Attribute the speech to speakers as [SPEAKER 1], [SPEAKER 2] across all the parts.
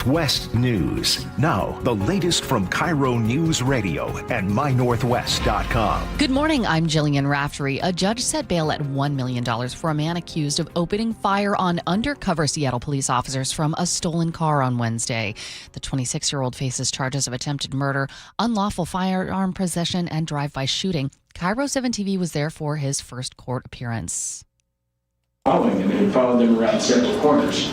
[SPEAKER 1] West News. Now, the latest from KIRO Newsradio and MyNorthwest.com.
[SPEAKER 2] Good morning, I'm Jillian Raftery. A judge set bail at $1 million for a man accused of opening fire on undercover Seattle police officers from a stolen car on Wednesday. The 26-year-old faces charges of attempted murder, unlawful firearm possession, and drive-by shooting. KIRO 7 TV was there for his first court appearance.
[SPEAKER 3] Following them and followed them around several corners.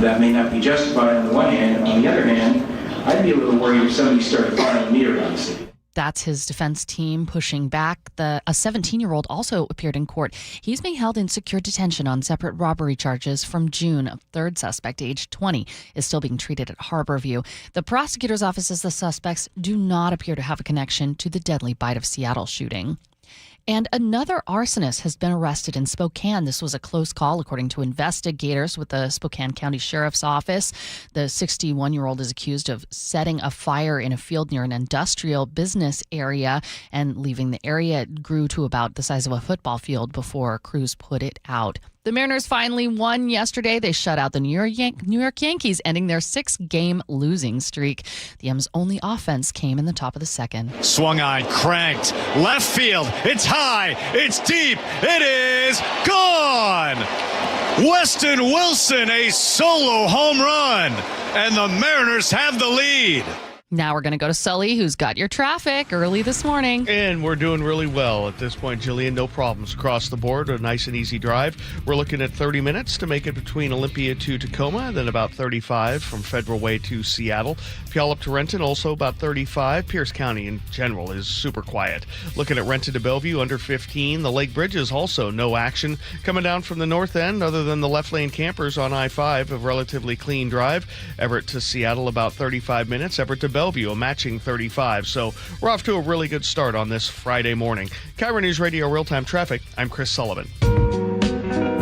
[SPEAKER 3] That may not be justified on the one hand. On the other hand, I'd be a little worried if somebody started following me around the city.
[SPEAKER 2] That's his defense team pushing back. A 17-year-old also appeared in court. He's being held in secure detention on separate robbery charges from June. A third suspect, aged 20, is still being treated at Harborview. The prosecutor's office says the suspects do not appear to have a connection to the deadly Bite of Seattle shooting. And another arsonist has been arrested in Spokane. This was a close call, according to investigators with the Spokane County Sheriff's Office. The 61-year-old is accused of setting a fire in a field near an industrial business area and leaving the area. It grew to about the size of a football field before crews put it out. The Mariners finally won yesterday. They shut out the New York Yankees, ending their 6-game losing streak. The M's only offense came in the top of the second.
[SPEAKER 4] Swung on, cranked, left field. It's high, it's deep, it is gone! Weston Wilson, a solo home run, and the Mariners have the lead.
[SPEAKER 2] Now we're going to go to Sully, who's got your traffic early this morning.
[SPEAKER 5] And we're doing really well at this point, Jillian. No problems across the board. A nice and easy drive. We're looking at 30 minutes to make it between Olympia to Tacoma, then about 35 from Federal Way to Seattle. Puyallup to Renton, also about 35. Pierce County in general is super quiet. Looking at Renton to Bellevue, under 15. The Lake Bridge is also no action. Coming down from the north end, other than the left lane campers on I-5, a relatively clean drive. Everett to Seattle, about 35 minutes. Everett to Bellevue, a matching 35. So we're off to a really good start on this Friday morning. KIRO Newsradio Real-Time Traffic, I'm Chris Sullivan.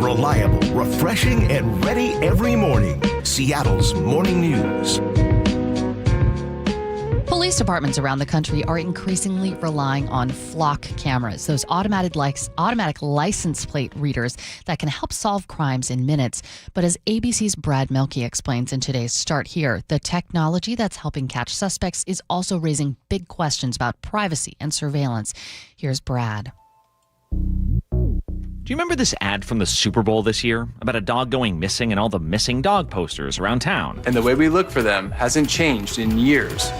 [SPEAKER 1] Reliable, refreshing, and ready every morning. Seattle's Morning News.
[SPEAKER 2] Police departments around the country are increasingly relying on flock cameras, those automatic license plate readers that can help solve crimes in minutes. But as ABC's Brad Melke explains in today's Start Here, the technology that's helping catch suspects is also raising big questions about privacy and surveillance. Here's Brad.
[SPEAKER 6] Do you remember this ad from the Super Bowl this year about a dog going missing and all the missing dog posters around town?
[SPEAKER 7] And the way we look for them hasn't changed in years.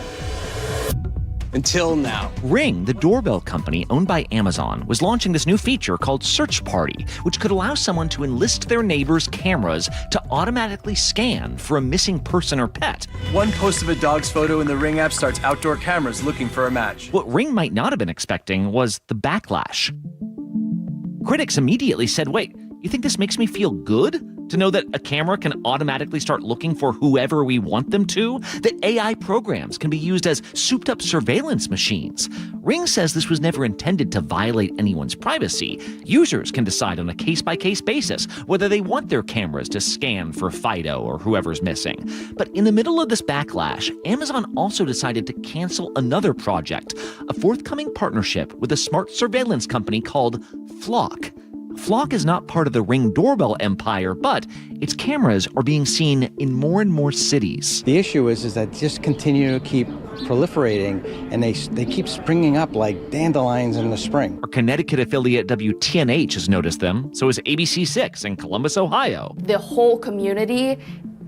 [SPEAKER 7] Until now.
[SPEAKER 6] Ring, the doorbell company owned by Amazon, was launching this new feature called Search Party, which could allow someone to enlist their neighbor's cameras to automatically scan for a missing person or pet.
[SPEAKER 7] One post of a dog's photo in the Ring app starts outdoor cameras looking for a match.
[SPEAKER 6] What Ring might not have been expecting was the backlash. Critics immediately said, wait, you think this makes me feel good? To know that a camera can automatically start looking for whoever we want them to? That AI programs can be used as souped-up surveillance machines? Ring says this was never intended to violate anyone's privacy. Users can decide on a case-by-case basis whether they want their cameras to scan for Fido or whoever's missing. But in the middle of this backlash, Amazon also decided to cancel another project, a forthcoming partnership with a smart surveillance company called Flock. Flock is not part of the Ring doorbell empire, but its cameras are being seen in more and more cities.
[SPEAKER 8] The issue is that just continue to keep proliferating, and they keep springing up like dandelions in the spring.
[SPEAKER 6] Our Connecticut affiliate WTNH has noticed them, so has ABC6 in Columbus, Ohio.
[SPEAKER 9] The whole community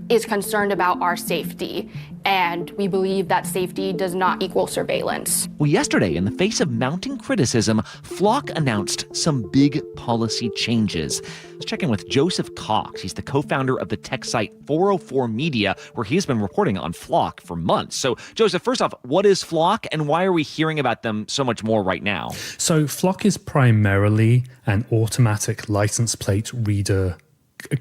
[SPEAKER 9] is concerned about our safety, and we believe that safety does not equal surveillance.
[SPEAKER 6] Well, yesterday, in the face of mounting criticism, Flock announced some big policy changes. Let's check in with Joseph Cox. He's the co-founder of the tech site 404 Media, where he's been reporting on Flock for months. So, Joseph, first off, what is Flock, and why are we hearing about them so much more right now?
[SPEAKER 10] So, Flock is primarily an automatic license plate reader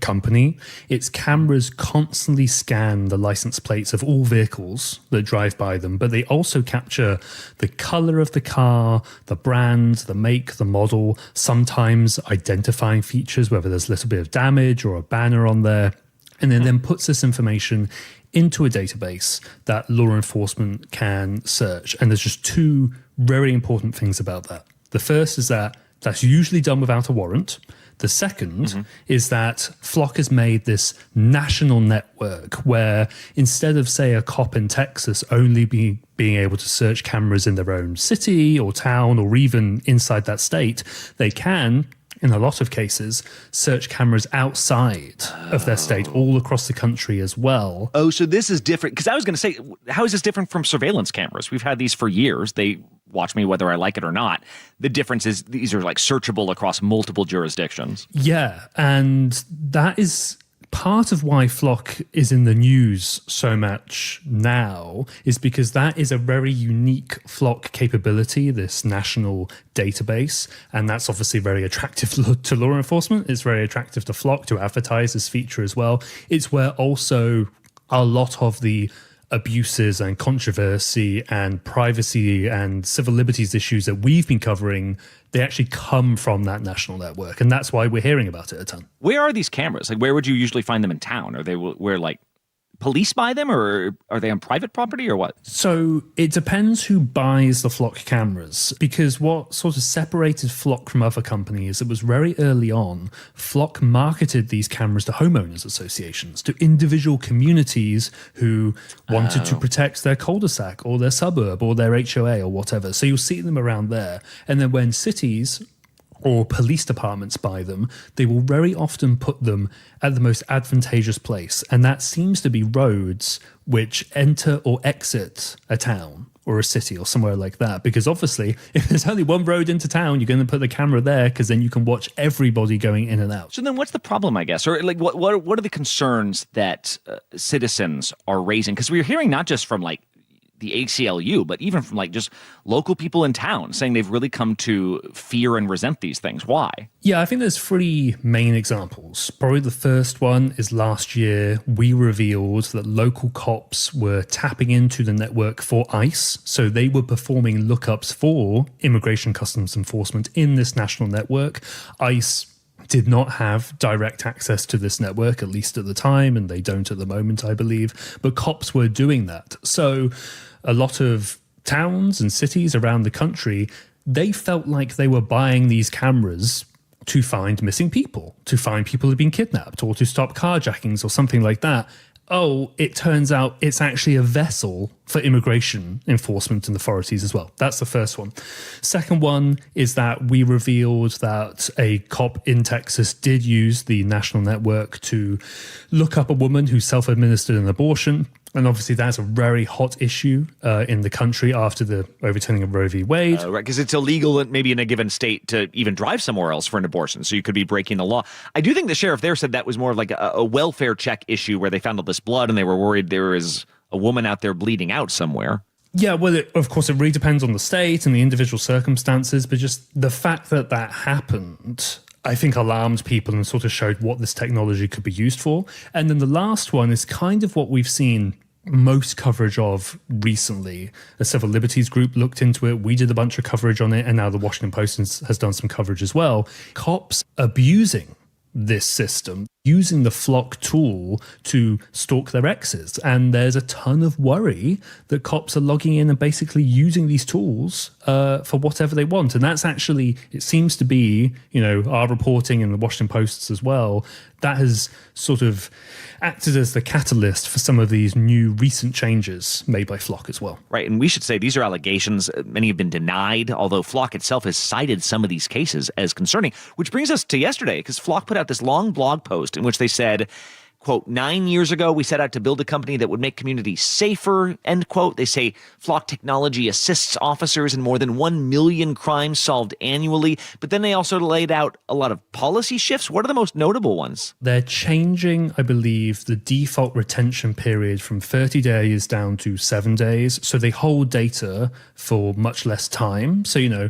[SPEAKER 10] company. Its cameras constantly scan the license plates of all vehicles that drive by them, but they also capture the color of the car, the brand, the make, the model, sometimes identifying features, whether there's a little bit of damage or a banner on there, and then puts this information into a database that law enforcement can search. And there's just two very important things about that. The first is that that's usually done without a warrant. The second is that Flock has made this national network where instead of, say, a cop in Texas only being able to search cameras in their own city or town or even inside that state, they can, in a lot of cases, search cameras outside of their state, all across the country as well.
[SPEAKER 6] Oh, so this is different. Because I was going to say, how is this different from surveillance cameras? We've had these for years. They watch me whether I like it or not. The difference is these are like searchable across multiple jurisdictions.
[SPEAKER 10] Yeah, and that is part of why Flock is in the news so much now, is because that is a very unique Flock capability, this national database, and that's obviously very attractive to law enforcement. It's very attractive to Flock to advertise this feature as well. It's where also a lot of the abuses and controversy and privacy and civil liberties issues that we've been covering, they actually come from that national network. And that's why we're hearing about it a ton.
[SPEAKER 6] Where are these cameras? Like, where would you usually find them in town? Are they where, like, police buy them, or are they on private property, or what?
[SPEAKER 10] So it depends who buys the Flock cameras, because what sort of separated Flock from other companies, it was very early on, Flock marketed these cameras to homeowners associations, to individual communities who wanted to protect their cul-de-sac or their suburb or their HOA or whatever. So you'll see them around there. And then when cities or police departments buy them, they will very often put them at the most advantageous place. And that seems to be roads which enter or exit a town or a city or somewhere like that. Because obviously, if there's only one road into town, you're going to put the camera there because then you can watch everybody going in and out.
[SPEAKER 6] So then what's the problem, I guess? Or like, what are the concerns that citizens are raising? Because we're hearing not just from like the ACLU, but even from like just local people in town saying they've really come to fear and resent these things. Why?
[SPEAKER 10] Yeah, I think there's three main examples. Probably the first one is last year, we revealed that local cops were tapping into the network for ICE. So they were performing lookups for Immigration Customs Enforcement in this national network. ICE did not have direct access to this network, at least at the time, and they don't at the moment, I believe. But cops were doing that. So a lot of towns and cities around the country, they felt like they were buying these cameras to find missing people, to find people who've been kidnapped, or to stop carjackings or something like that. Oh, it turns out it's actually a vessel for immigration enforcement and authorities as well. That's the first one. Second one is that we revealed that a cop in Texas did use the national network to look up a woman who self-administered an abortion. And obviously that's a very hot issue in the country after the overturning of Roe v. Wade.
[SPEAKER 6] Right, because it's illegal maybe in a given state to even drive somewhere else for an abortion. So you could be breaking the law. I do think the sheriff there said that was more of like a welfare check issue where they found all this blood and they were worried there is a woman out there bleeding out somewhere.
[SPEAKER 10] Yeah, well, of course, it really depends on the state and the individual circumstances. But just the fact that that happened, I think, alarmed people and sort of showed what this technology could be used for. And then the last one is kind of what we've seen most coverage of recently. A civil liberties group looked into it. We did a bunch of coverage on it. And now the Washington Post has done some coverage as well. Cops abusing this system, using the Flock tool to stalk their exes. And there's a ton of worry that cops are logging in and basically using these tools for whatever they want. And that's actually, it seems to be, our reporting in the Washington Post as well, that has sort of acted as the catalyst for some of these new recent changes made by Flock as well.
[SPEAKER 6] Right, and we should say these are allegations. Many have been denied, although Flock itself has cited some of these cases as concerning, which brings us to yesterday, because Flock put out this long blog post in which they said, quote, 9 years ago, we set out to build a company that would make communities safer, end quote. They say Flock technology assists officers in more than 1 million crimes solved annually. But then they also laid out a lot of policy shifts. What are the most notable ones?
[SPEAKER 10] They're changing, I believe, the default retention period from 30 days down to 7 days. So they hold data for much less time. So,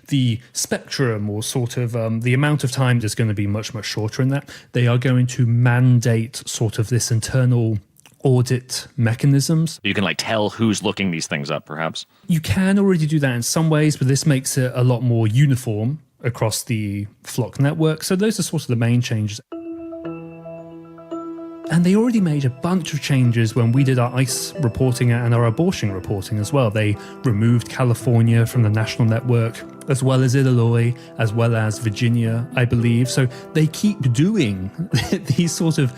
[SPEAKER 10] the spectrum or sort of the amount of time is going to be much, much shorter in that. They are going to mandate sort of this internal audit mechanisms.
[SPEAKER 6] You can tell who's looking these things up, perhaps.
[SPEAKER 10] You can already do that in some ways, but this makes it a lot more uniform across the Flock network. So those are sort of the main changes. And they already made a bunch of changes when we did our ICE reporting and our abortion reporting as well. They removed California from the national network, as well as Illinois, as well as Virginia, I believe. So they keep doing these sort of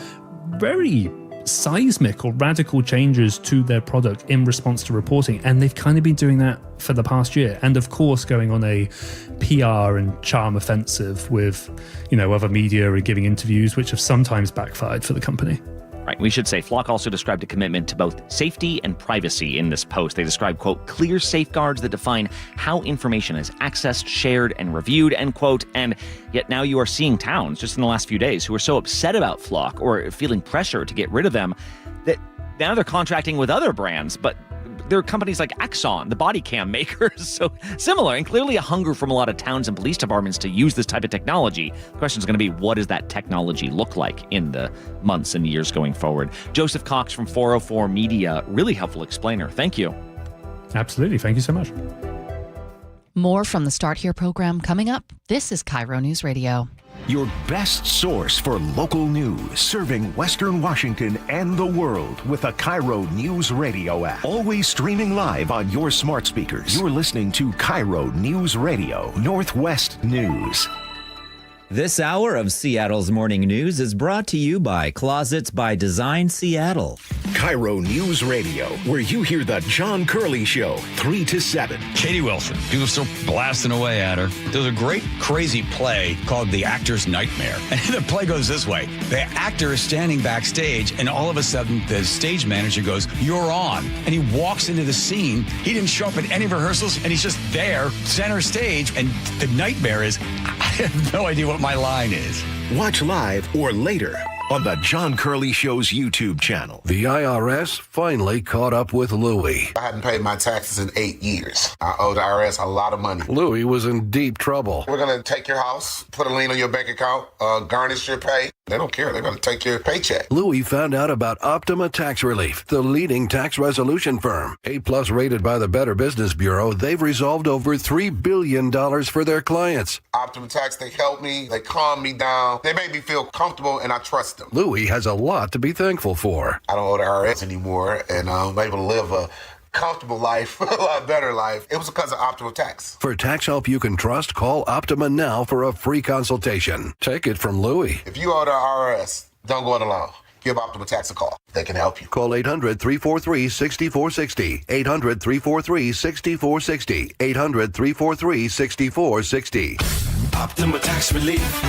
[SPEAKER 10] very seismic or radical changes to their product in response to reporting, and they've kind of been doing that for the past year, and of course going on a PR and charm offensive with other media and giving interviews, which have sometimes backfired for the company.
[SPEAKER 6] Right. We should say Flock also described a commitment to both safety and privacy in this post. They described, quote, clear safeguards that define how information is accessed, shared, and reviewed, end quote. And yet now you are seeing towns just in the last few days who are so upset about Flock or feeling pressure to get rid of them that now they're contracting with other brands, but there are companies like Axon, the body cam makers, so similar, and clearly a hunger from a lot of towns and police departments to use this type of technology. The question is going to be, what does that technology look like in the months and years going forward? Joseph Cox from 404 Media, really helpful explainer. Thank you.
[SPEAKER 10] Absolutely. Thank you so much.
[SPEAKER 2] More from the Start Here program coming up. This is KIRO News Radio.
[SPEAKER 1] Your best source for local news, serving Western Washington and the world with the KIRO Newsradio App. Always streaming live on your smart speakers. You're listening to KIRO News Radio, Northwest News.
[SPEAKER 11] This hour of Seattle's Morning News is brought to you by Closets by Design Seattle.
[SPEAKER 1] KIRO News Radio, where you hear the John Curley Show, 3 to 7.
[SPEAKER 12] Katie Wilson, people still blasting away at her. There's a great, crazy play called The Actor's Nightmare. And the play goes this way. The actor is standing backstage, and all of a sudden, the stage manager goes, "You're on." And he walks into the scene. He didn't show up at any rehearsals, and he's just there, center stage. And the nightmare is, I have no idea what my line is.
[SPEAKER 1] Watch live or later on the John Curley Show's YouTube channel.
[SPEAKER 13] The IRS finally caught up with Louie.
[SPEAKER 14] I hadn't paid my taxes in 8 years. I owed the IRS a lot of money.
[SPEAKER 13] Louie was in deep trouble.
[SPEAKER 14] We're going to take your house, put a lien on your bank account, garnish your pay. They don't care. They're going to take your paycheck.
[SPEAKER 13] Louie found out about Optima Tax Relief, the leading tax resolution firm. A+ rated by the Better Business Bureau, they've resolved over $3 billion for their clients.
[SPEAKER 14] Optima Tax, they helped me. They calmed me down. They made me feel comfortable, and I trust them.
[SPEAKER 13] Louie has a lot to be thankful for.
[SPEAKER 14] I don't owe the IRS anymore, and I'm able to live a comfortable life, a lot better life. It was because of Optima Tax.
[SPEAKER 13] For tax help you can trust, call Optima now for a free consultation. Take it from Louie.
[SPEAKER 14] If you owe the IRS, don't go it alone. Give Optima Tax a call. They can help you.
[SPEAKER 13] Call 800-343-6460. 800-343-6460. 800-343-6460.
[SPEAKER 15] Optima Tax Relief.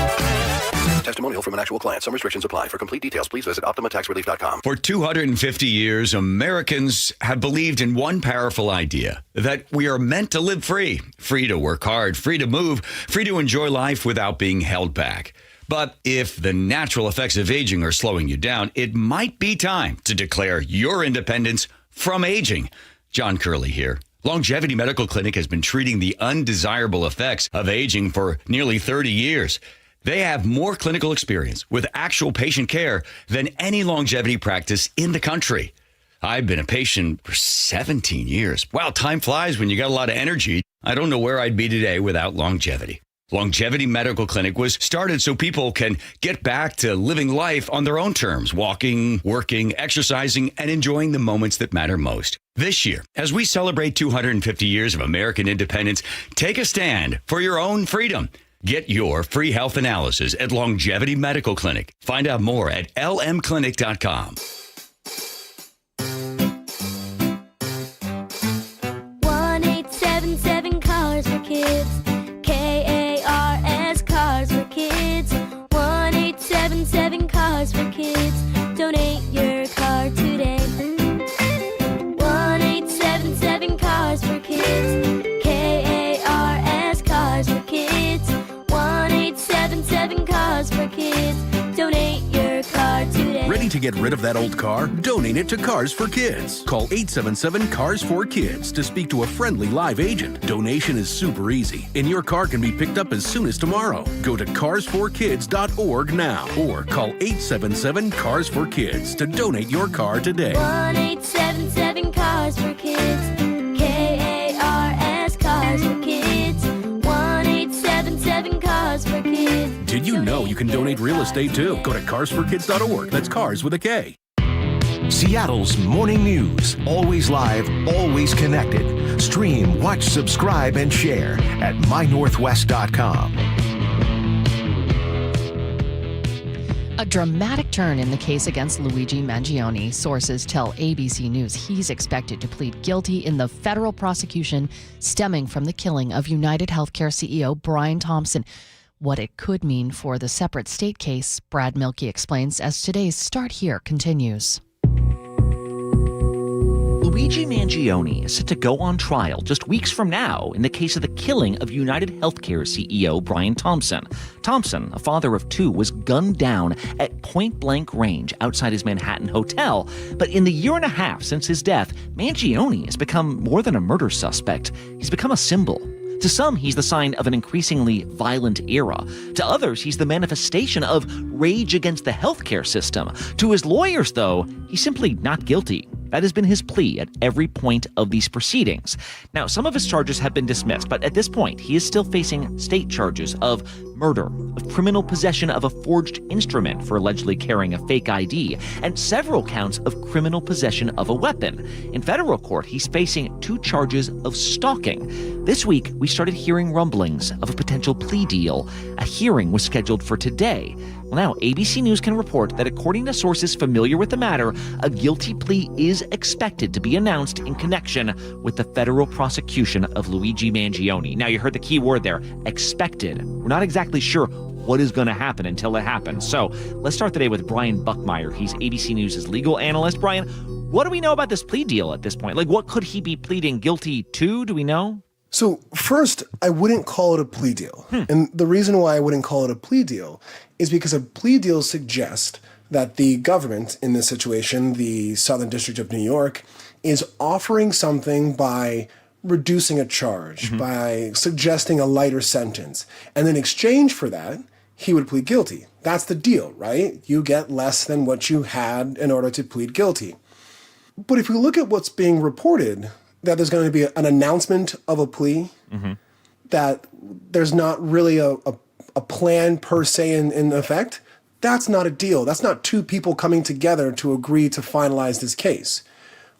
[SPEAKER 13] Testimonial from an actual client. Some restrictions apply. For complete details, please visit OptimaTaxRelief.com.
[SPEAKER 12] For 250 years, Americans have believed in one powerful idea, that we are meant to live free. Free to work hard, free to move, free to enjoy life without being held back. But if the natural effects of aging are slowing you down, it might be time to declare your independence from aging. John Curley here. Longevity Medical Clinic has been treating the undesirable effects of aging for nearly 30 years. They have more clinical experience with actual patient care than any longevity practice in the country. I've been a patient for 17 years. Wow, time flies when you got a lot of energy. I don't know where I'd be today without longevity. Longevity Medical Clinic was started so people can get back to living life on their own terms, walking, working, exercising, and enjoying the moments that matter most. This year, as we celebrate 250 years of American independence, take a stand for your own freedom. Get your free health analysis at Longevity Medical Clinic. Find out more at lmclinic.com.
[SPEAKER 16] 1-877 Cars for Kids. KARS Cars for Kids. 1-877 Cars for Kids. Donate your car today. 1-877 Cars for Kids. KARS Cars for Kids. 1-877 Cars for Kids. Donate your car today.
[SPEAKER 17] Ready to get rid of that old car? Donate it to Cars for Kids. Call 877 Cars for Kids to speak to a friendly live agent. Donation is super easy, and your car can be picked up as soon as tomorrow. Go to carsforkids.org now or call 877 Cars for Kids to donate your car today.
[SPEAKER 16] 1-877 Cars for Kids. KARS Cars for Kids. 1-877 Cars for Kids.
[SPEAKER 17] Did you you know you can donate real estate too? Go to carsforkids.org. That's cars with a K.
[SPEAKER 1] Seattle's morning news. Always live, always connected. Stream, watch, subscribe, and share at mynorthwest.com.
[SPEAKER 2] A dramatic turn in the case against Luigi Mangione. Sources tell ABC News he's expected to plead guilty in the federal prosecution stemming from the killing of United Healthcare CEO Brian Thompson. What it could mean for the separate state case, Brad Milkey explains as today's Start Here continues.
[SPEAKER 6] Luigi Mangione is set to go on trial just weeks from now in the case of the killing of United Healthcare CEO Brian Thompson. Thompson, a father of two, was gunned down at point-blank range outside his Manhattan hotel. But in the year and a half since his death, Mangione has become more than a murder suspect. He's become a symbol. To some, he's the sign of an increasingly violent era. To others, he's the manifestation of rage against the healthcare system. To his lawyers, though, he's simply not guilty. That has been his plea at every point of these proceedings. Now, some of his charges have been dismissed, but at this point, he is still facing state charges of murder, of criminal possession of a forged instrument for allegedly carrying a fake ID, and several counts of criminal possession of a weapon. In federal court, he's facing 2 charges of stalking. This week, we started hearing rumblings of a potential plea deal. A hearing was scheduled for today. Well, now, ABC News can report that according to sources familiar with the matter, a guilty plea is expected to be announced in connection with the federal prosecution of Luigi Mangione. Now, you heard the key word there, expected. We're not exactly sure what is going to happen until it happens. So let's start the day with Brian Buckmeyer. He's ABC News' legal analyst. Brian, what do we know about this plea deal at this point? Like, what could he be pleading guilty to? Do we know?
[SPEAKER 18] So first, I wouldn't call it a plea deal. And the reason why I wouldn't call it a plea deal is because a plea deal suggests that the government, in this situation, the Southern District of New York, is offering something by reducing a charge, by suggesting a lighter sentence. And in exchange for that, he would plead guilty. That's the deal, right? You get less than what you had in order to plead guilty. But if we look at what's being reported, that there's going to be an announcement of a plea, that there's not really a plan per se in effect, that's not a deal. That's not two people coming together to agree to finalize this case.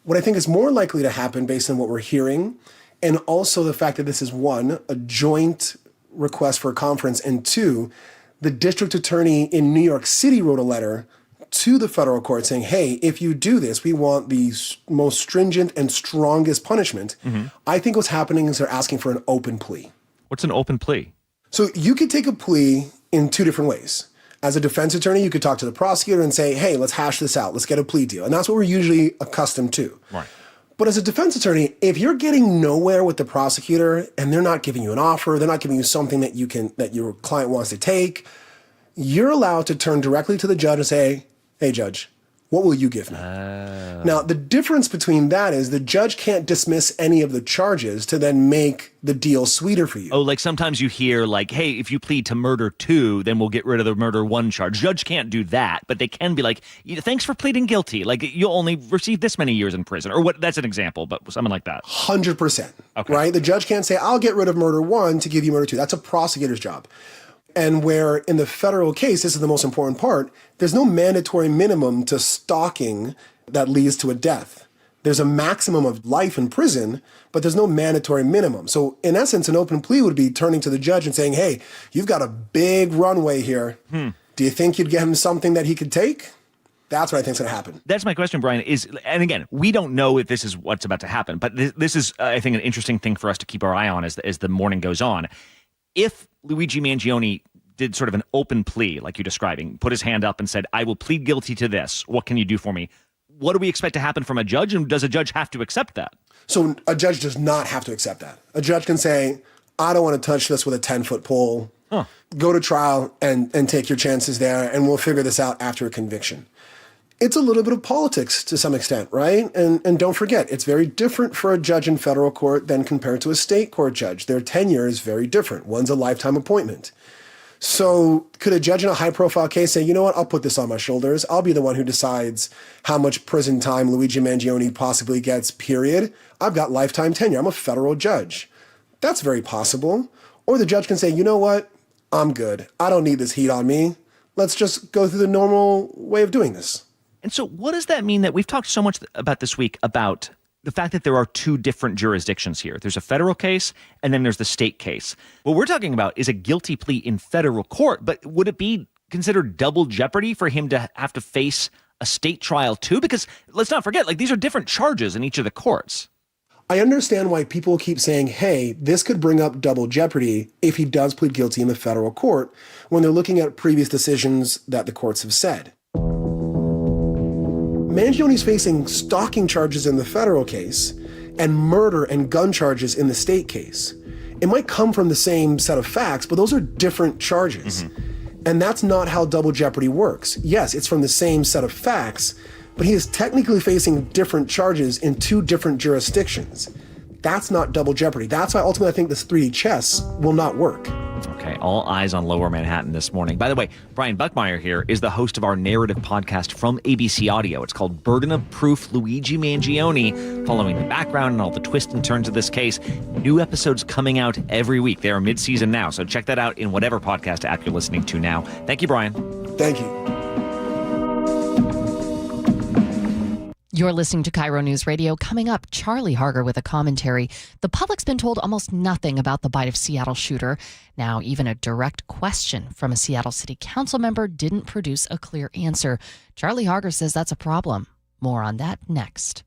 [SPEAKER 18] What I think is more likely to happen based on what we're hearing, and also the fact that this is 1, a joint request for a conference, and 2, the district attorney in New York City wrote a letter to the federal court saying, hey, if you do this, we want the most stringent and strongest punishment. I think what's happening is they're asking for an open plea.
[SPEAKER 6] What's an open plea?
[SPEAKER 18] So you could take a plea in 2 different ways. As a defense attorney, you could talk to the prosecutor and say, hey, let's hash this out. Let's get a plea deal. And that's what we're usually accustomed to.
[SPEAKER 6] Right.
[SPEAKER 18] But as a defense attorney, if you're getting nowhere with the prosecutor and they're not giving you an offer, they're not giving you something that your client wants to take, you're allowed to turn directly to the judge and say, hey, judge, what will you give me? Now, the difference between that is the judge can't dismiss any of the charges to then make the deal sweeter for you.
[SPEAKER 6] Oh, like sometimes you hear like, hey, if you plead to murder 2, then we'll get rid of the murder 1 charge. Judge can't do that, but they can be like, thanks for pleading guilty. Like, you'll only receive this many years in prison. Or what? That's an example, but something like that.
[SPEAKER 18] 100%.
[SPEAKER 6] Okay.
[SPEAKER 18] Right? The judge can't say, I'll get rid of murder 1 to give you murder 2. That's a prosecutor's job. And where in the federal case, this is the most important part, there's no mandatory minimum to stalking that leads to a death. There's a maximum of life in prison, but there's no mandatory minimum. So in essence, an open plea would be turning to the judge and saying, hey, you've got a big runway here. Do you think you'd get him something that he could take? That's what I think is going to happen.
[SPEAKER 6] That's my question, Brian, and again, we don't know if this is what's about to happen, but this is, I think, an interesting thing for us to keep our eye on as the morning goes on. If Luigi Mangione did sort of an open plea, like you're describing, put his hand up and said, I will plead guilty to this. What can you do for me? What do we expect to happen from a judge? And does a judge have to accept that?
[SPEAKER 18] So a judge does not have to accept that. A judge can say, I don't want to touch this with a 10-foot pole. Go to trial and take your chances there, and we'll figure this out after a conviction. It's a little bit of politics to some extent, right? And don't forget, it's very different for a judge in federal court than compared to a state court judge. Their tenure is very different. One's a lifetime appointment. So could a judge in a high-profile case say, you know what, I'll put this on my shoulders. I'll be the one who decides how much prison time Luigi Mangione possibly gets, period. I've got lifetime tenure. I'm a federal judge. That's very possible. Or the judge can say, you know what, I'm good. I don't need this heat on me. Let's just go through the normal way of doing this.
[SPEAKER 6] And so what does that mean that we've talked so much about this week about the fact that there are two different jurisdictions here? There's a federal case and then there's the state case. What we're talking about is a guilty plea in federal court, but would it be considered double jeopardy for him to have to face a state trial too? Because let's not forget, these are different charges in each of the courts.
[SPEAKER 18] I understand why people keep saying, hey, this could bring up double jeopardy if he does plead guilty in the federal court when they're looking at previous decisions that the courts have said. Mangioni's facing stalking charges in the federal case and murder and gun charges in the state case. It might come from the same set of facts, but those are different charges. And that's not how double jeopardy works. Yes, it's from the same set of facts, but he is technically facing different charges in two different jurisdictions. That's not double jeopardy. That's why ultimately I think this 3D chess will not work.
[SPEAKER 6] Okay, all eyes on Lower Manhattan this morning. By the way, Brian Buckmeyer here is the host of our narrative podcast from ABC Audio. It's called Burden of Proof, Luigi Mangione, following the background and all the twists and turns of this case. New episodes coming out every week. They are mid-season now, so check that out in whatever podcast app you're listening to now. Thank you, Brian.
[SPEAKER 18] Thank you.
[SPEAKER 2] You're listening to KIRO News Radio. Coming up, Charlie Harger with a commentary. The public's been told almost nothing about the bite of Seattle shooter. Now, even a direct question from a Seattle City Council member didn't produce a clear answer. Charlie Harger says that's a problem. More on that next.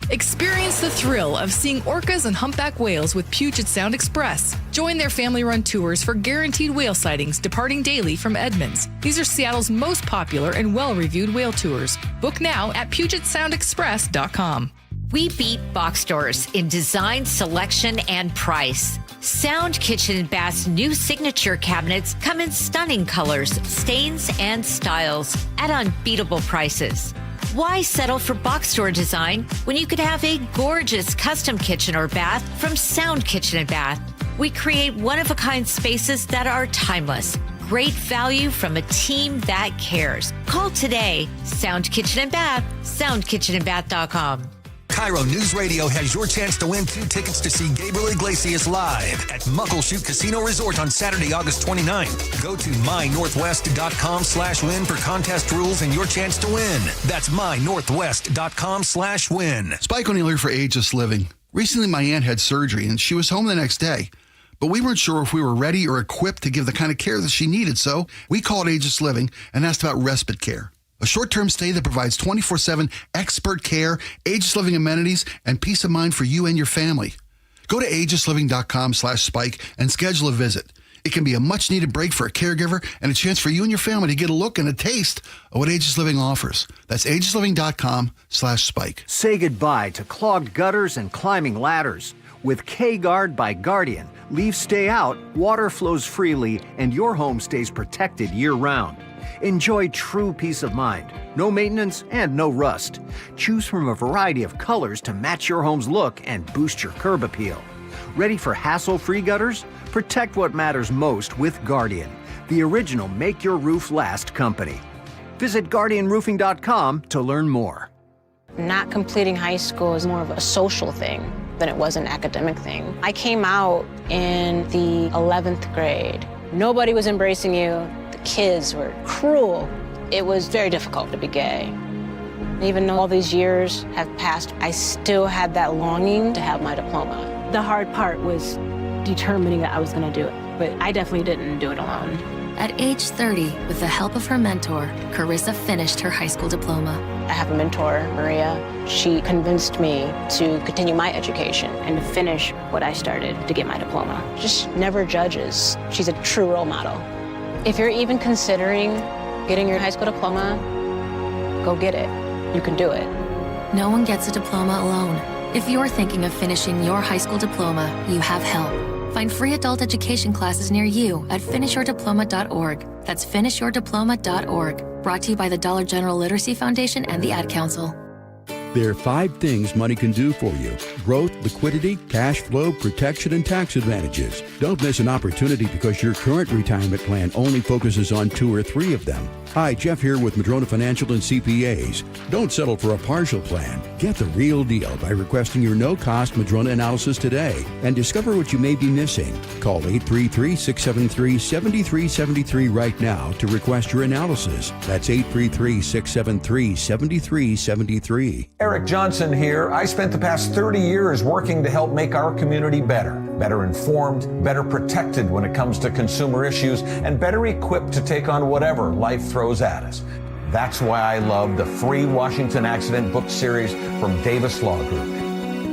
[SPEAKER 19] Experience the thrill of seeing orcas and humpback whales with Puget Sound Express. Join their family-run tours for guaranteed whale sightings departing daily from Edmonds. These are Seattle's most popular and well-reviewed whale tours. Book now at PugetSoundExpress.com.
[SPEAKER 20] We beat box stores in design, selection, and price. Sound Kitchen & Bath's new signature cabinets come in stunning colors, stains, and styles at unbeatable prices. Why settle for box store design when you could have a gorgeous custom kitchen or bath from Sound Kitchen & Bath? We create one-of-a-kind spaces that are timeless. Great value from a team that cares. Call today. Sound Kitchen & Bath, soundkitchenandbath.com.
[SPEAKER 21] KIRO News Radio has your chance to win 2 tickets to see Gabriel Iglesias live at Muckleshoot Casino Resort on Saturday, August 29th. Go to mynorthwest.com/win for contest rules and your chance to win. That's mynorthwest.com/win.
[SPEAKER 22] Spike O'Neill here for Ageless Living. Recently, my aunt had surgery and she was home the next day. But we weren't sure if we were ready or equipped to give the kind of care that she needed, so we called Ageless Living and asked about respite care. A short-term stay that provides 24/7 expert care, Ageless Living amenities, and peace of mind for you and your family. Go to agelessliving.com/spike and schedule a visit. It can be a much-needed break for a caregiver and a chance for you and your family to get a look and a taste of what Ageless Living offers. That's agelessliving.com/spike.
[SPEAKER 23] Say goodbye to clogged gutters and climbing ladders. With K-Guard by Guardian, leaves stay out, water flows freely, and your home stays protected year-round. Enjoy true peace of mind. No maintenance and no rust. Choose from a variety of colors to match your home's look and boost your curb appeal. Ready for hassle-free gutters? Protect what matters most with Guardian, the original make your roof last company. Visit guardianroofing.com to learn more.
[SPEAKER 24] Not completing high school is more of a social thing than it was an academic thing. I came out in the 11th grade. Nobody was embracing you. Kids were cruel. It was very difficult to be gay. Even though all these years have passed, I still had that longing to have my diploma. The hard part was determining that I was going to do it, but I definitely didn't do it alone.
[SPEAKER 25] At age 30, with the help of her mentor, Carissa finished her high school diploma.
[SPEAKER 24] I have a mentor, Maria. She convinced me to continue my education and to finish what I started to get my diploma. Just never judges. She's a true role model. If you're even considering getting your high school diploma, go get it. You can do it.
[SPEAKER 25] No one gets a diploma alone. If you're thinking of finishing your high school diploma, you have help. Find free adult education classes near you at finishyourdiploma.org. That's finishyourdiploma.org. Brought to you by the Dollar General Literacy Foundation and the Ad Council.
[SPEAKER 3] There are 5 things money can do for you: growth, liquidity, cash flow, protection, and tax advantages. Don't miss an opportunity because your current retirement plan only focuses on 2 or 3 of them. Hi, Jeff here with Madrona Financial and CPAs. Don't settle for a partial plan. Get the real deal by requesting your no-cost Madrona analysis today and discover what you may be missing. Call 833-673-7373 right now to request your analysis. That's 833-673-7373.
[SPEAKER 4] Eric Johnson here. I spent the past 30 years working to help make our community better informed, better protected when it comes to consumer issues, and better equipped to take on whatever life throws at us. That's why I love the free Washington Accident book series from Davis Law Group.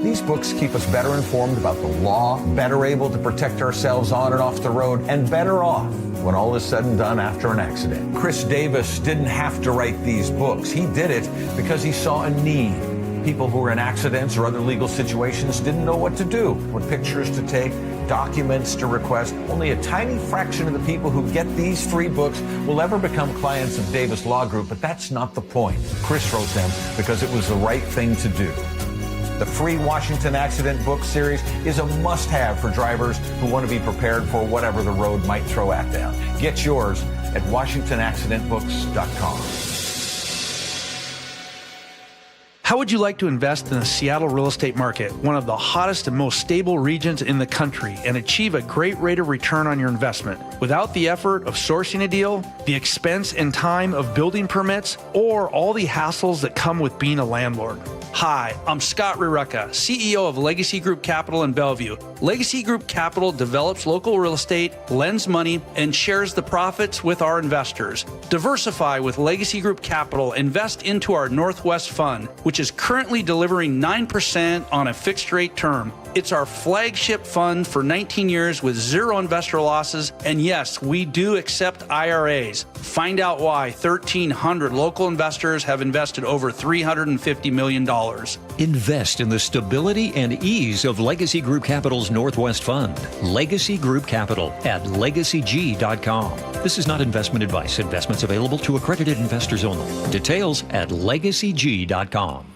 [SPEAKER 4] These books keep us better informed about the law, better able to protect ourselves on and off the road, and better off when all is said and done after an accident. Chris Davis didn't have to write these books. He did it because he saw a need. People who were in accidents or other legal situations didn't know what to do, what pictures to take, documents to request. Only a tiny fraction of the people who get these free books will ever become clients of Davis Law Group, but that's not the point. Chris wrote them because it was the right thing to do. The free Washington Accident book series is a must-have for drivers who want to be prepared for whatever the road might throw at them. Get yours at WashingtonAccidentBooks.com.
[SPEAKER 5] How would you like to invest in the Seattle real estate market, one of the hottest and most stable regions in the country, and achieve a great rate of return on your investment without the effort of sourcing a deal, the expense and time of building permits, or all the hassles that come with being a landlord? Hi, I'm Scott Rireka, CEO of Legacy Group Capital in Bellevue. Legacy Group Capital develops local real estate, lends money, and shares the profits with our investors. Diversify with Legacy Group Capital. Invest into our Northwest Fund, which is currently delivering 9% on a fixed rate term. It's our flagship fund for 19 years with 0 investor losses. And yes, we do accept IRAs. Find out why 1,300 local investors have invested over $350 million.
[SPEAKER 7] Invest in the stability and ease of Legacy Group Capital's Northwest Fund. Legacy Group Capital at LegacyG.com. This is not investment advice. Investments available to accredited investors only. Details at LegacyG.com.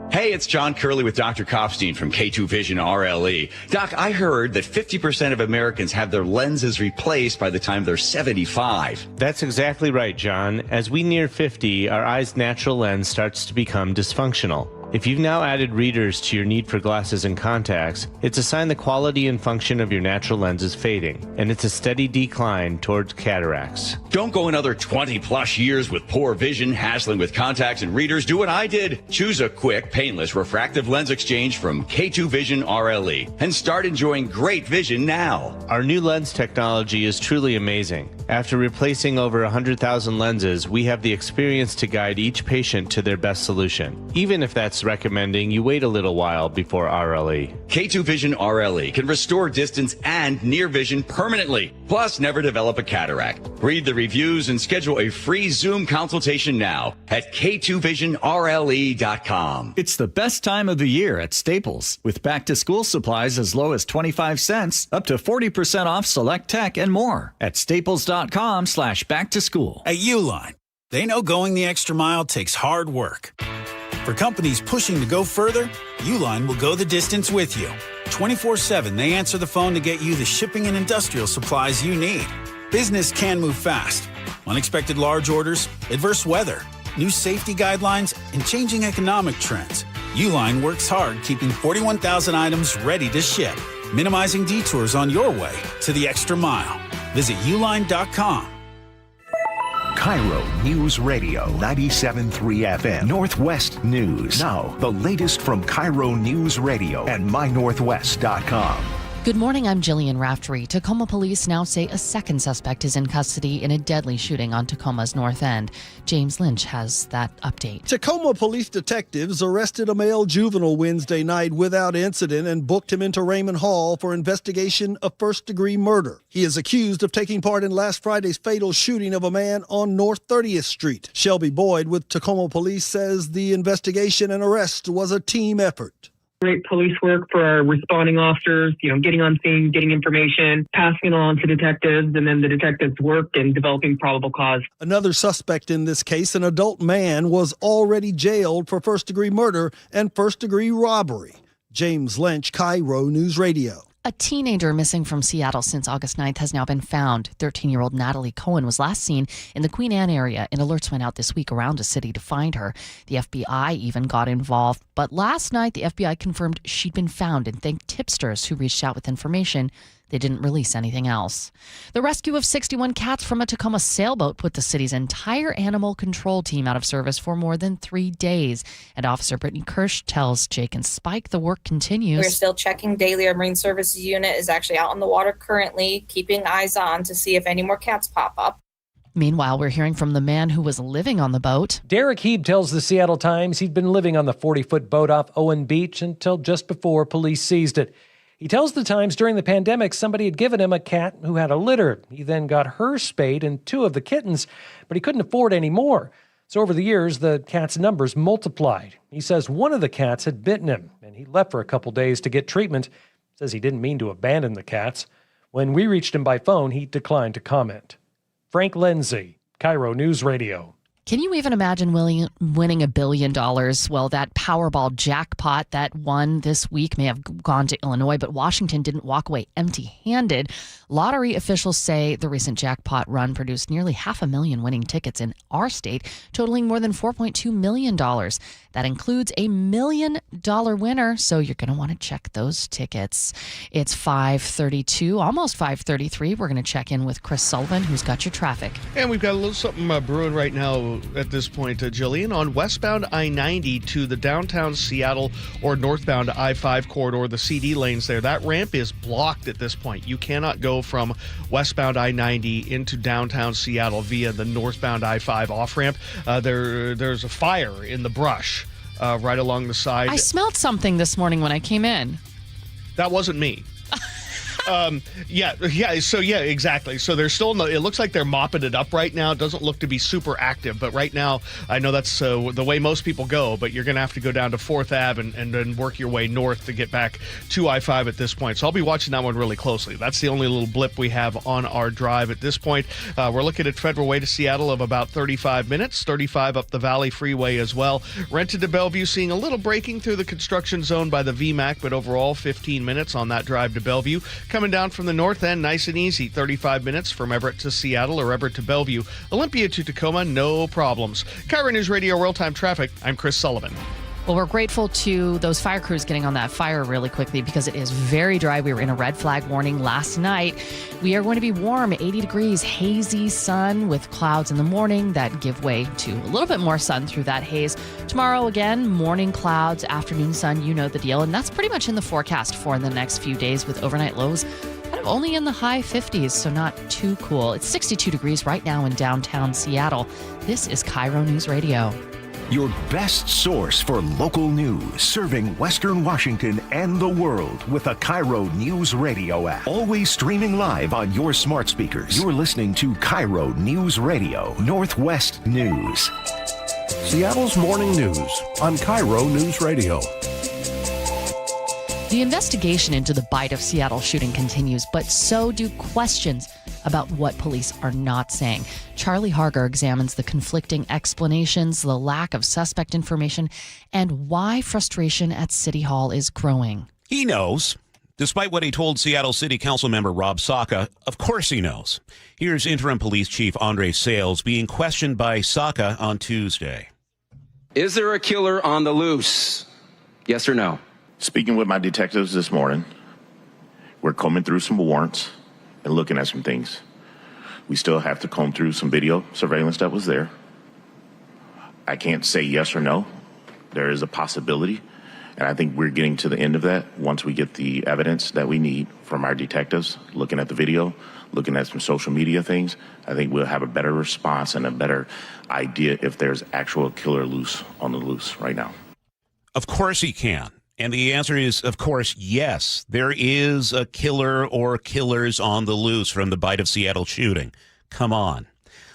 [SPEAKER 12] Hey, it's John Curley with Dr. Kopstein from K2 Vision RLE. Doc, I heard that 50% of Americans have their lenses replaced by the time they're 75.
[SPEAKER 8] That's exactly right, John. As we near 50, our eye's natural lens starts to become dysfunctional. If you've now added readers to your need for glasses and contacts, it's a sign the quality and function of your natural lens is fading, and it's a steady decline towards cataracts.
[SPEAKER 12] Don't go another 20 plus years with poor vision, hassling with contacts and readers. Do what I did. Choose a quick, painless refractive lens exchange from K2 Vision RLE and start enjoying great vision now.
[SPEAKER 8] Our new lens technology is truly amazing. After replacing over 100,000 lenses, we have the experience to guide each patient to their best solution, even if that's recommending you wait a little while before RLE.
[SPEAKER 12] K2 Vision RLE can restore distance and near vision permanently, plus never develop a cataract. Read the reviews and schedule a free Zoom consultation now at K2VisionRLE.com.
[SPEAKER 26] It's the best time of the year at Staples, with back-to-school supplies as low as 25 cents, up to 40% off select tech and more at staples.com/back-to-school.
[SPEAKER 27] At Uline, they know going the extra mile takes hard work. For companies pushing to go further, Uline will go the distance with you. 24/7, they answer the phone to get you the shipping and industrial supplies you need. Business can move fast. Unexpected large orders, adverse weather, new safety guidelines, and changing economic trends. Uline works hard keeping 41,000 items ready to ship, minimizing detours on your way to the extra mile. Visit uline.com.
[SPEAKER 1] KIRO Newsradio 97.3 FM Northwest News. Now, the latest from KIRO Newsradio and mynorthwest.com.
[SPEAKER 2] Good morning, I'm Jillian Raftery. Tacoma police now say a second suspect is in custody in a deadly shooting on Tacoma's North End. James Lynch has that update.
[SPEAKER 28] Tacoma police detectives arrested a male juvenile Wednesday night without incident and booked him into Raymond Hall for investigation of first-degree murder. He is accused of taking part in last Friday's fatal shooting of a man on North 30th Street. Shelby Boyd with Tacoma police says the investigation and arrest was a team effort.
[SPEAKER 9] Great police work for our responding officers, getting on scene, getting information, passing it on to detectives, and then the detectives work in developing probable cause.
[SPEAKER 28] Another suspect in this case, an adult man, was already jailed for first-degree murder and first-degree robbery. James Lynch, KIRO News Radio.
[SPEAKER 2] A teenager missing from Seattle since August 9th has now been found. 13-year-old Natalie Cohen was last seen in the Queen Anne area, and alerts went out this week around the city to find her. The FBI even got involved, but last night the FBI confirmed she'd been found and thanked tipsters who reached out with information. They didn't release anything else. The rescue of 61 cats from a Tacoma sailboat put the city's entire animal control team out of service for more than 3 days. And Officer Brittany Kirsch tells Jake and Spike the work continues.
[SPEAKER 10] We're still checking daily. Our Marine Services unit is actually out on the water currently, keeping eyes on to see if any more cats pop up.
[SPEAKER 2] Meanwhile, we're hearing from the man who was living on the boat.
[SPEAKER 11] Derek Heeb tells the Seattle Times he'd been living on the 40-foot boat off Owen Beach until just before police seized it. He tells the Times during the pandemic somebody had given him a cat who had a litter. He then got her spayed and 2 of the kittens, but he couldn't afford any more. So over the years, the cat's numbers multiplied. He says one of the cats had bitten him, and he left for a couple days to get treatment. Says he didn't mean to abandon the cats. When we reached him by phone, he declined to comment. Frank Lindsay, KIRO News Radio.
[SPEAKER 2] Can you even imagine winning $1 billion? Well, that Powerball jackpot that won this week may have gone to Illinois, but Washington didn't walk away empty-handed. Lottery officials say the recent jackpot run produced nearly 500,000 winning tickets in our state, totaling more than $4.2 million. That includes a $1 million winner, so you're going to want to check those tickets. It's 5:32, almost 5:33. We're going to check in with Chris Sullivan, who's got your traffic.
[SPEAKER 13] And we've got a little something brewing right now at this point, Jillian, on westbound I-90 to the downtown Seattle or northbound I-5 corridor, the CD lanes there. That ramp is blocked at this point. You cannot go from westbound I-90 into downtown Seattle via the northbound I-5 off-ramp. There's a fire in the brush right along the side.
[SPEAKER 2] I smelled something this morning when I came in.
[SPEAKER 13] That wasn't me. Exactly. So they're still, it looks like they're mopping it up right now. It doesn't look to be super active, but right now, I know that's the way most people go, but you're going to have to go down to 4th Ave and then work your way north to get back to I-5 at this point. So I'll be watching that one really closely. That's the only little blip we have on our drive at this point. We're looking at Federal Way to Seattle of about 35 minutes, 35 up the Valley Freeway as well. Rented to Bellevue, seeing a little braking through the construction zone by the VMAC, but overall 15 minutes on that drive to Bellevue. Coming down from the north end, nice and easy, 35 minutes from Everett to Seattle or Everett to Bellevue. Olympia to Tacoma, no problems. KIRO News Radio Real-Time Traffic, I'm Chris Sullivan.
[SPEAKER 2] Well, we're grateful to those fire crews getting on that fire really quickly because it is very dry. We were in a red flag warning last night. We are going to be warm, 80 degrees, hazy sun with clouds in the morning that give way to a little bit more sun through that haze. Tomorrow, again, morning clouds, afternoon sun, you know the deal. And that's pretty much in the forecast for the next few days with overnight lows kind of only in the high 50s, so not too cool. It's 62 degrees right now in downtown Seattle. This is KIRO News Radio.
[SPEAKER 1] Your best source for local news, serving Western Washington and the world with a KIRO News Radio app. Always streaming live on your smart speakers. You're listening to KIRO News Radio, Northwest News.
[SPEAKER 21] Seattle's morning news on KIRO News Radio.
[SPEAKER 2] The investigation into the Bite of Seattle shooting continues, but so do questions about what police are not saying. Charlie Harger examines the conflicting explanations, the lack of suspect information, and why frustration at City Hall is growing.
[SPEAKER 14] He knows. Despite what he told Seattle City Council member Rob Saka, of course he knows. Here's Interim Police Chief Andre Sales being questioned by Saka on Tuesday.
[SPEAKER 15] Is there a killer on the loose? Yes or no?
[SPEAKER 16] Speaking with my detectives this morning, we're combing through some warrants and looking at some things. We still have to comb through some video surveillance that was there. I can't say yes or no. There is a possibility, and I think we're getting to the end of that once we get the evidence that we need from our detectives, looking at the video, looking at some social media things. I think we'll have a better response and a better idea if there's actual killer on the loose right now.
[SPEAKER 14] Of course he can. And the answer is, of course, yes. There is a killer or killers on the loose from the Bite of Seattle shooting. Come on.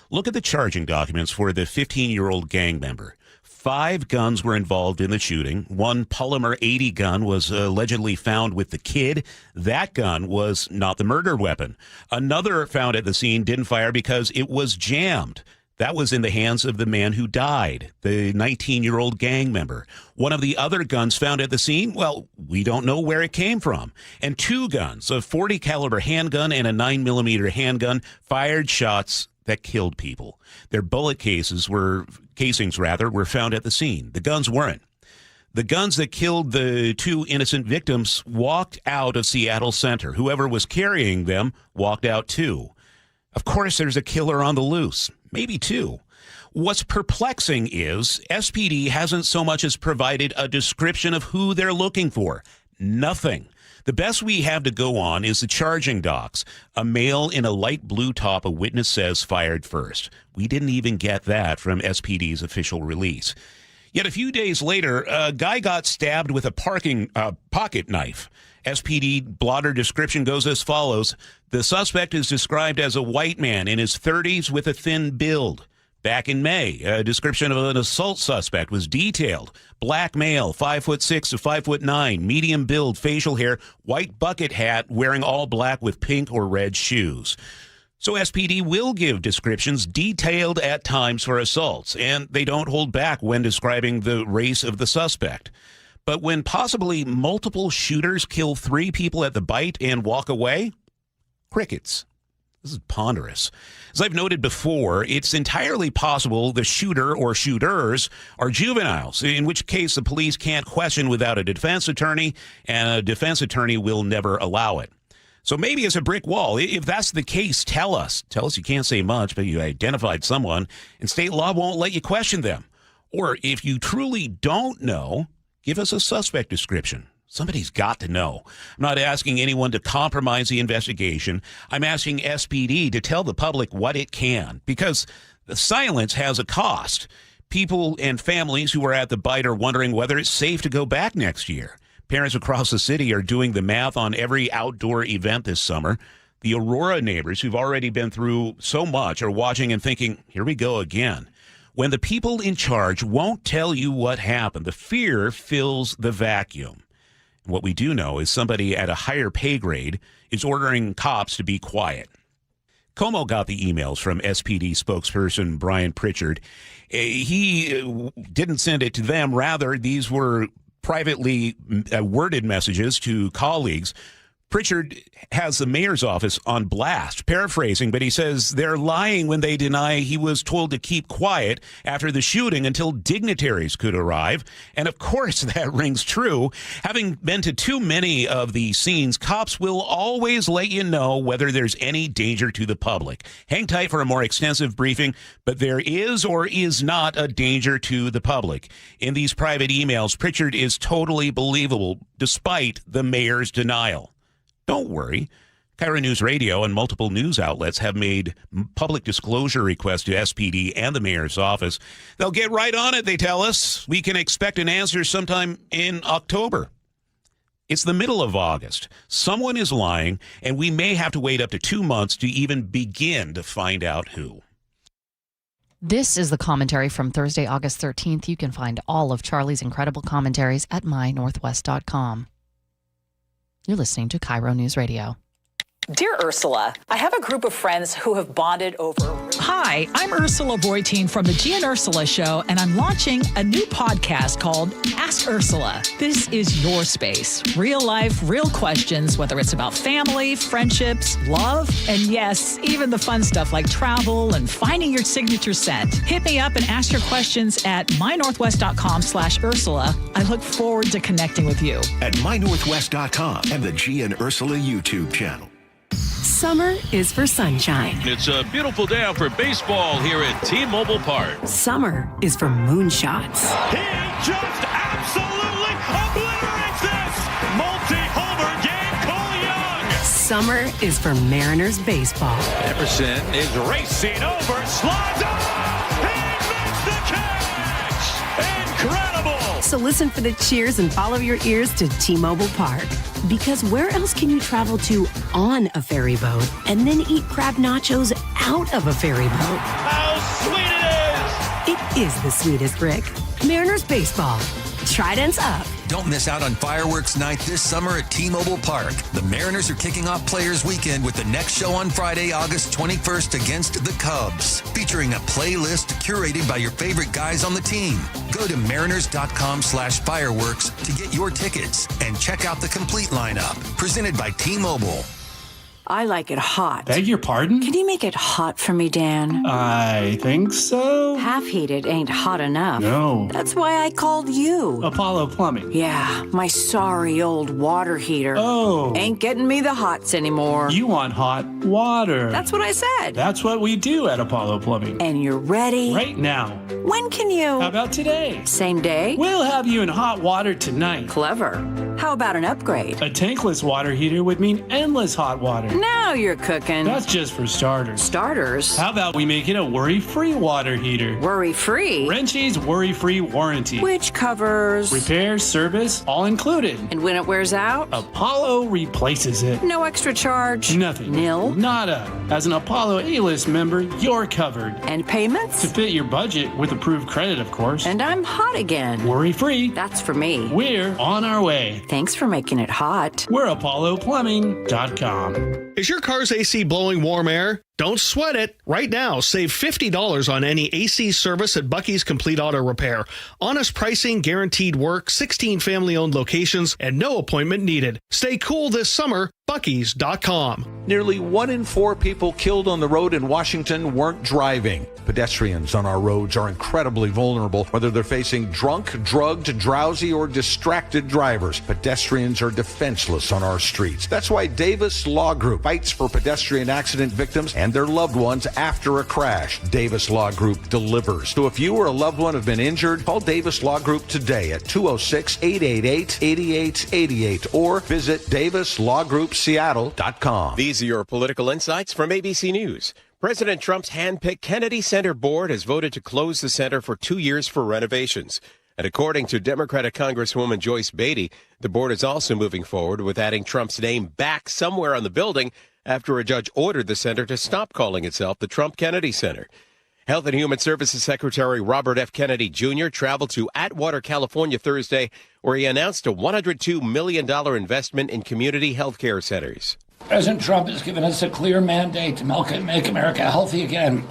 [SPEAKER 14] Look at the charging documents for the 15-year-old gang member. 5 guns were involved in the shooting. One polymer 80 gun was allegedly found with the kid. That gun was not the murder weapon. Another found at the scene didn't fire because it was jammed. That was in the hands of the man who died, the 19-year-old gang member. One of the other guns found at the scene, well, we don't know where it came from. And 2 guns, a 40 caliber handgun and a 9mm handgun, fired shots that killed people. Their bullet casings were found at the scene. The guns weren't. The guns that killed the 2 innocent victims walked out of Seattle Center. Whoever was carrying them walked out too. Of course, there's a killer on the loose. Maybe 2. What's perplexing is SPD hasn't so much as provided a description of who they're looking for. Nothing. The best we have to go on is the charging docs. A male in a light blue top, a witness says, fired first. We didn't even get that from SPD's official release. Yet a few days later, a guy got stabbed with a pocket knife. SPD blotter description goes as follows. The suspect is described as a white man in his 30s with a thin build. Back in May, a description of an assault suspect was detailed. Black male, 5'6" to 5'9", medium build, facial hair, white bucket hat, wearing all black with pink or red shoes. So SPD will give descriptions detailed at times for assaults, and they don't hold back when describing the race of the suspect. But when possibly multiple shooters kill 3 people at the bite and walk away, crickets. This is ponderous. As I've noted before, it's entirely possible the shooter or shooters are juveniles, in which case the police can't question without a defense attorney, and a defense attorney will never allow it. So maybe it's a brick wall. If that's the case, tell us. Tell us you can't say much, but you identified someone, and state law won't let you question them. Or if you truly don't know, give us a suspect description. Somebody's got to know. I'm not asking anyone to compromise the investigation. I'm asking SPD to tell the public what it can, because the silence has a cost. People and families who are at the bite are wondering whether it's safe to go back next year. Parents across the city are doing the math on every outdoor event this summer. The Aurora neighbors, who've already been through so much, are watching and thinking, here we go again. When the people in charge won't tell you what happened, the fear fills the vacuum. What we do know is somebody at a higher pay grade is ordering cops to be quiet. Como got the emails from SPD spokesperson Brian Pritchard. He didn't send it to them. Rather, these were privately worded messages to colleagues. Pritchard has the mayor's office on blast, paraphrasing, but he says they're lying when they deny he was told to keep quiet after the shooting until dignitaries could arrive. And of course, that rings true. Having been to too many of these scenes, cops will always let you know whether there's any danger to the public. Hang tight for a more extensive briefing, but there is or is not a danger to the public. In these private emails, Pritchard is totally believable, despite the mayor's denial. Don't worry. KIRO Newsradio and multiple news outlets have made public disclosure requests to SPD and the mayor's office. They'll get right on it, they tell us. We can expect an answer sometime in October. It's the middle of August. Someone is lying, and we may have to wait up to 2 months to even begin to find out who.
[SPEAKER 2] This is the commentary from Thursday, August 13th. You can find all of Charlie's incredible commentaries at mynorthwest.com. You're listening to KIRO News Radio.
[SPEAKER 6] Dear Ursula, I have a group of friends who have bonded over...
[SPEAKER 17] Hi, I'm Ursula Boytine from the G and Ursula Show, and I'm launching a new podcast called Ask Ursula. This is your space. Real life, real questions, whether it's about family, friendships, love, and yes, even the fun stuff like travel and finding your signature scent. Hit me up and ask your questions at mynorthwest.com/Ursula. I look forward to connecting with you.
[SPEAKER 1] At mynorthwest.com and the G and Ursula YouTube channel.
[SPEAKER 18] Summer is for sunshine.
[SPEAKER 19] It's a beautiful day out for baseball here at T-Mobile Park.
[SPEAKER 18] Summer is for moonshots.
[SPEAKER 19] He just absolutely obliterates this! Multi-homer game, Cole Young!
[SPEAKER 18] Summer is for Mariners baseball.
[SPEAKER 19] Emerson is racing over, slides up! He makes the catch! Incredible!
[SPEAKER 18] So listen for the cheers and follow your ears to T-Mobile Park. Because where else can you travel to on a ferry boat and then eat crab nachos out of a ferry boat?
[SPEAKER 19] How sweet it is!
[SPEAKER 18] It is the sweetest, Rick. Mariners baseball. Tridents up.
[SPEAKER 21] Don't miss out on fireworks night this summer at T-Mobile Park. The Mariners are kicking off Players Weekend with the next show on Friday, August 21st against the Cubs, featuring a playlist curated by your favorite guys on the team. Go to mariners.com/fireworks to get your tickets and check out the complete lineup. Presented by T-Mobile.
[SPEAKER 3] I like it hot.
[SPEAKER 4] Beg your pardon?
[SPEAKER 3] Can you make it hot for me, Dan?
[SPEAKER 4] I think so.
[SPEAKER 3] Half heated ain't hot enough.
[SPEAKER 4] No.
[SPEAKER 3] That's why I called you.
[SPEAKER 4] Apollo Plumbing.
[SPEAKER 3] Yeah, my sorry old water heater.
[SPEAKER 4] Oh.
[SPEAKER 3] Ain't getting me the hots anymore.
[SPEAKER 4] You want hot water.
[SPEAKER 3] That's what I said.
[SPEAKER 4] That's what we do at Apollo Plumbing.
[SPEAKER 3] And you're ready?
[SPEAKER 4] Right now.
[SPEAKER 3] When can you?
[SPEAKER 4] How about today?
[SPEAKER 3] Same day?
[SPEAKER 4] We'll have you in hot water tonight.
[SPEAKER 3] Clever. How about an upgrade?
[SPEAKER 4] A tankless water heater would mean endless hot water.
[SPEAKER 3] Now you're cooking.
[SPEAKER 4] That's just for starters.
[SPEAKER 3] Starters?
[SPEAKER 4] How about we make it a worry-free water heater?
[SPEAKER 3] Worry-free?
[SPEAKER 4] Wrenchie's worry-free warranty.
[SPEAKER 3] Which covers?
[SPEAKER 4] Repair, service, all included.
[SPEAKER 3] And when it wears out?
[SPEAKER 4] Apollo replaces it.
[SPEAKER 3] No extra charge?
[SPEAKER 4] Nothing.
[SPEAKER 3] Nil?
[SPEAKER 4] Nada. As an Apollo A-List member, you're covered.
[SPEAKER 3] And payments?
[SPEAKER 4] To fit your budget with approved credit, of course.
[SPEAKER 3] And I'm hot again.
[SPEAKER 4] Worry-free.
[SPEAKER 3] That's for me.
[SPEAKER 4] We're on our way.
[SPEAKER 3] Thanks for making it hot.
[SPEAKER 4] We're ApolloPlumbing.com.
[SPEAKER 13] Is your car's AC blowing warm air? Don't sweat it. Right now, save $50 on any AC service at Bucky's Complete Auto Repair. Honest pricing, guaranteed work, 16 family-owned locations, and no appointment needed. Stay cool this summer. Bucky's.com.
[SPEAKER 5] Nearly 1 in 4 people killed on the road in Washington weren't driving. Pedestrians on our roads are incredibly vulnerable, whether they're facing drunk, drugged, drowsy, or distracted drivers. Pedestrians are defenseless on our streets. That's why Davis Law Group fights for pedestrian accident victims and their loved ones after a crash. Davis Law Group delivers. So if you or a loved one have been injured, call Davis Law Group today at 206-888-8888 or visit davislawgroupseattle.com.
[SPEAKER 20] These are your political insights from ABC News. President Trump's hand-picked Kennedy Center board has voted to close the center for 2 years for renovations. And according to Democratic Congresswoman Joyce Beatty, the board is also moving forward with adding Trump's name back somewhere on the building after a judge ordered the center to stop calling itself the Trump Kennedy Center. Health and Human Services Secretary Robert F. Kennedy Jr. traveled to Atwater, California Thursday, where he announced a $102 million investment in community health care centers.
[SPEAKER 22] President Trump has given us a clear mandate to make America healthy again.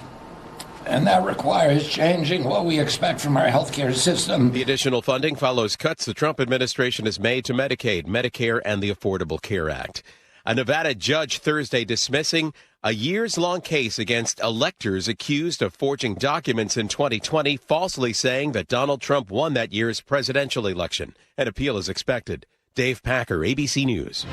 [SPEAKER 22] And that requires changing what we expect from our healthcare system.
[SPEAKER 20] The additional funding follows cuts the Trump administration has made to Medicaid, Medicare, and the Affordable Care Act. A Nevada judge Thursday dismissing a years-long case against electors accused of forging documents in 2020, falsely saying that Donald Trump won that year's presidential election. An appeal is expected. Dave Packer, ABC News.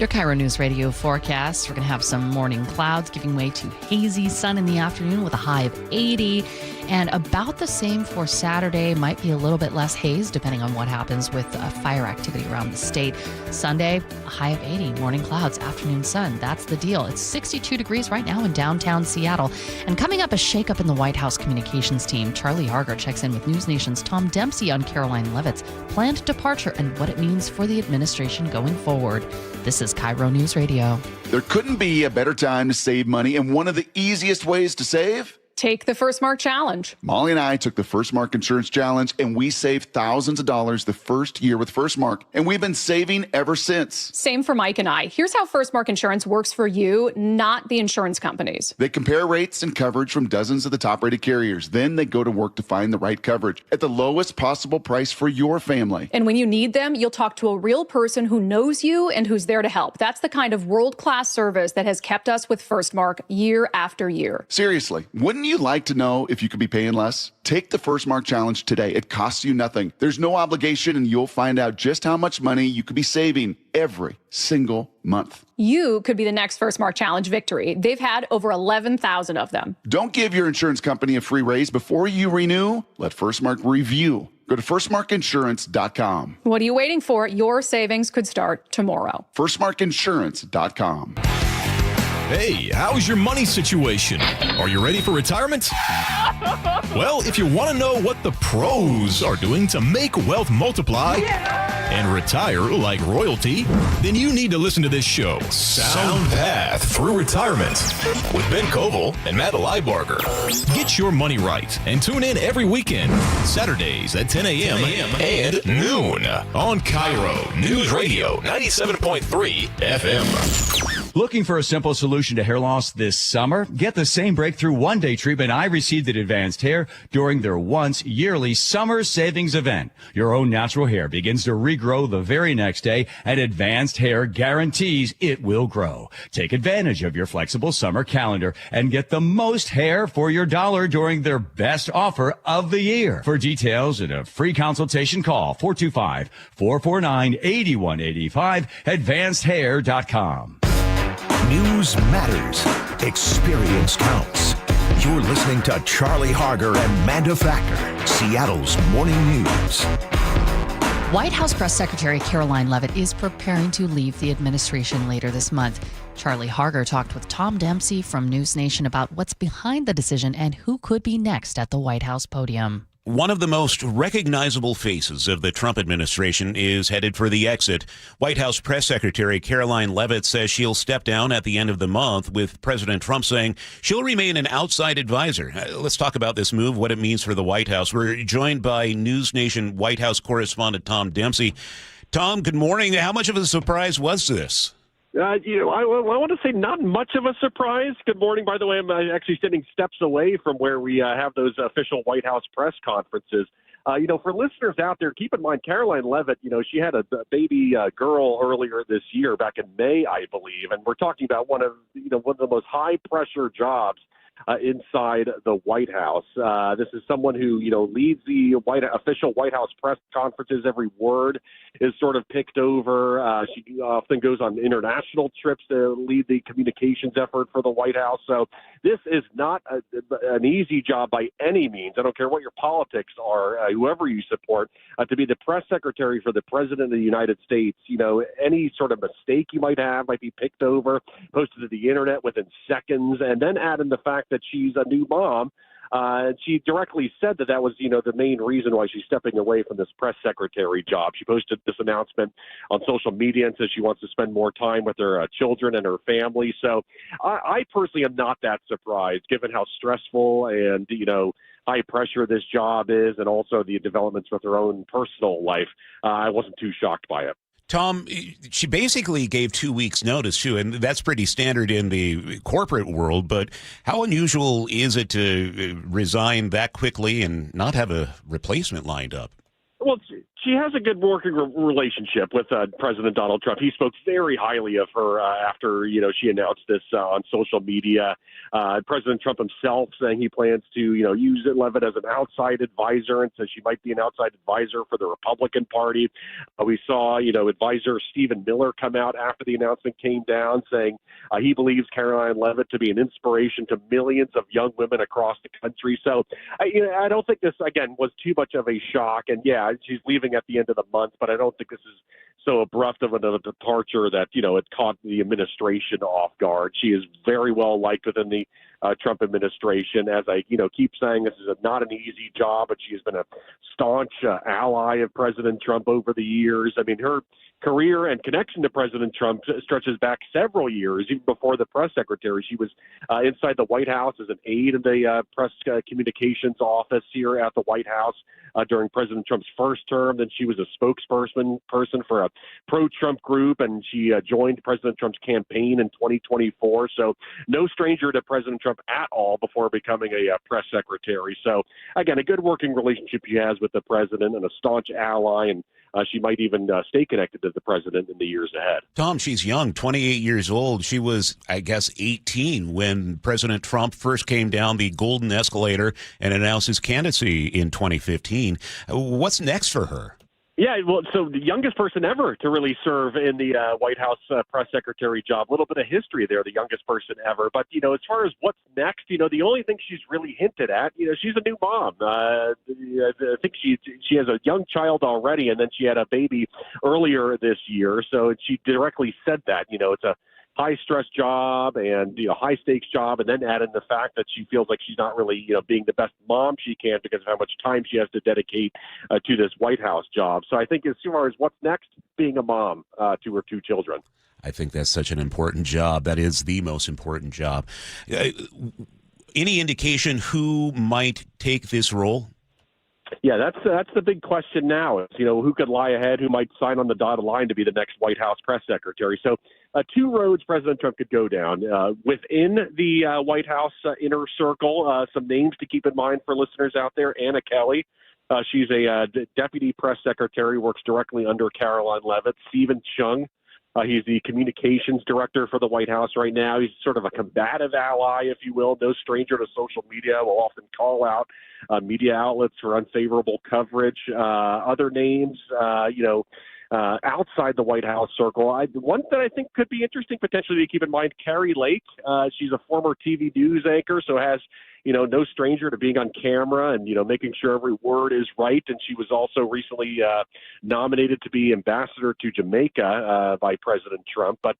[SPEAKER 2] Your KIRO News Radio forecast. We're going to have some morning clouds giving way to hazy sun in the afternoon with a high of 80. And about the same for Saturday. Might be a little bit less haze depending on what happens with fire activity around the state. Sunday, a high of 80. Morning clouds, afternoon sun. That's the deal. It's 62 degrees right now in downtown Seattle. And coming up, a shakeup in the White House communications team. Charlie Harger checks in with News Nation's Tom Dempsey on Caroline Levitt's planned departure and what it means for the administration going forward. This is KIRO News Radio.
[SPEAKER 23] There couldn't be a better time to save money, and one of the easiest ways to save?
[SPEAKER 24] Take the First Mark Challenge.
[SPEAKER 23] Molly and I took the First Mark Insurance Challenge, and we saved thousands of dollars the first year with First Mark, and we've been saving ever since.
[SPEAKER 24] Same for Mike and I. Here's how First Mark Insurance works for you, not the insurance companies.
[SPEAKER 23] They compare rates and coverage from dozens of the top-rated carriers. Then they go to work to find the right coverage at the lowest possible price for your family.
[SPEAKER 24] And when you need them, you'll talk to a real person who knows you and who's there to help. That's the kind of world-class service that has kept us with First Mark year after year.
[SPEAKER 23] Seriously, wouldn't you like to know if you could be paying less? Take the First Mark Challenge today. It costs you nothing. There's no obligation, and you'll find out just how much money you could be saving every single month.
[SPEAKER 24] You could be the next First Mark Challenge victory. They've had over 11,000 of them.
[SPEAKER 23] Don't give your insurance company a free raise before you renew. Let First Mark review. Go to firstmarkinsurance.com.
[SPEAKER 24] What are you waiting for? Your savings could start tomorrow.
[SPEAKER 23] firstmarkinsurance.com.
[SPEAKER 25] Hey, how's your money situation? Are you ready for retirement? Well, if you want to know what the pros are doing to make wealth multiply, and retire like royalty? Then you need to listen to this show, Sound Path Through Retirement, with Ben Koval and Matt Leibarger. Get your money right and tune in every weekend, Saturdays at 10 a.m. and noon on KIRO Newsradio 97.3 FM.
[SPEAKER 7] Looking for a simple solution to hair loss this summer? Get the same breakthrough one-day treatment I received at Advanced Hair during their once yearly summer savings event. Your own natural hair begins to regrow the very next day, and Advanced Hair guarantees it will grow. Take advantage of your flexible summer calendar and get the most hair for your dollar during their best offer of the year. For details and a free consultation, call 425-449-8185, advancedhair.com.
[SPEAKER 1] News matters. Experience counts. You're listening to Charlie Harger and Manda Factor, Seattle's morning news.
[SPEAKER 2] White House Press Secretary Caroline Leavitt is preparing to leave the administration later this month. Charlie Harger talked with Tom Dempsey from News Nation about what's behind the decision and who could be next at the White House podium.
[SPEAKER 14] One of the most recognizable faces of the Trump administration is headed for the exit. White House Press Secretary Caroline Leavitt says she'll step down at the end of the month, with President Trump saying she'll remain an outside advisor. Let's talk about this move, what it means for the White House. We're joined by News Nation White House correspondent Tom Dempsey. Tom, good morning. How much of a surprise was this?
[SPEAKER 8] I want to say not much of a surprise. Good morning. By the way, I'm actually sitting steps away from where we have those official White House press conferences. For listeners out there, keep in mind, Caroline Leavitt, she had a baby girl earlier this year, back in May, I believe. And we're talking about one of the most high pressure jobs inside the White House. This is someone who, leads the official White House press conferences. Every word is sort of picked over. She often goes on international trips to lead the communications effort for the White House. So this is not an easy job by any means. I don't care what your politics are, whoever you support, to be the press secretary for the President of the United States. Any sort of mistake you might have might be picked over, posted to the internet within seconds, and then add in the fact that she's a new mom. She directly said that was, the main reason why she's stepping away from this press secretary job. She posted this announcement on social media and says she wants to spend more time with her children and her family. So I personally am not that surprised, given how stressful and, high pressure this job is, and also the developments with her own personal life. I wasn't too shocked by it.
[SPEAKER 14] Tom, she basically gave 2 weeks' notice, too, and that's pretty standard in the corporate world. But how unusual is it to resign that quickly and not have a replacement lined up?
[SPEAKER 8] Well, she has a good working relationship with President Donald Trump. He spoke very highly of her after, she announced this on social media. President Trump himself saying he plans to, use Leavitt as an outside advisor, and says she might be an outside advisor for the Republican Party. We saw, advisor Stephen Miller come out after the announcement came down, saying he believes Caroline Leavitt to be an inspiration to millions of young women across the country. So I don't think this, again, was too much of a shock. And yeah, she's leaving at the end of the month, but I don't think this is so abrupt of a departure that, it caught the administration off guard. She is very well liked within the Trump administration. As I, keep saying, this is not an easy job, but she has been a staunch ally of President Trump over the years. I mean, her career and connection to President Trump stretches back several years. Even before the press secretary, she was inside the White House as an aide in the press communications office here at the White House during President Trump's first term. Then she was a spokesperson for a pro-Trump group, and she joined President Trump's campaign in 2024. So no stranger to President Trump at all before becoming a press secretary. So again, a good working relationship she has with the president, and a staunch ally, and she might even stay connected to the president in the years ahead.
[SPEAKER 14] Tom, she's young, 28 years old. She was, I guess, 18 when President Trump first came down the golden escalator and announced his candidacy in 2015. What's next for her?
[SPEAKER 8] Yeah, well, so the youngest person ever to really serve in the White House press secretary job. A little bit of history there, the youngest person ever. But, as far as what's next, the only thing she's really hinted at, she's a new mom. I think she has a young child already, and then she had a baby earlier this year. So she directly said that, it's a high-stress job and, high-stakes job, and then add in the fact that she feels like she's not really, being the best mom she can because of how much time she has to dedicate to this White House job. So I think as far as what's next, being a mom to her 2 children.
[SPEAKER 14] I think that's such an important job. That is the most important job. Any indication who might take this role?
[SPEAKER 8] Yeah, that's the big question now. Is, who could lie ahead, who might sign on the dotted line to be the next White House press secretary. So 2 roads President Trump could go down. Within the White House inner circle, some names to keep in mind for listeners out there. Anna Kelly. She's a deputy press secretary, works directly under Caroline Leavitt. Stephen Chung. He's the communications director for the White House right now. He's sort of a combative ally, if you will, no stranger to social media, will often call out media outlets for unfavorable coverage. Other names, outside the White House circle. One that I think could be interesting potentially to keep in mind, Carrie Lake. She's a former TV news anchor, so has, no stranger to being on camera and, making sure every word is right. And she was also recently nominated to be ambassador to Jamaica by President Trump. But,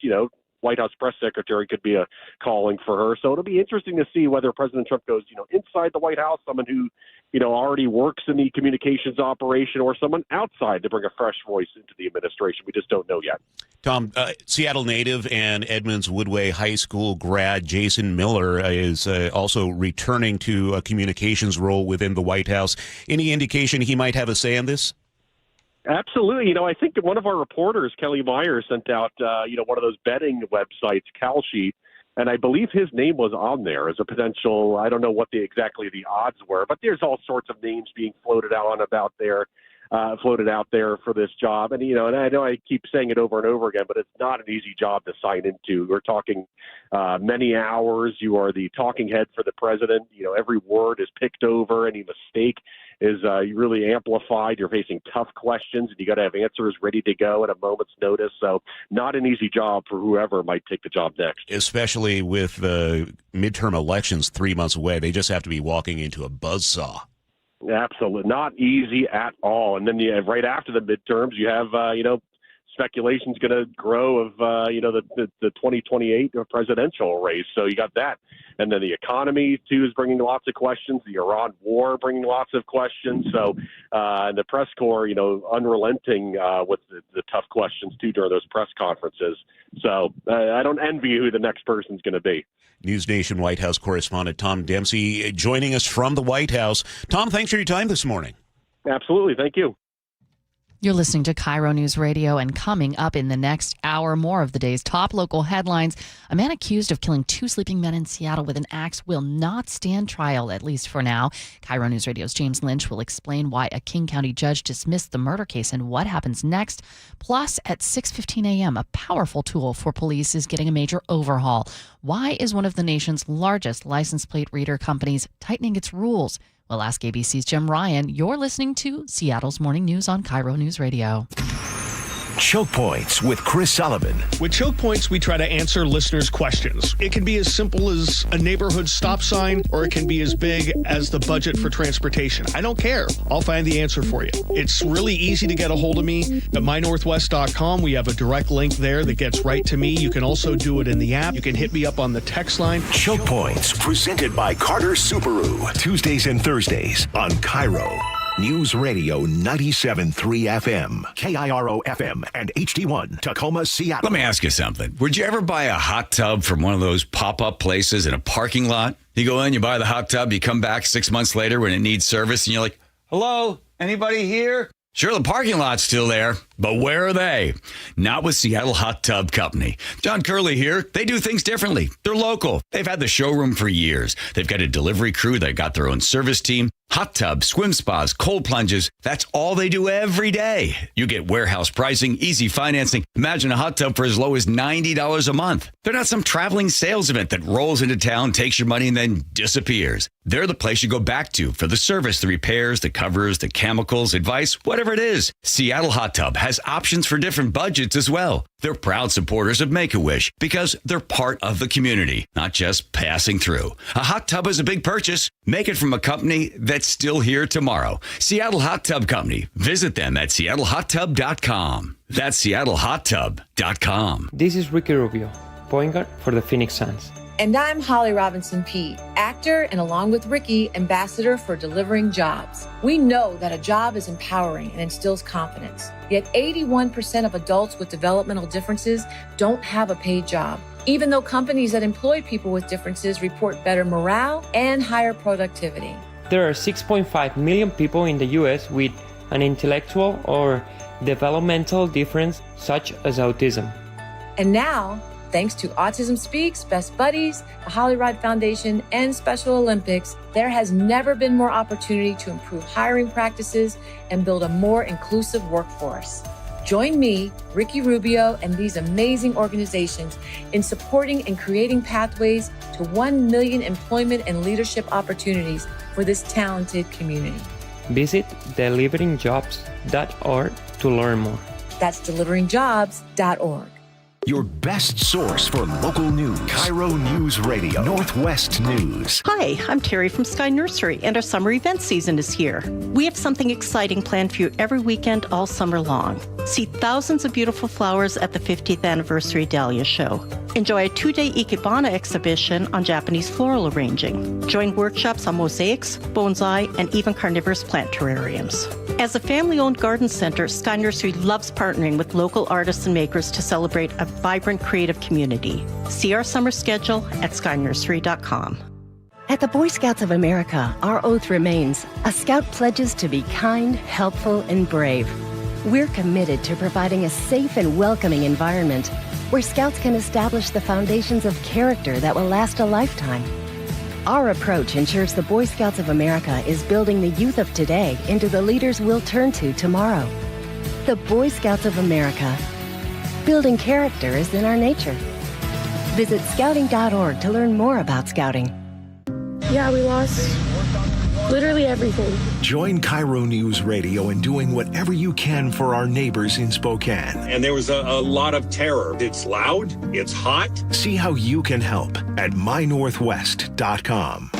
[SPEAKER 8] White House press secretary could be a calling for her. So it'll be interesting to see whether President Trump goes, inside the White House, someone who, already works in the communications operation, or someone outside to bring a fresh voice into the administration. We just don't know yet.
[SPEAKER 14] Tom, Seattle native and Edmonds Woodway High School grad Jason Miller is also returning to a communications role within the White House. Any indication he might have a say in this?
[SPEAKER 8] Absolutely. I think one of our reporters, Kelly Meyer, sent out, one of those betting websites, Kalshi, and I believe his name was on there as a potential. I don't know what exactly the odds were, but there's all sorts of names being floated out there for this job. And, and I know I keep saying it over and over again, but it's not an easy job to sign into. We're talking many hours. You are the talking head for the president. Every word is picked over. Any mistake is really amplified. You're facing tough questions, and you got to have answers ready to go at a moment's notice. So not an easy job for whoever might take the job next.
[SPEAKER 14] Especially with the midterm elections 3 months away. They just have to be walking into a buzzsaw.
[SPEAKER 8] Absolutely. Not easy at all. And then right after the midterms, you have, speculation's going to grow of, the 2028 presidential race. So you got that. And then the economy, too, is bringing lots of questions. The Iran war bringing lots of questions. So and the press corps, unrelenting with the tough questions, too, during those press conferences. So I don't envy who the next person's going to be.
[SPEAKER 14] News Nation White House correspondent Tom Dempsey joining us from the White House. Tom, thanks for your time this morning.
[SPEAKER 8] Absolutely. Thank you.
[SPEAKER 2] You're listening to KIRO News Radio, and coming up in the next hour, more of the day's top local headlines. A man accused of killing 2 sleeping men in Seattle with an axe will not stand trial, at least for now. KIRO News Radio's James Lynch will explain why a King County judge dismissed the murder case and what happens next. Plus, at 6:15 a.m., a powerful tool for police is getting a major overhaul. Why is one of the nation's largest license plate reader companies tightening its rules? We'll ask ABC's Jim Ryan. You're listening to Seattle's Morning News on KIRO News Radio.
[SPEAKER 1] Choke Points with Chris Sullivan.
[SPEAKER 13] With Choke Points, we try to answer listeners' questions. It can be as simple as a neighborhood stop sign, or it can be as big as the budget for transportation. I don't care. I'll find the answer for you. It's really easy to get a hold of me at mynorthwest.com. We have a direct link there that gets right to me. You can also do it in the app. You can hit me up on the text line.
[SPEAKER 1] Choke Points, presented by Carter Subaru. Tuesdays and Thursdays on KIRO News Radio 97.3 FM, KIRO FM, and HD1, Tacoma, Seattle.
[SPEAKER 9] Let me ask you something. Would you ever buy a hot tub from one of those pop-up places in a parking lot? You go in, you buy the hot tub, you come back 6 months later when it needs service, and you're like, hello, anybody here? Sure, the parking lot's still there, but where are they? Not with Seattle Hot Tub Company. John Curley here. They do things differently. They're local. They've had the showroom for years. They've got a delivery crew. They've got their own service team. Hot tubs, swim spas, cold plunges. That's all they do every day. You get warehouse pricing, easy financing. Imagine a hot tub for as low as $90 a month. They're not some traveling sales event that rolls into town, takes your money, and then disappears. They're the place you go back to for the service, the repairs, the covers, the chemicals, advice, whatever it is. Seattle Hot Tub has options for different budgets as well. They're proud supporters of Make-A-Wish because they're part of the community, not just passing through. A hot tub is a big purchase. Make it from a company that's still here tomorrow. Seattle Hot Tub Company. Visit them at seattlehottub.com. That's seattlehottub.com.
[SPEAKER 10] This is Ricky Rubio. point guard for the Phoenix Suns.
[SPEAKER 11] And I'm Holly Robinson Peete, actor and along with Ricky, ambassador for Delivering Jobs. We know that a job is empowering and instills confidence. Yet 81% of adults with developmental differences don't have a paid job, even though companies that employ people with differences report better morale and higher productivity.
[SPEAKER 10] There are 6.5 million people in the U.S. with an intellectual or developmental difference such as autism.
[SPEAKER 11] And now, thanks to Autism Speaks, Best Buddies, the Holly Rod Foundation, and Special Olympics, there has never been more opportunity to improve hiring practices and build a more inclusive workforce. Join me, Ricky Rubio, and these amazing organizations in supporting and creating pathways to 1 million employment and leadership opportunities for this talented community.
[SPEAKER 10] Visit deliveringjobs.org to learn more.
[SPEAKER 11] That's deliveringjobs.org.
[SPEAKER 1] Your best source for local news. KIRO Newsradio Northwest News.
[SPEAKER 12] Hi, I'm Terry from Sky Nursery, and our summer event season is here. We have something exciting planned for you every weekend all summer long. See thousands of beautiful flowers at the 50th Anniversary Dahlia Show. Enjoy a 2-day Ikebana exhibition on Japanese floral arranging. Join workshops on mosaics, bonsai, and even carnivorous plant terrariums. As a family-owned garden center, Sky Nursery loves partnering with local artists and makers to celebrate a vibrant creative community. See our summer schedule at skynursery.com.
[SPEAKER 18] At the Boy Scouts of America, our oath remains: a scout pledges to be kind, helpful, and brave. We're committed to providing a safe and welcoming environment where scouts can establish the foundations of character that will last a lifetime. Our approach ensures the Boy Scouts of America is building the youth of today into the leaders we'll turn to tomorrow. The Boy Scouts of America. Building character is in our nature. Visit scouting.org to learn more about scouting.
[SPEAKER 15] Yeah, we lost literally everything.
[SPEAKER 1] Join KIRO Newsradio in doing whatever you can for our neighbors in Spokane.
[SPEAKER 16] And there was a lot of terror. It's loud, it's hot.
[SPEAKER 1] See how you can help at mynorthwest.com.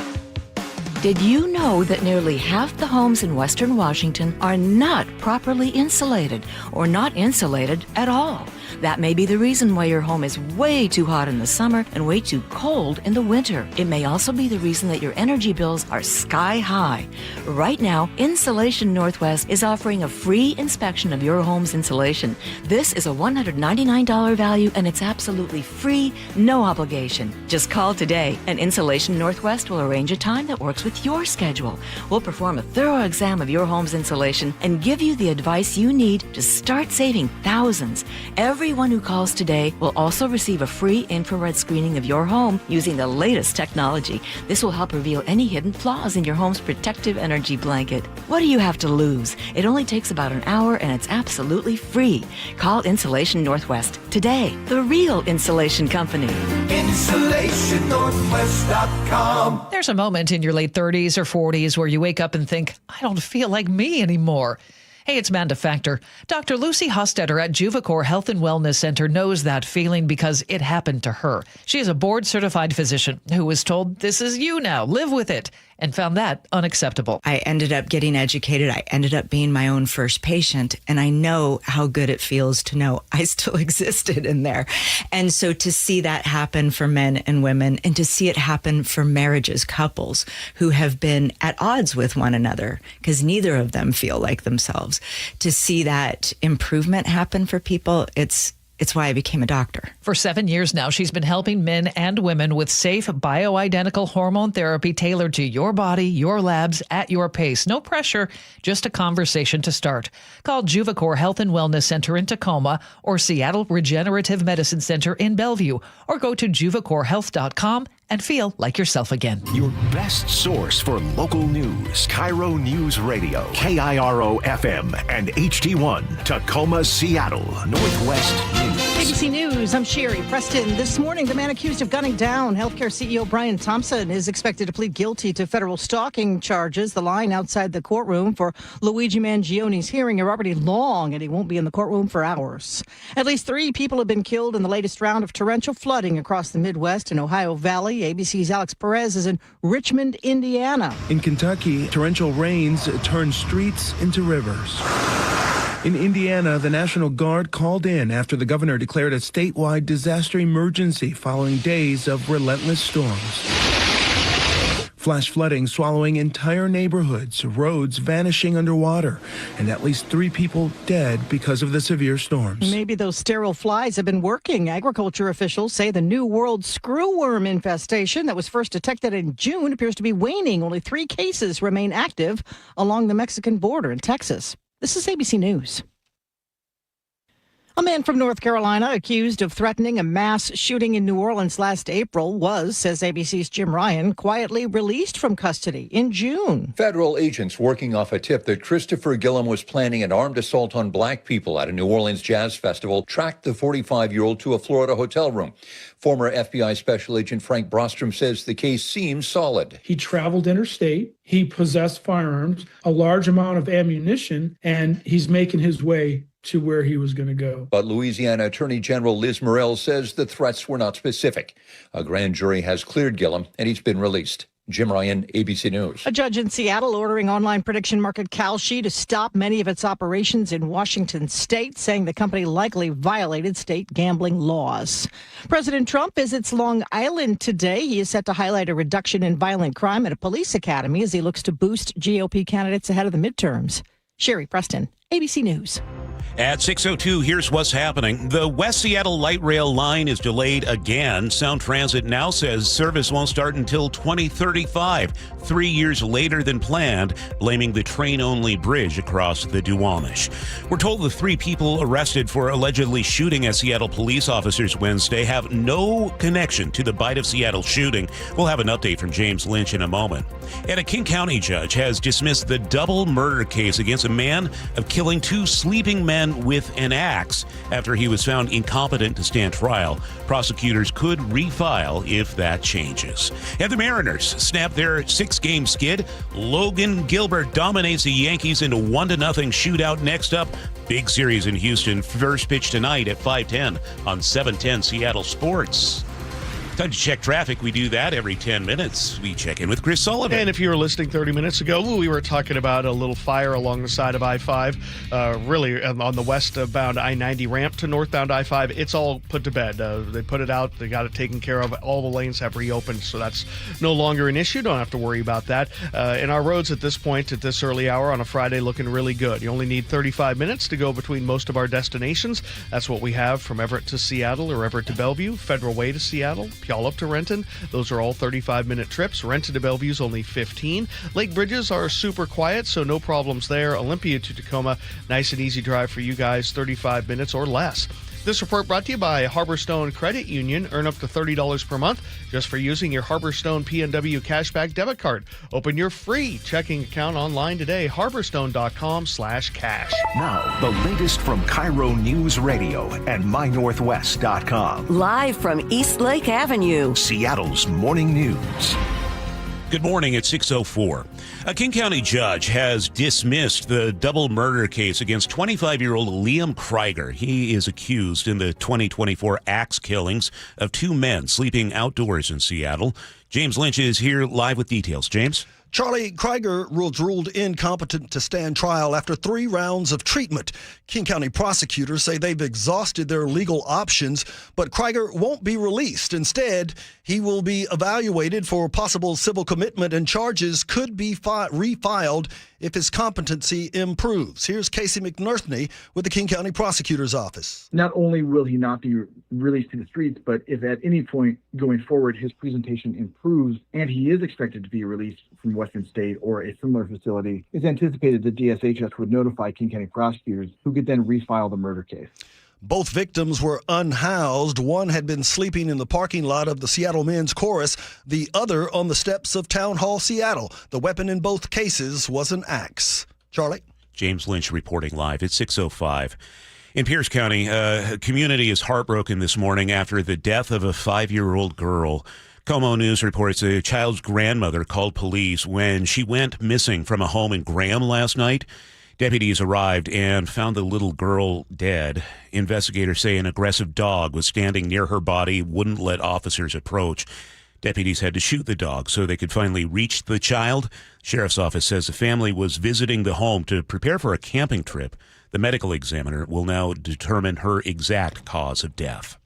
[SPEAKER 26] Did you know that nearly half the homes in Western Washington are not properly insulated or not insulated at all? That may be the reason why your home is way too hot in the summer and way too cold in the winter. It may also be the reason that your energy bills are sky high. Right now, Insulation Northwest is offering a free inspection of your home's insulation. This is a $199 value and it's absolutely free, no obligation. Just call today and Insulation Northwest will arrange a time that works with your schedule. We'll perform a thorough exam of your home's insulation and give you the advice you need to start saving thousands. Everyone who calls today will also receive a free infrared screening of your home using the latest technology. This will help reveal any hidden flaws in your home's protective energy blanket. What do you have to lose? It only takes about an hour and it's absolutely free. Call Insulation Northwest today, the real insulation company.
[SPEAKER 17] InsulationNorthwest.com. There's a moment in your late 30s or 40s where you wake up and think, I don't feel like me anymore. Hey, it's Manda Factor. Dr. Lucy Hostetter at Juvacor Health and Wellness Center knows that feeling because it happened to her. She is a board-certified physician who was told, this is you now, live with it, and found that unacceptable.
[SPEAKER 27] I ended up getting educated. I ended up being my own first patient, and I know how good it feels to know I still existed in there. And so to see that happen for men and women, and to see it happen for marriages, couples who have been at odds with one another because neither of them feel like themselves, to see that improvement happen for people, it's why I became a doctor.
[SPEAKER 17] For 7 years now, she's been helping men and women with safe, bioidentical hormone therapy tailored to your body, your labs, at your pace. No pressure, just a conversation to start. Call Juvacor Health and Wellness Center in Tacoma or Seattle Regenerative Medicine Center in Bellevue, or go to juvacorhealth.com and feel like yourself again.
[SPEAKER 1] Your best source for local news. KIRO Newsradio, KIRO FM and HD1, Tacoma, Seattle, Northwest News.
[SPEAKER 28] ABC News, I'm Sherry Preston. This morning, the man accused of gunning down healthcare CEO Brian Thompson is expected to plead guilty to federal stalking charges. The line outside the courtroom for Luigi Mangioni's hearing are already long, and he won't be in the courtroom for hours. At least 3 people have been killed in the latest round of torrential flooding across the Midwest and Ohio Valley. ABC's Alex Perez is in Richmond, Indiana.
[SPEAKER 29] In Kentucky, torrential rains turned streets into rivers.
[SPEAKER 3] In Indiana, the National Guard called in after the governor declared a statewide disaster emergency following days of relentless storms. Flash flooding swallowing entire neighborhoods, roads vanishing underwater, and at least 3 people dead because of the severe storms.
[SPEAKER 28] Maybe those sterile flies have been working. Agriculture officials say the New World screwworm infestation that was first detected in June appears to be waning. Only 3 cases remain active along the Mexican border in Texas. This is ABC News. A man from North Carolina accused of threatening a mass shooting in New Orleans last April was, says ABC's Jim Ryan, quietly released from custody in June.
[SPEAKER 4] Federal agents working off a tip that Christopher Gillum was planning an armed assault on black people at a New Orleans jazz festival tracked the 45-year-old to a Florida hotel room. Former FBI Special Agent Frank Brostrom says the case seems solid.
[SPEAKER 5] He traveled interstate, he possessed firearms, a large amount of ammunition, and he's making his way to where he was going to go.
[SPEAKER 4] But Louisiana Attorney General Liz Murrell says the threats were not specific. A grand jury has cleared Gillum, and he's been released. Jim Ryan, ABC News.
[SPEAKER 28] A judge in Seattle ordering online prediction market Kalshi to stop many of its operations in Washington state, saying the company likely violated state gambling laws. President Trump visits Long Island today. He is set to highlight a reduction in violent crime at a police academy as he looks to boost GOP candidates ahead of the midterms. Sherry Preston, ABC News.
[SPEAKER 14] At 6:02, here's what's happening. The West Seattle Light Rail line is delayed again. Sound Transit now says service won't start until 2035, 3 years later than planned, blaming the train-only bridge across the Duwamish. We're told the 3 people arrested for allegedly shooting at Seattle police officers Wednesday have no connection to the Bite of Seattle shooting. We'll have an update from James Lynch in a moment. And a King County judge has dismissed the double murder case against a man of killing 2 sleeping men with an axe after he was found incompetent to stand trial. Prosecutors could refile if that changes. And the Mariners snap their 6-game skid. Logan Gilbert dominates the Yankees in a 1-0 shootout. Next up, big series in Houston. First pitch tonight at 5:10 on 710 Seattle Sports. Time to check traffic. We do that every 10 minutes. We check in with Chris Sullivan.
[SPEAKER 13] And if you were listening 30 minutes ago, we were talking about a little fire along the side of I-5, really on the westbound I-90 ramp to northbound I-5. It's all put to bed. They put it out. They got it taken care of. All the lanes have reopened, so that's no longer an issue. Don't have to worry about that. And our roads at this point, at this early hour on a Friday, looking really good. You only need 35 minutes to go between most of our destinations. That's what we have from Everett to Seattle or Everett to Bellevue, Federal Way to Seattle, Puyallup to Renton. Those are all 35-minute trips. Renton to Bellevue is only 15. Lake bridges are super quiet, so no problems there. Olympia to Tacoma, nice and easy drive for you guys, 35 minutes or less. This report brought to you by Harborstone Credit Union. Earn up to $30 per month just for using your Harborstone PNW Cashback debit card. Open your free checking account online today, harborstone.com/cash.
[SPEAKER 1] Now, the latest from KIRO Newsradio and MyNorthwest.com.
[SPEAKER 6] Live from East Lake Avenue,
[SPEAKER 1] Seattle's morning news.
[SPEAKER 14] Good morning at 6:04. A King County judge has dismissed the double murder case against 25-year-old Liam Krieger. He is accused in the 2024 axe killings of 2 men sleeping outdoors in Seattle. James Lynch is here live with details. James?
[SPEAKER 19] Charlie, Krieger was ruled incompetent to stand trial after 3 rounds of treatment. King County prosecutors say they've exhausted their legal options, but Krieger won't be released. Instead, he will be evaluated for possible civil commitment, and charges could be refiled if his competency improves. Here's Casey McNerthney with the King County Prosecutor's Office.
[SPEAKER 20] Not only will he not be released to the streets, but if at any point going forward his presentation improves and he is expected to be released from Western State or a similar facility, it's anticipated that DSHS would notify King County prosecutors, who could then refile the murder case.
[SPEAKER 19] Both victims were unhoused. One had been sleeping in the parking lot of the Seattle Men's Chorus, the other on the steps of Town Hall Seattle. The weapon in both cases was an axe. Charlie?
[SPEAKER 14] James Lynch reporting live at 6:05. In Pierce County, a community is heartbroken this morning after the death of a 5-year-old girl. Como News reports a child's grandmother called police when she went missing from a home in Graham last night. Deputies arrived and found the little girl dead. Investigators say an aggressive dog was standing near her body, wouldn't let officers approach. Deputies had to shoot the dog so they could finally reach the child. Sheriff's office says the family was visiting the home to prepare for a camping trip. The medical examiner will now determine her exact cause of death.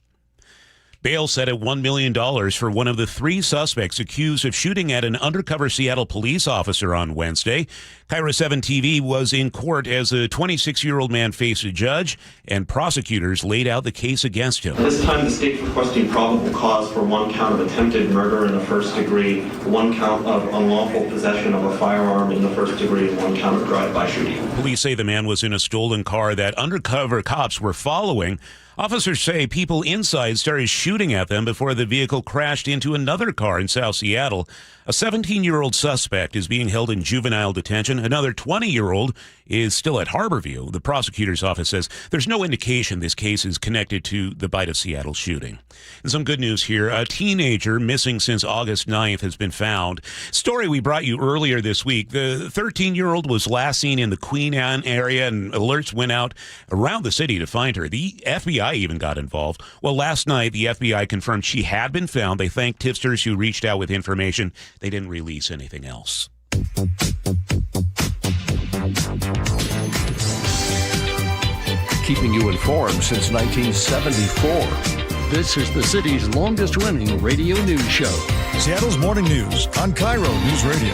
[SPEAKER 14] Bail set at $1 million for one of the 3 suspects accused of shooting at an undercover Seattle police officer on Wednesday. KIRO 7 TV was in court as a 26-year-old man faced a judge, and prosecutors laid out the case against him.
[SPEAKER 2] At this time, the state requesting probable cause for 1 count of attempted murder in the first degree, 1 count of unlawful possession of a firearm in the first degree, and 1 count of drive-by shooting.
[SPEAKER 14] Police say the man was in a stolen car that undercover cops were following. Officers say people inside started shooting at them before the vehicle crashed into another car in South Seattle. A 17-year-old suspect is being held in juvenile detention. Another 20-year-old is still at Harborview. The prosecutor's office says there's no indication this case is connected to the Bite of Seattle shooting. And some good news here. A teenager missing since August 9th has been found. Story we brought you earlier this week. The 13-year-old was last seen in the Queen Anne area, and alerts went out around the city to find her. The FBI even got involved. Well, last night, the FBI confirmed she had been found. They thanked tipsters who reached out with information. They didn't release anything else.
[SPEAKER 7] Keeping you informed since 1974. This is the city's longest-running radio news show. Seattle's Morning News on KIRO News Radio.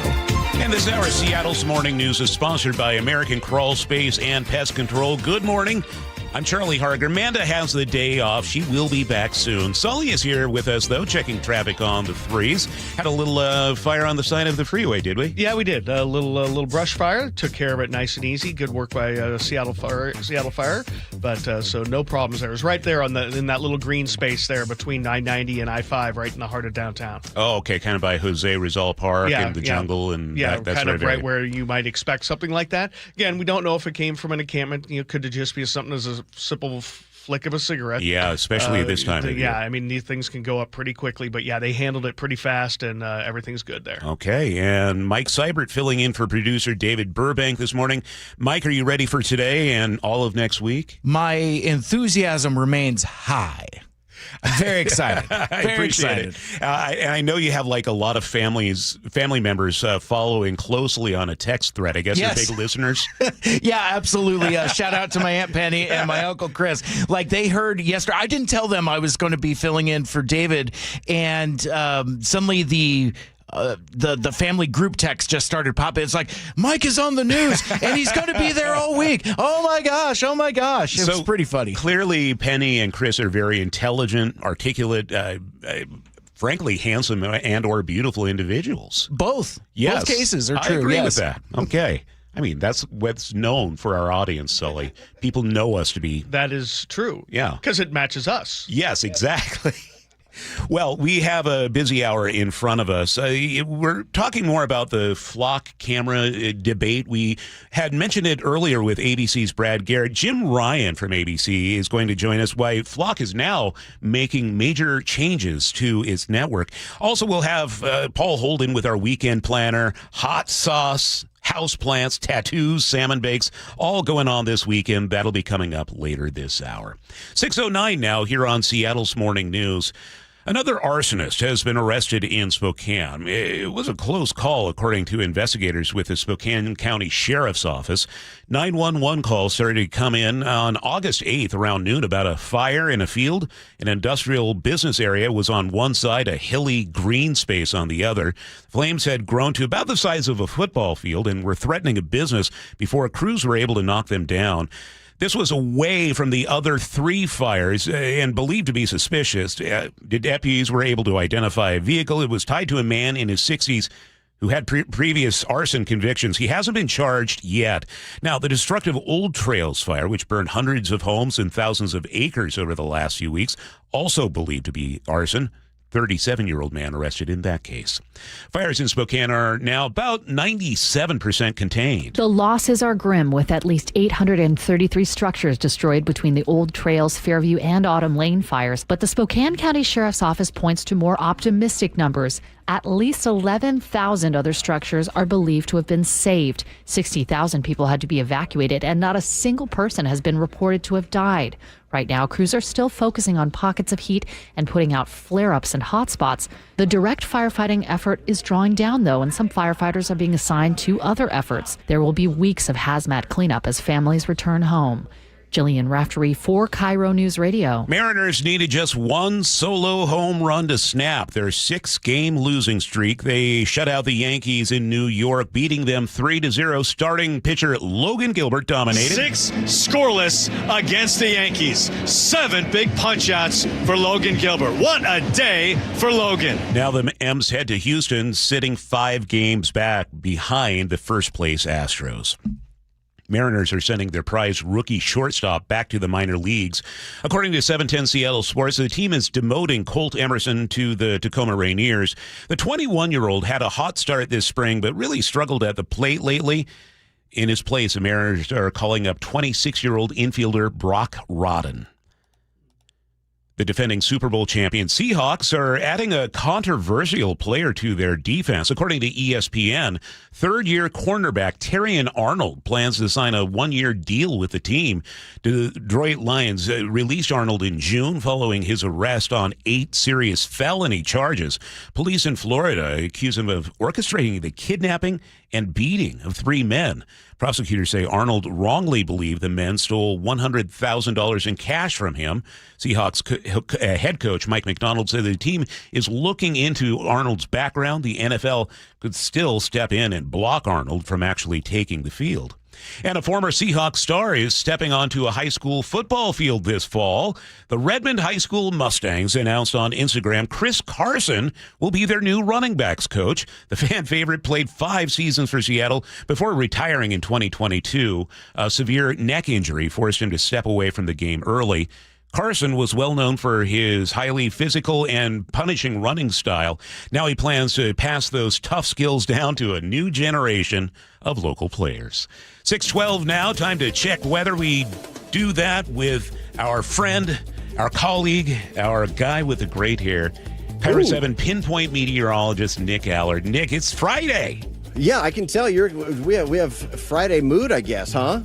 [SPEAKER 14] And this hour, Seattle's Morning News is sponsored by American Crawl Space and Pest Control. Good morning. I'm Charlie Harger. Manda has the day off. She will be back soon. Sully is here with us, though, checking traffic on the 3s. Had a little fire on the side of the freeway, did we?
[SPEAKER 13] Yeah, we did. A little brush fire. Took care of it nice and easy. Good work by Seattle Fire. But so no problems there. It was right there in that little green space there between 990 and I-5, right in the heart of downtown.
[SPEAKER 14] Oh, okay. Kind of by Jose Rizal Park and the jungle. And
[SPEAKER 13] yeah,
[SPEAKER 14] that's
[SPEAKER 13] kind of right where you might expect something like that. Again, we don't know if it came from an encampment. Could it just be something as a simple flick of a cigarette?
[SPEAKER 14] Yeah, especially this time of year.
[SPEAKER 13] Yeah, I mean, these things can go up pretty quickly, but yeah, they handled it pretty fast, and everything's good there.
[SPEAKER 14] Okay, and Mike Seibert filling in for producer David Burbank this morning. Mike, are you ready for today and all of next week?
[SPEAKER 8] My enthusiasm remains high. I'm very excited. Very excited.
[SPEAKER 14] I know you have like a lot of family members following closely on a text thread. I guess
[SPEAKER 8] Yes.
[SPEAKER 14] They're big listeners.
[SPEAKER 8] Yeah, absolutely. Shout out to my Aunt Penny and my Uncle Chris. Like they heard yesterday. I didn't tell them I was going to be filling in for David, and suddenly the family group text just started popping. It's like, Mike is on the news and he's going to be there all week. Oh my gosh. It was pretty funny.
[SPEAKER 14] Clearly, Penny and Chris are very intelligent, articulate, frankly, handsome and or beautiful individuals.
[SPEAKER 8] Both.
[SPEAKER 14] Yes.
[SPEAKER 8] Both cases are true.
[SPEAKER 14] I agree
[SPEAKER 8] yes.
[SPEAKER 14] with that. Okay. I mean, that's what's known for our audience, Sully. People know us to be.
[SPEAKER 13] That is true.
[SPEAKER 14] Yeah.
[SPEAKER 13] Because it matches us.
[SPEAKER 14] Yes, exactly. Well, we have a busy hour in front of us. We're talking more about the flock camera debate. We had mentioned it earlier with ABC's Brad Garrett. Jim Ryan from ABC is going to join us why Flock is now making major changes to its network. Also, we'll have Paul Holden with our weekend planner, hot sauce, houseplants, tattoos, salmon bakes, all going on this weekend. That'll be coming up later this hour. 6:09 now here on Seattle's Morning News. Another arsonist has been arrested in Spokane. It was a close call, according to investigators with the Spokane County Sheriff's Office. 911 calls started to come in on August 8th around noon about a fire in a field. An industrial business area was on one side, a hilly green space on the other. Flames had grown to about the size of a football field and were threatening a business before crews were able to knock them down. This was away from the other 3 fires and believed to be suspicious. The deputies were able to identify a vehicle. It was tied to a man in his 60s who had previous arson convictions. He hasn't been charged yet. Now, the destructive Old Trails fire, which burned hundreds of homes and thousands of acres over the last few weeks, also believed to be arson. 37-year-old man arrested in that case. Fires in Spokane are now about 97% contained.
[SPEAKER 21] The losses are grim, with at least 833 structures destroyed between the Old Trails, Fairview, and Autumn Lane fires. But the Spokane County Sheriff's Office points to more optimistic numbers. At least 11,000 other structures are believed to have been saved. 60,000 people had to be evacuated, and not a single person has been reported to have died. Right now, crews are still focusing on pockets of heat and putting out flare-ups and hotspots. The direct firefighting effort is drawing down, though, and some firefighters are being assigned to other efforts. There will be weeks of hazmat cleanup as families return home. Jillian Raftery for KIRO News Radio.
[SPEAKER 14] Mariners needed just one solo home run to snap their 6-game losing streak. They shut out the Yankees in New York, beating them 3-0. Starting pitcher Logan Gilbert dominated.
[SPEAKER 9] 6 scoreless against the Yankees. 7 big punch-outs for Logan Gilbert. What a day for Logan.
[SPEAKER 14] Now the M's head to Houston, sitting 5 games back behind the first-place Astros. Mariners are sending their prized rookie shortstop back to the minor leagues. According to 710 Seattle Sports, the team is demoting Colt Emerson to the Tacoma Rainiers. The 21-year-old had a hot start this spring, but really struggled at the plate lately. In his place, the Mariners are calling up 26-year-old infielder Brock Rodden. The defending Super Bowl champion Seahawks are adding a controversial player to their defense. According to ESPN, third-year cornerback Terrion Arnold plans to sign a one-year deal with the team. The Detroit Lions released Arnold in June following his arrest on 8 serious felony charges. Police in Florida accuse him of orchestrating the kidnapping and beating of 3 men. Prosecutors say Arnold wrongly believed the men stole $100,000 in cash from him. Seahawks head coach Mike McDonald said the team is looking into Arnold's background. The NFL could still step in and block Arnold from actually taking the field. And a former Seahawks star is stepping onto a high school football field this fall. The Redmond High School Mustangs announced on Instagram Chris Carson will be their new running backs coach. The fan favorite played 5 seasons for Seattle before retiring in 2022. A severe neck injury forced him to step away from the game early. Carson was well known for his highly physical and punishing running style. Now he plans to pass those tough skills down to a new generation of local players. 6:12 now, time to check weather. We do that with our friend, our colleague, our guy with the great hair, KIRO 7 pinpoint meteorologist Nick Allard. Nick, it's Friday.
[SPEAKER 10] Yeah, I can tell we have Friday mood, I guess, huh?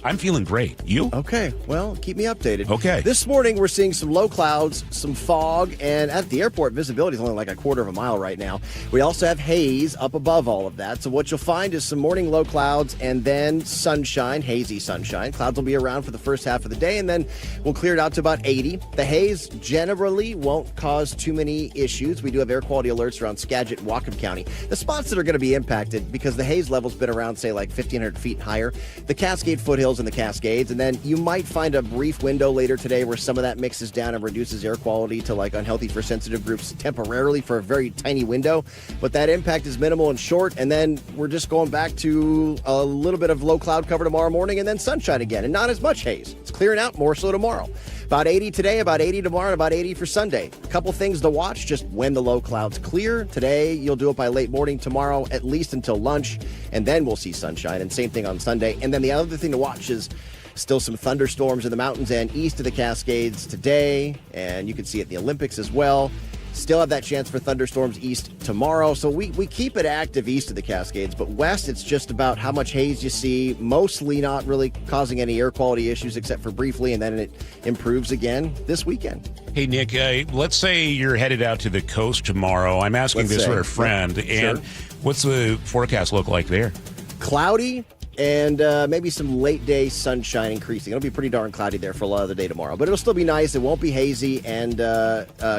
[SPEAKER 14] I'm feeling great. You?
[SPEAKER 10] Okay. Well, keep me updated.
[SPEAKER 14] Okay.
[SPEAKER 10] This morning, we're seeing some low clouds, some fog, and at the airport, visibility is only like a quarter of a mile right now. We also have haze up above all of that. So what you'll find is some morning low clouds and then sunshine, hazy sunshine. Clouds will be around for the first half of the day, and then we'll clear it out to about 80. The haze generally won't cause too many issues. We do have air quality alerts around Skagit and Whatcom County. The spots that are going to be impacted, because the haze level's been around, say, like 1,500 feet higher, the Cascade foothills and the Cascades, and then you might find a brief window later today where some of that mixes down and reduces air quality to like unhealthy for sensitive groups temporarily for a very tiny window, but that impact is minimal and short, and then we're just going back to a little bit of low cloud cover tomorrow morning and then sunshine again, and not as much haze. It's clearing out more so tomorrow. About 80 today, about 80 tomorrow, and about 80 for Sunday. A couple things to watch just when the low clouds clear. Today, you'll do it by late morning. Tomorrow, at least until lunch, and then we'll see sunshine. And same thing on Sunday. And then the other thing to watch is still some thunderstorms in the mountains and east of the Cascades today. And you can see it in the Olympics as well. Still have that chance for thunderstorms east tomorrow. So we keep it active east of the Cascades, but west, it's just about how much haze you see, mostly not really causing any air quality issues except for briefly, and then it improves again this weekend.
[SPEAKER 14] Hey, Nick, let's say you're headed out to the coast tomorrow. I'm asking this for a friend.
[SPEAKER 10] Yeah,
[SPEAKER 14] and what's the forecast look like there?
[SPEAKER 10] Cloudy. And maybe some late-day sunshine increasing. It'll be pretty darn cloudy there for a lot of the day tomorrow. But it'll still be nice. It won't be hazy. And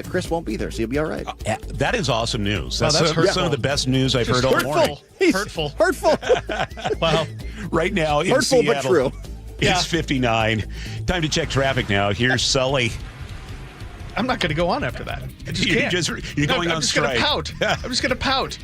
[SPEAKER 10] Chris won't be there, so you'll be all right.
[SPEAKER 14] That is awesome news.
[SPEAKER 10] Wow,
[SPEAKER 14] That's some of the best news I've heard all morning.
[SPEAKER 10] Hurtful.
[SPEAKER 14] Wow. Right now in
[SPEAKER 10] Hurtful,
[SPEAKER 14] Seattle,
[SPEAKER 10] but true.
[SPEAKER 14] It's 59. Time to check traffic now. Here's Sully.
[SPEAKER 13] I'm not going to go on after that. I just can't.
[SPEAKER 14] You're going on
[SPEAKER 13] I'm
[SPEAKER 14] strike.
[SPEAKER 13] just going to pout. I'm just going to pout.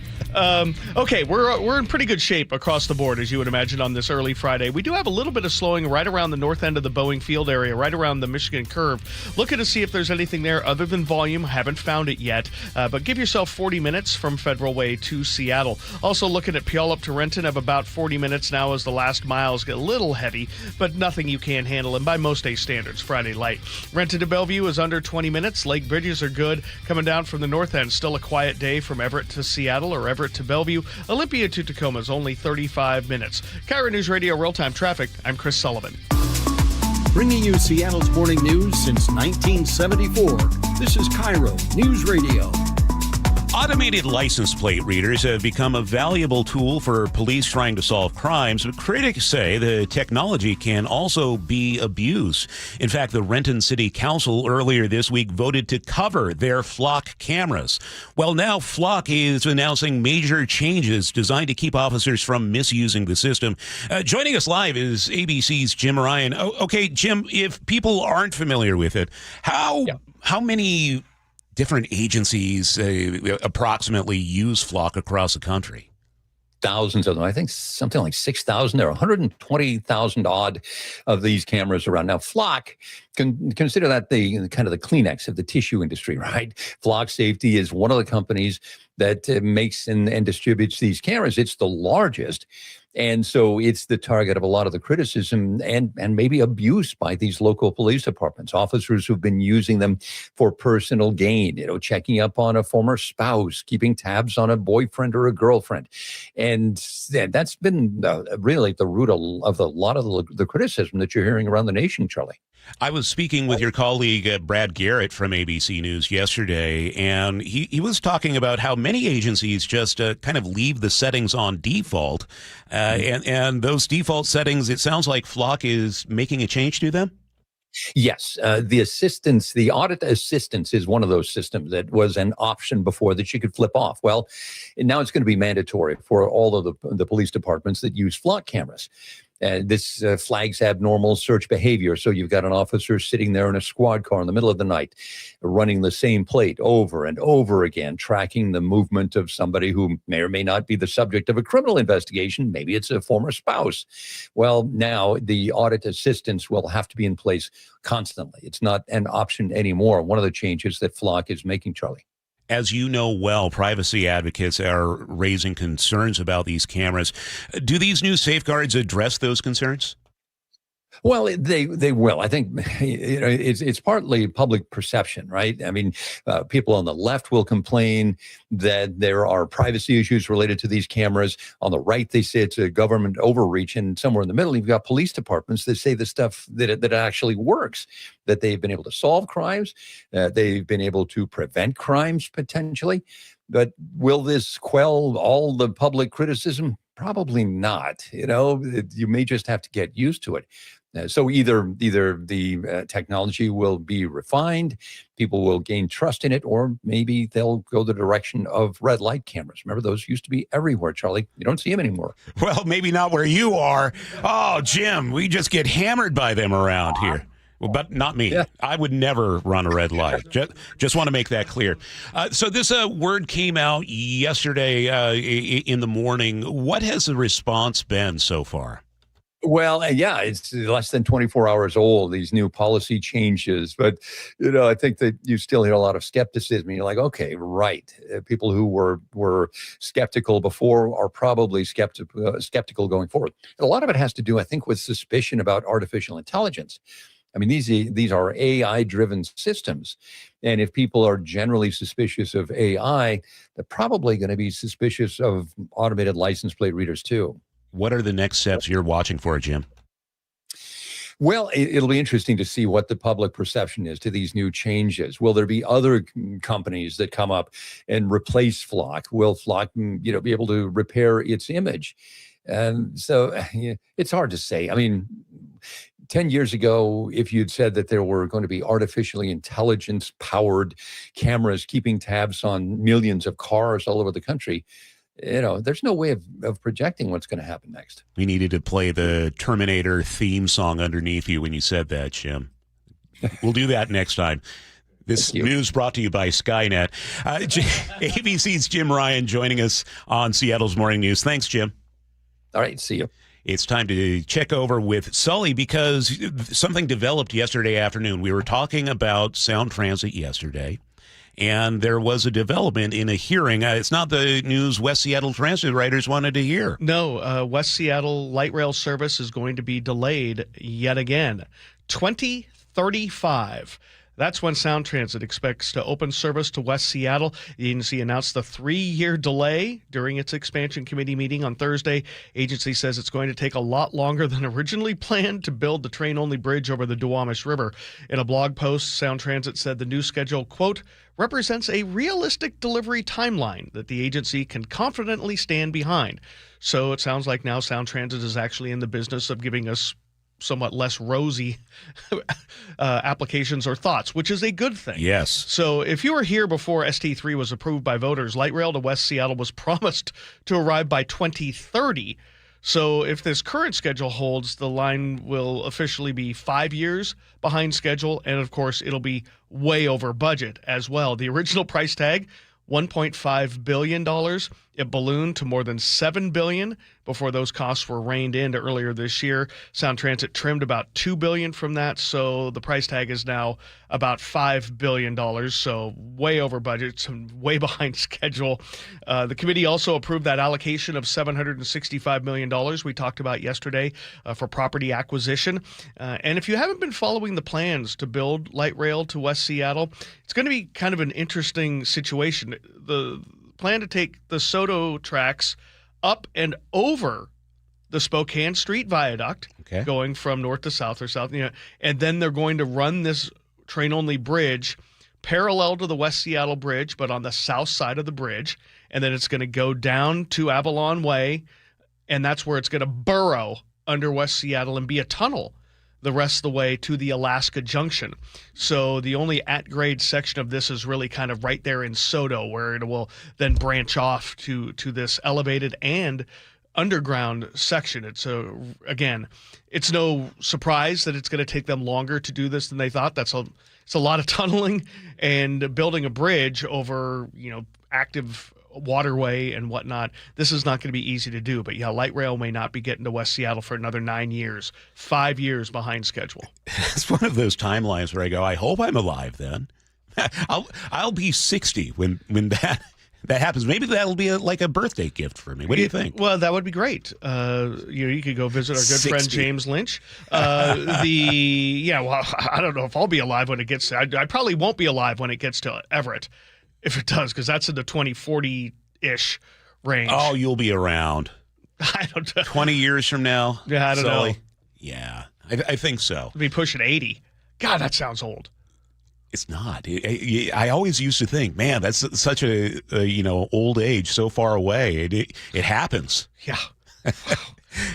[SPEAKER 13] Okay, we're in pretty good shape across the board, as you would imagine, on this early Friday. We do have a little bit of slowing right around the north end of the Boeing Field area, right around the Michigan curve. Looking to see if there's anything there other than volume. Haven't found it yet, but give yourself 40 minutes from Federal Way to Seattle. Also looking at Puyallup to Renton of about 40 minutes now as the last miles get a little heavy, but nothing you can't handle, and by most day standards, Friday light. Renton to Bellevue is under 20 minutes. minutes. Lake bridges are good. Coming down from the north end, still a quiet day from Everett to Seattle or Everett to Bellevue. Olympia to Tacoma is only 35 minutes. KIRO News Radio Real-Time Traffic. I'm Chris Sullivan.
[SPEAKER 7] Bringing you Seattle's morning news since 1974. This is KIRO News Radio.
[SPEAKER 14] Automated license plate readers have become a valuable tool for police trying to solve crimes, but critics say the technology can also be abused. In fact, the Renton City Council earlier this week voted to cover their Flock cameras. Well, now Flock is announcing major changes designed to keep officers from misusing the system. Joining us live is ABC's Jim Ryan. Okay, Jim, if people aren't familiar with it, how many different agencies approximately use Flock across the country?
[SPEAKER 4] Thousands of them. I think something like 6,000. There are 120,000 odd of these cameras around. Now, Flock, consider that the kind of the Kleenex of the tissue industry, right? Flock Safety is one of the companies that makes and distributes these cameras. It's the largest. And so it's the target of a lot of the criticism and maybe abuse by these local police departments, officers who've been using them for personal gain, checking up on a former spouse, keeping tabs on a boyfriend or a girlfriend. And that's been really the root of a lot of the criticism that you're hearing around the nation, Charlie.
[SPEAKER 14] I was speaking with your colleague, Brad Garrett from ABC News yesterday, and he was talking about how many agencies just kind of leave the settings on default. And those default settings, it sounds like Flock is making a change to them?
[SPEAKER 4] Yes, the audit assistance is one of those systems that was an option before that you could flip off. Well, now it's going to be mandatory for all of the police departments that use Flock cameras. This flags abnormal search behavior. So you've got an officer sitting there in a squad car in the middle of the night, running the same plate over and over again, tracking the movement of somebody who may or may not be the subject of a criminal investigation. Maybe it's a former spouse. Well, now the audit assistance will have to be in place constantly. It's not an option anymore. One of the changes that Flock is making, Charlie.
[SPEAKER 14] As you know well, privacy advocates are raising concerns about these cameras. Do these new safeguards address those concerns?
[SPEAKER 4] Well, they will. I think it's partly public perception, right? I mean, people on the left will complain that there are privacy issues related to these cameras. On the right, they say it's a government overreach, and somewhere in the middle, you've got police departments that say the stuff that actually works, that they've been able to solve crimes, they've been able to prevent crimes potentially. But will this quell all the public criticism? Probably not. You may just have to get used to it. So either the technology will be refined, people will gain trust in it, or maybe they'll go the direction of red light cameras. Remember, those used to be everywhere, Charlie. You don't see them anymore.
[SPEAKER 14] Well, maybe not where you are. Oh, Jim, we just get hammered by them around here. Well, but not me. Yeah. I would never run a red light. Just want to make that clear. So this word came out yesterday in the morning. What has the response been so far?
[SPEAKER 4] Well, it's less than 24 hours old, these new policy changes. But, I think that you still hear a lot of skepticism. You're like, okay, right. People who were skeptical before are probably skeptical going forward. And a lot of it has to do, I think, with suspicion about artificial intelligence. I mean, these are AI-driven systems. And if people are generally suspicious of AI, they're probably going to be suspicious of automated license plate readers, too.
[SPEAKER 14] What are the next steps you're watching for, Jim?
[SPEAKER 4] Well, it'll be interesting to see what the public perception is to these new changes. Will there be other companies that come up and replace Flock? Will Flock, be able to repair its image? And so it's hard to say. I mean, 10 years ago, if you'd said that there were going to be artificially intelligence-powered cameras keeping tabs on millions of cars all over the country, there's no way of projecting what's going to happen next.
[SPEAKER 14] We needed to play the Terminator theme song underneath you when you said that, Jim. We'll do that next time. This news brought to you by Skynet. ABC's Jim Ryan joining us on Seattle's Morning News. Thanks, Jim.
[SPEAKER 4] All right, see you.
[SPEAKER 14] It's time to check over with Sully because something developed yesterday afternoon. We were talking about Sound Transit yesterday, and there was a development in a hearing. It's not the news West Seattle transit riders wanted to hear.
[SPEAKER 13] No, West Seattle light rail service is going to be delayed yet again. 2035. That's when Sound Transit expects to open service to West Seattle. The agency announced the 3-year delay during its expansion committee meeting on Thursday. Agency says it's going to take a lot longer than originally planned to build the train-only bridge over the Duwamish River. In a blog post, Sound Transit said the new schedule, quote, represents a realistic delivery timeline that the agency can confidently stand behind. So it sounds like now Sound Transit is actually in the business of giving us somewhat less rosy applications or thoughts, which is a good thing.
[SPEAKER 14] Yes.
[SPEAKER 13] So if you were here before ST3 was approved by voters, light rail to West Seattle was promised to arrive by 2030. So if this current schedule holds, the line will officially be 5 years behind schedule. And of course, it'll be way over budget as well. The original price tag, $1.5 billion. It ballooned to more than $7 billion before those costs were reined in earlier this year. Sound Transit trimmed about $2 billion from that, so the price tag is now about $5 billion, so way over budget, way behind schedule. The committee also approved that allocation of $765 million we talked about yesterday for property acquisition. And if you haven't been following the plans to build light rail to West Seattle, it's going to be kind of an interesting situation. The plan to take the Soto tracks up and over the Spokane Street Viaduct, going from north to south or south, and then they're going to run this train-only bridge parallel to the West Seattle Bridge, but on the south side of the bridge, and then it's going to go down to Avalon Way, and that's where it's going to burrow under West Seattle and be a tunnel the rest of the way to the Alaska Junction. So the only at-grade section of this is really kind of right there in Soto, where it will then branch off to this elevated and underground section. Again, it's no surprise that it's going to take them longer to do this than they thought. It's a lot of tunneling and building a bridge over, active waterway and whatnot. This is not going to be easy to do, but light rail may not be getting to West Seattle for another 9 years, 5 years behind schedule.
[SPEAKER 14] It's one of those timelines where I go, I hope I'm alive then. I'll be 60 when that happens. Maybe that'll be like a birthday gift for me. What do you think?
[SPEAKER 13] Well, that would be great. You could go visit our good friend James Lynch. I don't know if I'll be alive when it gets to, I probably won't be alive when it gets to Everett. If it does, because that's in the 2040-ish range.
[SPEAKER 14] Oh, you'll be around.
[SPEAKER 13] I don't know.
[SPEAKER 14] 20 years from now?
[SPEAKER 13] Yeah, I don't know.
[SPEAKER 14] Yeah, I think so.
[SPEAKER 13] It'll be pushing 80. God, that sounds old.
[SPEAKER 14] It's not. I always used to think, man, that's such a old age, so far away. It happens.
[SPEAKER 13] Yeah.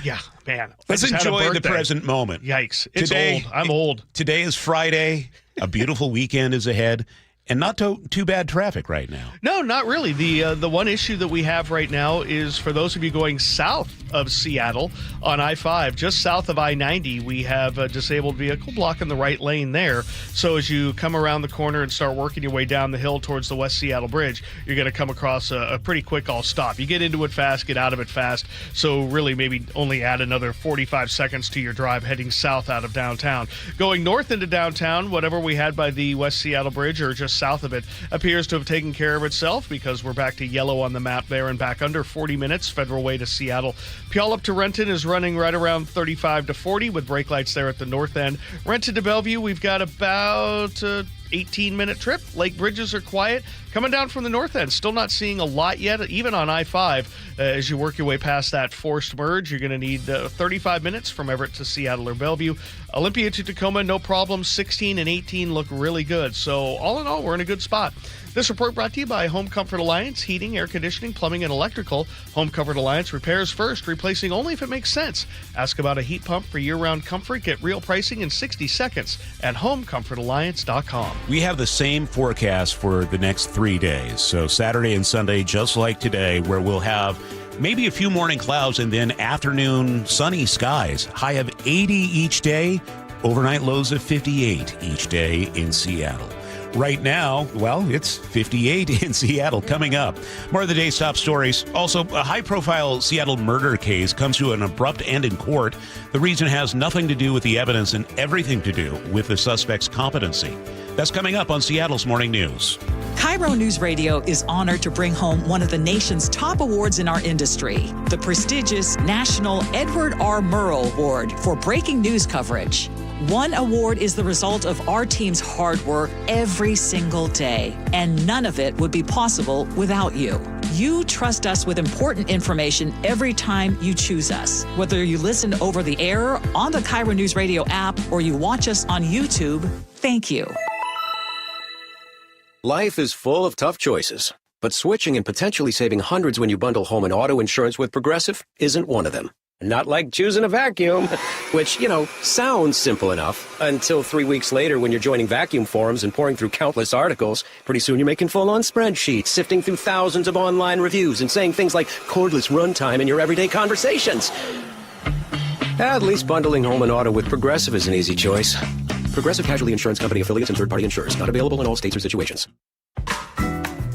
[SPEAKER 13] Yeah, man.
[SPEAKER 14] Let's enjoy the present moment.
[SPEAKER 13] Yikes. It's old. I'm old.
[SPEAKER 14] Today is Friday. A beautiful weekend is ahead. And not too bad traffic right now.
[SPEAKER 13] No, not really. The one issue that we have right now is for those of you going south of Seattle on I-5, just south of I-90, we have a disabled vehicle blocking the right lane there. So as you come around the corner and start working your way down the hill towards the West Seattle Bridge, you're going to come across a pretty quick all-stop. You get into it fast, get out of it fast. So really maybe only add another 45 seconds to your drive heading south out of downtown. Going north into downtown, whatever we had by the West Seattle Bridge or just south of it appears to have taken care of itself because we're back to yellow on the map there and back under 40 minutes. Federal Way to Seattle. Puyallup to Renton is running right around 35 to 40 with brake lights there at the north end. Renton to Bellevue, we've got about 18-minute trip. Lake bridges are quiet. Coming down from the north end, still not seeing a lot yet, even on I-5. As you work your way past that forced merge, you're going to need 35 minutes from Everett to Seattle or Bellevue. Olympia to Tacoma, no problem. 16 and 18 look really good. So all in all, we're in a good spot. This report brought to you by Home Comfort Alliance, heating, air conditioning, plumbing, and electrical. Home Comfort Alliance repairs first, replacing only if it makes sense. Ask about a heat pump for year-round comfort. Get real pricing in 60 seconds at homecomfortalliance.com.
[SPEAKER 14] We have the same forecast for the next 3 days. So Saturday and Sunday, just like today, where we'll have maybe a few morning clouds and then afternoon sunny skies. High of 80 each day, overnight lows of 58 each day in Seattle. Right now, well, it's 58 in Seattle. Coming up, more of the day's top stories. Also, a high-profile Seattle murder case comes to an abrupt end in court. The reason has nothing to do with the evidence and everything to do with the suspect's competency. That's coming up on Seattle's Morning News.
[SPEAKER 17] KIRO Newsradio is honored to bring home one of the nation's top awards in our industry, the prestigious National Edward R. Murrow Award for breaking news coverage. One award is the result of our team's hard work every single day, and none of it would be possible without you. You trust us with important information every time you choose us. Whether you listen over the air, on the KIRO Newsradio app, or you watch us on YouTube, thank you.
[SPEAKER 11] Life is full of tough choices, but switching and potentially saving hundreds when you bundle home and auto insurance with Progressive isn't one of them. Not like choosing a vacuum, which, sounds simple enough until 3 weeks later when you're joining vacuum forums and pouring through countless articles. Pretty soon you're making full-on spreadsheets, sifting through thousands of online reviews and saying things like cordless runtime in your everyday conversations. At least bundling home and auto with Progressive is an easy choice. Progressive Casualty Insurance Company affiliates and third-party insurers. Not available in all states or situations.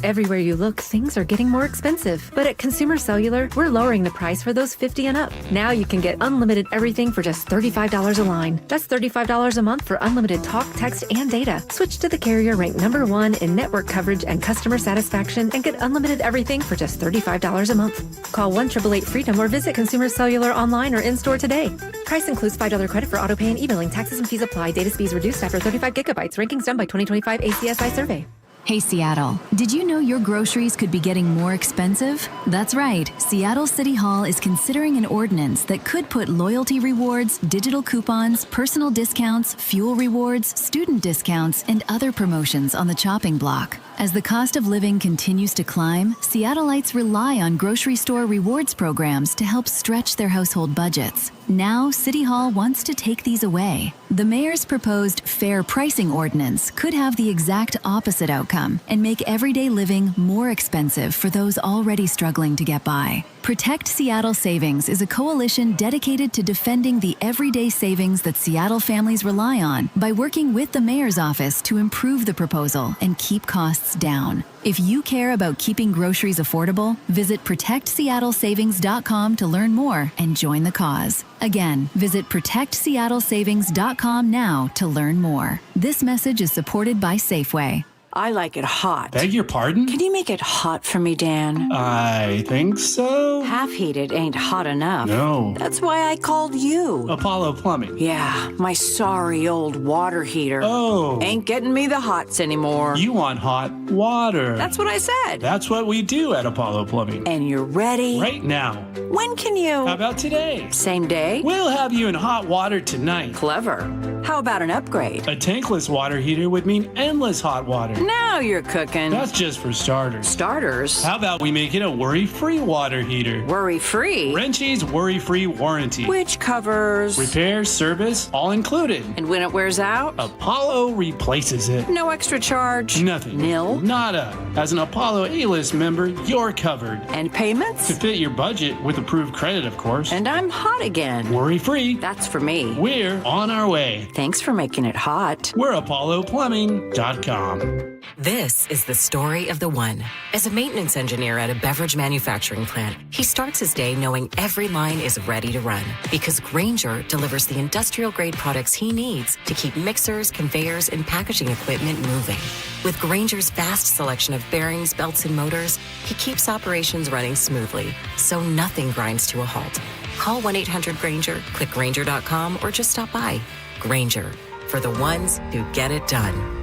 [SPEAKER 12] Everywhere you look, things are getting more expensive. But at Consumer Cellular, we're lowering the price for those 50 and up. Now you can get unlimited everything for just $35 a line. That's $35 a month for unlimited talk, text, and data. Switch to the carrier ranked #1 in network coverage and customer satisfaction and get unlimited everything for just $35 a month. Call 1-888-FREEDOM or visit Consumer Cellular online or in-store today. Price includes $5 credit for auto pay and e-billing. Taxes and fees apply. Data speeds reduced after 35 gigabytes. Rankings done by 2025 ACSI survey.
[SPEAKER 15] Hey Seattle, did you know your groceries could be getting more expensive? That's right, Seattle City Hall is considering an ordinance that could put loyalty rewards, digital coupons, personal discounts, fuel rewards, student discounts, and other promotions on the chopping block. As the cost of living continues to climb, Seattleites rely on grocery store rewards programs to help stretch their household budgets. Now, City Hall wants to take these away. The mayor's proposed fair pricing ordinance could have the exact opposite outcome and make everyday living more expensive for those already struggling to get by. Protect Seattle Savings is a coalition dedicated to defending the everyday savings that Seattle families rely on by working with the mayor's office to improve the proposal and keep costs down. If you care about keeping groceries affordable, visit protectseattlesavings.com to learn more and join the cause. Again, visit protectseattlesavings.com now to learn more. This message is supported by Safeway.
[SPEAKER 18] I like it hot.
[SPEAKER 22] Beg your pardon?
[SPEAKER 18] Can you make it hot for me, Dan?
[SPEAKER 22] I think so.
[SPEAKER 18] Half heated ain't hot enough.
[SPEAKER 22] No.
[SPEAKER 18] That's why I called you.
[SPEAKER 22] Apollo Plumbing.
[SPEAKER 18] Yeah, my sorry old water heater.
[SPEAKER 22] Oh.
[SPEAKER 18] Ain't getting me the hots anymore.
[SPEAKER 22] You want hot water.
[SPEAKER 18] That's what I said.
[SPEAKER 22] That's what we do at Apollo Plumbing.
[SPEAKER 18] And you're ready?
[SPEAKER 22] Right now.
[SPEAKER 18] When can you?
[SPEAKER 22] How about today?
[SPEAKER 18] Same day?
[SPEAKER 22] We'll have you in hot water tonight.
[SPEAKER 18] Clever. How about an upgrade?
[SPEAKER 22] A tankless water heater would mean endless hot water.
[SPEAKER 18] Now you're cooking.
[SPEAKER 22] That's just for starters.
[SPEAKER 18] Starters?
[SPEAKER 22] How about we make it a worry-free water heater?
[SPEAKER 18] Worry-free?
[SPEAKER 22] Wrenchie's worry-free warranty.
[SPEAKER 18] Which covers?
[SPEAKER 22] Repair, service, all included.
[SPEAKER 18] And when it wears out?
[SPEAKER 22] Apollo replaces it.
[SPEAKER 18] No extra charge?
[SPEAKER 22] Nothing.
[SPEAKER 18] Nil?
[SPEAKER 22] Nada. As an Apollo A-list member, you're covered.
[SPEAKER 18] And payments?
[SPEAKER 22] To fit your budget with approved credit, of course.
[SPEAKER 18] And I'm hot again.
[SPEAKER 22] Worry-free.
[SPEAKER 18] That's for me.
[SPEAKER 22] We're on our way.
[SPEAKER 18] Thanks for making it hot.
[SPEAKER 22] We're ApolloPlumbing.com.
[SPEAKER 23] This is the story of the one. As a maintenance engineer at a beverage manufacturing plant, he starts his day knowing every line is ready to run because Grainger delivers the industrial-grade products he needs to keep mixers, conveyors, and packaging equipment moving. With Grainger's vast selection of bearings, belts, and motors, he keeps operations running smoothly, so nothing grinds to a halt. Call 1-800-GRAINGER, click Grainger.com, or just stop by. Grainger, for the ones who get it done.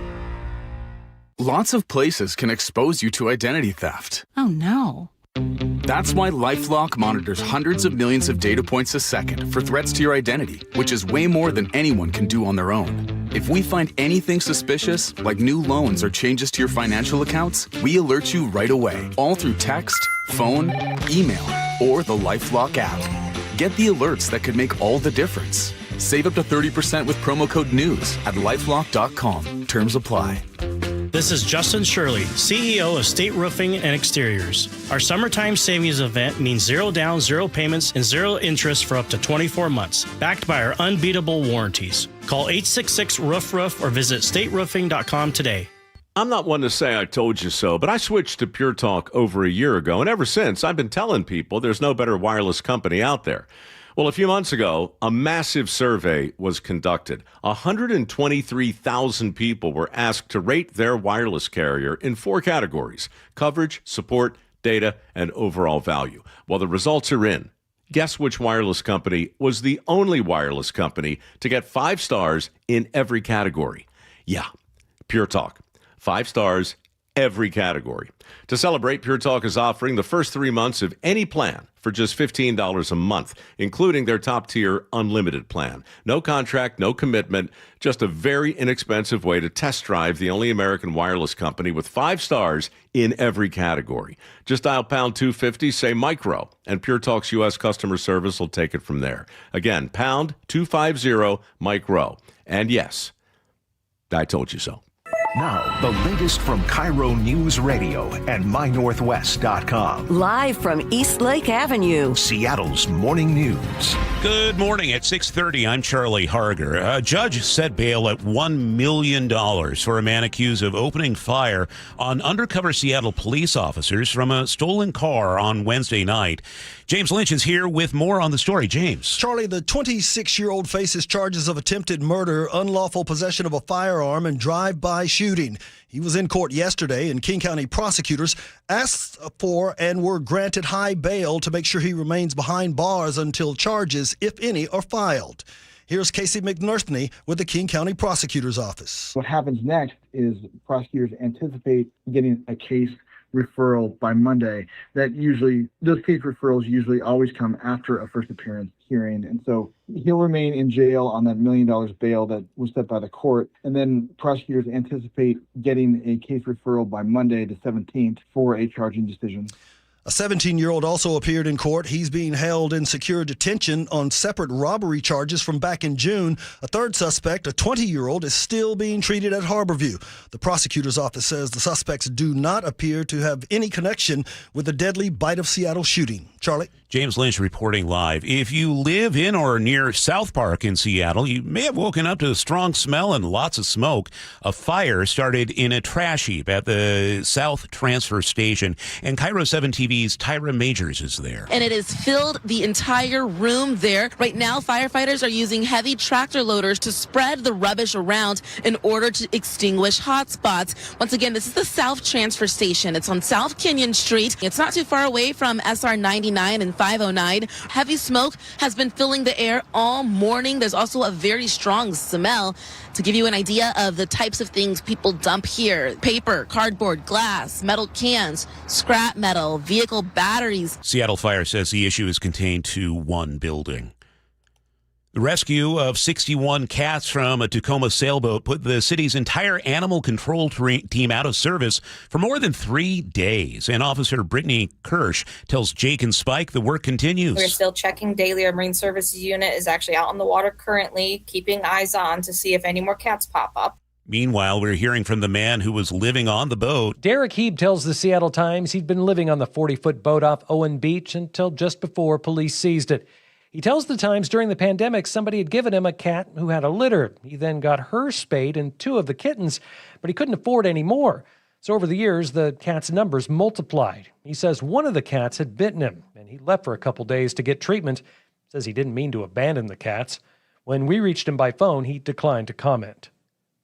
[SPEAKER 24] Lots of places can expose you to identity theft.
[SPEAKER 27] Oh no.
[SPEAKER 24] That's why LifeLock monitors hundreds of millions of data points a second for threats to your identity, which is way more than anyone can do on their own. If we find anything suspicious, like new loans or changes to your financial accounts, we alert you right away, all through text, phone, email, or the LifeLock app. Get the alerts that could make all the difference. Save up to 30% with promo code NEWS at LifeLock.com. Terms apply.
[SPEAKER 25] This is Justin Shirley, CEO of State Roofing and Exteriors. Our summertime savings event means 0 down, 0 payments, and 0 interest for up to 24 months, backed by our unbeatable warranties. Call 866-ROOF-ROOF or visit stateroofing.com today.
[SPEAKER 29] I'm not one to say I told you so, but I switched to Pure Talk over a year ago, and ever since, I've been telling people there's no better wireless company out there. Well, a few months ago, a massive survey was conducted. 123,000 people were asked to rate their wireless carrier in 4 categories: coverage, support, data, and overall value. Well, the results are in. Guess which wireless company was the only wireless company to get 5 stars in every category? Yeah, Pure Talk. 5 stars, every category. To celebrate, Pure Talk is offering the first 3 months of any plan for just $15 a month, including their top-tier unlimited plan. No contract, no commitment, just a very inexpensive way to test drive the only American wireless company with 5 stars in every category. Just dial pound 250, say micro, and Pure Talk's U.S. customer service will take it from there. Again, pound 250 micro. And yes, I told you so.
[SPEAKER 1] Now, the latest from KIRO Newsradio and MyNorthwest.com.
[SPEAKER 18] Live from East Lake Avenue,
[SPEAKER 1] Seattle's morning news.
[SPEAKER 14] Good morning. At 6:30, I'm Charlie Harger. A judge set bail at $1 million for a man accused of opening fire on undercover Seattle police officers from a stolen car on Wednesday night. James Lynch is here with more on the story. James.
[SPEAKER 3] Charlie, the 26-year-old faces charges of attempted murder, unlawful possession of a firearm, and drive-by shooting. He was in court yesterday, and King County prosecutors asked for and were granted high bail to make sure he remains behind bars until charges, if any, are filed. Here's Casey McNerthney with the King County Prosecutor's Office.
[SPEAKER 5] What happens next is prosecutors anticipate getting a case referral by Monday. Those case referrals usually always come after a first appearance hearing. And so he'll remain in jail on that $1 million bail that was set by the court. And then prosecutors anticipate getting a case referral by Monday, the 17th, for a charging decision.
[SPEAKER 3] A 17-year-old also appeared in court. He's being held in secure detention on separate robbery charges from back in June. A third suspect, a 20-year-old, is still being treated at Harborview. The prosecutor's office says the suspects do not appear to have any connection with the deadly Bite of Seattle shooting. Charlie?
[SPEAKER 14] James Lynch reporting live. If you live in or near South Park in Seattle, you may have woken up to a strong smell and lots of smoke. A fire started in a trash heap at the South Transfer Station, and KIRO 7 TV's Tyra Majors is there.
[SPEAKER 6] And it has filled the entire room there. Right now, firefighters are using heavy tractor loaders to spread the rubbish around in order to extinguish hot spots. Once again, this is the South Transfer Station. It's on South Kenyon Street. It's not too far away from SR 99 and 509. Heavy smoke has been filling the air all morning. There's also a very strong smell. To give you an idea of the types of things people dump here: paper, cardboard, glass, metal cans, scrap metal, vehicle batteries.
[SPEAKER 14] Seattle Fire says the issue is contained to one building. The rescue of 61 cats from a Tacoma sailboat put the city's entire animal control team out of service for more than 3 days. And Officer Brittany Kirsch tells Jake and Spike the work continues.
[SPEAKER 16] We're still checking daily. Our Marine Services unit is actually out on the water currently, keeping eyes on to see if any more cats pop up.
[SPEAKER 14] Meanwhile, we're hearing from the man who was living on the boat.
[SPEAKER 19] Derek Heeb tells the Seattle Times he'd been living on the 40-foot boat off Owen Beach until just before police seized it. He tells the Times during the pandemic somebody had given him a cat who had a litter. He then got her spayed and 2 of the kittens, but he couldn't afford any more. So over the years, the cat's numbers multiplied. He says one of the cats had bitten him, and he left for a couple days to get treatment. Says he didn't mean to abandon the cats. When we reached him by phone, he declined to comment.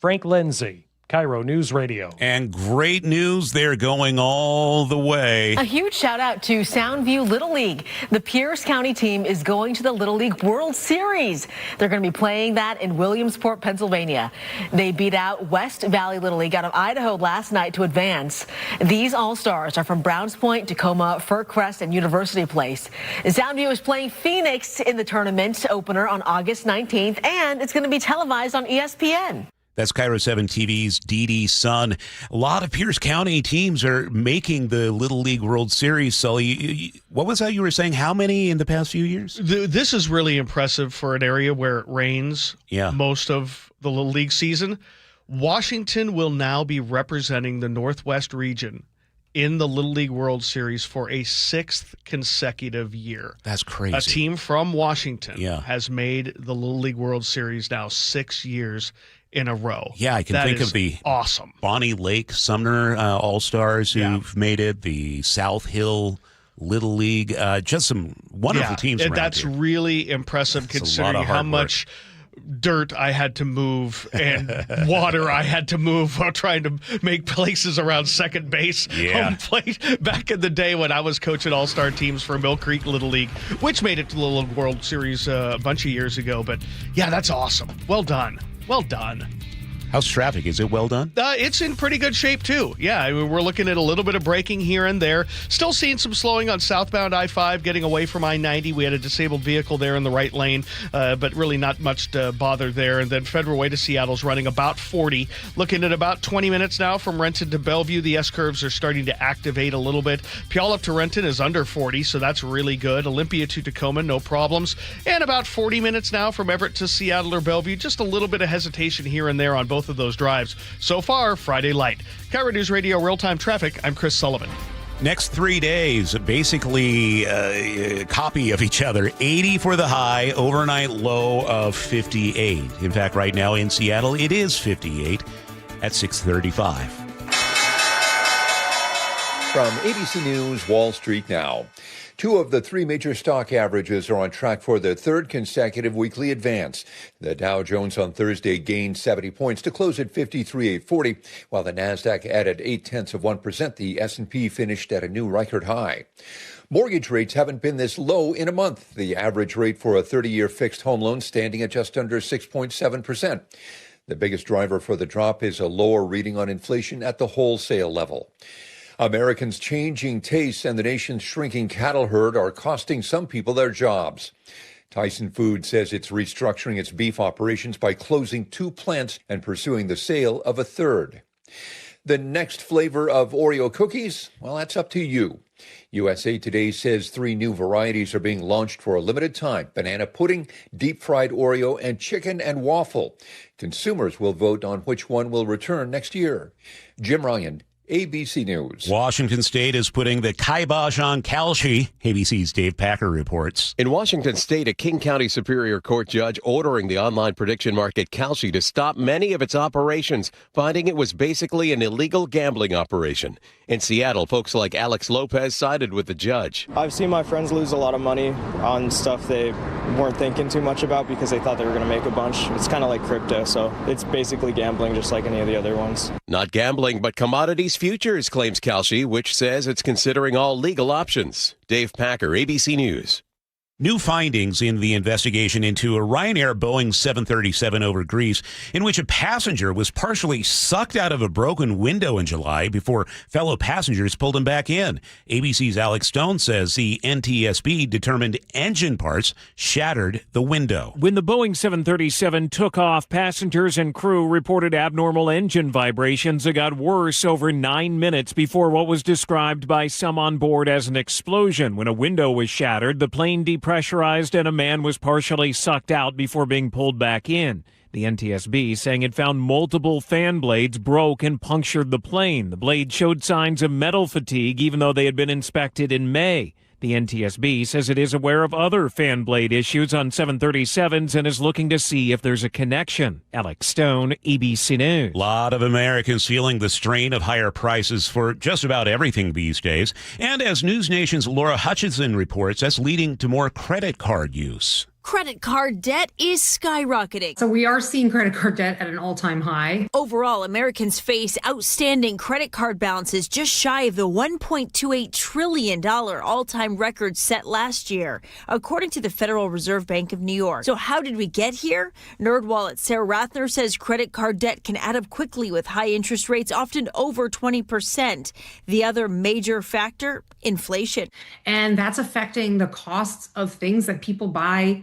[SPEAKER 19] Frank Lindsay, KIRO News Radio.
[SPEAKER 14] And great news, they're going all the way.
[SPEAKER 20] A huge shout out to Soundview Little League. The Pierce County team is going to the Little League World Series. They're going to be playing that in Williamsport, Pennsylvania. They beat out West Valley Little League out of Idaho last night to advance. These All-Stars are from Browns Point, Tacoma, Fircrest, and University Place. And Soundview is playing Phoenix in the tournament opener on August 19th, and it's going to be televised on ESPN.
[SPEAKER 14] That's KIRO 7 TV's Dee Dee Sun. A lot of Pierce County teams are making the Little League World Series. Sully, what was that you were saying? How many in the past few years?
[SPEAKER 13] This is really impressive for an area where it rains most of the Little League season. Washington will now be representing the Northwest region in the Little League World Series for a 6th consecutive year.
[SPEAKER 14] That's crazy.
[SPEAKER 13] A team from Washington has made the Little League World Series now 6 years in a row.
[SPEAKER 14] Yeah, I can think of the
[SPEAKER 13] awesome
[SPEAKER 14] Bonnie Lake Sumner All-Stars who've made it, the South Hill Little League, just some wonderful teams around
[SPEAKER 13] that's
[SPEAKER 14] here.
[SPEAKER 13] really impressive considering how much dirt I had to move and water I had to move while trying to make places around second base, home plate, back in the day when I was coaching all-star teams for Mill Creek Little League, which made it to the Little League World Series a bunch of years ago. But yeah, that's awesome. Well done. Well done.
[SPEAKER 14] How's traffic? Is it well done?
[SPEAKER 13] It's in pretty good shape, too. Yeah, I mean, we're looking at a little bit of braking here and there. Still seeing some slowing on southbound I-5, getting away from I-90. We had a disabled vehicle there in the right lane, but really not much to bother there. And then Federal Way to Seattle's running about 40. Looking at about 20 minutes now from Renton to Bellevue. The S-curves are starting to activate a little bit. Puyallup to Renton is under 40, so that's really good. Olympia to Tacoma, no problems. And about 40 minutes now from Everett to Seattle or Bellevue. Just a little bit of hesitation here and there on both of those drives. So far, Friday light. KIRO Newsradio real-time traffic. I'm Chris Sullivan.
[SPEAKER 14] Next 3 days, basically a copy of each other. 80 for the high, overnight low of 58. In fact, right now in Seattle, it is 58 at 6:35.
[SPEAKER 2] From ABC News, Wall Street Now. 2 of the 3 major stock averages are on track for their third consecutive weekly advance. The Dow Jones on Thursday gained 70 points to close at 53,840, while the Nasdaq added 0.8%. The S&P finished at a new record high. Mortgage rates haven't been this low in a month. The average rate for a 30-year fixed home loan standing at just under 6.7%. The biggest driver for the drop is a lower reading on inflation at the wholesale level. Americans' changing tastes and the nation's shrinking cattle herd are costing some people their jobs. Tyson Foods says it's restructuring its beef operations by closing 2 plants and pursuing the sale of a third. The next flavor of Oreo cookies? Well, that's up to you. USA Today says 3 new varieties are being launched for a limited time: banana pudding, deep-fried Oreo, and chicken and waffle. Consumers will vote on which one will return next year. Jim Ryan, ABC News.
[SPEAKER 14] Washington State is putting the kibosh on Kalshi. ABC's Dave Packer reports.
[SPEAKER 4] In Washington State, a King County Superior Court judge ordering the online prediction market Kalshi to stop many of its operations, finding it was basically an illegal gambling operation. In Seattle, folks like Alex Lopez sided with the judge.
[SPEAKER 7] I've seen my friends lose a lot of money on stuff they weren't thinking too much about because they thought they were going to make a bunch. It's kind of like crypto, so it's basically gambling just like any of the other ones.
[SPEAKER 4] Not gambling, but commodities futures, claims Kalshi, which says it's considering all legal options. Dave Packer, ABC News.
[SPEAKER 14] New findings in the investigation into a Ryanair Boeing 737 over Greece, in which a passenger was partially sucked out of a broken window in July before fellow passengers pulled him back in. ABC's Alex Stone says the NTSB determined engine parts shattered the window.
[SPEAKER 8] When the Boeing 737 took off, passengers and crew reported abnormal engine vibrations that got worse over 9 minutes before what was described by some on board as an explosion. When a window was shattered, the plane depressurized and a man was partially sucked out before being pulled back in. The NTSB saying it found multiple fan blades broke and punctured the plane. The blade showed signs of metal fatigue even though they had been inspected in May. The NTSB says it is aware of other fan blade issues on 737s and is looking to see if there's a connection. Alex Stone, ABC News.
[SPEAKER 14] A lot of Americans feeling the strain of higher prices for just about everything these days. And as News Nation's Laura Hutchinson reports, that's leading to more credit card use.
[SPEAKER 9] Credit card debt is skyrocketing.
[SPEAKER 10] So we are seeing credit card debt at an all-time high.
[SPEAKER 9] Overall, Americans face outstanding credit card balances just shy of the $1.28 trillion all-time record set last year, according to the Federal Reserve Bank of New York. So how did we get here? NerdWallet's Sarah Rathner says credit card debt can add up quickly with high interest rates, often over 20%. The other major factor, inflation.
[SPEAKER 10] And that's affecting the costs of things that people buy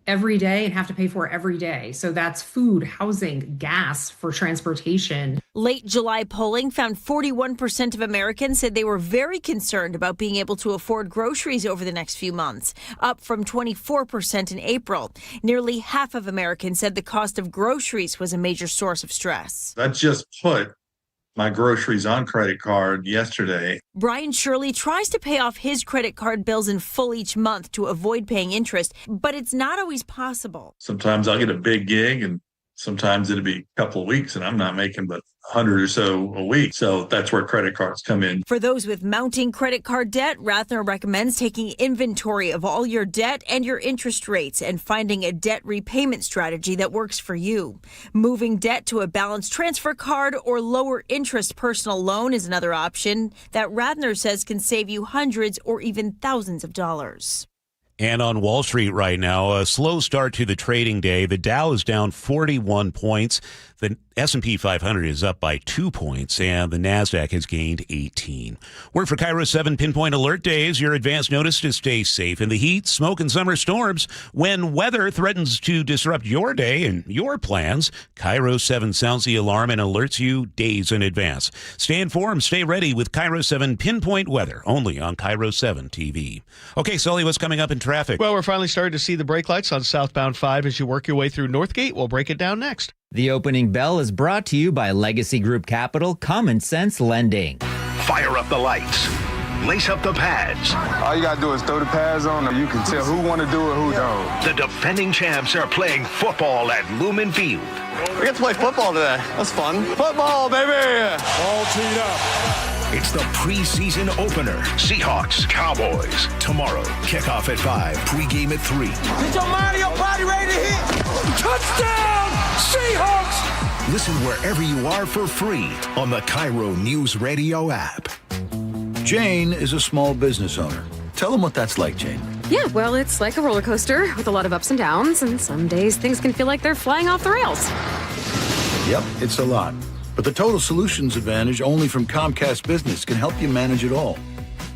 [SPEAKER 10] every day and have to pay for every day. So that's food, housing, gas, for transportation.
[SPEAKER 9] Late July polling found 41% of Americans said they were very concerned about being able to afford groceries over the next few months, up from 24% in April. Nearly half of Americans said the cost of groceries was a major source of stress.
[SPEAKER 21] I just put my groceries on credit card yesterday.
[SPEAKER 9] Brian Shirley tries to pay off his credit card bills in full each month to avoid paying interest, but it's not always possible.
[SPEAKER 21] Sometimes I'll get a big gig and sometimes it'll be a couple of weeks and I'm not making but 100 or so a week. So that's where credit cards come in.
[SPEAKER 9] For those with mounting credit card debt, Rathner recommends taking inventory of all your debt and your interest rates and finding a debt repayment strategy that works for you. Moving debt to a balance transfer card or lower interest personal loan is another option that Rathner says can save you hundreds or even thousands of dollars.
[SPEAKER 14] And on Wall Street right now, a slow start to the trading day. The Dow is down 41 points. The S&P 500 is up by 2 points, and the NASDAQ has gained 18. Word for KIRO 7 Pinpoint Alert Days, your advance notice to stay safe in the heat, smoke, and summer storms. When weather threatens to disrupt your day and your plans, KIRO 7 sounds the alarm and alerts you days in advance. Stay informed, stay ready with KIRO 7 Pinpoint Weather, only on KIRO 7 TV. Okay, Sully, what's coming up in traffic?
[SPEAKER 13] Well, we're finally starting to see the brake lights on southbound 5 as you work your way through Northgate. We'll break it down next.
[SPEAKER 11] The opening bell is brought to you by Legacy Group Capital Common Sense Lending.
[SPEAKER 1] Fire up the lights. Lace up the pads.
[SPEAKER 12] All you got to do is throw the pads on and you can tell who want to do it, who don't.
[SPEAKER 1] The defending champs are playing football at Lumen Field.
[SPEAKER 12] We get to play football today. That's fun. Football, baby! All teed up.
[SPEAKER 1] It's the preseason opener. Seahawks, Cowboys. Tomorrow, kickoff at 5, pregame at 3.
[SPEAKER 15] Get your mind and your body ready to hit. Touchdown, Seahawks!
[SPEAKER 1] Listen wherever you are for free on the KIRO Newsradio app.
[SPEAKER 17] Jane is a small business owner. Tell them what that's like, Jane.
[SPEAKER 22] Yeah, well, it's like a roller coaster with a lot of ups and downs, and some days things can feel like they're flying off the rails.
[SPEAKER 17] Yep, it's a lot. But the Total Solutions Advantage only from Comcast Business can help you manage it all.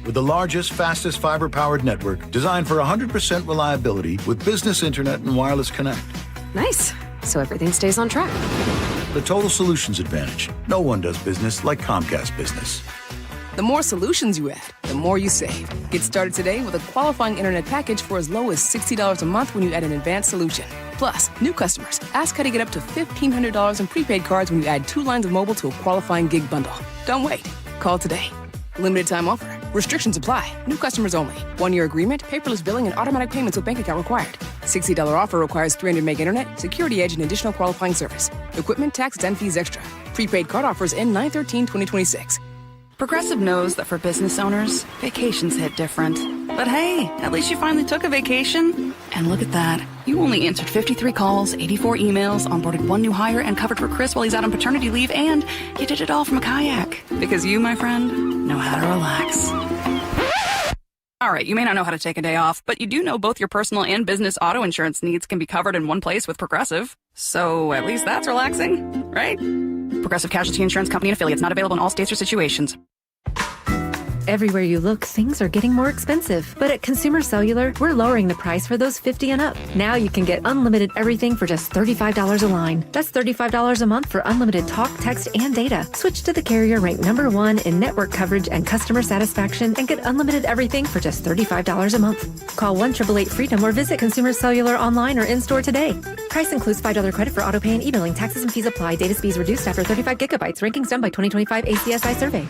[SPEAKER 17] With the largest, fastest fiber-powered network designed for 100% reliability with business internet and wireless connect.
[SPEAKER 22] Nice. So everything stays on track.
[SPEAKER 17] The Total Solutions Advantage. No one does business like Comcast Business.
[SPEAKER 23] The more solutions you add, the more you save. Get started today with a qualifying internet package for as low as $60 a month when you add an advanced solution. Plus, new customers, ask how to get up to $1,500 in prepaid cards when you add 2 lines of mobile to a qualifying gig bundle. Don't wait. Call today. Limited time offer. Restrictions apply. New customers only. 1-year agreement, paperless billing, and automatic payments with bank account required. $60 offer requires 300 meg internet, security edge, and additional qualifying service. Equipment, taxes, and fees extra. Prepaid card offers end 9/13/2026.
[SPEAKER 26] Progressive knows that for business owners, vacations hit different. But hey, at least you finally took a vacation. And look at that. You only answered 53 calls, 84 emails, onboarded 1 new hire, and covered for Chris while he's out on paternity leave, and you did it all from a kayak. Because you, my friend, know how to relax. All right, you may not know how to take a day off, but you do know both your personal and business auto insurance needs can be covered in one place with Progressive. So at least that's relaxing, right? Progressive Casualty Insurance Company and affiliates, not available in all states or situations.
[SPEAKER 27] Everywhere you look, things are getting more expensive. But at Consumer Cellular, we're lowering the price for those 50 and up. Now you can get unlimited everything for just $35 a line. That's $35 a month for unlimited talk, text, and data. Switch to the carrier ranked #1 in network coverage and customer satisfaction and get unlimited everything for just $35 a month. Call 1-888-FREEDOM or visit Consumer Cellular online or in-store today. Price includes $5 credit for auto pay and e-billing. Taxes and fees apply. Data speeds reduced after 35 gigabytes. Rankings done by 2025 ACSI survey.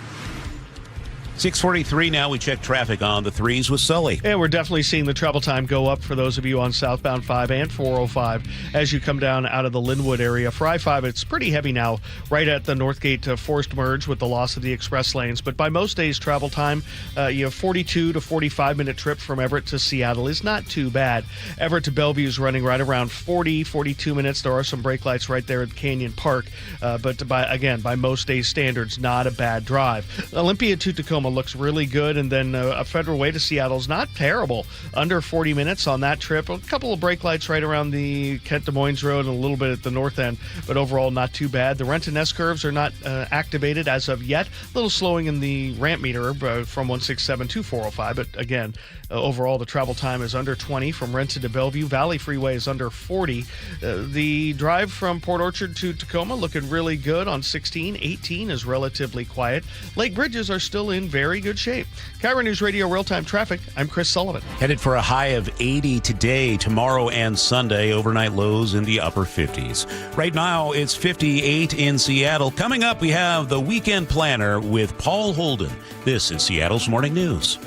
[SPEAKER 14] 6:43 now. We check traffic on the 3s with Sully.
[SPEAKER 13] Yeah, we're definitely seeing the travel time go up for those of you on southbound 5 and 405 as you come down out of the Linwood area. For I-5, it's pretty heavy now right at the Northgate forced merge with the loss of the express lanes. But by most days, travel time, you have 42 to 45-minute trip from Everett to Seattle is not too bad. Everett to Bellevue is running right around 42 minutes. There are some brake lights right there at Canyon Park. But by most days' standards, not a bad drive. Olympia to Tacoma looks really good, and then a Federal Way to Seattle's not terrible. Under 40 minutes on that trip. A couple of brake lights right around the Kent Des Moines Road and a little bit at the north end, but overall not too bad. The Renton S-curves are not activated as of yet. A little slowing in the ramp meter from 167 to 405, but again, overall the travel time is under 20 from Renton to Bellevue. Valley Freeway is under 40. The drive from Port Orchard to Tacoma looking really good on 16. 18 is relatively quiet. Lake Bridges are still in very good shape. KIRO News Radio Real-Time Traffic. I'm Chris Sullivan.
[SPEAKER 14] Headed for a high of 80 today, tomorrow, and Sunday. Overnight lows in the upper 50s. Right now, it's 58 in Seattle. Coming up, we have the Weekend Planner with Paul Holden. This is Seattle's Morning News.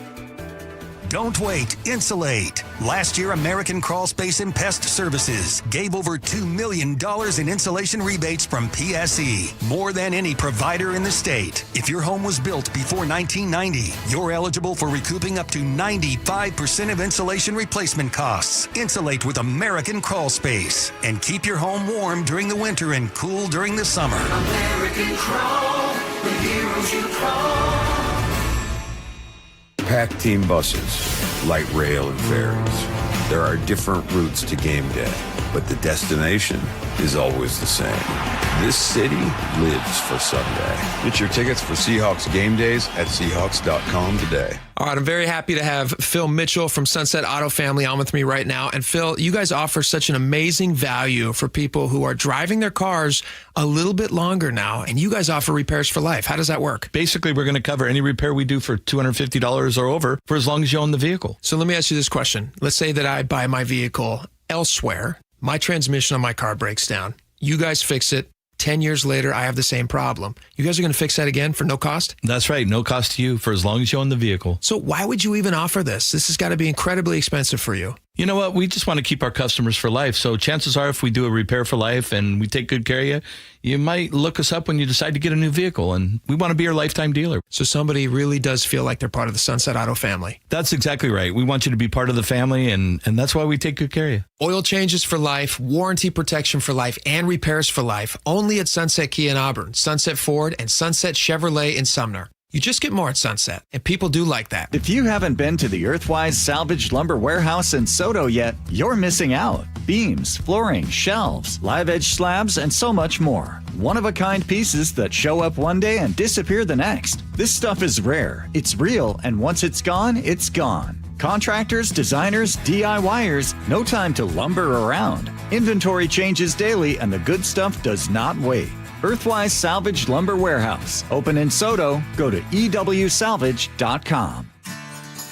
[SPEAKER 3] Don't wait. Insulate. Last year, American Crawl Space and Pest Services gave over $2 million in insulation rebates from PSE, more than any provider in the state. If your home was built before 1990, you're eligible for recouping up to 95% of insulation replacement costs. Insulate with American Crawl Space and keep your home warm during the winter and cool during the summer.
[SPEAKER 15] American Crawl, the heroes you call.
[SPEAKER 5] Packed team buses, light rail and ferries. There are different routes to game day, but the destination is always the same. This city lives for Sunday. Get your tickets for Seahawks game days at Seahawks.com today.
[SPEAKER 6] All right, I'm very happy to have Phil Mitchell from Sunset Auto Family on with me right now. And Phil, you guys offer such an amazing value for people who are driving their cars a little bit longer now, and you guys offer repairs for life. How does that work?
[SPEAKER 16] Basically, we're going to cover any repair we do for $250 or over for as long as you own the vehicle.
[SPEAKER 6] So let me ask you this question. Let's say that I buy my vehicle elsewhere. My transmission on my car breaks down. You guys fix it. 10 years later, I have the same problem. You guys are going to fix that again for no cost?
[SPEAKER 16] That's right. No cost to you for as long as you own the vehicle.
[SPEAKER 6] So why would you even offer this? This has got to be incredibly expensive for you.
[SPEAKER 16] You know what? We just want to keep our customers for life. So chances are if we do a repair for life and we take good care of you, you might look us up when you decide to get a new vehicle. And we want to be your lifetime dealer.
[SPEAKER 6] So somebody really does feel like they're part of the Sunset Auto family.
[SPEAKER 16] That's exactly right. We want you to be part of the family, and that's why we take good care of you.
[SPEAKER 6] Oil changes for life, warranty protection for life, and repairs for life. Only at Sunset Kia in Auburn, Sunset Ford, and Sunset Chevrolet in Sumner. You just get more at Sunset, and people do like that.
[SPEAKER 18] If you haven't been to the Earthwise Salvaged Lumber Warehouse in Soto yet, you're missing out. Beams, flooring, shelves, live edge slabs, and so much more. One-of-a-kind pieces that show up one day and disappear the next. This stuff is rare, it's real, and once it's gone, it's gone. Contractors, designers, DIYers, no time to lumber around. Inventory changes daily, and the good stuff does not wait. Earthwise Salvaged Lumber Warehouse. Open in Soto. Go to ewsalvage.com.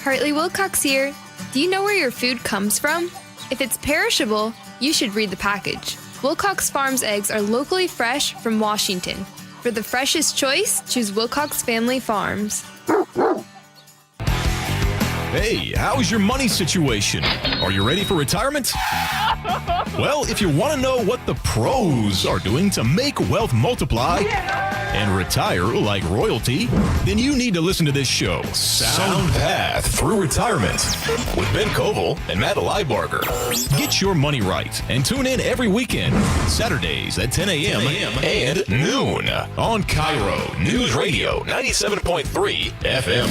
[SPEAKER 24] Hartley Wilcox here. Do you know where your food comes from? If it's perishable, you should read the package. Wilcox Farms eggs are locally fresh from Washington. For the freshest choice, choose Wilcox Family Farms.
[SPEAKER 25] Hey, how's your money situation? Are you ready for retirement? Well, if you want to know what the pros are doing to make wealth multiply and retire like royalty, then you need to listen to this show, Sound Path Through Retirement, with Ben Koval and Matt Leibarger. Get your money right and tune in every weekend, Saturdays at 10 a.m. and noon on KIRO Newsradio 97.3 FM.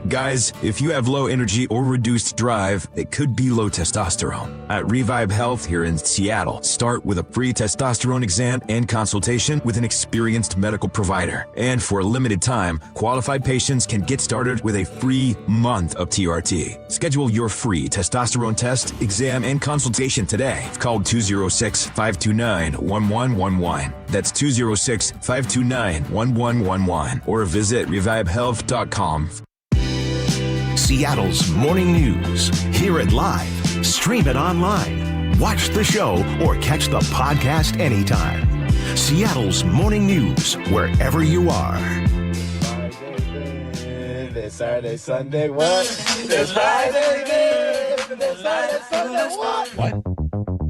[SPEAKER 28] Guys, if you have low energy or reduced drive, it could be low testosterone. At Revive Health here in Seattle, start with a free testosterone exam and consultation with an experienced medical provider. And for a limited time, qualified patients can get started with a free month of TRT. Schedule your free testosterone test, exam, and consultation today. Call 206-529-1111. That's 206-529-1111. Or visit revivehealth.com.
[SPEAKER 1] Seattle's morning news. Hear it live, stream it online, watch the show, or catch the podcast anytime. Seattle's morning news, wherever you are.
[SPEAKER 29] This Saturday, Sunday, what? This Friday, this Saturday, Sunday, what?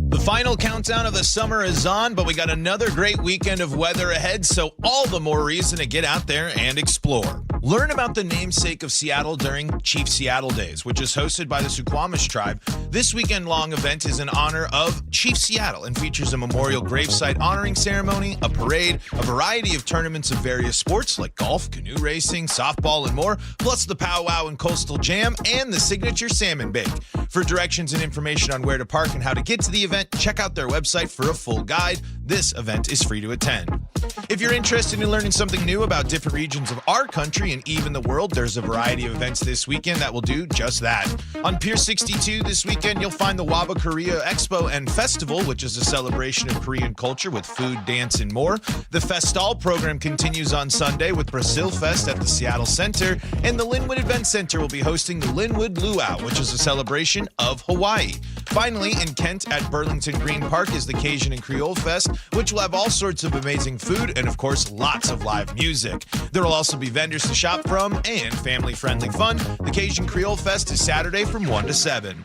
[SPEAKER 30] The final countdown of the summer is on, but we got another great weekend of weather ahead, so all the more reason to get out there and explore. Learn about the namesake of Seattle during Chief Seattle Days, which is hosted by the Suquamish tribe. This weekend-long event is in honor of Chief Seattle and features a memorial gravesite honoring ceremony, a parade, a variety of tournaments of various sports like golf, canoe racing, softball, and more, plus the powwow and coastal jam, and the signature salmon bake. For directions and information on where to park and how to get to the event, check out their website for a full guide. This event is free to attend. If you're interested in learning something new about different regions of our country and even the world, there's a variety of events this weekend that will do just that. On Pier 62 this weekend, you'll find the Waba Korea Expo and Festival, which is a celebration of Korean culture with food, dance, and more. The Festal program continues on Sunday with Brazil Fest at the Seattle Center, and the Linwood Event Center will be hosting the Linwood Luau, which is a celebration of Hawaii. Finally, in Kent at Burlington Green Park is the Cajun and Creole Fest, which will have all sorts of amazing food and, of course, lots of live music. There will also be vendors to shop from and family-friendly fun. The Cajun Creole Fest is Saturday from 1 to 7.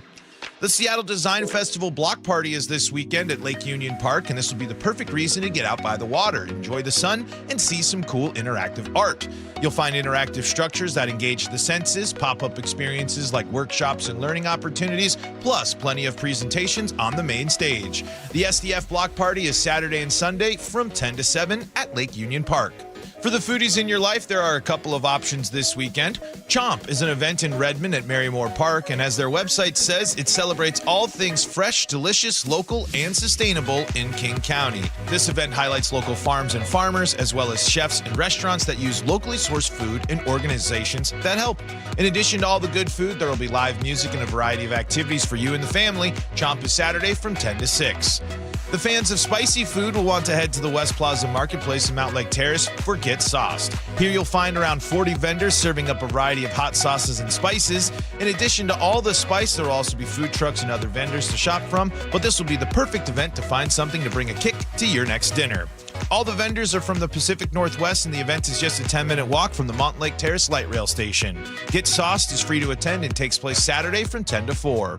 [SPEAKER 30] The Seattle Design Festival block party is this weekend at Lake Union Park, and this will be the perfect reason to get out by the water, enjoy the sun, and see some cool interactive art. You'll find interactive structures that engage the senses, pop-up experiences like workshops and learning opportunities, plus plenty of presentations on the main stage. The SDF block party is Saturday and Sunday from 10 to 7 at Lake Union Park. For the foodies in your life, there are a couple of options this weekend. Chomp is an event in Redmond at Marymore Park, and as their website says, it celebrates all things fresh, delicious, local, and sustainable in King County. This event highlights local farms and farmers, as well as chefs and restaurants that use locally sourced food and organizations that help. In addition to all the good food, there will be live music and a variety of activities for you and the family. Chomp is Saturday from 10 to 6. The fans of spicy food will want to head to the West Plaza Marketplace in Mount Lake Terrace for Get Sauced. Here you'll find around 40 vendors serving up a variety of hot sauces and spices. In addition to all the spice, there will also be food trucks and other vendors to shop from, but this will be the perfect event to find something to bring a kick to your next dinner. All the vendors are from the Pacific Northwest, and the event is just a 10-minute walk from the Montlake Terrace Light Rail Station. Get Sauced is free to attend and takes place Saturday from 10 to 4.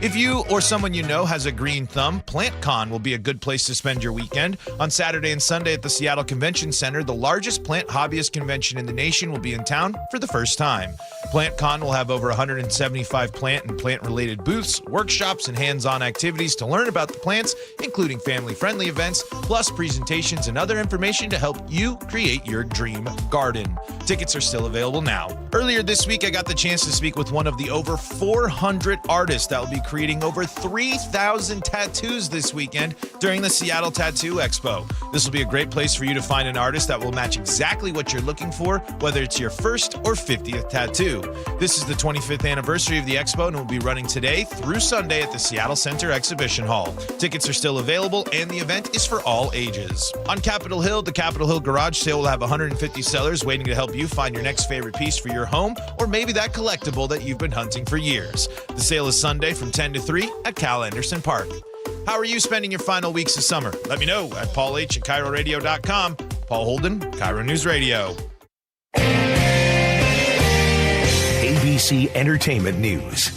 [SPEAKER 30] If you or someone you know has a green thumb, PlantCon will be a good place to spend your weekend. On Saturday and Sunday at the Seattle Convention Center, the largest plant hobbyist convention in the nation will be in town for the first time. PlantCon will have over 175 plant and plant-related booths, workshops, and hands-on activities to learn about the plants, including family-friendly events, plus presentations and other information to help you create your dream garden. Tickets are still available now. Earlier this week, I got the chance to speak with one of the over 400 artists that will be creating over 3,000 tattoos this weekend during the Seattle Tattoo Expo. This will be a great place for you to find an artist that will match exactly what you're looking for, whether it's your first or 50th tattoo. This is the 25th anniversary of the Expo and will be running today through Sunday at the Seattle Center Exhibition Hall. Tickets are still available and the event is for all ages. On Capitol Hill, the Capitol Hill Garage Sale will have 150 sellers waiting to help you find your next favorite piece for your home or maybe that collectible that you've been hunting for years. The sale is Sunday from 10 to 3 at Cal Anderson Park. How are you spending your final weeks of summer? Let me know at paulh@KIRORadio.com. Paul Holden, KIRO News Radio.
[SPEAKER 1] ABC Entertainment News.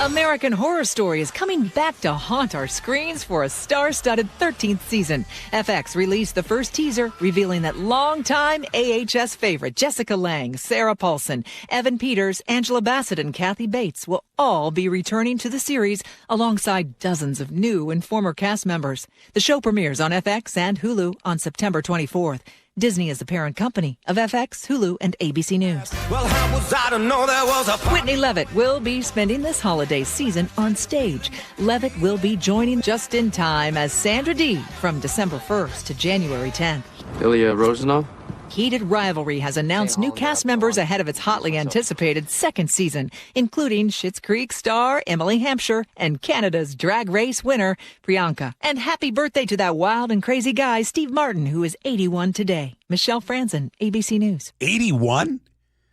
[SPEAKER 2] American Horror Story is coming back to haunt our screens for a star-studded 13th season. FX released the first teaser, revealing that longtime AHS favorite Jessica Lange, Sarah Paulson, Evan Peters, Angela Bassett, and Kathy Bates will all be returning to the series alongside dozens of new and former cast members. The show premieres on FX and Hulu on September 24th. Disney is the parent company of FX, Hulu, and ABC News.
[SPEAKER 15] Well, how was I to know there was a
[SPEAKER 2] Whitney Levitt will be spending this holiday season on stage. Levitt will be joining just in time as Sandra Dee from December 1st to January 10th.
[SPEAKER 4] Ilya Rozanov?
[SPEAKER 2] Heated Rivalry has announced new cast members ahead of its hotly anticipated second season, including Schitt's Creek star Emily Hampshire and Canada's Drag Race winner Priyanka. And happy birthday to that wild and crazy guy, Steve Martin, who is 81 today. Michelle Franzen, ABC News.
[SPEAKER 14] 81?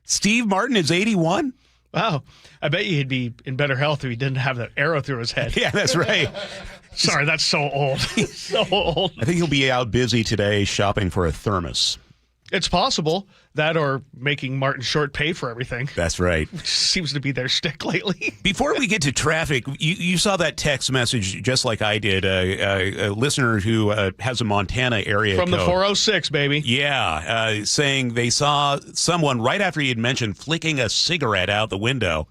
[SPEAKER 14] Steve Martin is 81?
[SPEAKER 13] Wow. I bet you he'd be in better health if he didn't have that arrow through his head.
[SPEAKER 14] Yeah, that's right.
[SPEAKER 13] Sorry, that's so old. So old.
[SPEAKER 14] I think he'll be out busy today shopping for a thermos.
[SPEAKER 13] It's possible. That or making Martin Short pay for everything.
[SPEAKER 14] That's right.
[SPEAKER 13] Which seems to be their shtick lately.
[SPEAKER 14] Before we get to traffic, you saw that text message just like I did. A listener who has a Montana area
[SPEAKER 13] From
[SPEAKER 14] code.
[SPEAKER 13] the 406, baby.
[SPEAKER 14] Yeah, saying they saw someone right after he had mentioned flicking a cigarette out the window.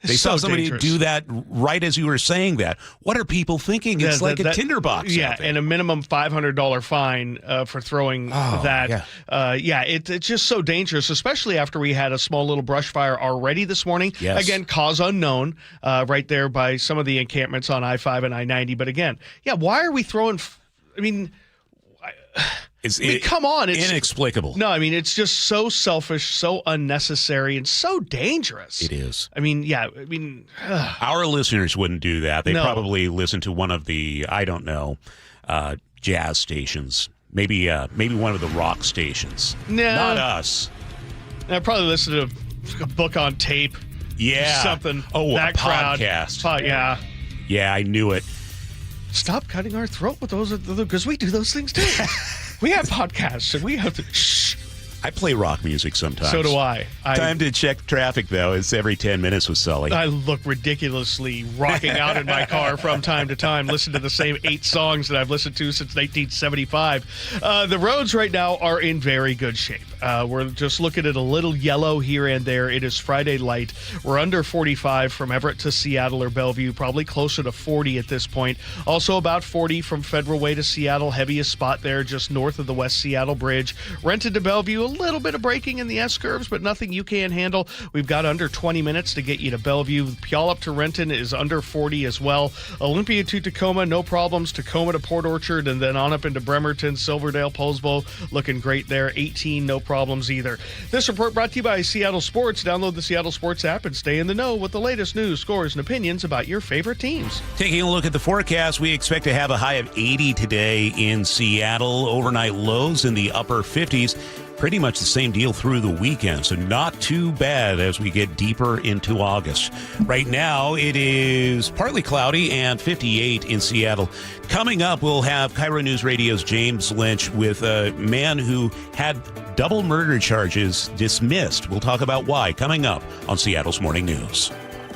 [SPEAKER 14] They saw somebody
[SPEAKER 13] dangerous.
[SPEAKER 14] do that right as you were saying that. What are people thinking? It's like a tinderbox.
[SPEAKER 13] Yeah, and a minimum $500 fine for throwing that.
[SPEAKER 14] Yeah.
[SPEAKER 13] It's just so dangerous, especially after we had a small little brush fire already this morning.
[SPEAKER 14] Yes.
[SPEAKER 13] Again, cause unknown, right there by some of the encampments on I-5 and I-90. But again, why are we throwing... come on. It's
[SPEAKER 14] inexplicable.
[SPEAKER 13] No, it's just so selfish, so unnecessary, and so dangerous.
[SPEAKER 14] It is. Our listeners wouldn't do that. They probably listen to one of the, I don't know, jazz stations. Maybe one of the rock stations.
[SPEAKER 13] No.
[SPEAKER 14] Not us.
[SPEAKER 13] I probably listen to a book on tape.
[SPEAKER 14] Yeah.
[SPEAKER 13] Something.
[SPEAKER 14] Oh,
[SPEAKER 13] that
[SPEAKER 14] a podcast.
[SPEAKER 13] Crowd. Yeah.
[SPEAKER 14] Yeah, I knew it.
[SPEAKER 13] Stop cutting our throat with those, because we do those things too. We have podcasts and we have to shh.
[SPEAKER 14] I play rock music sometimes.
[SPEAKER 13] So do I.
[SPEAKER 14] Time to check traffic, though. It's every 10 minutes with Sully.
[SPEAKER 13] I look ridiculously rocking out in my car from time to time. Listen to the same 8 songs that I've listened to since 1975. The roads right now are in very good shape. We're just looking at a little yellow here and there. It is Friday light. We're under 45 from Everett to Seattle or Bellevue, probably closer to 40 at this point. Also about 40 from Federal Way to Seattle. Heaviest spot there just north of the West Seattle Bridge. Renton to Bellevue, a little bit of braking in the S-curves, but nothing you can't handle. We've got under 20 minutes to get you to Bellevue. Puyallup to Renton is under 40 as well. Olympia to Tacoma, no problems. Tacoma to Port Orchard, and then on up into Bremerton, Silverdale, Poulsbo, looking great there. 18, no problems either. This report brought to you by Seattle Sports. Download the Seattle Sports app and stay in the know with the latest news, scores, and opinions about your favorite teams.
[SPEAKER 14] Taking a look at the forecast, we expect to have a high of 80 today in Seattle. Overnight lows in the upper 50s. Pretty much the same deal through the weekend, so not too bad as we get deeper into August. Right now, it is partly cloudy and 58 in Seattle. Coming up, we'll have KIRO Newsradio's James Lynch with a man who had double murder charges dismissed. We'll talk about why coming up on Seattle's Morning News.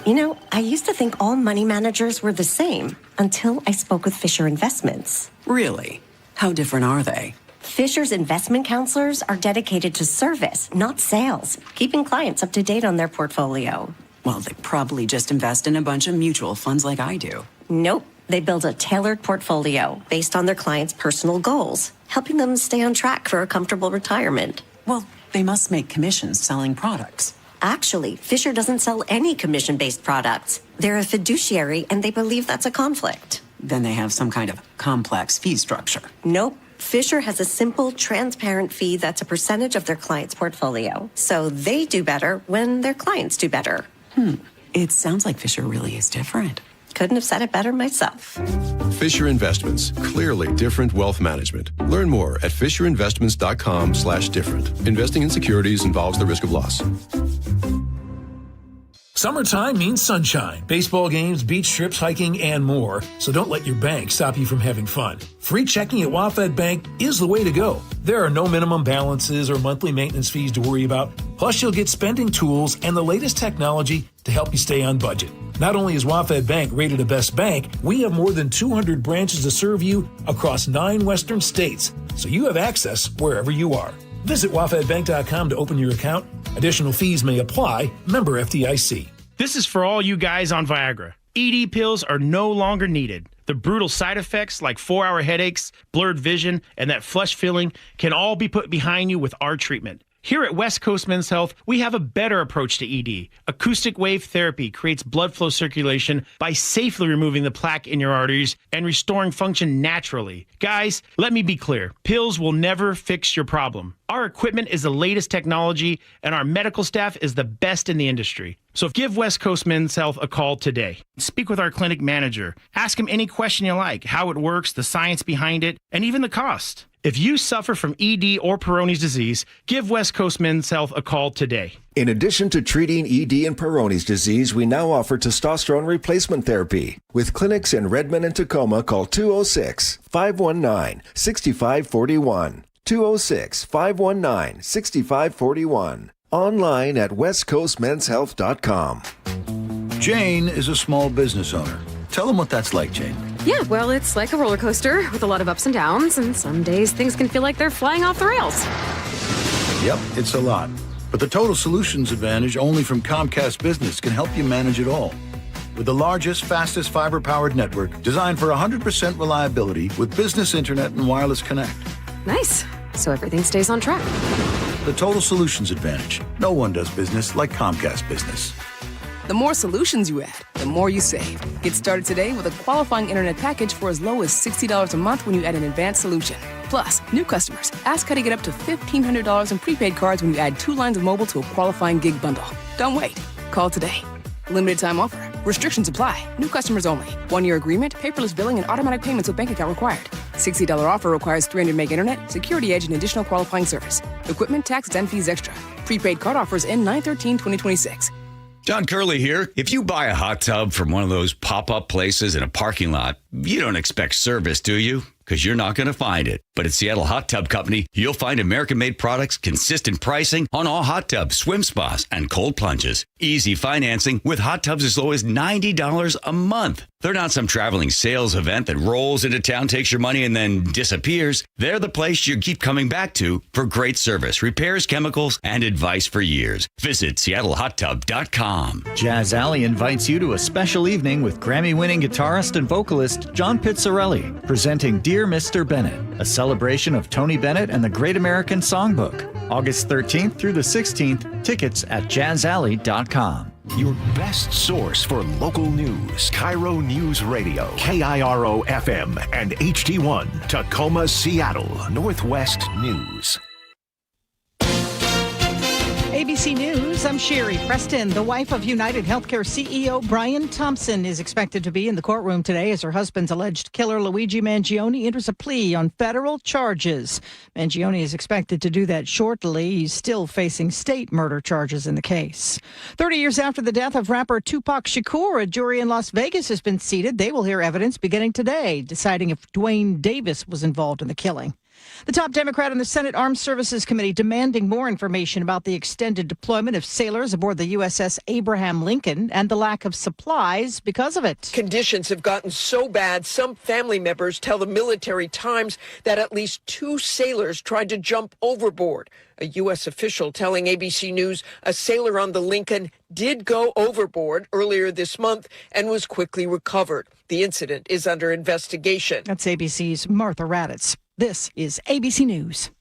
[SPEAKER 4] You know, I used to think all money managers were the same until I spoke with Fisher Investments.
[SPEAKER 7] Really? How different are they?
[SPEAKER 4] Fisher's investment counselors are dedicated to service, not sales, keeping clients up to date on their portfolio.
[SPEAKER 7] Well, they probably just invest in a bunch of mutual funds like I do.
[SPEAKER 4] Nope. They build a tailored portfolio based on their clients' personal goals, helping them stay on track for a comfortable retirement.
[SPEAKER 7] Well, they must make commissions selling products.
[SPEAKER 4] Actually, Fisher doesn't sell any commission-based products. They're a fiduciary, and they believe that's a conflict.
[SPEAKER 7] Then they have some kind of complex fee structure.
[SPEAKER 4] Nope. Fisher has a simple, transparent fee that's a percentage of their client's portfolio. So they do better when their clients do better.
[SPEAKER 7] It sounds like Fisher really is different.
[SPEAKER 4] Couldn't have said it better myself.
[SPEAKER 8] Fisher Investments. Clearly different wealth management. Learn more at fisherinvestments.com/different. Investing in securities involves the risk of loss.
[SPEAKER 9] Summertime means sunshine, baseball games, beach trips, hiking, and more. So don't let your bank stop you from having fun. Free checking at WaFd Bank is the way to go. There are no minimum balances or monthly maintenance fees to worry about. Plus, you'll get spending tools and the latest technology to help you stay on budget. Not only is WaFd Bank rated a best bank, we have more than 200 branches to serve you across 9 western states, so you have access wherever you are. Visit wafdbank.com to open your account. Additional fees may apply. Member FDIC.
[SPEAKER 10] This is for all you guys on Viagra. ED pills are no longer needed. The brutal side effects like 4-hour headaches, blurred vision, and that flush feeling can all be put behind you with our treatment. Here at West Coast Men's Health, we have a better approach to ED. Acoustic wave therapy creates blood flow circulation by safely removing the plaque in your arteries and restoring function naturally. Guys, let me be clear. Pills will never fix your problem. Our equipment is the latest technology, and our medical staff is the best in the industry. So give West Coast Men's Health a call today. Speak with our clinic manager. Ask him any question you like, how it works, the science behind it, and even the cost. If you suffer from ED or Peyronie's disease, give West Coast Men's Health a call today.
[SPEAKER 11] In addition to treating ED and Peyronie's disease, we now offer testosterone replacement therapy. With clinics in Redmond and Tacoma, call 206-519-6541. 206-519-6541. Online at westcoastmenshealth.com.
[SPEAKER 17] Jane is a small business owner. Tell them what that's like, Jane.
[SPEAKER 22] Yeah, well, it's like a roller coaster with a lot of ups and downs, and some days things can feel like they're flying off the rails.
[SPEAKER 17] Yep, it's a lot. But the Total Solutions Advantage only from Comcast Business can help you manage it all. With the largest, fastest fiber-powered network designed for 100% reliability with business internet and wireless connect.
[SPEAKER 22] Nice. So everything stays on track.
[SPEAKER 17] The Total Solutions Advantage. No one does business like Comcast Business.
[SPEAKER 23] The more solutions you add, the more you save. Get started today with a qualifying internet package for as low as $60 a month when you add an advanced solution. Plus, new customers, ask how to get up to $1,500 in prepaid cards when you add 2 lines of mobile to a qualifying gig bundle. Don't wait. Call today. Limited time offer. Restrictions apply. New customers only. 1-year agreement, paperless billing, and automatic payments with bank account required. $60 offer requires 300 meg internet, security edge, and additional qualifying service. Equipment, taxes, and fees extra. Prepaid card offers end 9/13/2026.
[SPEAKER 3] John Curley here. If you buy a hot tub from one of those pop-up places in a parking lot, you don't expect service, do you? Because you're not going to find it. But at Seattle Hot Tub Company, you'll find American-made products, consistent pricing on all hot tubs, swim spas, and cold plunges. Easy financing with hot tubs as low as $90 a month. They're not some traveling sales event that rolls into town, takes your money, and then disappears. They're the place you keep coming back to for great service, repairs, chemicals, and advice for years. Visit SeattleHotTub.com.
[SPEAKER 18] Jazz Alley invites you to a special evening with Grammy-winning guitarist and vocalist John Pizzarelli, presenting Dear Mr. Bennett, a celebration of Tony Bennett and the Great American Songbook. August 13th through the 16th, tickets at jazzalley.com.
[SPEAKER 1] Your best source for local news. KIRO Newsradio, KIRO FM and HD1, Tacoma, Seattle, Northwest News.
[SPEAKER 5] ABC News, I'm Sherry Preston. The wife of United Healthcare CEO Brian Thompson is expected to be in the courtroom today as her husband's alleged killer Luigi Mangione enters a plea on federal charges. Mangione is expected to do that shortly. He's still facing state murder charges in the case. 30 years after the death of rapper Tupac Shakur, a jury in Las Vegas has been seated. They will hear evidence beginning today, deciding if Dwayne Davis was involved in the killing. The top Democrat on the Senate Armed Services Committee demanding more information about the extended deployment of sailors aboard the USS Abraham Lincoln and the lack of supplies because of it.
[SPEAKER 6] Conditions have gotten so bad, some family members tell the Military Times that at least 2 sailors tried to jump overboard. A U.S. official telling ABC News a sailor on the Lincoln did go overboard earlier this month and was quickly recovered. The incident is under investigation.
[SPEAKER 5] That's ABC's Martha Raddatz. This is ABC News.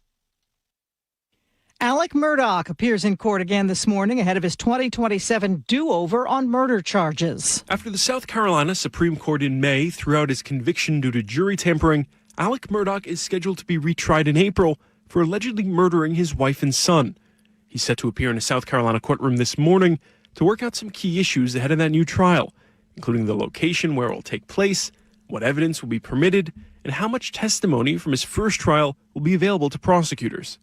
[SPEAKER 5] Alec Murdaugh appears in court again this morning ahead of his 2027 do-over on murder charges.
[SPEAKER 12] After the South Carolina Supreme Court in May threw out his conviction due to jury tampering, Alec Murdaugh is scheduled to be retried in April for allegedly murdering his wife and son. He's set to appear in a South Carolina courtroom this morning to work out some key issues ahead of that new trial, including the location where it will take place, what evidence will be permitted, and how much testimony from his first trial will be available to prosecutors.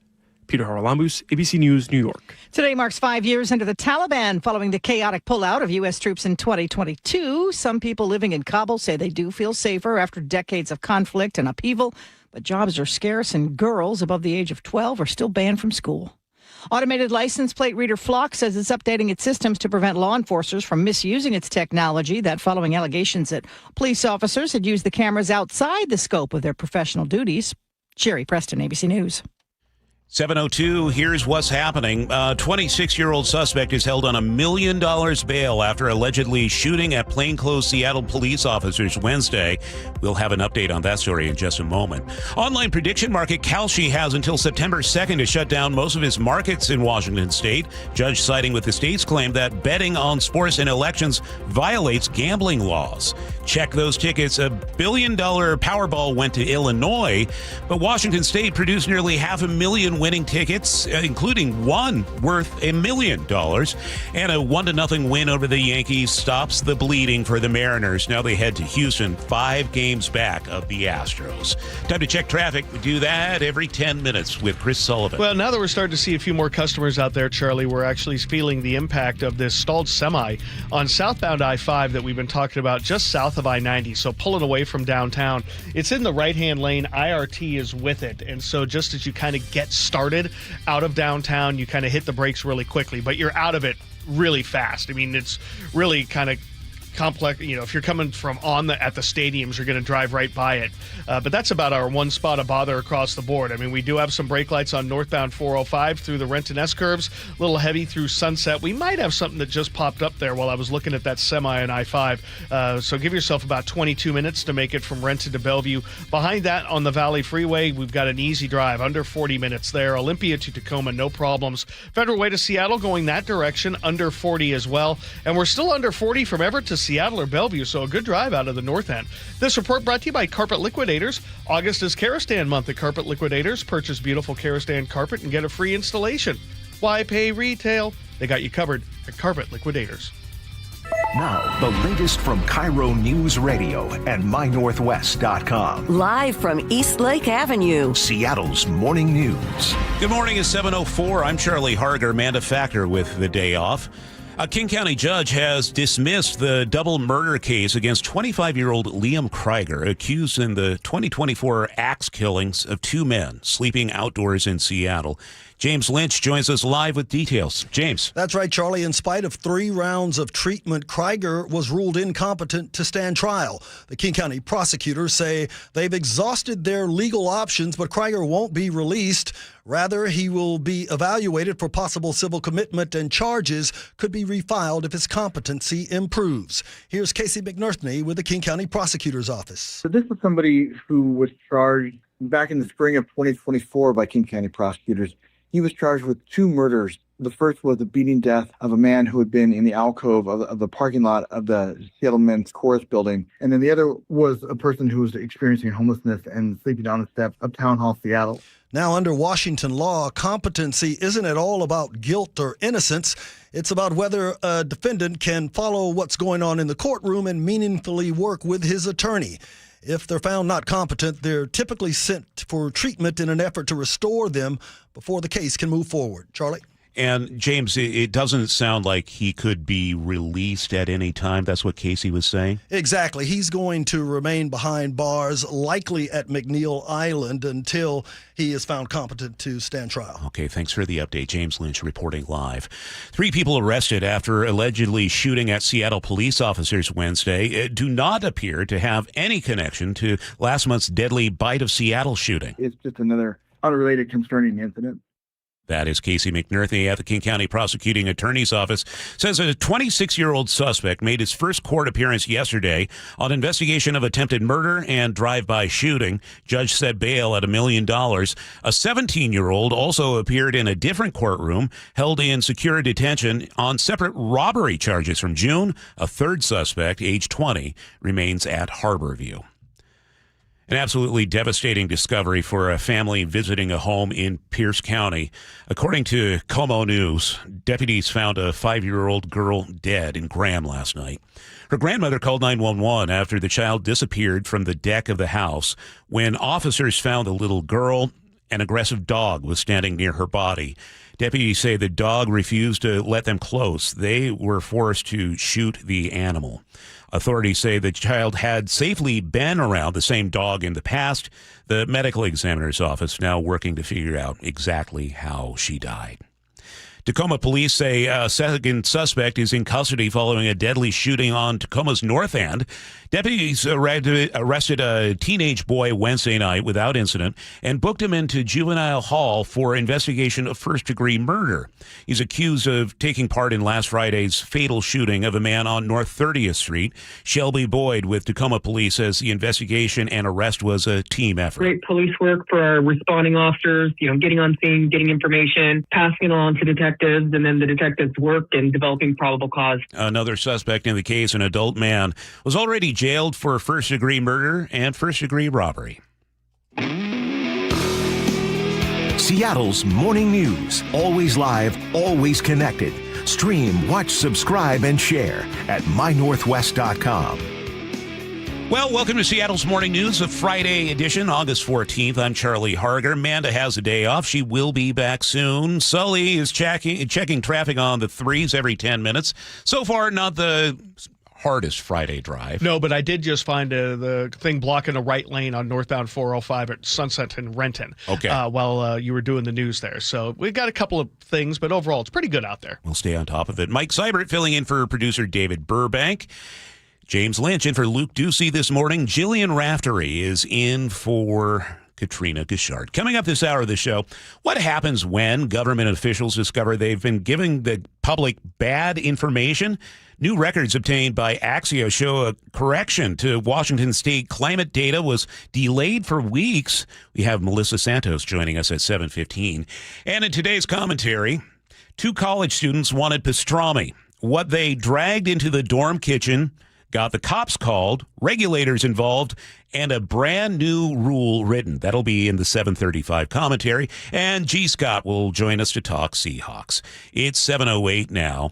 [SPEAKER 12] Peter Haralambous, ABC News, New York.
[SPEAKER 5] Today marks 5 years under the Taliban following the chaotic pullout of U.S. troops in 2022. Some people living in Kabul say they do feel safer after decades of conflict and upheaval, but jobs are scarce and girls above the age of 12 are still banned from school. Automated license plate reader Flock says it's updating its systems to prevent law enforcers from misusing its technology. That following allegations that police officers had used the cameras outside the scope of their professional duties. Sherry Preston, ABC News.
[SPEAKER 14] 7:02, here's what's happening. 26-year-old suspect is held on $1 million bail after allegedly shooting at plainclothes Seattle police officers Wednesday. We'll have an update on that story in just a moment. Online prediction market Kalshi has until September 2nd to shut down most of its markets in Washington state. Judge siding with the state's claim that betting on sports and elections violates gambling laws. Check those tickets. $1 billion Powerball went to Illinois, but Washington state produced nearly 500,000 winning tickets, including one worth $1 million. And a 1-0 win over the Yankees stops the bleeding for the Mariners. Now they head to Houston, 5 games back of the Astros. Time to check traffic. We do that every 10 minutes with Chris Sullivan.
[SPEAKER 13] Well, now that we're starting to see a few more customers out there, Charlie, we're actually feeling the impact of this stalled semi on southbound I-5 that we've been talking about just south of I-90. So pulling away from downtown, it's in the right-hand lane. IRT is with it. And so just as you kind of get started out of downtown, you kind of hit the brakes really quickly, but you're out of it really fast. I mean, it's really kind of complex. You know, if you're coming from at the stadiums, you're going to drive right by it. But that's about our one spot of bother across the board. I mean, we do have some brake lights on northbound 405 through the Renton S curves, a little heavy through Sunset. We might have something that just popped up there while I was looking at that semi on I-5. So give yourself about 22 minutes to make it from Renton to Bellevue. Behind that on the Valley Freeway, we've got an easy drive, under 40 minutes there. Olympia to Tacoma, no problems. Federal Way to Seattle going that direction, under 40 as well. And we're still under 40 from Everett to Seattle or Bellevue, so a good drive out of the north end. This report brought to you by Carpet Liquidators. August is Karastan month at Carpet Liquidators. Purchase beautiful Karastan carpet and get a free installation. Why pay retail? They got you covered at Carpet Liquidators.
[SPEAKER 1] Now, the latest from KIRO Newsradio and MyNorthwest.com.
[SPEAKER 16] Live from East Lake Avenue,
[SPEAKER 1] Seattle's Morning News.
[SPEAKER 14] Good morning, it's 7:04. I'm Charlie Harger, Manda Factor with the day off. A King County judge has dismissed the double murder case against 25-year-old Liam Krieger, accused in the 2024 axe killings of two men sleeping outdoors in Seattle. James Lynch joins us live with details. James.
[SPEAKER 19] That's right, Charlie. In spite of 3 rounds of treatment, Krieger was ruled incompetent to stand trial. The King County prosecutors say they've exhausted their legal options, but Krieger won't be released. Rather, he will be evaluated for possible civil commitment, and charges could be refiled if his competency improves. Here's Casey McNerney with the King County Prosecutor's Office.
[SPEAKER 20] So this was somebody who was charged back in the spring of 2024 by King County prosecutors. He was charged with 2 murders. The first was the beating death of a man who had been in the alcove of the parking lot of the Seattle Men's Chorus building. And then the other was a person who was experiencing homelessness and sleeping on the steps of Town Hall, Seattle.
[SPEAKER 19] Now, under Washington law, competency isn't at all about guilt or innocence. It's about whether a defendant can follow what's going on in the courtroom and meaningfully work with his attorney. If they're found not competent, they're typically sent for treatment in an effort to restore them before the case can move forward. Charlie?
[SPEAKER 14] And, James, it doesn't sound like he could be released at any time. That's what Casey was saying?
[SPEAKER 19] Exactly. He's going to remain behind bars, likely at McNeil Island, until he is found competent to stand trial.
[SPEAKER 14] Okay, thanks for the update. James Lynch reporting live. 3 people arrested after allegedly shooting at Seattle police officers Wednesday do not appear to have any connection to last month's deadly Bite of Seattle shooting.
[SPEAKER 20] It's just another unrelated concerning incident.
[SPEAKER 14] That is Casey McNerney at the King County Prosecuting Attorney's Office. Says a 26-year-old suspect made his first court appearance yesterday on investigation of attempted murder and drive-by shooting. Judge set bail at $1 million. A 17-year-old also appeared in a different courtroom, held in secure detention on separate robbery charges from June. A third suspect, age 20, remains at Harborview. An absolutely devastating discovery for a family visiting a home in Pierce County. According to KIRO News, deputies found a 5-year-old girl dead in Graham last night. Her grandmother called 911 after the child disappeared from the deck of the house. When officers found the little girl, an aggressive dog was standing near her body. Deputies say the dog refused to let them close. They were forced to shoot the animal. Authorities say the child had safely been around the same dog in the past. The medical examiner's office now working to figure out exactly how she died. Tacoma police say a second suspect is in custody following a deadly shooting on Tacoma's North End. Deputies arrested a teenage boy Wednesday night without incident and booked him into juvenile hall for investigation of first-degree murder. He's accused of taking part in last Friday's fatal shooting of a man on North 30th Street. Shelby Boyd with Tacoma police says the investigation and arrest was a team effort.
[SPEAKER 21] Great police work for our responding officers, getting on scene, getting information, passing it on to detectives, and then the detectives work in developing probable cause.
[SPEAKER 14] Another suspect in the case, an adult man, was already jailed for first-degree murder and first-degree robbery.
[SPEAKER 1] Seattle's morning news. Always live, always connected. Stream, watch, subscribe, and share at mynorthwest.com.
[SPEAKER 14] Well, welcome to Seattle's Morning News, a Friday edition, August 14th. I'm Charlie Harger. Manda has a day off. She will be back soon. Sully is checking traffic on the 3s every 10 minutes. So far, not the hardest Friday drive.
[SPEAKER 13] No, but I did just find the thing blocking a right lane on northbound 405 at Sunset and Renton.
[SPEAKER 14] Okay.
[SPEAKER 13] While you were doing the news there. So we've got a couple of things, but overall, it's pretty good out there.
[SPEAKER 14] We'll stay on top of it. Mike Seibert filling in for producer David Burbank. James Lynch in for Luke Ducey this morning. Jillian Raftery is in for Katrina Gishard. Coming up this hour of the show, what happens when government officials discover they've been giving the public bad information? New records obtained by Axios show a correction to Washington state climate data was delayed for weeks. We have Melissa Santos joining us at 7:15. And in today's commentary, 2 college students wanted pastrami. What they dragged into the dorm kitchen got the cops called, regulators involved, and a brand new rule written. That'll be in the 7:35 commentary. And G. Scott will join us to talk Seahawks. It's 7:08 now.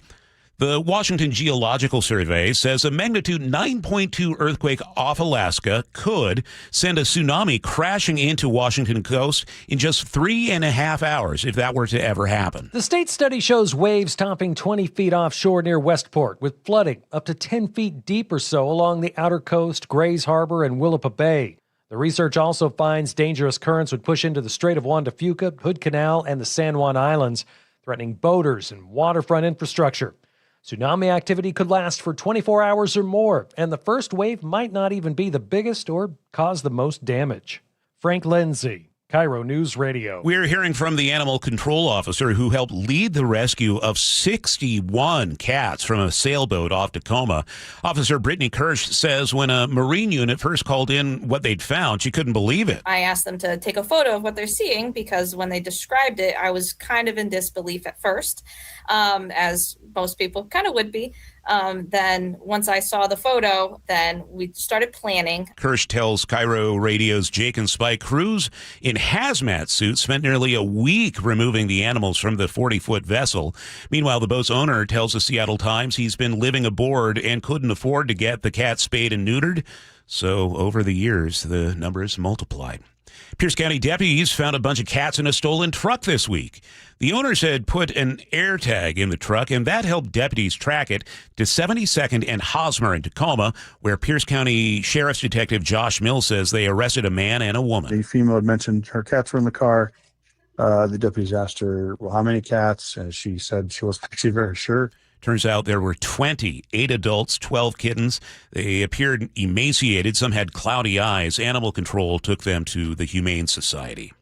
[SPEAKER 14] The Washington Geological Survey says a magnitude 9.2 earthquake off Alaska could send a tsunami crashing into Washington coast in just 3.5 hours if that were to ever happen.
[SPEAKER 2] The state study shows waves topping 20 feet offshore near Westport, with flooding up to 10 feet deep or so along the outer coast, Grays Harbor, and Willapa Bay. The research also finds dangerous currents would push into the Strait of Juan de Fuca, Hood Canal, and the San Juan Islands, threatening boaters and waterfront infrastructure. Tsunami activity could last for 24 hours or more, and the first wave might not even be the biggest or cause the most damage. Frank Lindsay, KIRO Newsradio.
[SPEAKER 14] We're hearing from the animal control officer who helped lead the rescue of 61 cats from a sailboat off Tacoma. Officer Brittany Kirsch says when a Marine unit first called in what they'd found, she couldn't believe it.
[SPEAKER 7] I asked them to take a photo of what they're seeing because when they described it, I was kind of in disbelief at first, as most people kind of would be. Then once I saw the photo, then we started planning.
[SPEAKER 14] Kirsch tells KIRO Radio's Jake and Spike crews in hazmat suits spent nearly a week removing the animals from the 40-foot vessel. Meanwhile, the boat's owner tells the Seattle Times he's been living aboard and couldn't afford to get the cats spayed and neutered. So over the years, the number has multiplied. Pierce County deputies found a bunch of cats in a stolen truck this week. The owners had put an air tag in the truck, and that helped deputies track it to 72nd and Hosmer in Tacoma, where Pierce County Sheriff's Detective Josh Mills says they arrested a man and a woman.
[SPEAKER 15] The female had mentioned her cats were in the car. The deputies asked her, well, how many cats? And she said she wasn't actually very sure.
[SPEAKER 14] Turns out there were 20, 8 adults, 12 kittens. They appeared emaciated. Some had cloudy eyes. Animal control took them to the Humane Society.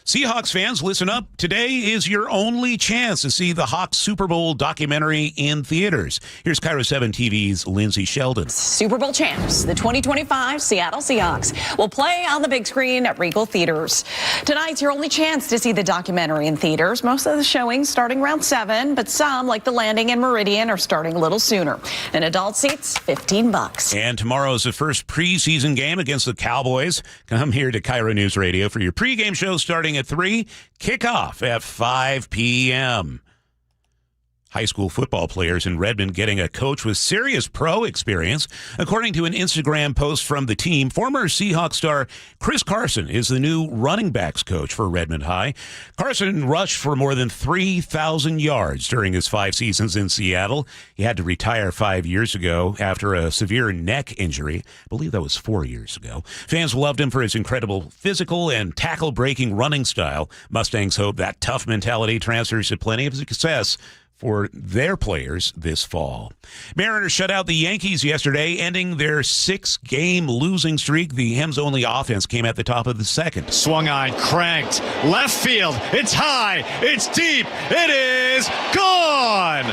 [SPEAKER 14] Seahawks fans, listen up. Today is your only chance to see the Hawks Super Bowl documentary in theaters. Here's KIRO 7 TV's Lindsay Sheldon.
[SPEAKER 24] Super Bowl champs, the 2025 Seattle Seahawks, will play on the big screen at Regal Theaters. Tonight's your only chance to see the documentary in theaters. Most of the showings starting around 7, but some, like The Landing and Meridian, are starting a little sooner. And adult seats, $15.
[SPEAKER 14] And tomorrow is the first preseason game against the Cowboys. Come here to KIRO News Radio for your pregame show starting at 3, kickoff at 5 p.m. High school football players in Redmond getting a coach with serious pro experience. According to an Instagram post from the team, former Seahawks star Chris Carson is the new running backs coach for Redmond High. Carson rushed for more than 3,000 yards during his 5 seasons in Seattle. He had to retire 5 years ago after a severe neck injury. I believe that was 4 years ago. Fans loved him for his incredible physical and tackle-breaking running style. Mustangs hope that tough mentality transfers to plenty of success for their players this fall. Mariners shut out the Yankees yesterday, ending their 6-game losing streak. The Hems-only offense came at the top of the second.
[SPEAKER 25] Swung on, cranked, left field. It's high, it's deep, it is gone!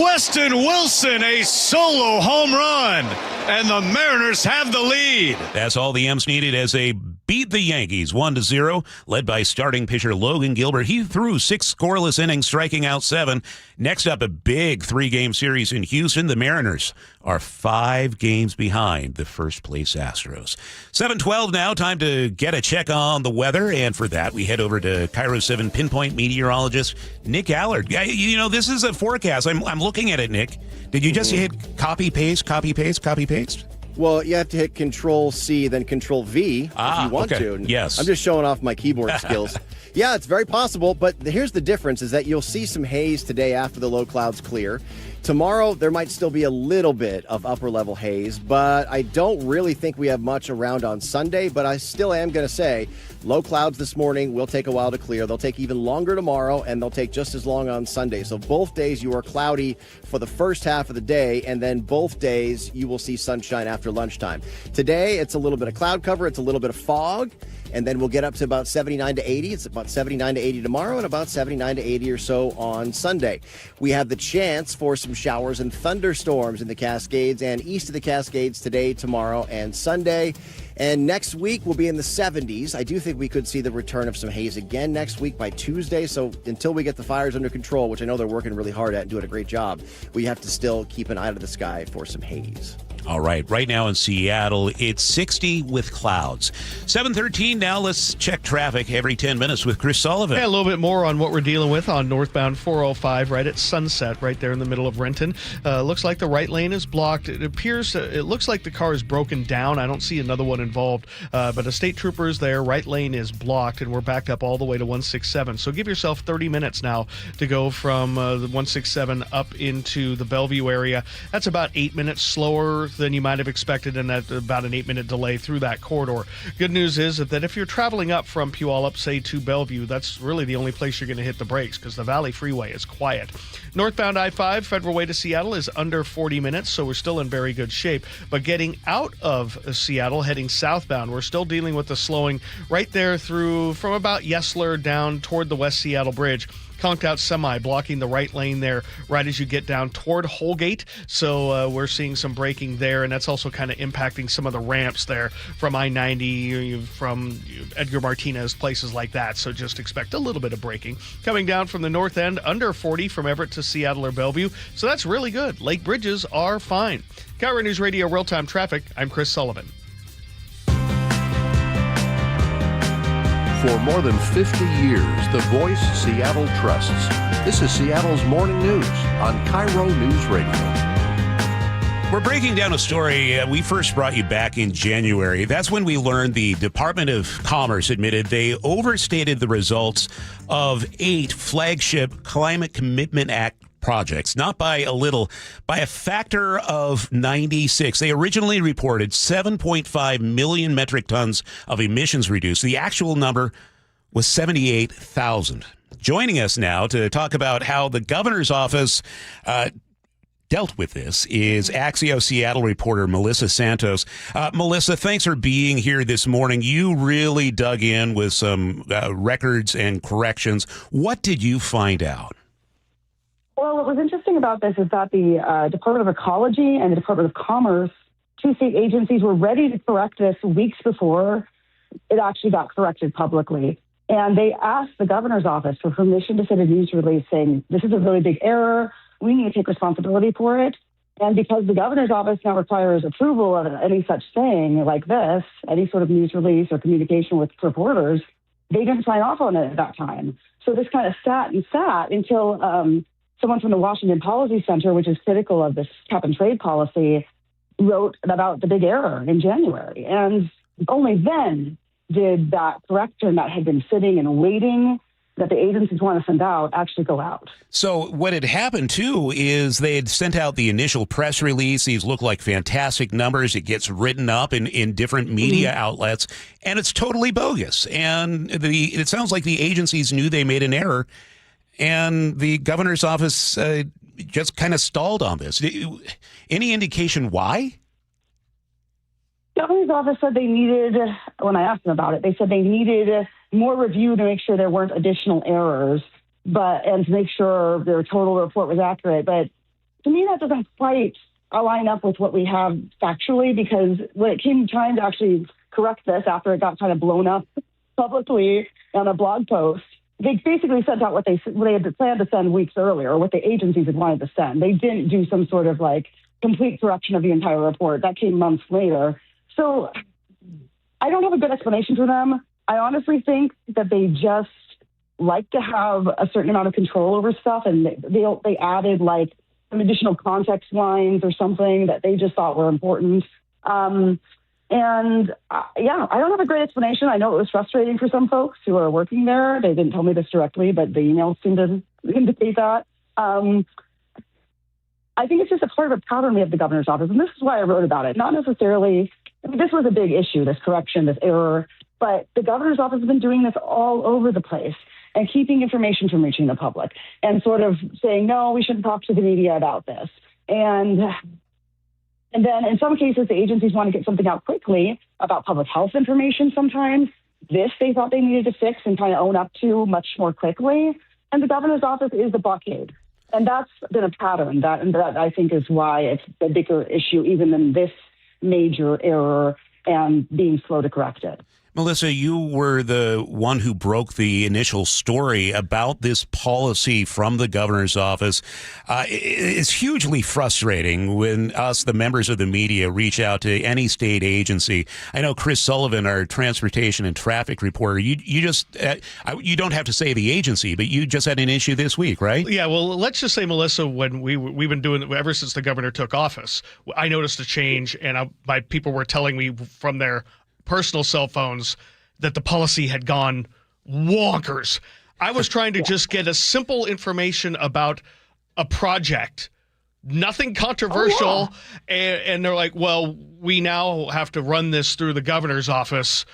[SPEAKER 25] Weston Wilson, a solo home run, and the Mariners have the lead.
[SPEAKER 14] That's all the M's needed as they beat the Yankees 1-0, led by starting pitcher Logan Gilbert. He threw 6 scoreless innings, striking out 7. Next up, a big 3-game series in Houston. The Mariners are 5 games behind the first-place Astros. 7:12 now, time to get a check on the weather, and for that, we head over to KIRO 7 pinpoint meteorologist Nick Allard. You know, this is a forecast. I'm looking at it, Nick. Did you just hit copy, paste, copy, paste, copy, paste?
[SPEAKER 26] Well, you have to hit Control-C, then Control-V if you want to.
[SPEAKER 14] Yes.
[SPEAKER 26] I'm just showing off my keyboard skills. Yeah, it's very possible, but here's the difference is that you'll see some haze today after the low clouds clear. Tomorrow, there might still be a little bit of upper-level haze, but I don't really think we have much around on Sunday, but I still am going to say low clouds this morning will take a while to clear. They'll take even longer tomorrow, and they'll take just as long on Sunday. So both days you are cloudy for the first half of the day, and then both days you will see sunshine after lunchtime. Today, it's a little bit of cloud cover. It's a little bit of fog. And then we'll get up to about 79 to 80. It's about 79 to 80 tomorrow and about 79 to 80 or so on Sunday. We have the chance for some showers and thunderstorms in the Cascades and east of the Cascades today, tomorrow, and Sunday. And next week we'll be in the 70s. I do think we could see the return of some haze again next week by Tuesday. So until we get the fires under control, which I know they're working really hard at and doing a great job, we have to still keep an eye to the sky for some haze.
[SPEAKER 14] All right. Right now in Seattle, it's 60 with clouds. 7:13 now. Let's check traffic every 10 minutes with Chris Sullivan.
[SPEAKER 13] Yeah, a little bit more on what we're dealing with on northbound 405 right at Sunset, right there in the middle of Renton. Looks like the right lane is blocked. It looks like the car is broken down. I don't see another one involved, but a state trooper is there. Right lane is blocked, and we're backed up all the way to 167. So give yourself 30 minutes now to go from the 167 up into the Bellevue area. That's about 8 minutes slower than you might have expected, and that's about an 8-minute delay through that corridor. Good news is that if you're traveling up from Puyallup, say to Bellevue, that's really the only place you're going to hit the brakes because the Valley Freeway is quiet. Northbound I-5, Federal Way to Seattle, is under 40 minutes, so we're still in very good shape. But getting out of Seattle, heading southbound, we're still dealing with the slowing right there through from about Yesler down toward the West Seattle Bridge. Conked out semi blocking the right lane there right as you get down toward Holgate. So we're seeing some braking there, and that's also kind of impacting some of the ramps there from I-90, from Edgar Martinez, places like that. So just expect a little bit of braking. Coming down from the north end, under 40 from Everett to Seattle or Bellevue. So that's really good. Lake bridges are fine. KIRO Newsradio Real-Time Traffic, I'm Chris Sullivan.
[SPEAKER 4] For more than 50 years, the voice Seattle trusts. This is Seattle's Morning News on KIRO Newsradio.
[SPEAKER 14] We're breaking down a story we first brought you back in January. That's when we learned the Department of Commerce admitted they overstated the results of 8 flagship Climate Commitment Act projects, not by a little, by a factor of 96. They originally reported 7.5 million metric tons of emissions reduced. The actual number was 78,000. Joining us now to talk about how the governor's office dealt with this is Axios Seattle reporter Melissa Santos. Melissa, thanks for being here this morning. You really dug in with some records and corrections. What did you find out?
[SPEAKER 8] Well, what was interesting about this is that the Department of Ecology and the Department of Commerce, 2 state agencies, were ready to correct this weeks before it actually got corrected publicly. And they asked the governor's office for permission to send a news release saying, this is a really big error. We need to take responsibility for it. And because the governor's office now requires approval of any such thing like this, any sort of news release or communication with reporters, they didn't sign off on it at that time. So this kind of sat until someone from the Washington Policy Center, which is critical of this cap and trade policy, wrote about the big error in January. And only then did that correction that had been sitting and waiting that the agencies want to send out actually go out.
[SPEAKER 14] So what had happened, too, is they had sent out the initial press release. These look like fantastic numbers. It gets written up in different media outlets, and it's totally bogus. And it sounds like the agencies knew they made an error, and the governor's office just kind of stalled on this. Any indication why?
[SPEAKER 8] The governor's office said they needed, when I asked them about it, they said they needed more review to make sure there weren't additional errors, and to make sure their total report was accurate. But to me, that doesn't quite line up with what we have factually, because when it came time to actually correct this after it got kind of blown up publicly on a blog post, they basically sent out what they had planned to send weeks earlier, or what the agencies had wanted to send. They didn't do some sort of complete correction of the entire report. That came months later. So I don't have a good explanation for them. I honestly think that they just like to have a certain amount of control over stuff, and they added some additional context lines or something that they just thought were important. I don't have a great explanation. I know it was frustrating for some folks who are working there. They didn't tell me this directly, but the emails seem to indicate that. I think it's just a part of a pattern we have the governor's office, and this is why I wrote about it. Not necessarily, this was a big issue, this correction, this error, but the governor's office has been doing this all over the place and keeping information from reaching the public and sort of saying, no, we shouldn't talk to the media about this. And then in some cases, the agencies want to get something out quickly about public health information sometimes. This they thought they needed to fix and kind of own up to much more quickly. And the governor's office is the blockade. And that's been a pattern. That I think is why it's a bigger issue even than this major error and being slow to correct it.
[SPEAKER 14] Melissa, you were the one who broke the initial story about this policy from the governor's office. It's hugely frustrating when us, the members of the media, reach out to any state agency. I know Chris Sullivan, our transportation and traffic reporter, you just, you don't have to say the agency, but you just had an issue this week, right?
[SPEAKER 13] Yeah, well, let's just say, Melissa, when we've been doing it ever since the governor took office, I noticed a change, and my people were telling me from their personal cell phones that the policy had gone wonkers. I was trying to just get a simple information about a project, nothing controversial, and they're like, well, we now have to run this through the governor's office.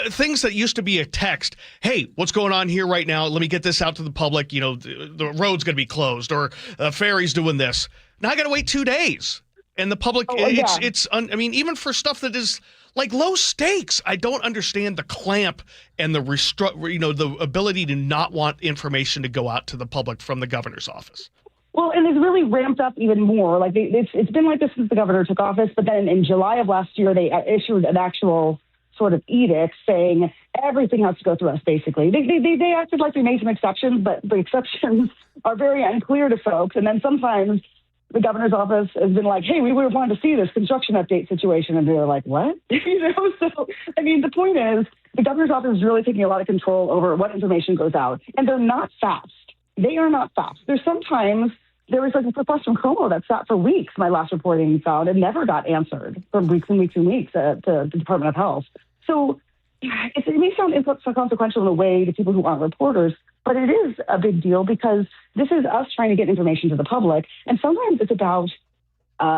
[SPEAKER 13] Things that used to be a text, hey, what's going on here right now? Let me get this out to the public. You know, the road's going to be closed, or the ferry's doing this. Now I got to wait 2 days. And the public, I mean, even for stuff that is like low stakes, I don't understand the clamp and the the ability to not want information to go out to the public from the governor's office.
[SPEAKER 8] Well, and it's really ramped up even more. Like it's been like this since the governor took office, but then in July of last year, they issued an actual sort of edict saying everything has to go through us, basically. They acted like they made some exceptions, but the exceptions are very unclear to folks. And then sometimes the governor's office has been like, hey, we would have wanted to see this construction update situation. And they're like, what? So, I mean, the point is the governor's office is really taking a lot of control over what information goes out. And they're not fast. They are not fast. There's sometimes there was like a request from Como that sat for weeks, my last reporting found, and never got answered for weeks and weeks and weeks at the Department of Health. So it may sound inconsequential in a way to people who aren't reporters, but it is a big deal because this is us trying to get information to the public. And sometimes it's about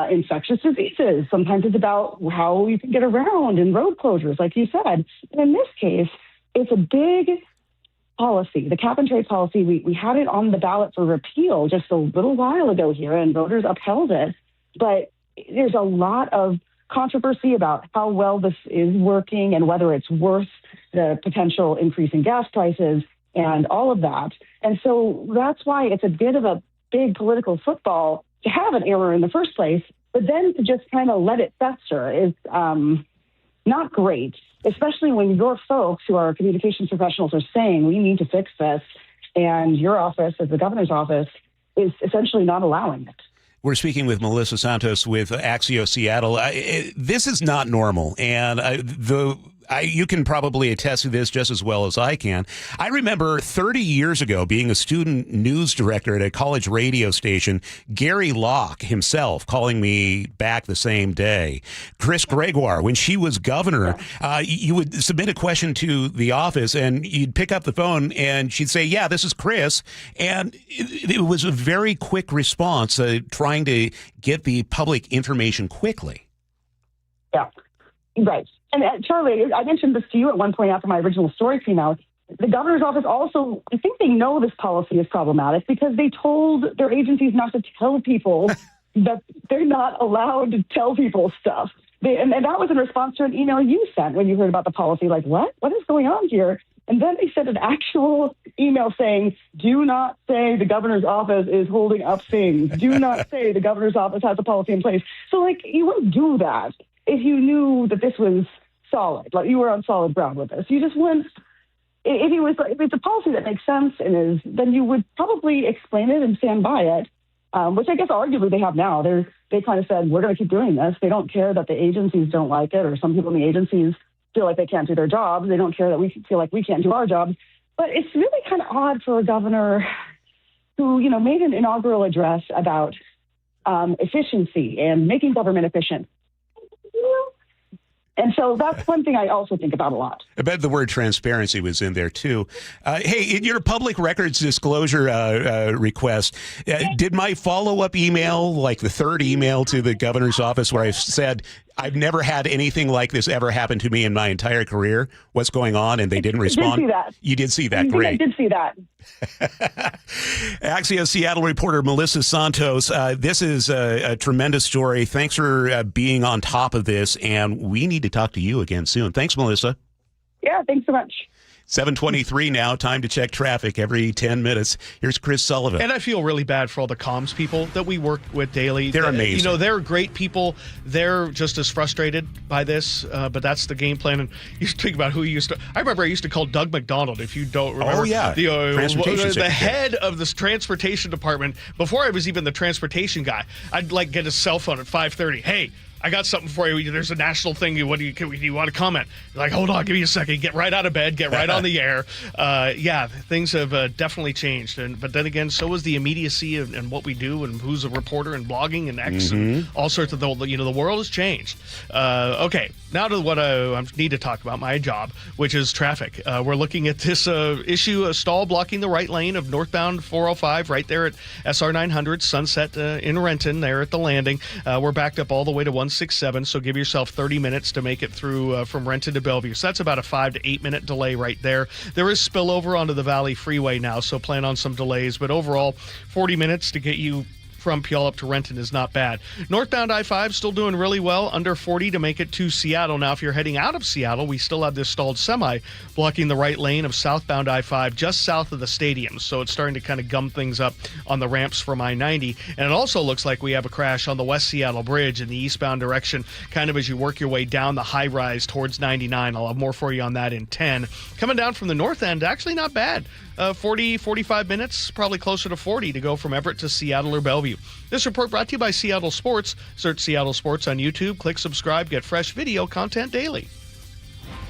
[SPEAKER 8] infectious diseases. Sometimes it's about how you can get around and road closures, like you said. And in this case, it's a big policy, the cap and trade policy. We had it on the ballot for repeal just a little while ago here, and voters upheld it. But there's a lot of controversy about how well this is working and whether it's worth the potential increase in gas prices and all of that. And so that's why it's a bit of a big political football to have an error in the first place, but then to just kind of let it fester is not great, especially when your folks who are communications professionals are saying we need to fix this, and your office, as the governor's office, is essentially not allowing it.
[SPEAKER 14] We're speaking with Melissa Santos with Axios Seattle. This is not normal, and you can probably attest to this just as well as I can. I remember 30 years ago being a student news director at a college radio station, Gary Locke himself calling me back the same day. Chris Gregoire, when she was governor, you would submit a question to the office and you'd pick up the phone and she'd say, yeah, this is Chris. And it was a very quick response, trying to get the public information quickly.
[SPEAKER 8] Yeah, right. And Charlie, I mentioned this to you at one point after my original story came out. The governor's office also, I think they know this policy is problematic because they told their agencies not to tell people that they're not allowed to tell people stuff. And that was in response to an email you sent when you heard about the policy. Like, what? What is going on here? And then they sent an actual email saying, do not say the governor's office is holding up things. Do not say the governor's office has a policy in place. So, like, you wouldn't do that if you knew that this was solid, like you were on solid ground with this. You just wouldn't, if it's a policy that makes sense then you would probably explain it and stand by it, which I guess arguably they have now. They kind of said, we're going to keep doing this. They don't care that the agencies don't like it, or some people in the agencies feel like they can't do their jobs. They don't care that we feel like we can't do our jobs. But it's really kind of odd for a governor who, made an inaugural address about efficiency and making government efficient. And so that's one thing I also think about a lot.
[SPEAKER 14] I bet the word transparency was in there, too. Hey, in your public records disclosure request, did my follow-up email, like the third email to the governor's office where I said, I've never had anything like this ever happen to me in my entire career, what's going on, and they didn't respond?
[SPEAKER 8] I did see that.
[SPEAKER 14] You did see that, great.
[SPEAKER 8] I did see that.
[SPEAKER 14] Axios Seattle reporter Melissa Santos, this is a tremendous story. Thanks for being on top of this, and we need to talk to you again soon. Thanks, Melissa.
[SPEAKER 8] Yeah, thanks so much.
[SPEAKER 14] 7:23 now. Time to check traffic every 10 minutes. Here's Chris Sullivan.
[SPEAKER 13] And I feel really bad for all the comms people that we work with daily.
[SPEAKER 14] They're amazing.
[SPEAKER 13] You know, they're great people. They're just as frustrated by this, but that's the game plan. And you think about who you used to. I remember I used to call Doug McDonald, if you don't remember.
[SPEAKER 14] Oh, yeah.
[SPEAKER 13] The head of this transportation department. Before I was even the transportation guy, I'd like get his cell phone at 5:30. Hey, I got something for you. There's a national thing. Do you want to comment? Like, hold on, give me a second. Get right out of bed. Get right on the air. Things have definitely changed. But then again, so is the immediacy and what we do and who's a reporter and blogging and X and all sorts of the world has changed. Okay, now to what I need to talk about, my job, which is traffic. We're looking at this issue, a stall blocking the right lane of northbound 405 right there at SR 900 Sunset in Renton, there at the landing. We're backed up all the way to 167, so give yourself 30 minutes to make it through from Renton to Bellevue. So that's about a 5 to 8 minute delay right there. There is spillover onto the Valley Freeway now, so plan on some delays. But overall, 40 minutes to get you from Puyallup to Renton is not bad. Northbound I-5 still doing really well, under 40 to make it to Seattle. Now, if you're heading out of Seattle, we still have this stalled semi blocking the right lane of southbound I-5 just south of the stadium. So it's starting to kind of gum things up on the ramps from I-90. And it also looks like we have a crash on the West Seattle Bridge in the eastbound direction, kind of as you work your way down the high rise towards 99. I'll have more for you on that in 10. Coming down from the north end, actually not bad. 45 minutes, probably closer to 40 to go from Everett to Seattle or Bellevue. This report brought to you by Seattle Sports. Search Seattle Sports on YouTube, click subscribe, get fresh video content daily.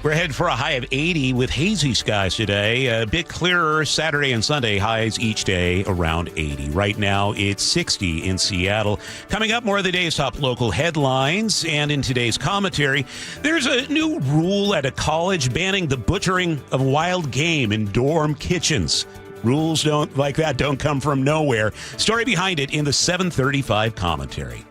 [SPEAKER 14] We're headed for a high of 80 with hazy skies today. A bit clearer Saturday and Sunday, highs each day around 80. Right now, it's 60 in Seattle. Coming up, more of the day's top local headlines. And in today's commentary, there's a new rule at a college banning the butchering of wild game in dorm kitchens. Rules like that don't come from nowhere. Story behind it in the 7:35 commentary.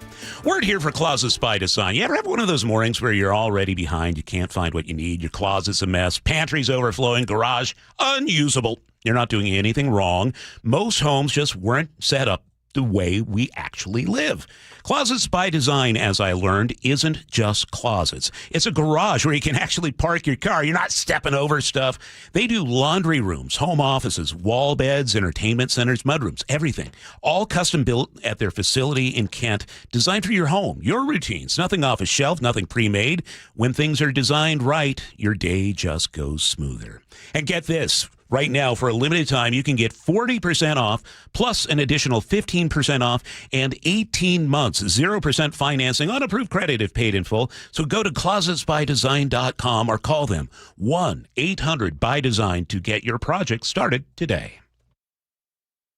[SPEAKER 14] Word here for Closet by Design. You ever have one of those mornings where you're already behind, you can't find what you need, your closet's a mess, pantry's overflowing, garage unusable. You're not doing anything wrong. Most homes just weren't set up the way we actually live. Closets by Design, as I learned, isn't just closets. It's a garage where you can actually park your car. You're not stepping over stuff. They do laundry rooms, home offices, wall beds, entertainment centers, mudrooms, everything. All custom built at their facility in Kent, designed for your home, your routines. Nothing off a shelf, nothing pre-made. When things are designed right, your day just goes smoother. And get this. Right now, for a limited time, you can get 40% off, plus an additional 15% off, and 18 months, 0% financing on approved credit if paid in full. So go to closetsbydesign.com or call them 1-800-BY-DESIGN to get your project started today.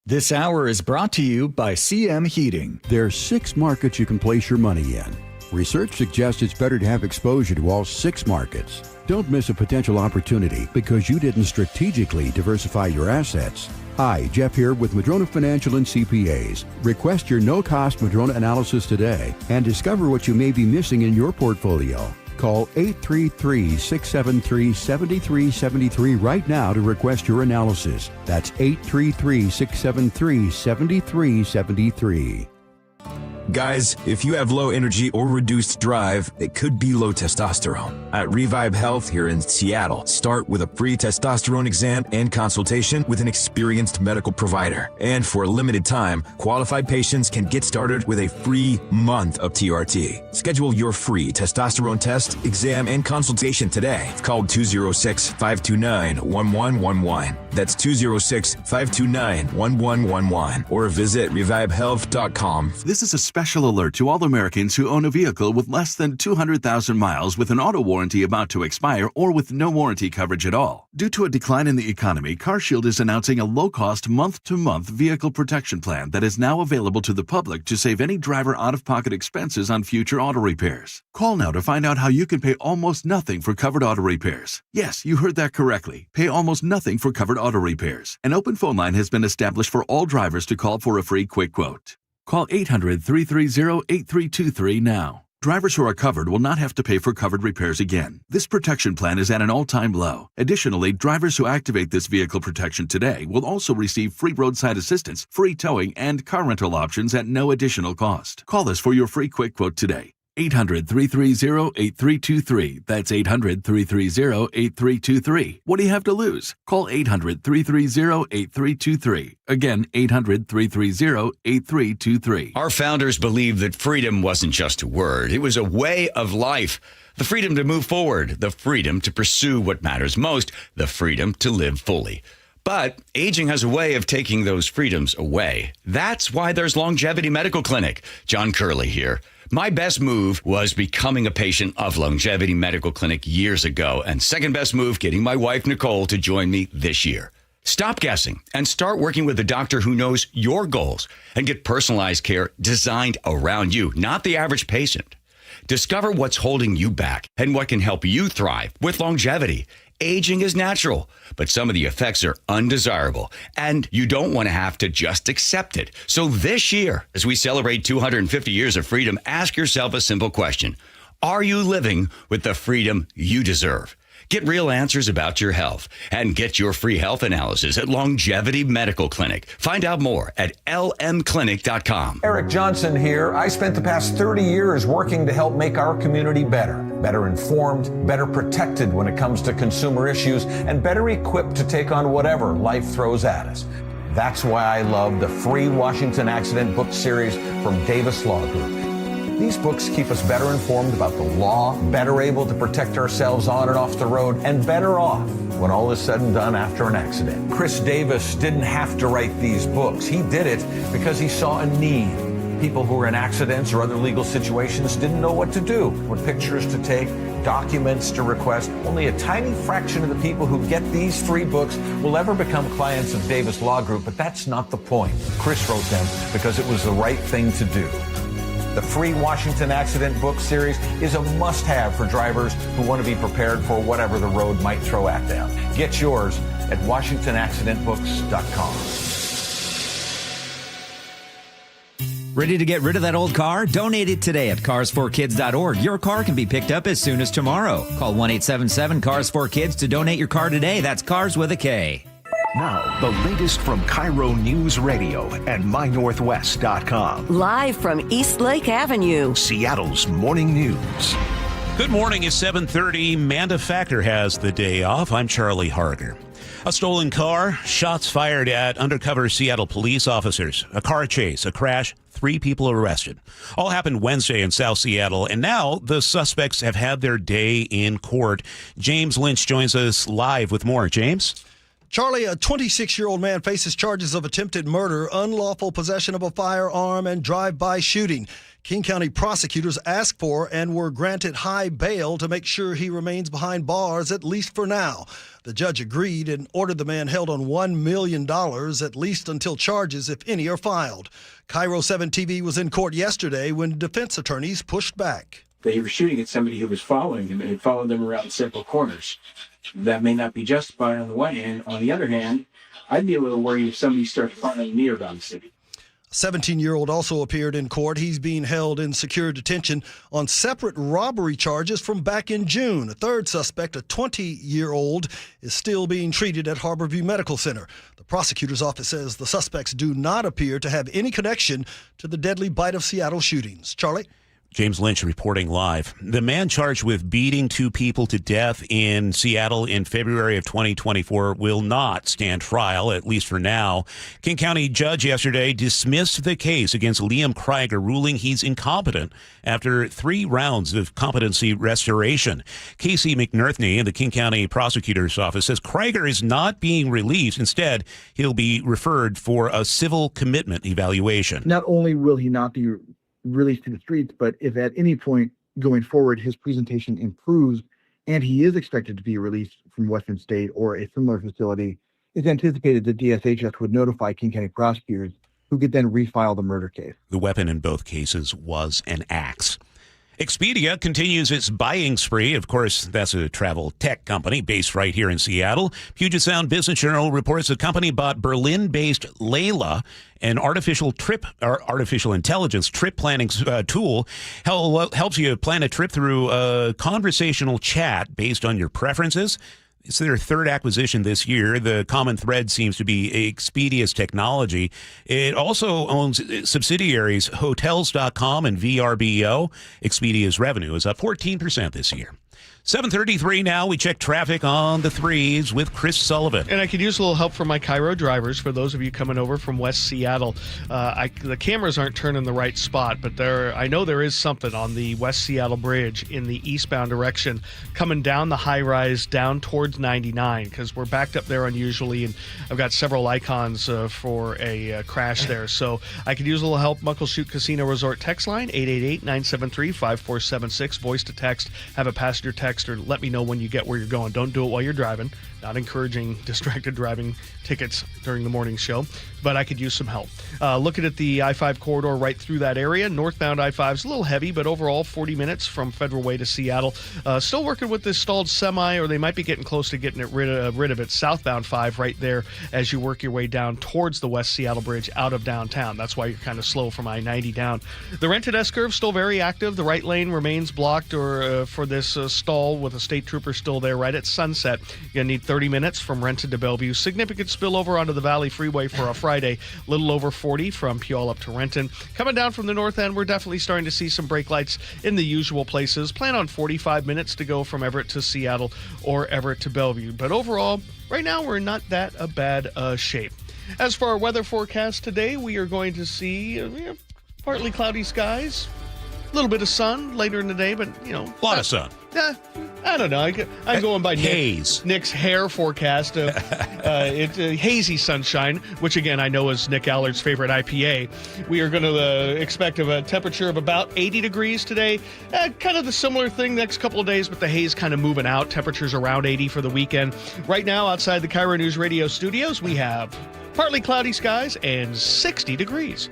[SPEAKER 18] This hour is brought to you by CM Heating.
[SPEAKER 9] There are 6 markets you can place your money in. Research suggests it's better to have exposure to all 6 markets. Don't miss a potential opportunity because you didn't strategically diversify your assets. Hi, Jeff here with Madrona Financial and CPAs. Request your no-cost Madrona analysis today and discover what you may be missing in your portfolio. Call 833-673-7373 right now to request your analysis. That's 833-673-7373.
[SPEAKER 10] Guys, if you have low energy or reduced drive, it could be low testosterone. At Revive Health here in Seattle, start with a free testosterone exam and consultation with an experienced medical provider. And for a limited time, qualified patients can get started with a free month of TRT. Schedule your free testosterone test, exam, and consultation today. Call 206-529-1111. That's 206-529-1111. Or visit revivehealth.com.
[SPEAKER 11] This is a special alert to all Americans who own a vehicle with less than 200,000 miles with an auto warranty about to expire or with no warranty coverage at all. Due to a decline in the economy, CarShield is announcing a low-cost month-to-month vehicle protection plan that is now available to the public to save any driver out-of-pocket expenses on future auto repairs. Call now to find out how you can pay almost nothing for covered auto repairs. Yes, you heard that correctly. Pay almost nothing for covered auto repairs. An open phone line has been established for all drivers to call for a free quick quote. Call 800-330-8323 now. Drivers who are covered will not have to pay for covered repairs again. This protection plan is at an all-time low. Additionally, drivers who activate this vehicle protection today will also receive free roadside assistance, free towing, and car rental options at no additional cost. Call us for your free quick quote today. 800-330-8323. That's 800-330-8323. What do you have to lose? Call 800-330-8323. Again, 800-330-8323.
[SPEAKER 3] Our founders believed that freedom wasn't just a word. It was a way of life. The freedom to move forward, the freedom to pursue what matters most, the freedom to live fully. But aging has a way of taking those freedoms away. That's why there's Longevity Medical Clinic. John Curley here. My best move was becoming a patient of Longevity Medical Clinic years ago, and second best move, getting my wife Nicole to join me this year. Stop guessing and start working with a doctor who knows your goals and get personalized care designed around you, not the average patient. Discover what's holding you back and what can help you thrive with longevity. Aging is natural, but some of the effects are undesirable, and you don't want to have to just accept it. So this year, as we celebrate 250 years of freedom, ask yourself a simple question. Are you living with the freedom you deserve? Get real answers about your health and get your free health analysis at Longevity Medical Clinic. Find out more at lmclinic.com.
[SPEAKER 6] Eric Johnson here. I spent the past 30 years working to help make our community better informed, better protected when it comes to consumer issues, and better equipped to take on whatever life throws at us. That's why I love the free Washington Accident book series from Davis Law Group. These books keep us better informed about the law, better able to protect ourselves on and off the road, and better off when all is said and done after an accident. Chris Davis didn't have to write these books. He did it because he saw a need. People who were in accidents or other legal situations didn't know what to do, what pictures to take, documents to request. Only a tiny fraction of the people who get these free books will ever become clients of Davis Law Group, but that's not the point. Chris wrote them because it was the right thing to do. The free Washington Accident book series is a must-have for drivers who want to be prepared for whatever the road might throw at them. Get yours at WashingtonAccidentBooks.com.
[SPEAKER 12] Ready to get rid of that old car? Donate it today at carsforkids.org. Your car can be picked up as soon as tomorrow. Call 1-877-CARS4KIDS to donate your car today. That's cars with a K.
[SPEAKER 1] Now, the latest from KIRO Newsradio and MyNorthwest.com.
[SPEAKER 16] Live from East Lake Avenue,
[SPEAKER 1] Seattle's morning news.
[SPEAKER 14] Good morning. It's 7:30. Manda Factor has the day off. I'm Charlie Harger. A stolen car, shots fired at undercover Seattle police officers, a car chase, a crash, 3 people arrested. All happened Wednesday in South Seattle, and now the suspects have had their day in court. James Lynch joins us live with more. James?
[SPEAKER 19] Charlie, a 26-year-old man faces charges of attempted murder, unlawful possession of a firearm, and drive-by shooting. King County prosecutors asked for and were granted high bail to make sure he remains behind bars, at least for now. The judge agreed and ordered the man held on $1 million, at least until charges, if any, are filed. KIRO 7 TV was in court yesterday when defense attorneys pushed back.
[SPEAKER 17] They were shooting at somebody who was following him and had followed them around several corners. That may not be justified on the one hand. On the other hand, I'd be a little worried if somebody started following me around the city.
[SPEAKER 19] A 17-year-old also appeared in court. He's being held in secure detention on separate robbery charges from back in June. A third suspect, a 20-year-old, is still being treated at Harborview Medical Center. The prosecutor's office says the suspects do not appear to have any connection to the deadly Bite of Seattle shootings. Charlie?
[SPEAKER 14] James Lynch reporting live. The man charged with beating 2 people to death in Seattle in February of 2024 will not stand trial, at least for now. King County judge yesterday dismissed the case against Liam Krieger, ruling he's incompetent after 3 rounds of competency restoration. Casey McNerthney in the King County prosecutor's office says Krieger is not being released. Instead, he'll be referred for a civil commitment evaluation.
[SPEAKER 20] Not only will he not be released to the streets, but if at any point going forward his presentation improves and he is expected to be released from Western State or a similar facility, it's anticipated that DSHS would notify King County prosecutors, who could then refile the murder case.
[SPEAKER 14] The weapon in both cases was an axe. Expedia continues its buying spree. Of course, that's a travel tech company based right here in Seattle. Puget Sound Business Journal reports the company bought Berlin-based Layla, an artificial intelligence trip planning tool. Helps you plan a trip through a conversational chat based on your preferences. It's their third acquisition this year. The common thread seems to be Expedia's technology. It also owns subsidiaries Hotels.com and VRBO. Expedia's revenue is up 14% this year. 7:33 now. We check traffic on the threes with Chris Sullivan.
[SPEAKER 13] And I could use a little help from my KIRO drivers for those of you coming over from West Seattle. The cameras aren't turning the right spot, but I know there is something on the West Seattle Bridge in the eastbound direction coming down the high rise down towards 99 because we're backed up there unusually, and I've got several icons for a crash there. So I could use a little help. Muckleshoot Casino Resort text line 888-973-5476. Voice to text. Have a passenger text or let me know when you get where you're going. Don't do it while you're driving. Not encouraging distracted driving tickets during the morning show, but I could use some help. Looking at the I-5 corridor right through that area. Northbound I-5 is a little heavy, but overall 40 minutes from Federal Way to Seattle. Still working with this stalled semi, or they might be getting close to getting rid of it. Southbound 5 right there as you work your way down towards the West Seattle Bridge out of downtown. That's why you're kind of slow from I-90 down. The Renton S-curve still very active. The right lane remains blocked for this stall with a state trooper still there right at sunset. You're going to need 30 minutes from Renton to Bellevue. Significant spillover onto the Valley Freeway for a Friday. A little over 40 from Puyallup to Renton. Coming down from the north end, we're definitely starting to see some brake lights in the usual places. Plan on 45 minutes to go from Everett to Seattle or Everett to Bellevue. But overall, right now, we're not that a bad shape. As for our weather forecast today, we are going to see partly cloudy skies. A little bit of sun later in the day, but,
[SPEAKER 14] a lot of sun.
[SPEAKER 13] I don't know. I'm going by
[SPEAKER 14] haze.
[SPEAKER 13] Nick's hair forecast. It's hazy sunshine, which, again, I know is Nick Allard's favorite IPA. We are going to expect a temperature of about 80 degrees today. Kind of the similar thing next couple of days, but the haze kind of moving out. Temperatures around 80 for the weekend. Right now, outside the KIRO Newsradio studios, we have partly cloudy skies and 60 degrees.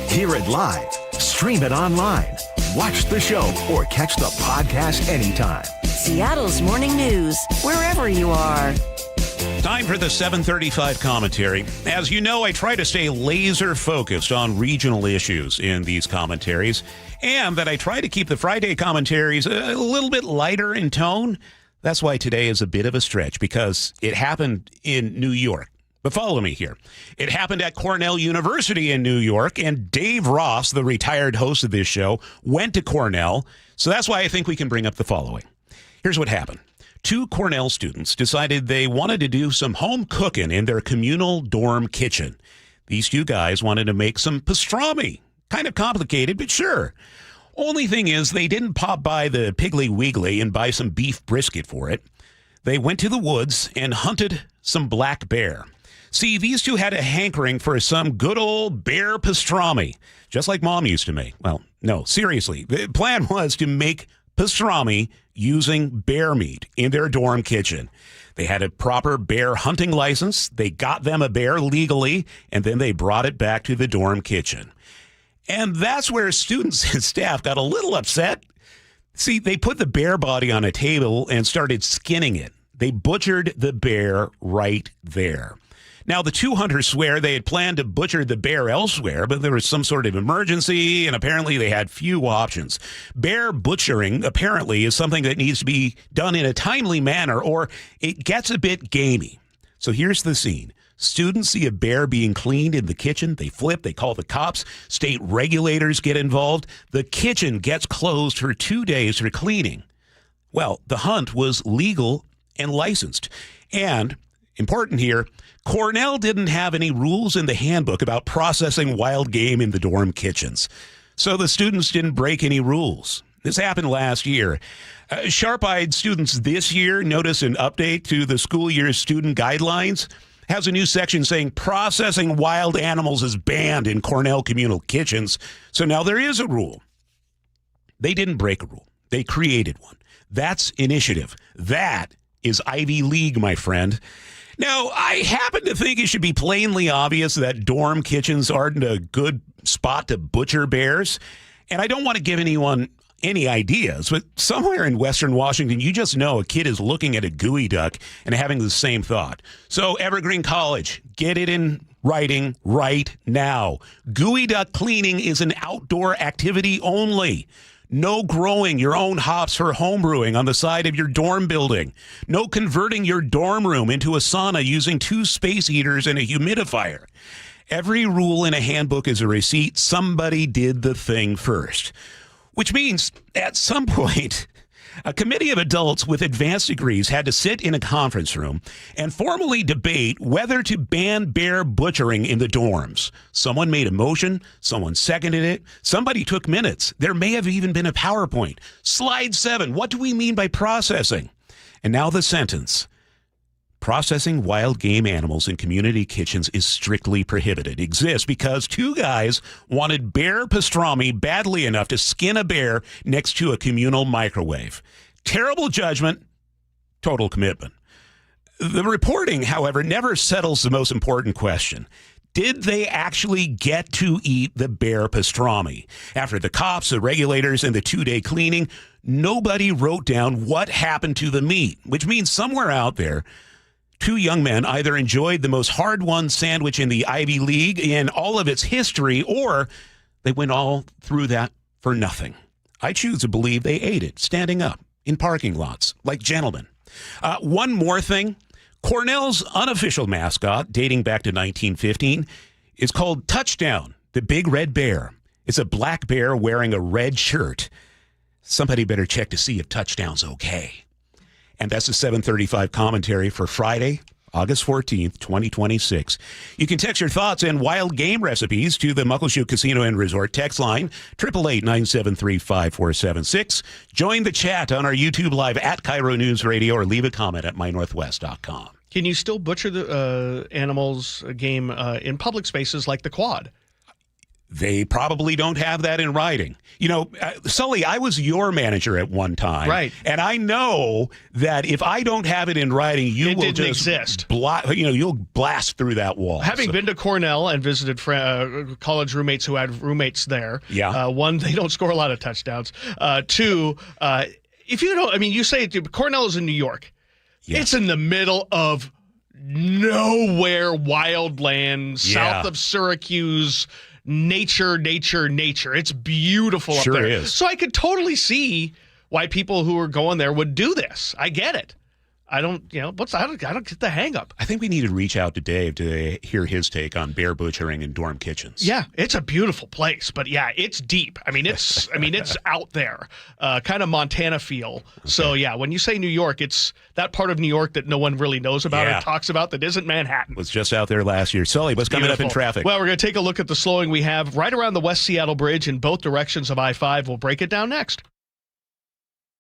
[SPEAKER 1] Hear it live, stream it online, watch the show, or catch the podcast anytime.
[SPEAKER 16] Seattle's Morning News, wherever you are.
[SPEAKER 14] Time for the 7:35 commentary. As you know, I try to stay laser focused on regional issues in these commentaries, and that I try to keep the Friday commentaries a little bit lighter in tone. That's why today is a bit of a stretch, because it happened in New York. But follow me here. It happened at Cornell University in New York, and Dave Ross, the retired host of this show, went to Cornell. So that's why I think we can bring up the following. Here's what happened. 2 Cornell students decided they wanted to do some home cooking in their communal dorm kitchen. These 2 guys wanted to make some pastrami. Kind of complicated, but sure. Only thing is, they didn't pop by the Piggly Wiggly and buy some beef brisket for it. They went to the woods and hunted some black bear. See, these 2 had a hankering for some good old bear pastrami, just like Mom used to make. Well, no, seriously. The plan was to make pastrami using bear meat in their dorm kitchen. They had a proper bear hunting license. They got them a bear legally, and then they brought it back to the dorm kitchen. And that's where students and staff got a little upset. See, they put the bear body on a table and started skinning it. They butchered the bear right there. Now, the 2 hunters swear they had planned to butcher the bear elsewhere, but there was some sort of emergency, and apparently they had few options. Bear butchering, apparently, is something that needs to be done in a timely manner, or it gets a bit gamey. So here's the scene. Students see a bear being cleaned in the kitchen. They flip. They call the cops. State regulators get involved. The kitchen gets closed for 2 days for cleaning. Well, the hunt was legal and licensed. And, important here, Cornell didn't have any rules in the handbook about processing wild game in the dorm kitchens. So the students didn't break any rules. This happened last year. Sharp-eyed students this year notice an update to the school year's student guidelines. Has a new section saying processing wild animals is banned in Cornell communal kitchens. So now there is a rule. They didn't break a rule. They created one. That's initiative. That is Ivy League, my friend. Now, I happen to think it should be plainly obvious that dorm kitchens aren't a good spot to butcher bears. And I don't want to give anyone any ideas, but somewhere in Western Washington, you just know a kid is looking at a gooey duck and having the same thought. So Evergreen College, get it in writing right now. Gooey duck cleaning is an outdoor activity only. No growing your own hops for homebrewing on the side of your dorm building. No converting your dorm room into a sauna using 2 space heaters and a humidifier. Every rule in a handbook is a receipt. Somebody did the thing first. Which means, at some point, a committee of adults with advanced degrees had to sit in a conference room and formally debate whether to ban bear butchering in the dorms. Someone made a motion. Someone seconded it. Somebody took minutes. There may have even been a PowerPoint. Slide 7. What do we mean by processing? And now the sentence. Processing wild game animals in community kitchens is strictly prohibited. It exists because 2 guys wanted bear pastrami badly enough to skin a bear next to a communal microwave. Terrible judgment, total commitment. The reporting, however, never settles the most important question. Did they actually get to eat the bear pastrami? After the cops, the regulators, and the 2-day cleaning, nobody wrote down what happened to the meat, which means somewhere out there, 2 young men either enjoyed the most hard-won sandwich in the Ivy League in all of its history, or they went all through that for nothing. I choose to believe they ate it, standing up, in parking lots, like gentlemen. One more thing. Cornell's unofficial mascot, dating back to 1915, is called Touchdown, the Big Red Bear. It's a black bear wearing a red shirt. Somebody better check to see if Touchdown's okay. And that's the 7:35 commentary for Friday, August 14th, 2026. You can text your thoughts and wild game recipes to the Muckleshoot Casino and Resort text line, 888-973-5476. Join the chat on our YouTube Live at KIRO Newsradio or leave a comment at mynorthwest.com.
[SPEAKER 13] Can you still butcher the animals game in public spaces like the quad?
[SPEAKER 14] They probably don't have that in writing. You know, Sully, I was your manager at one time.
[SPEAKER 13] Right.
[SPEAKER 14] And I know that if I don't have it in writing, you will just
[SPEAKER 13] exist.
[SPEAKER 14] You'll blast through that wall.
[SPEAKER 13] Having been to Cornell and visited college roommates who had roommates there.
[SPEAKER 14] Yeah.
[SPEAKER 13] One, they don't score a lot of touchdowns. 2, if you don't, I mean, you say Cornell is in New York. Yes. It's in the middle of nowhere, wild land, south of Syracuse. Nature. It's beautiful up there.
[SPEAKER 14] Sure is.
[SPEAKER 13] So I could totally see why people who are going there would do this. I get it. I don't get the hang up.
[SPEAKER 14] I think we need to reach out to Dave to hear his take on bear butchering in dorm kitchens.
[SPEAKER 13] Yeah, it's a beautiful place, but yeah, it's deep. I mean, it's out there, kind of Montana feel. Okay. So yeah, when you say New York, it's that part of New York that no one really knows about or talks about that isn't Manhattan.
[SPEAKER 14] Was just out there last year. Sully, what's coming up in traffic?
[SPEAKER 13] Well, we're going to take a look at the slowing we have right around the West Seattle Bridge in both directions of I-5. We'll break it down next.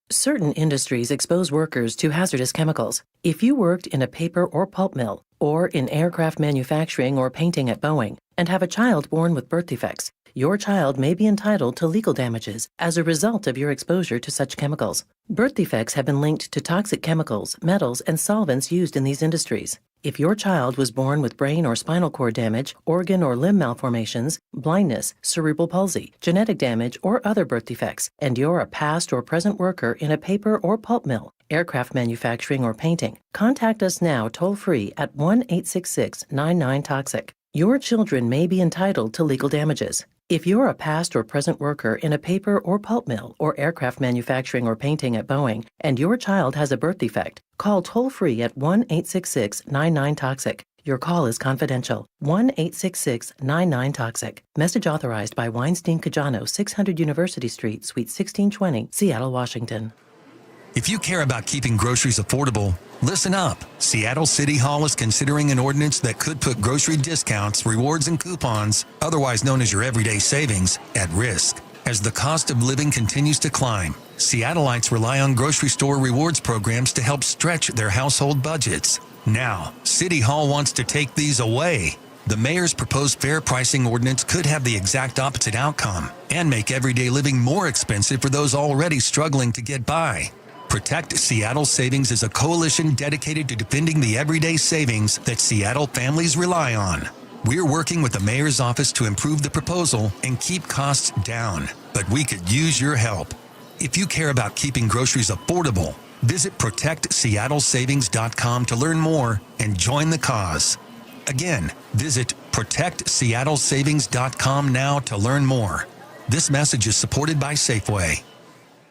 [SPEAKER 2] Certain industries expose workers to hazardous chemicals. If you worked in a paper or pulp mill, or in aircraft manufacturing or painting at Boeing, and have a child born with birth defects, your child may be entitled to legal damages as a result of your exposure to such chemicals. Birth defects have been linked to toxic chemicals, metals, and solvents used in these industries. If your child was born with brain or spinal cord damage, organ or limb malformations, blindness, cerebral palsy, genetic damage, or other birth defects, and you're a past or present worker in a paper or pulp mill, aircraft manufacturing, or painting, contact us now toll-free at 1-866-99-TOXIC. Your children may be entitled to legal damages. If you're a past or present worker in a paper or pulp mill or aircraft manufacturing or painting at Boeing, and your child has a birth defect, call toll-free at 1-866-99-TOXIC. Your call is confidential. 1-866-99-TOXIC. Message authorized by Weinstein Cajano, 600 University Street, Suite 1620, Seattle, Washington.
[SPEAKER 5] If you care about keeping groceries affordable, listen up. Seattle City Hall is considering an ordinance that could put grocery discounts, rewards, and coupons, otherwise known as your everyday savings, at risk. As the cost of living continues to climb, Seattleites rely on grocery store rewards programs to help stretch their household budgets. Now, City Hall wants to take these away. The mayor's proposed fair pricing ordinance could have the exact opposite outcome and make everyday living more expensive for those already struggling to get by. Protect Seattle Savings is a coalition dedicated to defending the everyday savings that Seattle families rely on. We're working with the mayor's office to improve the proposal and keep costs down, but we could use your help. If you care about keeping groceries affordable, visit ProtectSeattleSavings.com to learn more and join the cause. Again, visit ProtectSeattleSavings.com now to learn more. This message is supported by Safeway.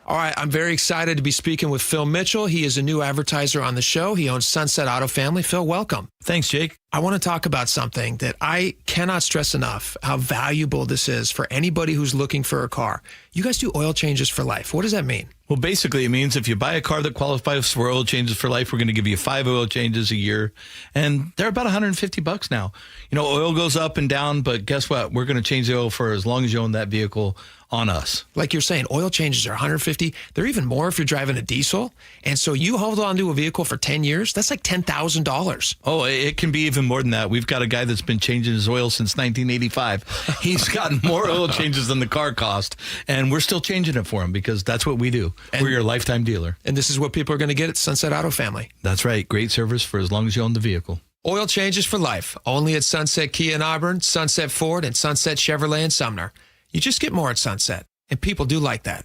[SPEAKER 7] All right, I'm very excited to be speaking with Phil Mitchell. He is a new advertiser on the show. He owns Sunset Auto Family. Phil, welcome.
[SPEAKER 15] Thanks, Jake.
[SPEAKER 7] I want to talk about something that I cannot stress enough, how valuable this is for anybody who's looking for a car. You guys do oil changes for life. What does that mean?
[SPEAKER 15] Well, basically, it means if you buy a car that qualifies for oil changes for life, we're going to give you 5 oil changes a year. And they're about $150 now. You know, oil goes up and down, but guess what? We're going to change the oil for as long as you own that vehicle on us.
[SPEAKER 7] Like you're saying, oil changes are $150. They're even more if you're driving a diesel. And so you hold on to a vehicle for 10 years, that's like $10,000.
[SPEAKER 15] Oh, it can be even more than that. We've got a guy that's been changing his oil since 1985. He's gotten more oil changes than the car cost, and we're still changing it for him because that's what we do. And we're your lifetime dealer.
[SPEAKER 7] And this is what people are going to get at Sunset Auto Family.
[SPEAKER 15] That's right. Great service for as long as you own the vehicle.
[SPEAKER 7] Oil changes for life. Only at Sunset Kia in Auburn, Sunset Ford, and Sunset Chevrolet in Sumner. You just get more at Sunset, and people do like that.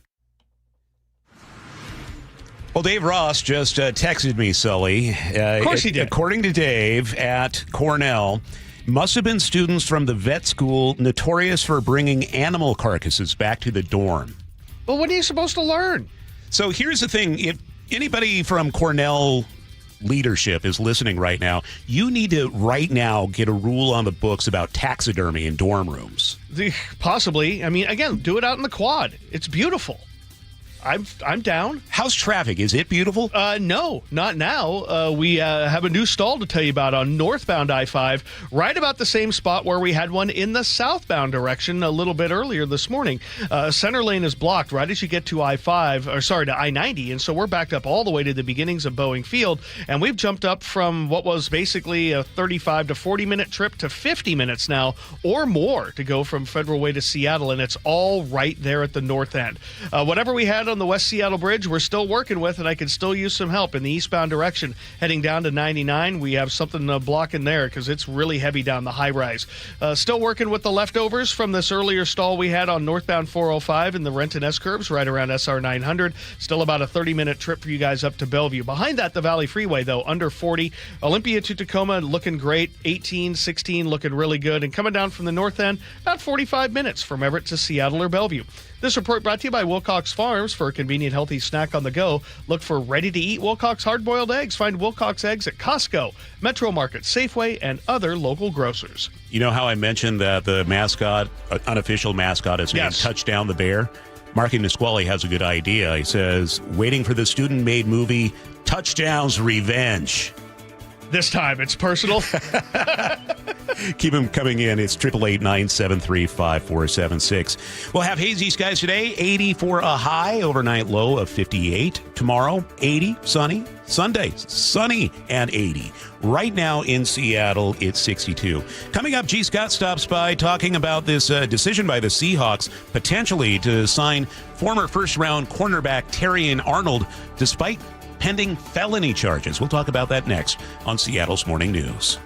[SPEAKER 14] Well, Dave Ross just texted me, Sully.
[SPEAKER 13] Of course he did.
[SPEAKER 14] According to Dave at Cornell, must have been students from the vet school notorious for bringing animal carcasses back to the dorm.
[SPEAKER 13] Well, what are you supposed to learn?
[SPEAKER 14] So here's the thing. If anybody from Cornell leadership is listening right now, you need to right now get a rule on the books about taxidermy in dorm rooms.
[SPEAKER 13] Possibly. I mean, again, do it out in the quad. It's beautiful. I'm down.
[SPEAKER 14] How's traffic? Is it beautiful?
[SPEAKER 13] No, not now. We have a new stall to tell you about on northbound I-5, right about the same spot where we had one in the southbound direction a little bit earlier this morning. Center lane is blocked right as you get to to I-90, and so we're backed up all the way to the beginnings of Boeing Field, and we've jumped up from what was basically a 35 to 40-minute trip to 50 minutes now or more to go from Federal Way to Seattle, and it's all right there at the north end. Whatever we had on the West Seattle Bridge, we're still working with, and I could still use some help in the eastbound direction. Heading down to 99, we have something blocking there because it's really heavy down the high rise. Still working with the leftovers from this earlier stall we had on northbound 405 in the Renton S-curves right around SR 900. Still about a 30-minute trip for you guys up to Bellevue. Behind that, the Valley Freeway, though, under 40. Olympia to Tacoma looking great. 18, 16 looking really good. And coming down from the north end, about 45 minutes from Everett to Seattle or Bellevue. This report brought to you by Wilcox Farms. For a convenient, healthy snack on the go, look for ready-to-eat Wilcox hard-boiled eggs. Find Wilcox eggs at Costco, Metro Market, Safeway, and other local grocers.
[SPEAKER 14] You know how I mentioned that the mascot, unofficial mascot, is named Touchdown the Bear? Marky Nisqually has a good idea. He says, waiting for the student-made movie Touchdown's Revenge.
[SPEAKER 13] This time it's personal.
[SPEAKER 14] Keep them coming in. It's 888-973-5476. We'll have hazy skies today, 80 for a high, overnight low of 58. Tomorrow, 80, sunny. Sunday, sunny and 80. Right now in Seattle, it's 62. Coming up, G. Scott stops by talking about this decision by the Seahawks potentially to sign former first-round cornerback Terrion Arnold despite pending felony charges. We'll talk about that next on Seattle's Morning News.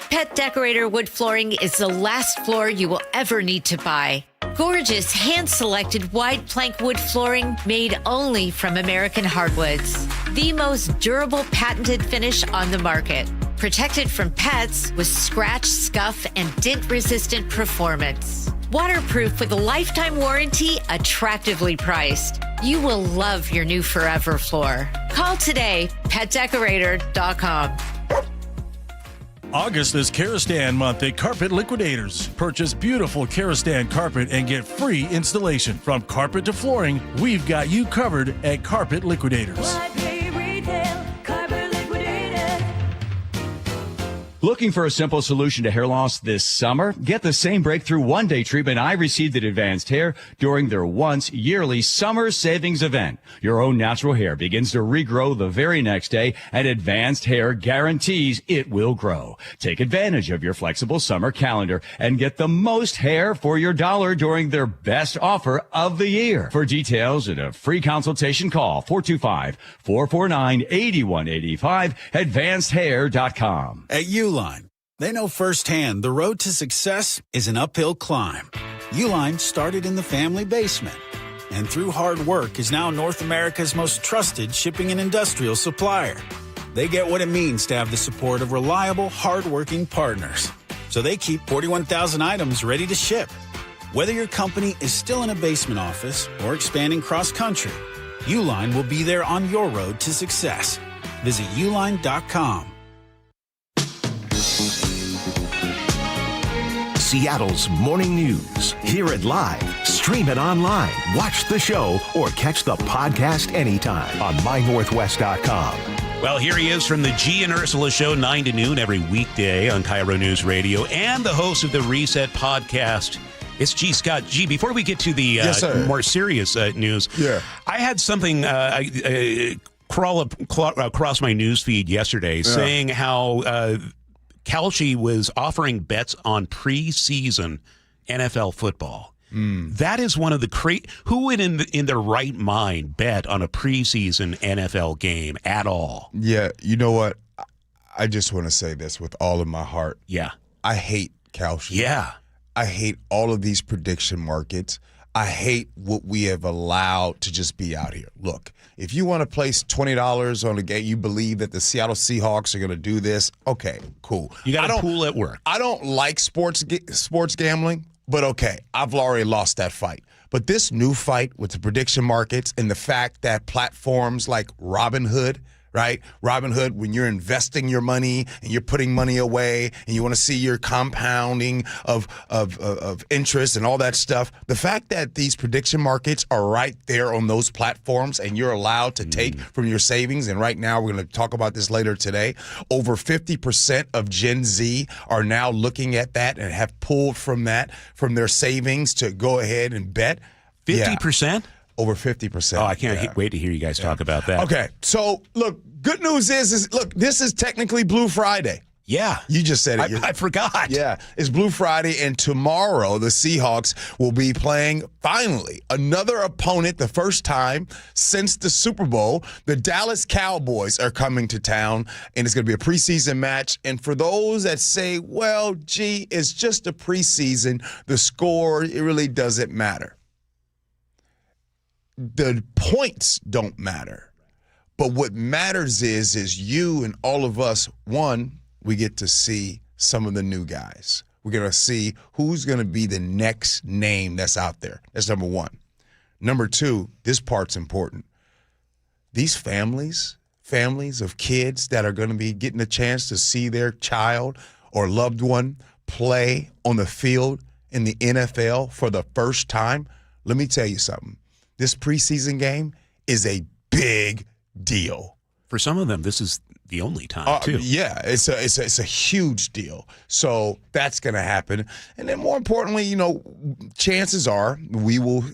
[SPEAKER 21] Pet Decorator wood flooring is the last floor you will ever need to buy. Gorgeous hand-selected wide plank wood flooring made only from American hardwoods. The most durable patented finish on the market. Protected from pets with scratch, scuff, and dent-resistant performance. Waterproof with a lifetime warranty, attractively priced. You will love your new Forever floor. Call today, petdecorator.com.
[SPEAKER 25] August is Karastan month at Carpet Liquidators. Purchase beautiful Karastan carpet and get free installation. From carpet to flooring, we've got you covered at Carpet Liquidators.
[SPEAKER 22] Looking for a simple solution to hair loss this summer? Get the same breakthrough one-day treatment I received at Advanced Hair during their once-yearly summer savings event. Your own natural hair begins to regrow the very next day, and Advanced Hair guarantees it will grow. Take advantage of your flexible summer calendar and get the most hair for your dollar during their best offer of the year. For details and a free consultation, call 425-449-8185, advancedhair.com.
[SPEAKER 23] At Uline, they know firsthand the road to success is an uphill climb. Uline started in the family basement, and through hard work is now North America's most trusted shipping and industrial supplier. They get what it means to have the support of reliable, hardworking partners. So they keep 41,000 items ready to ship. Whether your company is still in a basement office or expanding cross-country, Uline will be there on your road to success. Visit uline.com.
[SPEAKER 1] Seattle's morning news. Hear it live, stream it online, watch the show, or catch the podcast anytime on mynorthwest.com.
[SPEAKER 14] Well, here he is from the G and Ursula Show, 9 to noon every weekday on KIRO Newsradio, and the host of the Reset podcast. It's G. Scott. G, before we get to the more serious news, I had something crawl across my news feed yesterday saying how Kalshi was offering bets on preseason NFL football. That is one of the who would in their right mind bet on a preseason NFL game at all?
[SPEAKER 4] Yeah, you know what? I just want to say this with all of my heart.
[SPEAKER 14] Yeah.
[SPEAKER 4] I hate Kalshi.
[SPEAKER 14] Yeah.
[SPEAKER 4] I hate all of these prediction markets. I hate what we have allowed to just be out here. Look, if you want to place $20 on a game, you believe that the Seattle Seahawks are going to do this, okay, cool.
[SPEAKER 14] You got a pool at work.
[SPEAKER 4] I don't like sports gambling, but okay, I've already lost that fight. But this new fight with the prediction markets and the fact that platforms like Robinhood, right? Robinhood, when you're investing your money and you're putting money away and you want to see your compounding of interest and all that stuff, the fact that these prediction markets are right there on those platforms and you're allowed to take from your savings, and right now we're going to talk about this later today, over 50% of Gen Z are now looking at that and have pulled from their savings to go ahead and bet.
[SPEAKER 14] 50%?
[SPEAKER 4] Over 50%.
[SPEAKER 14] Oh, I can't wait to hear you guys talk about that.
[SPEAKER 4] Okay, so look, good news is look, this is technically Blue Friday.
[SPEAKER 14] Yeah.
[SPEAKER 4] You just said it.
[SPEAKER 14] I forgot.
[SPEAKER 4] Yeah, it's Blue Friday, and tomorrow the Seahawks will be playing, finally, another opponent, the first time since the Super Bowl. The Dallas Cowboys are coming to town, and it's going to be a preseason match. And for those that say, well, gee, it's just a preseason, the score, it really doesn't matter. The points don't matter. But what matters is you and all of us, one, we get to see some of the new guys. We're going to see who's going to be the next name that's out there. That's number one. Number two, this part's important. These families of kids that are going to be getting a chance to see their child or loved one play on the field in the NFL for the first time, let me tell you something. This preseason game is a big deal.
[SPEAKER 14] For some of them, this is the only time, too.
[SPEAKER 4] Yeah, it's a huge deal. So that's going to happen. And then more importantly, chances are we will,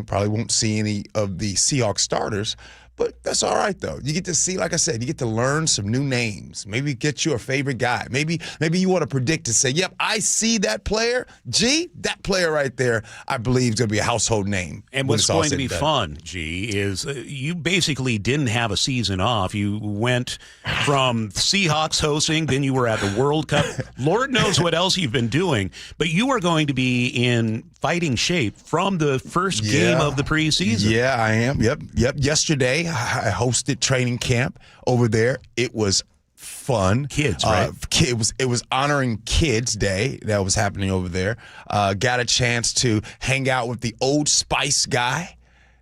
[SPEAKER 4] probably won't see any of the Seahawks starters. But that's all right, though. You get to see, like I said, you get to learn some new names. Maybe get you a favorite guy. Maybe you want to predict and say, yep, I see that player. G, that player right there, I believe is going to be a household name.
[SPEAKER 14] And what's going to be fun, G, is you basically didn't have a season off. You went from Seahawks hosting, then you were at the World Cup. Lord knows what else you've been doing. But you are going to be in fighting shape from the first game of the preseason.
[SPEAKER 4] Yeah, I am. Yep. Yesterday, I hosted training camp over there. It was fun.
[SPEAKER 14] Kids, right?
[SPEAKER 4] It was honoring Kids Day that was happening over there. Got a chance to hang out with the Old Spice guy.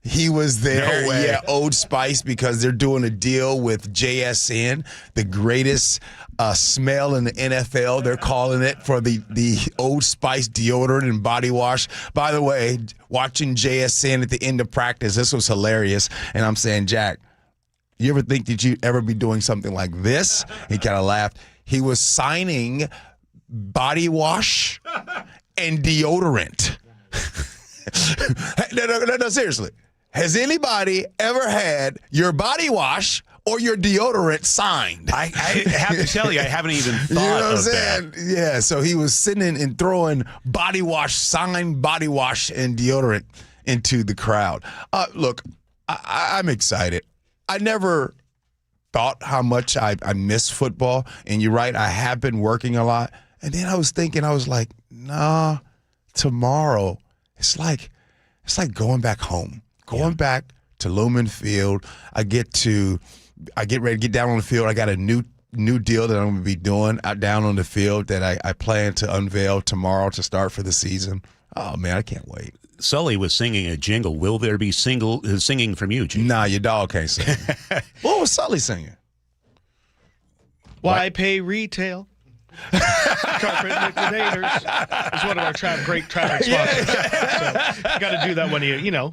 [SPEAKER 4] He was there.
[SPEAKER 14] No way.
[SPEAKER 4] Yeah, Old Spice, because they're doing a deal with JSN, the greatest smell in the NFL. They're calling it for the Old Spice deodorant and body wash. By the way, watching JSN at the end of practice, this was hilarious. And I'm saying, Jack, you ever think that you'd ever be doing something like this? He kind of laughed. He was signing body wash and deodorant. No, seriously. Has anybody ever had your body wash or your deodorant signed?
[SPEAKER 14] I have to tell you, I haven't even thought
[SPEAKER 4] you know what I'm
[SPEAKER 14] of
[SPEAKER 4] saying?
[SPEAKER 14] that.
[SPEAKER 4] Yeah, so he was sitting and throwing signed body wash and deodorant into the crowd. Look, I'm excited. I never thought how much I miss football. And you're right, I have been working a lot. And then I was thinking, I was like, nah, tomorrow, it's like going back home. Going back to Lumen Field, I get ready to get down on the field. I got a new new deal that I'm going to be doing out down on the field that I plan to unveil tomorrow to start for the season. Oh, man, I can't wait.
[SPEAKER 14] Sully was singing a jingle. Will there be singing from you, G?
[SPEAKER 4] Nah, your dog can't sing. What was Sully singing?
[SPEAKER 13] Why pay retail? Carpet liquidators is one of our great traffic sponsors. So you got to do that when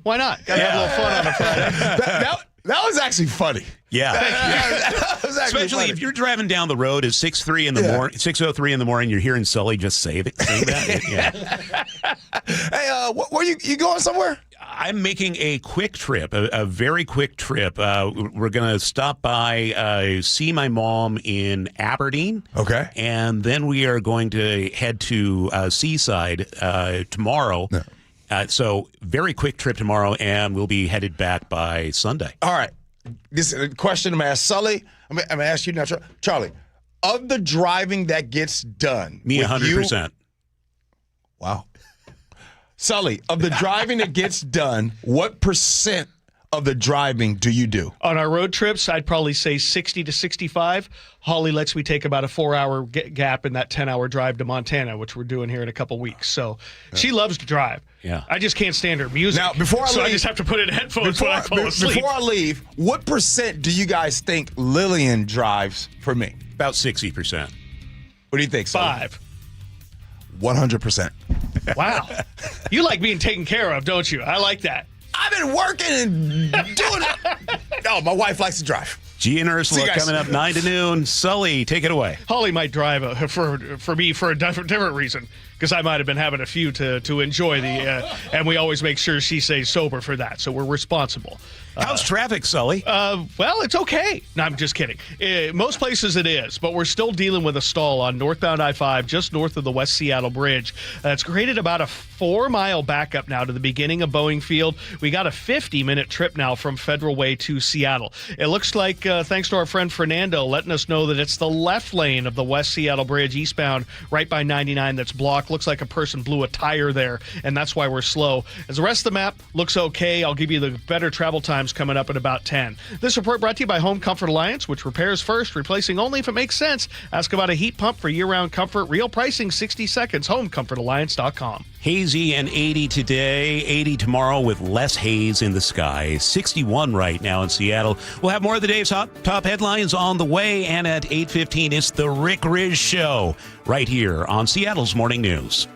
[SPEAKER 13] why not? Got to have a little fun on a Friday.
[SPEAKER 4] That was actually funny.
[SPEAKER 14] Yeah.
[SPEAKER 4] That was actually
[SPEAKER 14] Especially
[SPEAKER 4] funny.
[SPEAKER 14] if you're driving down the road at 6:03 in the morning, 6:03 in the morning, you're hearing Sully just say that. Yeah.
[SPEAKER 4] Hey, where you going somewhere?
[SPEAKER 14] I'm making a quick trip, a very quick trip. We're going to stop by, see my mom in Aberdeen.
[SPEAKER 4] Okay.
[SPEAKER 14] And then we are going to head to Seaside tomorrow. No. So very quick trip tomorrow, and we'll be headed back by Sunday.
[SPEAKER 4] All right. This is a question I'm going to ask Sully. I'm going to ask you now, Charlie. Of the driving that gets done.
[SPEAKER 14] Me, 100%.
[SPEAKER 4] Wow. Sully, of the driving that gets done, what percent of the driving do you do?
[SPEAKER 13] On our road trips, I'd probably say 60 to 65. Holly lets me take about a 4-hour gap in that 10-hour drive to Montana, which we're doing here in a couple weeks. So she loves to drive.
[SPEAKER 14] Yeah.
[SPEAKER 13] I just can't stand her music.
[SPEAKER 4] Now, before I leave,
[SPEAKER 13] I just have to put in headphones when I fall asleep.
[SPEAKER 4] Before I leave, what percent do you guys think Lillian drives for me?
[SPEAKER 14] About 60%.
[SPEAKER 4] What do you think, Sully?
[SPEAKER 13] 5.
[SPEAKER 4] 100%.
[SPEAKER 13] Wow. You like being taken care of, don't you? I like that.
[SPEAKER 4] I've been working and doing it. Oh, my wife likes to drive.
[SPEAKER 14] G and Ursula coming up 9 to noon. Sully, take it away.
[SPEAKER 13] Holly might drive for me for a different reason, because I might have been having a few to enjoy and we always make sure she stays sober for that, so we're responsible.
[SPEAKER 14] How's traffic, Sully?
[SPEAKER 13] Well, it's okay. No, I'm just kidding. Most places it is, but we're still dealing with a stall on northbound I-5 just north of the West Seattle Bridge. It's created about a 4-mile backup now to the beginning of Boeing Field. We got a 50-minute trip now from Federal Way to Seattle. It looks like, thanks to our friend Fernando, letting us know that it's the left lane of the West Seattle Bridge eastbound right by 99 that's blocked. Looks like a person blew a tire there, and that's why we're slow. As the rest of the map looks okay, I'll give you the better travel times coming up at about 10. This report brought to you by Home Comfort Alliance, which repairs first, replacing only if it makes sense. Ask about a heat pump for year-round comfort. Real pricing, 60 seconds. HomeComfortAlliance.com.
[SPEAKER 14] Hazy and 80 today, 80 tomorrow with less haze in the sky. 61 right now in Seattle. We'll have more of the day's top headlines on the way, and at 8:15, it's the Rick Riz Show right here on Seattle's Morning News.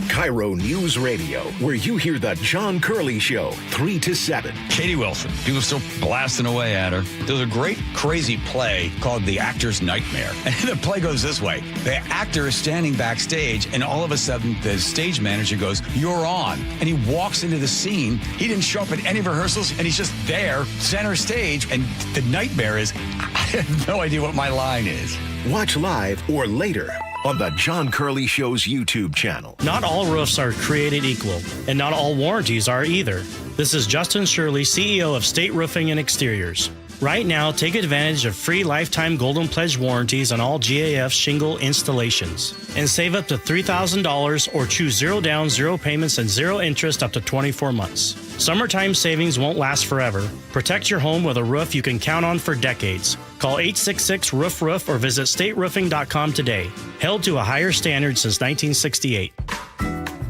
[SPEAKER 1] KIRO Newsradio, where you hear the John Curley Show, 3 to 7.
[SPEAKER 8] Katie Wilson, people still blasting away at her. There's a great, crazy play called The Actor's Nightmare. And the play goes this way. The actor is standing backstage, and all of a sudden, the stage manager goes, "You're on." And he walks into the scene. He didn't show up at any rehearsals, and he's just there, center stage. And the nightmare is, I have no idea what my line is.
[SPEAKER 1] Watch live or later on the John Curley Show's YouTube channel.
[SPEAKER 9] Not all roofs are created equal, and not all warranties are either. This is Justin Shirley, CEO of State Roofing and Exteriors. Right now, take advantage of free lifetime Golden Pledge warranties on all GAF shingle installations. And save up to $3,000 or choose 0 down, 0 payments, and 0 interest up to 24 months. Summertime savings won't last forever. Protect your home with a roof you can count on for decades. Call 866-ROOF-ROOF or visit stateroofing.com today. Held to a higher standard since 1968.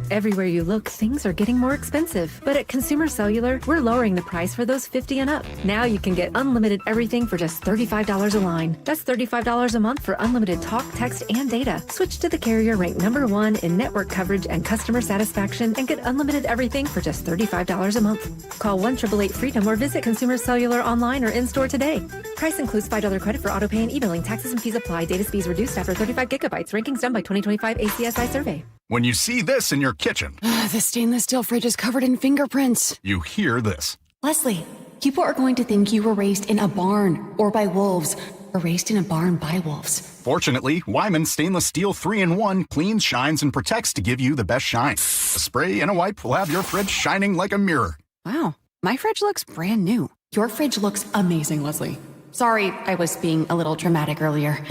[SPEAKER 10] Everywhere you look, things are getting more expensive. But at Consumer Cellular, we're lowering the price for those 50 and up. Now you can get unlimited everything for just $35 a line. That's $35 a month for unlimited talk, text, and data. Switch to the carrier ranked #1 in network coverage and customer satisfaction and get unlimited everything for just $35 a month. Call 1-888-FREEDOM or visit Consumer Cellular online or in-store today. Price includes $5 credit for auto pay and e-billing. Taxes and fees apply. Data speeds reduced after 35 gigabytes. Rankings done by 2025 ACSI survey.
[SPEAKER 18] When you see this in your kitchen,
[SPEAKER 24] the stainless steel fridge is covered in fingerprints.
[SPEAKER 18] You hear this.
[SPEAKER 24] Leslie, people are going to think you were raised in a barn or by wolves, or raised in a barn by wolves.
[SPEAKER 18] Fortunately, Wyman Stainless Steel 3-in-1 cleans, shines, and protects to give you the best shine. A spray and a wipe will have your fridge shining like a mirror.
[SPEAKER 24] Wow, my fridge looks brand new. Your fridge looks amazing, Leslie. Sorry, I was being a little dramatic earlier.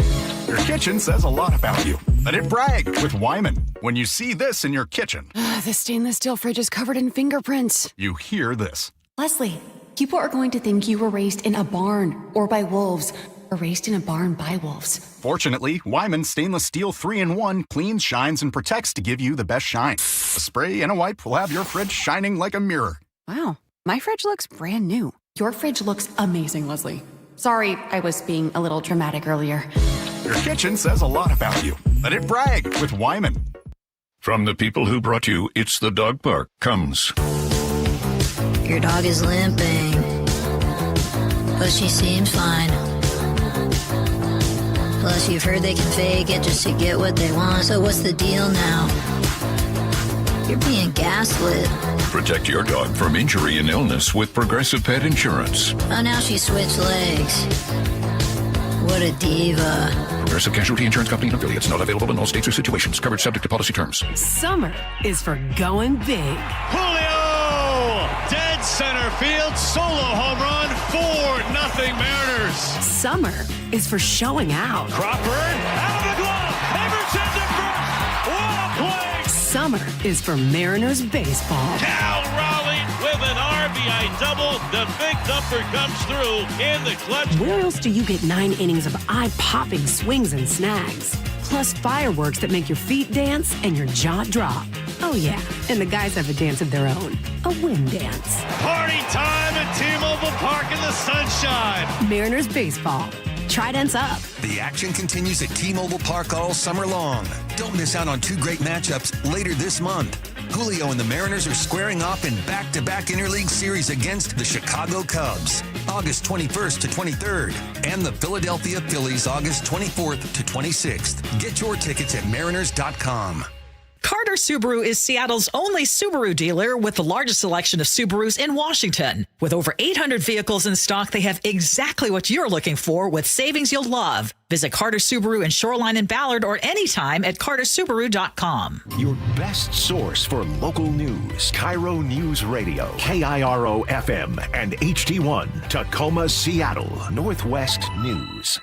[SPEAKER 18] Your kitchen says a lot about you. Let it brag with Wyman. When you see this in your kitchen,
[SPEAKER 24] the stainless steel fridge is covered in fingerprints.
[SPEAKER 18] You hear this.
[SPEAKER 24] Leslie, People are going to think you were raised in a barn or by wolves, or raised in a barn by wolves.
[SPEAKER 18] Fortunately, Wyman Stainless Steel 3-in-1 cleans, shines, and protects to give you the best shine. A spray and a wipe will have your fridge shining like a mirror.
[SPEAKER 24] Wow, my fridge looks brand new. Your fridge looks amazing, Leslie. Sorry, I was being a little dramatic earlier.
[SPEAKER 18] Your kitchen says a lot about you. Let it brag with Wyman.
[SPEAKER 3] From the people who brought you It's the Dog Park comes.
[SPEAKER 6] Your dog is limping, but she seems fine. Plus, you've heard they can fake it just to get what they want. So what's the deal now? You're being gaslit.
[SPEAKER 3] Protect your dog from injury and illness with Progressive Pet Insurance.
[SPEAKER 6] Oh, now she switched legs. What a diva.
[SPEAKER 3] Progressive Casualty Insurance Company and affiliates. Not available in all states or situations. Coverage subject to policy terms.
[SPEAKER 11] Summer is for going big.
[SPEAKER 25] Julio! Dead center field. Solo home run. 4-0 Mariners.
[SPEAKER 11] Summer is for showing out.
[SPEAKER 25] Crawford out of the glove. Emerson to first. What a play!
[SPEAKER 11] Summer is for Mariners baseball.
[SPEAKER 12] Cal Raleigh with an RBI double. The big thumper comes through in the clutch.
[SPEAKER 11] Where else do you get 9 innings of eye-popping swings and snags? Plus fireworks that make your feet dance and your jaw drop. Oh yeah, and the guys have a dance of their own. A wind dance.
[SPEAKER 25] Party time at T-Mobile Park in the sunshine.
[SPEAKER 11] Mariners baseball. Trident's up.
[SPEAKER 5] The action continues at T-Mobile Park all summer long. Don't miss out on 2 great matchups later this month. Julio and the Mariners are squaring off in back-to-back interleague series against the Chicago Cubs, August 21st to 23rd, and the Philadelphia Phillies, August 24th to 26th. Get your tickets at mariners.com.
[SPEAKER 17] Carter Subaru is Seattle's only Subaru dealer with the largest selection of Subarus in Washington. With over 800 vehicles in stock, they have exactly what you're looking for with savings you'll love. Visit Carter Subaru in Shoreline and Ballard or anytime at cartersubaru.com.
[SPEAKER 1] Your best source for local news. KIRO Newsradio, KIRO FM and HD1, Tacoma, Seattle, Northwest News.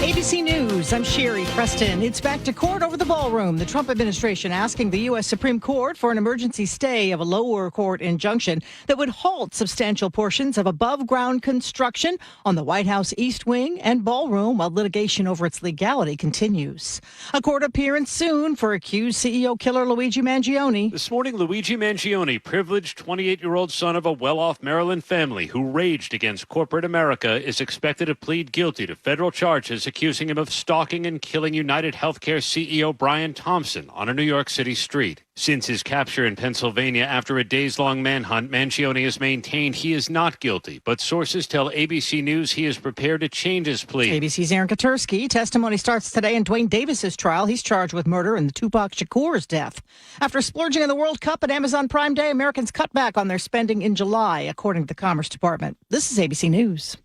[SPEAKER 26] ABC News, I'm Sherry Preston. It's back to court over the ballroom. The Trump administration asking the U.S. Supreme Court for an emergency stay of a lower court injunction that would halt substantial portions of above-ground construction on the White House East Wing and ballroom while litigation over its legality continues. A court appearance soon for accused CEO killer Luigi Mangione.
[SPEAKER 27] This morning, Luigi Mangione, privileged 28-year-old son of a well-off Maryland family who raged against corporate America, is expected to plead guilty to federal charges accusing him of stalking and killing United Healthcare CEO Brian Thompson on a New York City street. Since his capture in Pennsylvania after a days-long manhunt, Mangione has maintained he is not guilty, but sources tell ABC News he is prepared to change his plea.
[SPEAKER 26] ABC's Aaron Katersky. Testimony starts today in Dwayne Davis's trial. He's charged with murder in the Tupac Shakur's death. After splurging in the World Cup at Amazon Prime Day, Americans cut back on their spending in July, according to the Commerce Department. This is ABC News.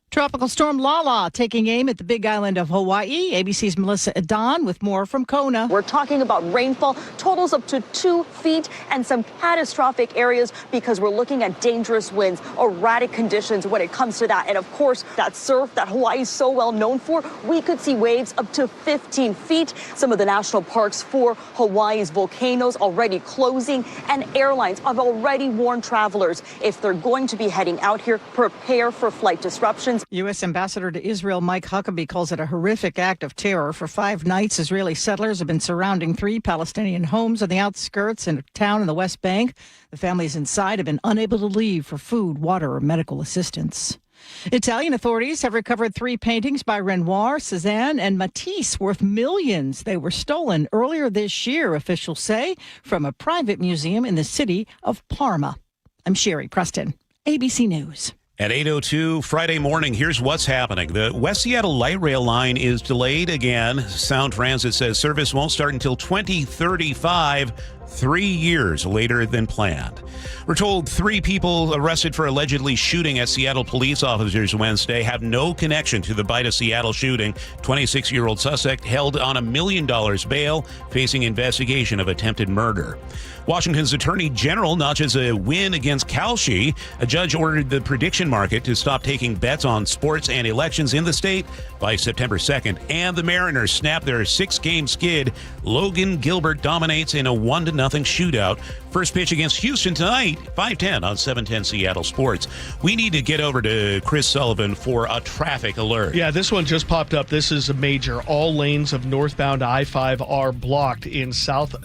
[SPEAKER 26] Tropical storm Lala taking aim at the Big Island of Hawaii. ABC's Melissa Adan with more from Kona.
[SPEAKER 28] We're talking about rainfall, totals up to 2 feet and some catastrophic areas because we're looking at dangerous winds, erratic conditions when it comes to that. And of course, that surf that Hawaii is so well known for, we could see waves up to 15 feet. Some of the national parks for Hawaii's volcanoes already closing, and airlines have already warned travelers if they're going to be heading out here, prepare for flight disruptions.
[SPEAKER 26] U.S. Ambassador to Israel Mike Huckabee calls it a horrific act of terror. For 5 nights, Israeli settlers have been surrounding 3 Palestinian homes on the outskirts in a town in the West Bank. The families inside have been unable to leave for food, water, or medical assistance. Italian authorities have recovered 3 paintings by Renoir, Cézanne, and Matisse worth millions. They were stolen earlier this year, officials say, from a private museum in the city of Parma. I'm Sherry Preston, ABC News.
[SPEAKER 14] At 8:02 Friday morning, here's what's happening. The West Seattle Light Rail line is delayed again. Sound Transit says service won't start until 2035, 3 years later than planned. We're told 3 people arrested for allegedly shooting at Seattle police officers Wednesday have no connection to the Bite of Seattle shooting. 26-year-old suspect held on $1 million bail, facing investigation of attempted murder. Washington's Attorney General notches a win against Kalshi. A judge ordered the prediction market to stop taking bets on sports and elections in the state by September 2nd. And the Mariners snap their 6-game skid. Logan Gilbert dominates in a 1-0 shootout. First pitch against Houston tonight, 5:10 on 710 Seattle Sports. We need to get over to Chris Sullivan for a traffic alert.
[SPEAKER 13] Yeah, this one just popped up. This is a major. All lanes of northbound I-5 are blocked in South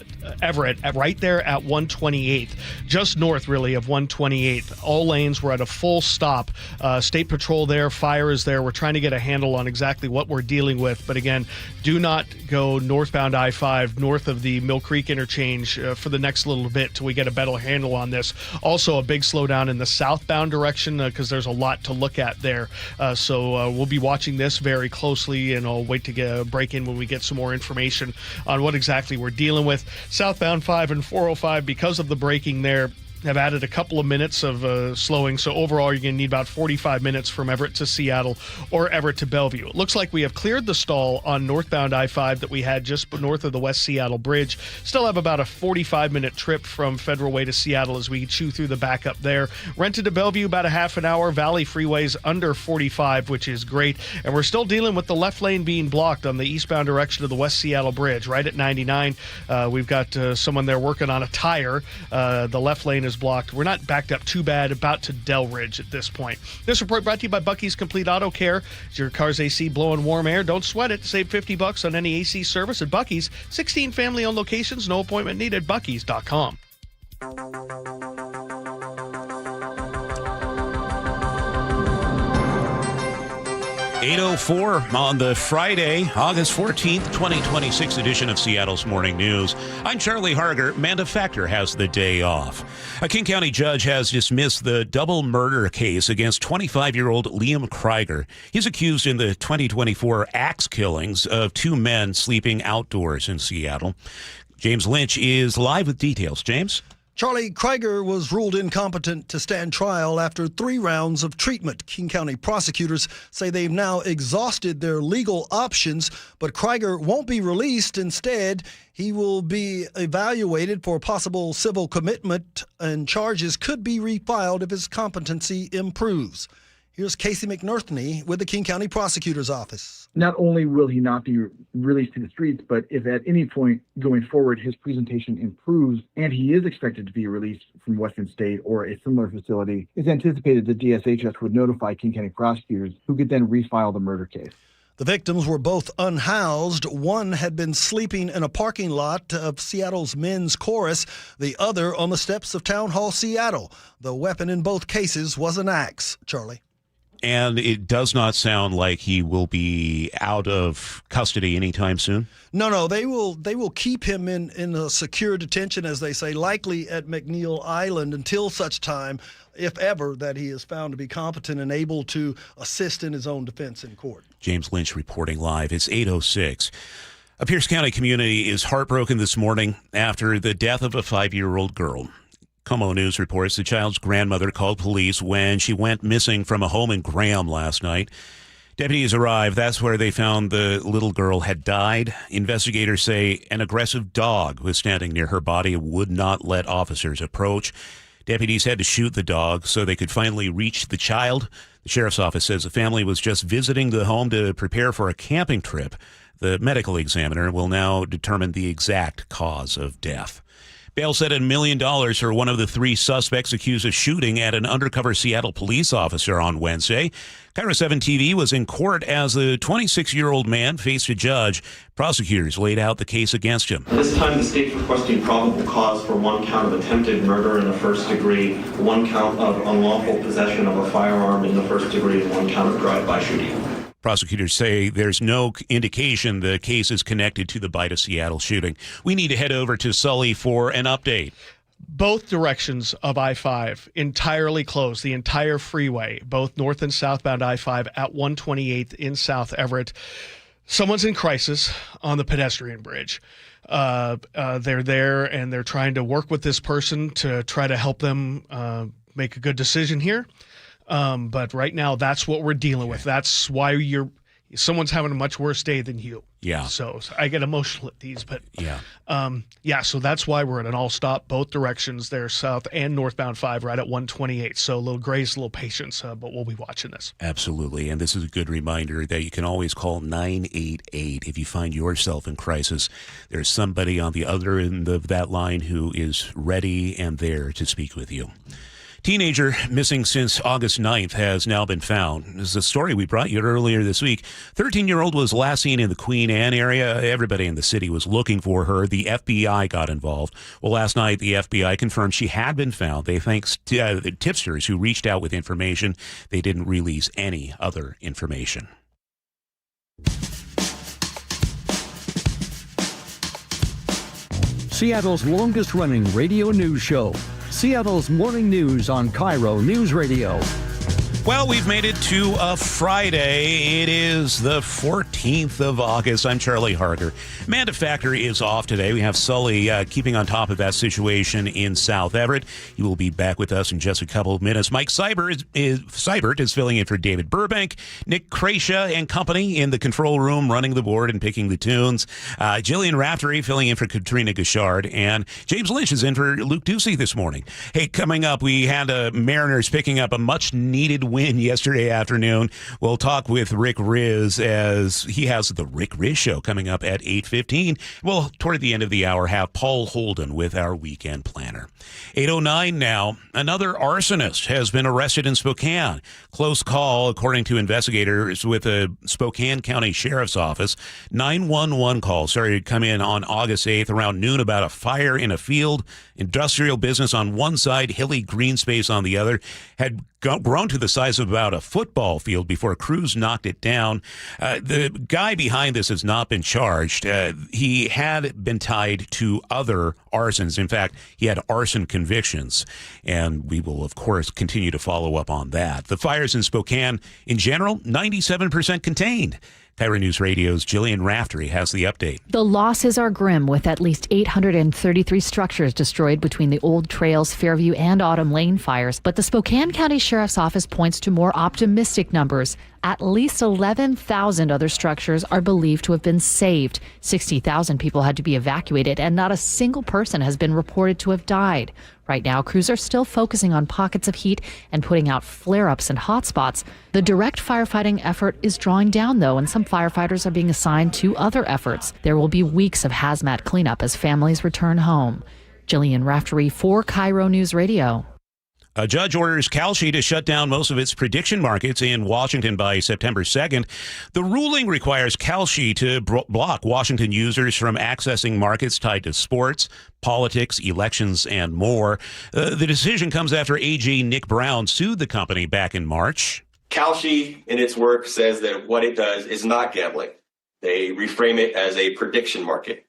[SPEAKER 13] Everett, right there at 128th, just north, really, of 128th. All lanes were at a full stop. State Patrol there, fire is there. We're trying to get a handle on exactly what we're dealing with. But again, do not go northbound I-5 north of the Mill Creek interchange for the next little bit till we get a better handle on this. Also, a big slowdown in the southbound direction because there's a lot to look at there. So we'll be watching this very closely, and I'll wait to get a break in when we get some more information on what exactly we're dealing with. Southbound 5 and 405, because of the braking there, have added a couple of minutes of slowing. So overall, you're going to need about 45 minutes from Everett to Seattle or Everett to Bellevue. It looks like we have cleared the stall on northbound I-5 that we had just north of the West Seattle Bridge. Still have about a 45-minute trip from Federal Way to Seattle as we chew through the backup there. Rented to Bellevue, about a half an hour. Valley Freeway's under 45, which is great. And we're still dealing with the left lane being blocked on the eastbound direction of the West Seattle Bridge, right at 99. We've got someone there working on a tire. The left lane is blocked. We're not backed up too bad, about to Delridge at this point. This report brought to you by Bucky's Complete Auto Care. Is your car's AC blowing warm air? Don't sweat it. Save $50 on any AC service at Bucky's. 16 family-owned locations. No appointment needed. Bucky's.com.
[SPEAKER 14] 8:04 on the Friday, August 14th, 2026 edition of Seattle's Morning News. I'm Charlie Harger. Manda Factor has the day off. A King County judge has dismissed the double murder case against 25-year-old Liam Krieger. He's accused in the 2024 axe killings of two men sleeping outdoors in Seattle. James Lynch is live with details. James?
[SPEAKER 2] Charlie, Krieger was ruled incompetent to stand trial after 3 rounds of treatment. King County prosecutors say they've now exhausted their legal options, but Krieger won't be released. Instead, he will be evaluated for possible civil commitment, and charges could be refiled if his competency improves. Here's Casey McNerthney with the King County Prosecutor's Office.
[SPEAKER 7] Not only will he not be released to the streets, but if at any point going forward his presentation improves and he is expected to be released from Western State or a similar facility, it's anticipated that DSHS would notify King County prosecutors, who could then refile the murder case.
[SPEAKER 2] The victims were both unhoused. One had been sleeping in a parking lot of Seattle's men's chorus, the other on the steps of Town Hall Seattle. The weapon in both cases was an axe. Charlie.
[SPEAKER 14] And it does not sound like he will be out of custody anytime soon?
[SPEAKER 2] No, they will keep him in a secure detention, as they say, likely at McNeil Island until such time, if ever, that he is found to be competent and able to assist in his own defense in court.
[SPEAKER 14] James Lynch reporting live. It's 8:06. A Pierce County community is heartbroken this morning after the death of a 5-year-old girl. KIRO News reports the child's grandmother called police when she went missing from a home in Graham last night. Deputies arrived. That's where they found the little girl had died. Investigators say an aggressive dog was standing near her body and would not let officers approach. Deputies had to shoot the dog so they could finally reach the child. The sheriff's office says the family was just visiting the home to prepare for a camping trip. The medical examiner will now determine the exact cause of death. Bail set at $1 million for one of the 3 suspects accused of shooting at an undercover Seattle police officer on Wednesday. KIRO 7 TV was in court as the 26-year-old man faced a judge. Prosecutors laid out the case against him.
[SPEAKER 15] This time, the state's requesting probable cause for 1 count of attempted murder in the first degree, 1 count of unlawful possession of a firearm in the first degree, and 1 count of drive-by shooting.
[SPEAKER 14] Prosecutors say there's no indication the case is connected to the Bite of Seattle shooting. We need to head over to Sully for an update.
[SPEAKER 13] Both directions of I-5 entirely closed, the entire freeway, both north and southbound I-5 at 128th in South Everett. Someone's in crisis on the pedestrian bridge. They're there and they're trying to work with this person to try to help them make a good decision here. But right now, that's what we're dealing with. That's why someone's having a much worse day than you.
[SPEAKER 14] Yeah.
[SPEAKER 13] So I get emotional at these, but
[SPEAKER 14] yeah.
[SPEAKER 13] So that's why we're at an all-stop both directions there, south and northbound 5, right at 128. So a little grace, a little patience, but we'll be watching this.
[SPEAKER 14] Absolutely. And this is a good reminder that you can always call 988 if you find yourself in crisis. There's somebody on the other end of that line who is ready and there to speak with you. Teenager missing since August 9th has now been found. This is a story we brought you earlier this week. 13-year-old was last seen in the Queen Anne area. Everybody in the city was looking for her. The FBI got involved. Well, last night, the FBI confirmed she had been found. They thanked the tipsters who reached out with information. They didn't release any other information.
[SPEAKER 4] Seattle's longest-running radio news show. Seattle's Morning News on KIRO Newsradio.
[SPEAKER 14] Well, we've made it to a Friday. It is the 14th of August. I'm Charlie Harger. Manda Factor is off today. We have Sully keeping on top of that situation in South Everett. He will be back with us in just a couple of minutes. Mike Seibert is filling in for David Burbank. Nick Krasia and company in the control room running the board and picking the tunes. Jillian Raftery filling in for Katrina Gouchard. And James Lynch is in for Luke Ducey this morning. Hey, coming up, we had Mariners picking up a much-needed win yesterday afternoon. We'll talk with Rick Riz as he has the Rick Riz Show coming up at 8:15. We'll, toward the end of the hour, have Paul Holden with our weekend planner. 8:09 now. Another arsonist has been arrested in Spokane. Close call, according to investigators with the Spokane County Sheriff's Office. 911 call started to come in on August 8th around noon about a fire in a field. Industrial business on one side, hilly green space on the other. Had grown to the size of about a football field before crews knocked it down. The guy behind this has not been charged. He had been tied to other arsons. In fact, he had arson convictions, and we will, of course, continue to follow up on that. The fires in Spokane, in general, 97% contained. KIRO News Radio's Jillian Raftery has the update.
[SPEAKER 8] The losses are grim, with at least 833 structures destroyed between the Old Trails, Fairview, and Autumn Lane fires. But the Spokane County Sheriff's Office points to more optimistic numbers. At least 11,000 other structures are believed to have been saved. 60,000 people had to be evacuated, and not a single person has been reported to have died. Right now, crews are still focusing on pockets of heat and putting out flare-ups and hotspots. The direct firefighting effort is drawing down, though, and some firefighters are being assigned to other efforts. There will be weeks of hazmat cleanup as families return home. Jillian Raftery for KIRO News Radio.
[SPEAKER 14] A judge orders Kalshi to shut down most of its prediction markets in Washington by September 2nd. The ruling requires Kalshi to block Washington users from accessing markets tied to sports, politics, elections, and more. The decision comes after AG Nick Brown sued the company back in March.
[SPEAKER 16] Kalshi, in its work, says that what it does is not gambling. They reframe it as a prediction market.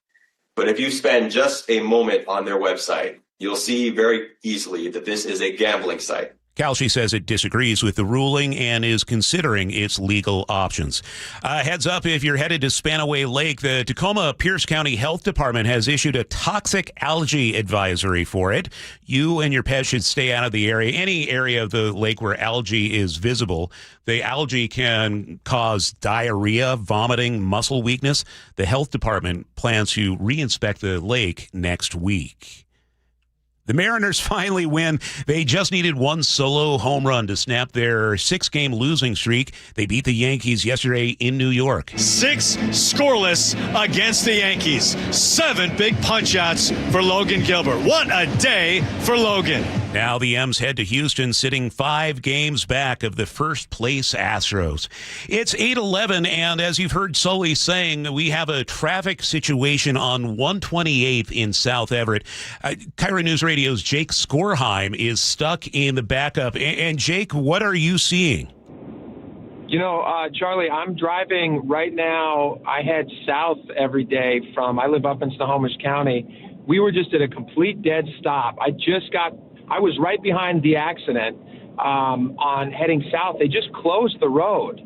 [SPEAKER 16] But if you spend just a moment on their website, you'll see very easily that this is a gambling site.
[SPEAKER 14] Kalshi says it disagrees with the ruling and is considering its legal options. Heads up, if you're headed to Spanaway Lake, the Tacoma Pierce County Health Department has issued a toxic algae advisory for it. You and your pet should stay out of the area, any area of the lake where algae is visible. The algae can cause diarrhea, vomiting, muscle weakness. The health department plans to reinspect the lake next week. The Mariners finally win. They just needed one solo home run to snap their 6-game losing streak. They beat the Yankees yesterday in New York.
[SPEAKER 25] 6 scoreless against the Yankees. 7 big punch-outs for Logan Gilbert. What a day for Logan.
[SPEAKER 14] Now the M's head to Houston, sitting 5 games back of the first-place Astros. It's 8:11, and as you've heard Sully saying, we have a traffic situation on 128th in South Everett. KIRO News Radio's Jake Skorheim is stuck in the backup. And Jake, what are you seeing?
[SPEAKER 19] You know, Charlie, I'm driving right now. I head south every day I live up in Snohomish County. We were just at a complete dead stop. I was right behind the accident on heading south. They just closed the road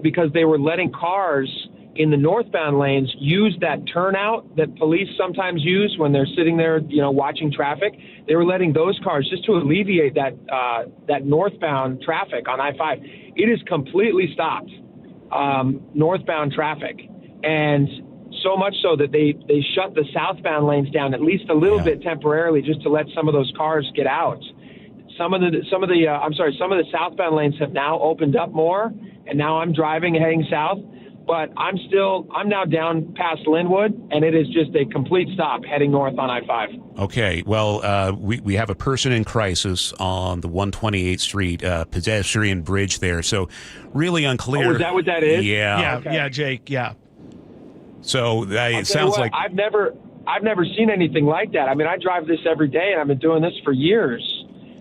[SPEAKER 19] because they were letting cars in the northbound lanes use that turnout that police sometimes use when they're sitting there, watching traffic. They were letting those cars just to alleviate that northbound traffic on I-5. It is completely stopped. northbound traffic. And so much so that they shut the southbound lanes down at least a little bit temporarily just to let some of those cars get out. Some of the southbound lanes have now opened up more, and now I'm driving heading south. But I'm now down past Linwood, and it is just a complete stop heading north on I-5.
[SPEAKER 14] Okay, well, we have a person in crisis on the 128th Street pedestrian bridge there, so really unclear.
[SPEAKER 19] Oh, is that what that is?
[SPEAKER 14] Yeah.
[SPEAKER 13] Yeah, Jake, yeah.
[SPEAKER 14] So it sounds like...
[SPEAKER 19] I've never seen anything like that. I mean, I drive this every day, and I've been doing this for years,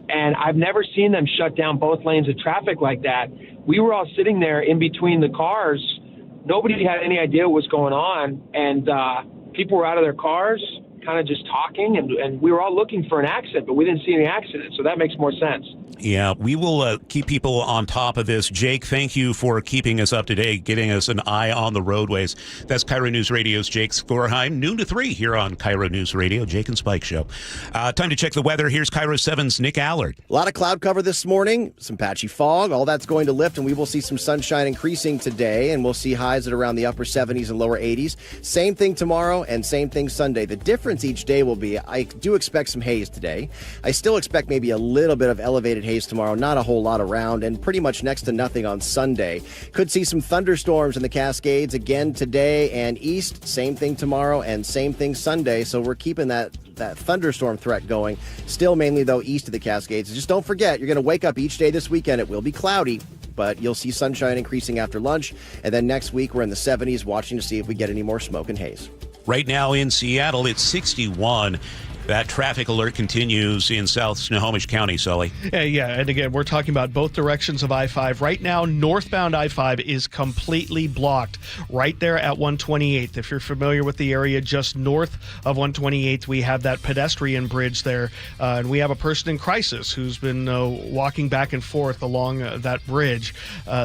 [SPEAKER 19] and I've never seen them shut down both lanes of traffic like that. We were all sitting there in between the cars. Nobody had any idea what was going on, and people were out of their cars kind of just talking, and we were all looking for an accident, but we didn't see any accident, so that makes more sense.
[SPEAKER 14] Yeah, we will keep people on top of this. Jake, thank you for keeping us up to date, getting us an eye on the roadways. That's KIRO News Radio's Jake Skorheim, noon to 3 here on KIRO News Radio, Jake and Spike Show. Time to check the weather. Here's KIRO 7's Nick Allard.
[SPEAKER 9] A lot of cloud cover this morning, some patchy fog. All that's going to lift, and we will see some sunshine increasing today, and we'll see highs at around the upper 70s and lower 80s. Same thing tomorrow and same thing Sunday. The difference each day will be, I do expect some haze today. I still expect maybe a little bit of elevated haze tomorrow, not a whole lot around, and pretty much next to nothing on Sunday. Could see some thunderstorms in the Cascades again today and east. Same thing tomorrow and same thing Sunday. So we're keeping that thunderstorm threat going. Still mainly, though, east of the Cascades. Just don't forget, you're going to wake up each day this weekend. It will be cloudy, but you'll see sunshine increasing after lunch. And then next week, we're in the 70s watching to see if we get any more smoke and haze.
[SPEAKER 14] Right now in Seattle, it's 61. That traffic alert continues in South Snohomish County, Sully.
[SPEAKER 13] Yeah, and again, we're talking about both directions of I-5. Right now, northbound I-5 is completely blocked right there at 128th. If you're familiar with the area just north of 128th, we have that pedestrian bridge there, and we have a person in crisis who's been walking back and forth along that bridge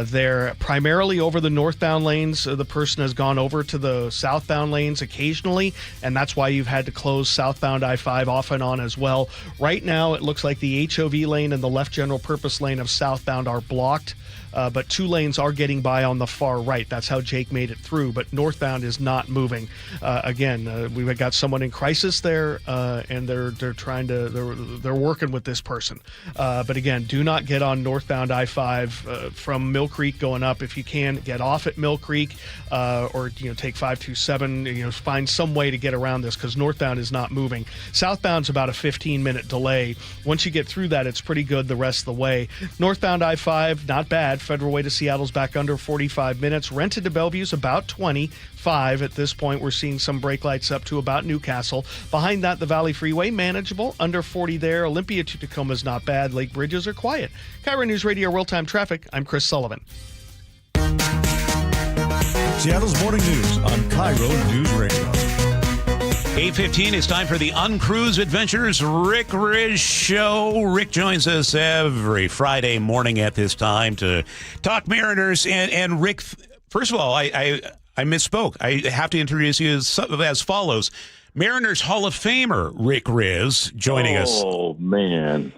[SPEAKER 13] there, primarily over the northbound lanes. The person has gone over to the southbound lanes occasionally, and that's why you've had to close southbound I-5 off and on as well. Right now, it looks like the HOV lane and the left general purpose lane of southbound are blocked, but two lanes are getting by on the far right. That's how Jake made it through, but northbound is not moving. Again, we've got someone in crisis there, and they're working with this person. But again, do not get on northbound I-5 from Mill Creek going up. If you can, get off at Mill Creek, or take 527. Find some way to get around this, because northbound is not moving. Southbound's about a 15-minute delay. Once you get through that, it's pretty good the rest of the way. Northbound I-5, not bad. Federal Way to Seattle's back under 45 minutes. Renton to Bellevue's about 25 at this point. We're seeing some brake lights up to about Newcastle. Behind that, the Valley Freeway, manageable, under 40 there. Olympia to Tacoma's not bad. Lake Bridges are quiet. KIRO News Radio Real-Time Traffic. I'm Chris Sullivan.
[SPEAKER 10] Seattle's Morning News on KIRO News Radio.
[SPEAKER 14] 8:15, it's time for the Uncruise Adventures Rick Riz Show. Rick joins us every Friday morning at this time to talk Mariners. And Rick, first of all, I misspoke. I have to introduce you as follows. Mariners Hall of Famer Rick Riz joining us.
[SPEAKER 18] Oh, man.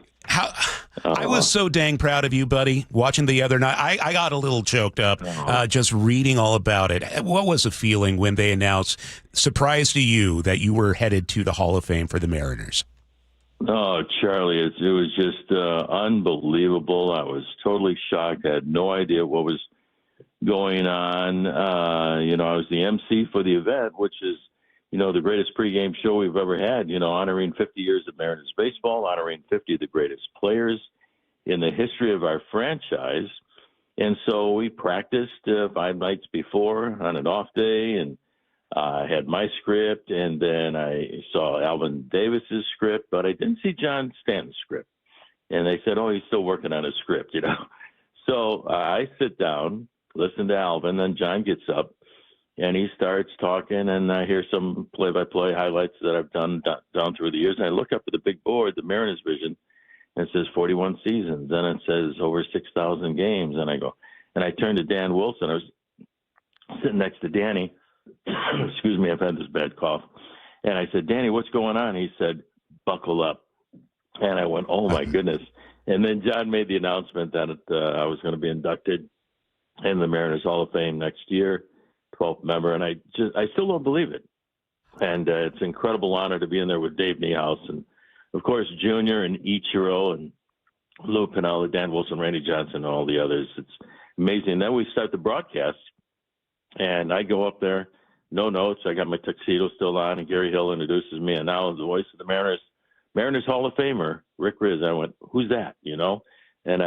[SPEAKER 14] I was so dang proud of you, buddy, watching the other night. I got a little choked up just reading all about it. What was the feeling when they announced, surprise to you, that you were headed to the Hall of Fame for the Mariners?
[SPEAKER 18] Oh, Charlie, it was just unbelievable. I was totally shocked. I had no idea what was going on. I was the MC for the event, which is, the greatest pregame show we've ever had, honoring 50 years of Mariners baseball, honoring 50 of the greatest players in the history of our franchise. And so we practiced 5 nights before on an off day, and I had my script, and then I saw Alvin Davis's script, but I didn't see John Stanton's script. And they said, he's still working on his script, So I sit down, listen to Alvin, then John gets up, and he starts talking, and I hear some play-by-play highlights that I've done down through the years. And I look up at the big board, the Mariners Vision, and it says 41 seasons. Then it says over 6,000 games. And I go, and I turn to Dan Wilson. I was sitting next to Danny. Excuse me, I've had this bad cough. And I said, Danny, what's going on? He said, buckle up. And I went, oh, my goodness. And then John made the announcement that I was going to be inducted in the Mariners Hall of Fame next year, 12th member, and I still don't believe it. And it's an incredible honor to be in there with Dave Niehaus and, of course, Junior and Ichiro and Lou Piniella, Dan Wilson, Randy Johnson, and all the others. It's amazing. Then we start the broadcast, and I go up there, no notes. I got my tuxedo still on, and Gary Hill introduces me, and now the voice of the Mariners Hall of Famer, Rick Riz. I went, who's that? And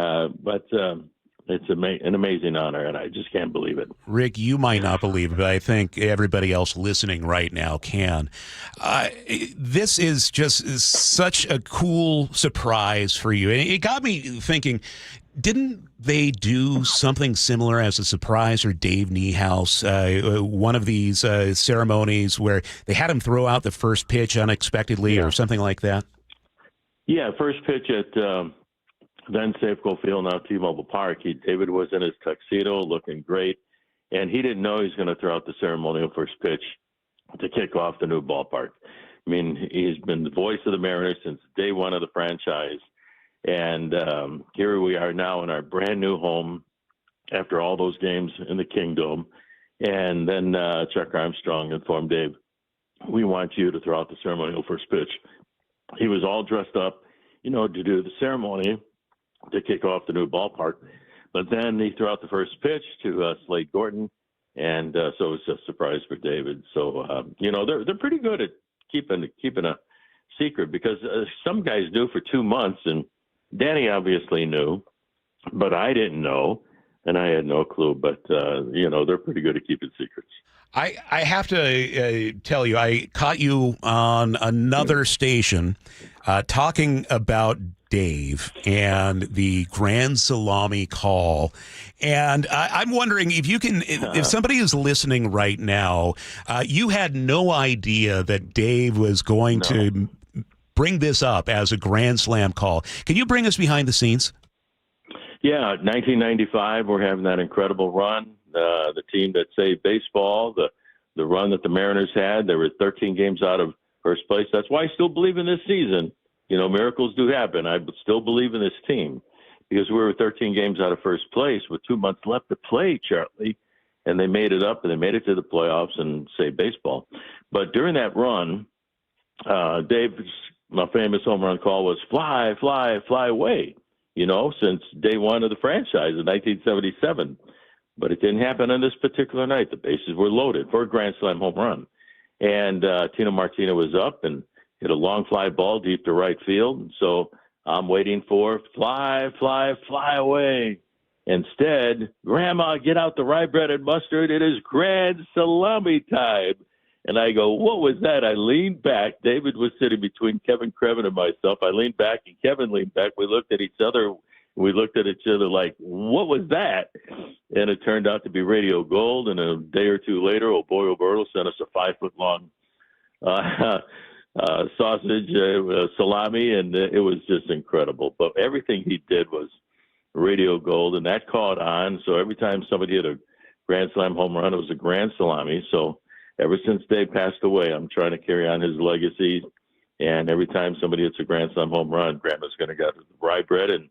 [SPEAKER 18] it's an amazing honor, and I just can't believe it.
[SPEAKER 14] Rick, you might not believe it, but I think everybody else listening right now can. This is just such a cool surprise for you. And it got me thinking, didn't they do something similar as a surprise for Dave Niehaus, one of these ceremonies where they had him throw out the first pitch unexpectedly or something like that?
[SPEAKER 18] Yeah, first pitch at then Safeco Field, now T-Mobile Park. David was in his tuxedo, looking great, and he didn't know he was going to throw out the ceremonial first pitch to kick off the new ballpark. I mean, he's been the voice of the Mariners since day one of the franchise, and here we are now in our brand new home after all those games in the Kingdom. And then Chuck Armstrong informed Dave, we want you to throw out the ceremonial first pitch. He was all dressed up, to do the ceremony to kick off the new ballpark. But then he threw out the first pitch to Slade Gorton, and so it was a surprise for David. So, they're pretty good at keeping a secret, because some guys do for 2 months, and Danny obviously knew, but I didn't know, and I had no clue. But, they're pretty good at keeping secrets.
[SPEAKER 14] I have to tell you, I caught you on another station talking about Dave and the grand salami call. And I'm wondering if somebody is listening right now, you had no idea that Dave was going to bring this up as a grand slam call. Can you bring us behind the scenes?
[SPEAKER 18] Yeah, 1995, we're having that incredible run. The team that saved baseball, the run that the Mariners had, they were 13 games out of first place. That's why I still believe in this season. Miracles do happen. I still believe in this team because we were 13 games out of first place with 2 months left to play, Charlie, and they made it up and they made it to the playoffs and saved baseball. But during that run, Dave's my famous home run call was fly, fly, fly away, since day one of the franchise in 1977. But it didn't happen on this particular night. The bases were loaded for a grand slam home run. And Tino Martino was up and hit a long fly ball deep to right field. And so I'm waiting for fly, fly, fly away. Instead, Grandma, get out the rye bread and mustard. It is grand salami time. And I go, what was that? I leaned back. David was sitting between Kevin Krevin and myself. I leaned back and Kevin leaned back. We looked at each other. We looked at each other like, what was that? And it turned out to be radio gold. And a day or two later, old boy Oberto sent us a 5-foot-long sausage, salami, and it was just incredible. But everything he did was radio gold, and that caught on. So every time somebody hit a grand slam home run, it was a grand salami. So ever since Dave passed away, I'm trying to carry on his legacy. And every time somebody hits a grand slam home run, Grandma's going to get rye bread and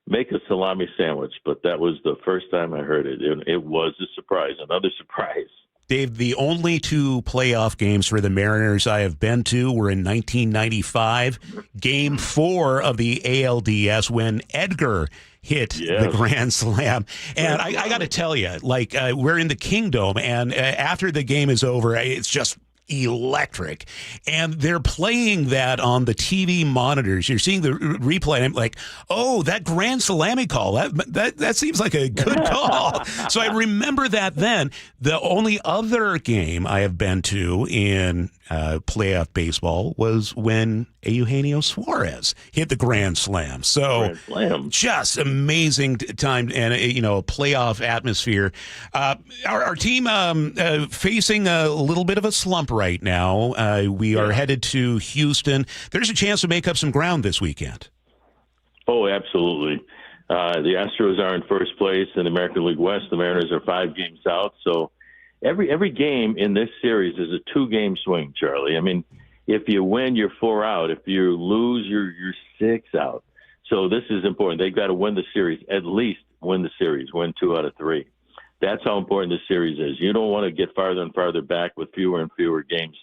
[SPEAKER 18] make a salami sandwich. But that was the first time I heard it. It was a surprise, another surprise.
[SPEAKER 14] Dave, the only 2 playoff games for the Mariners I have been to were in 1995, Game 4 of the ALDS when Edgar hit the grand slam. And I got to tell you, we're in the Kingdom, and after the game is over, it's just electric. And they're playing that on the TV monitors. You're seeing the replay, and I'm like, oh, that grand salami call, that seems like a good call. So I remember that then. The only other game I have been to in playoff baseball was when Eugenio Suarez hit the grand slam. So just amazing time and a playoff atmosphere. Our team facing a little bit of a slump right now. We are headed to Houston. There's a chance to make up some ground this weekend.
[SPEAKER 18] Oh, absolutely. The Astros are in first place in the American League West. The Mariners are 5 games out. So every game in this series is a 2-game swing, Charlie. I mean, if you win, you're 4 out. If you lose, you're 6 out. So this is important. They've got to win the series, at least win the series, win 2 out of 3. That's how important this series is. You don't want to get farther and farther back with fewer and fewer games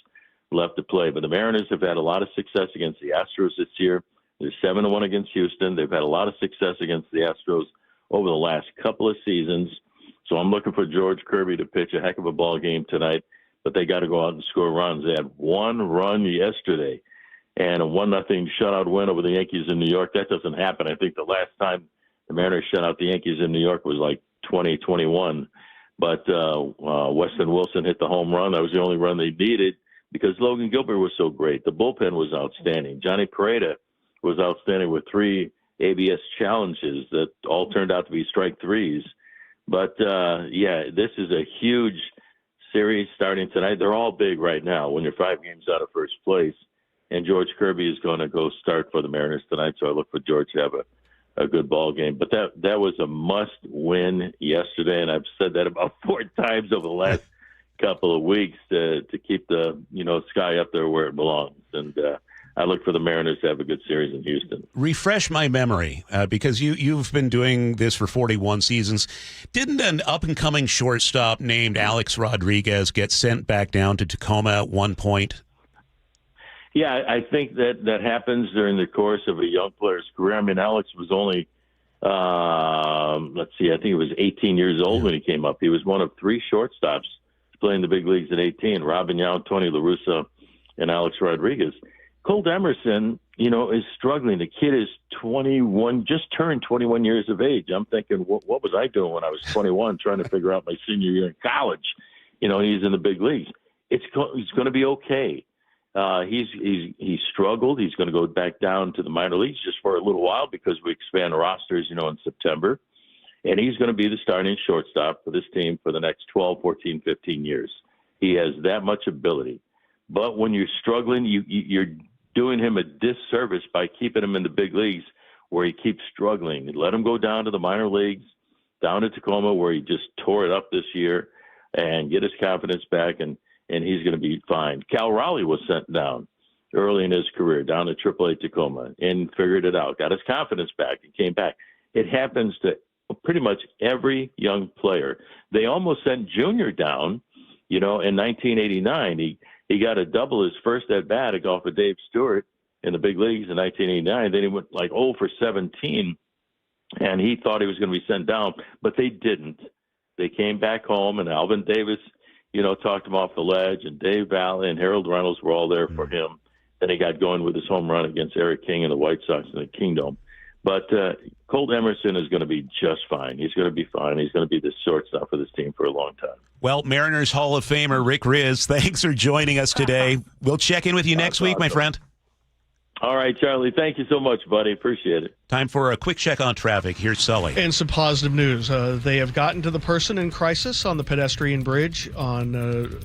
[SPEAKER 18] left to play. But the Mariners have had a lot of success against the Astros this year. They're 7-1 against Houston. They've had a lot of success against the Astros over the last couple of seasons. So I'm looking for George Kirby to pitch a heck of a ball game tonight, but they got to go out and score runs. They had one run yesterday and a 1-0 shutout win over the Yankees in New York. That doesn't happen. I think the last time the Mariners shut out the Yankees in New York was like 2021. But Weston Wilson hit the home run. That was the only run they needed because Logan Gilbert was so great. The bullpen was outstanding. Johnny Pereda was outstanding with 3 ABS challenges that all turned out to be strike threes. But, this is a huge series starting tonight. They're all big right now when you're 5 games out of first place. And George Kirby is going to go start for the Mariners tonight, so I look for George to have a good ball game. But that was a must-win yesterday, and I've said that about 4 times over the last couple of weeks to keep the sky up there where it belongs. And I look for the Mariners to have a good series in Houston.
[SPEAKER 14] Refresh my memory, because you've been doing this for 41 seasons. Didn't an up-and-coming shortstop named Alex Rodriguez get sent back down to Tacoma at one point?
[SPEAKER 18] Yeah, I think that happens during the course of a young player's career. I mean, Alex was only, I think he was 18 years old when he came up. He was one of 3 shortstops to play in the big leagues at 18, Robin Yount, Tony La Russa, and Alex Rodriguez. Colt Emerson, is struggling. The kid is 21, just turned 21 years of age. I'm thinking, what was I doing when I was 21 trying to figure out my senior year in college? He's in the big leagues. He's going to be okay. He's struggled. He's going to go back down to the minor leagues just for a little while because we expand rosters, in September. And he's going to be the starting shortstop for this team for the next 12, 14, 15 years. He has that much ability. But when you're struggling, you're doing him a disservice by keeping him in the big leagues where he keeps struggling. Let him go down to the minor leagues, down to Tacoma where he just tore it up this year, and get his confidence back, and he's going to be fine. Cal Raleigh was sent down early in his career, down to AAA Tacoma, and figured it out, got his confidence back, and came back. It happens to pretty much every young player. They almost sent Junior down, in 1989. He got a double his first at-bat off of Dave Stewart in the big leagues in 1989. Then he went like 0 for 17, and he thought he was going to be sent down, but they didn't. They came back home, and Alvin Davis, talked him off the ledge, and Dave Valley and Harold Reynolds were all there for him. Then he got going with his home run against Eric King and the White Sox in the Kingdom. But Colt Emerson is going to be just fine. He's going to be fine. He's going to be the shortstop for this team for a long time.
[SPEAKER 14] Well, Mariners Hall of Famer Rick Riz, thanks for joining us today. We'll check in with you next week, my friend.
[SPEAKER 18] All right, Charlie. Thank you so much, buddy. Appreciate it.
[SPEAKER 14] Time for a quick check on traffic. Here's Sully.
[SPEAKER 13] And some positive news. They have gotten to the person in crisis on the pedestrian bridge on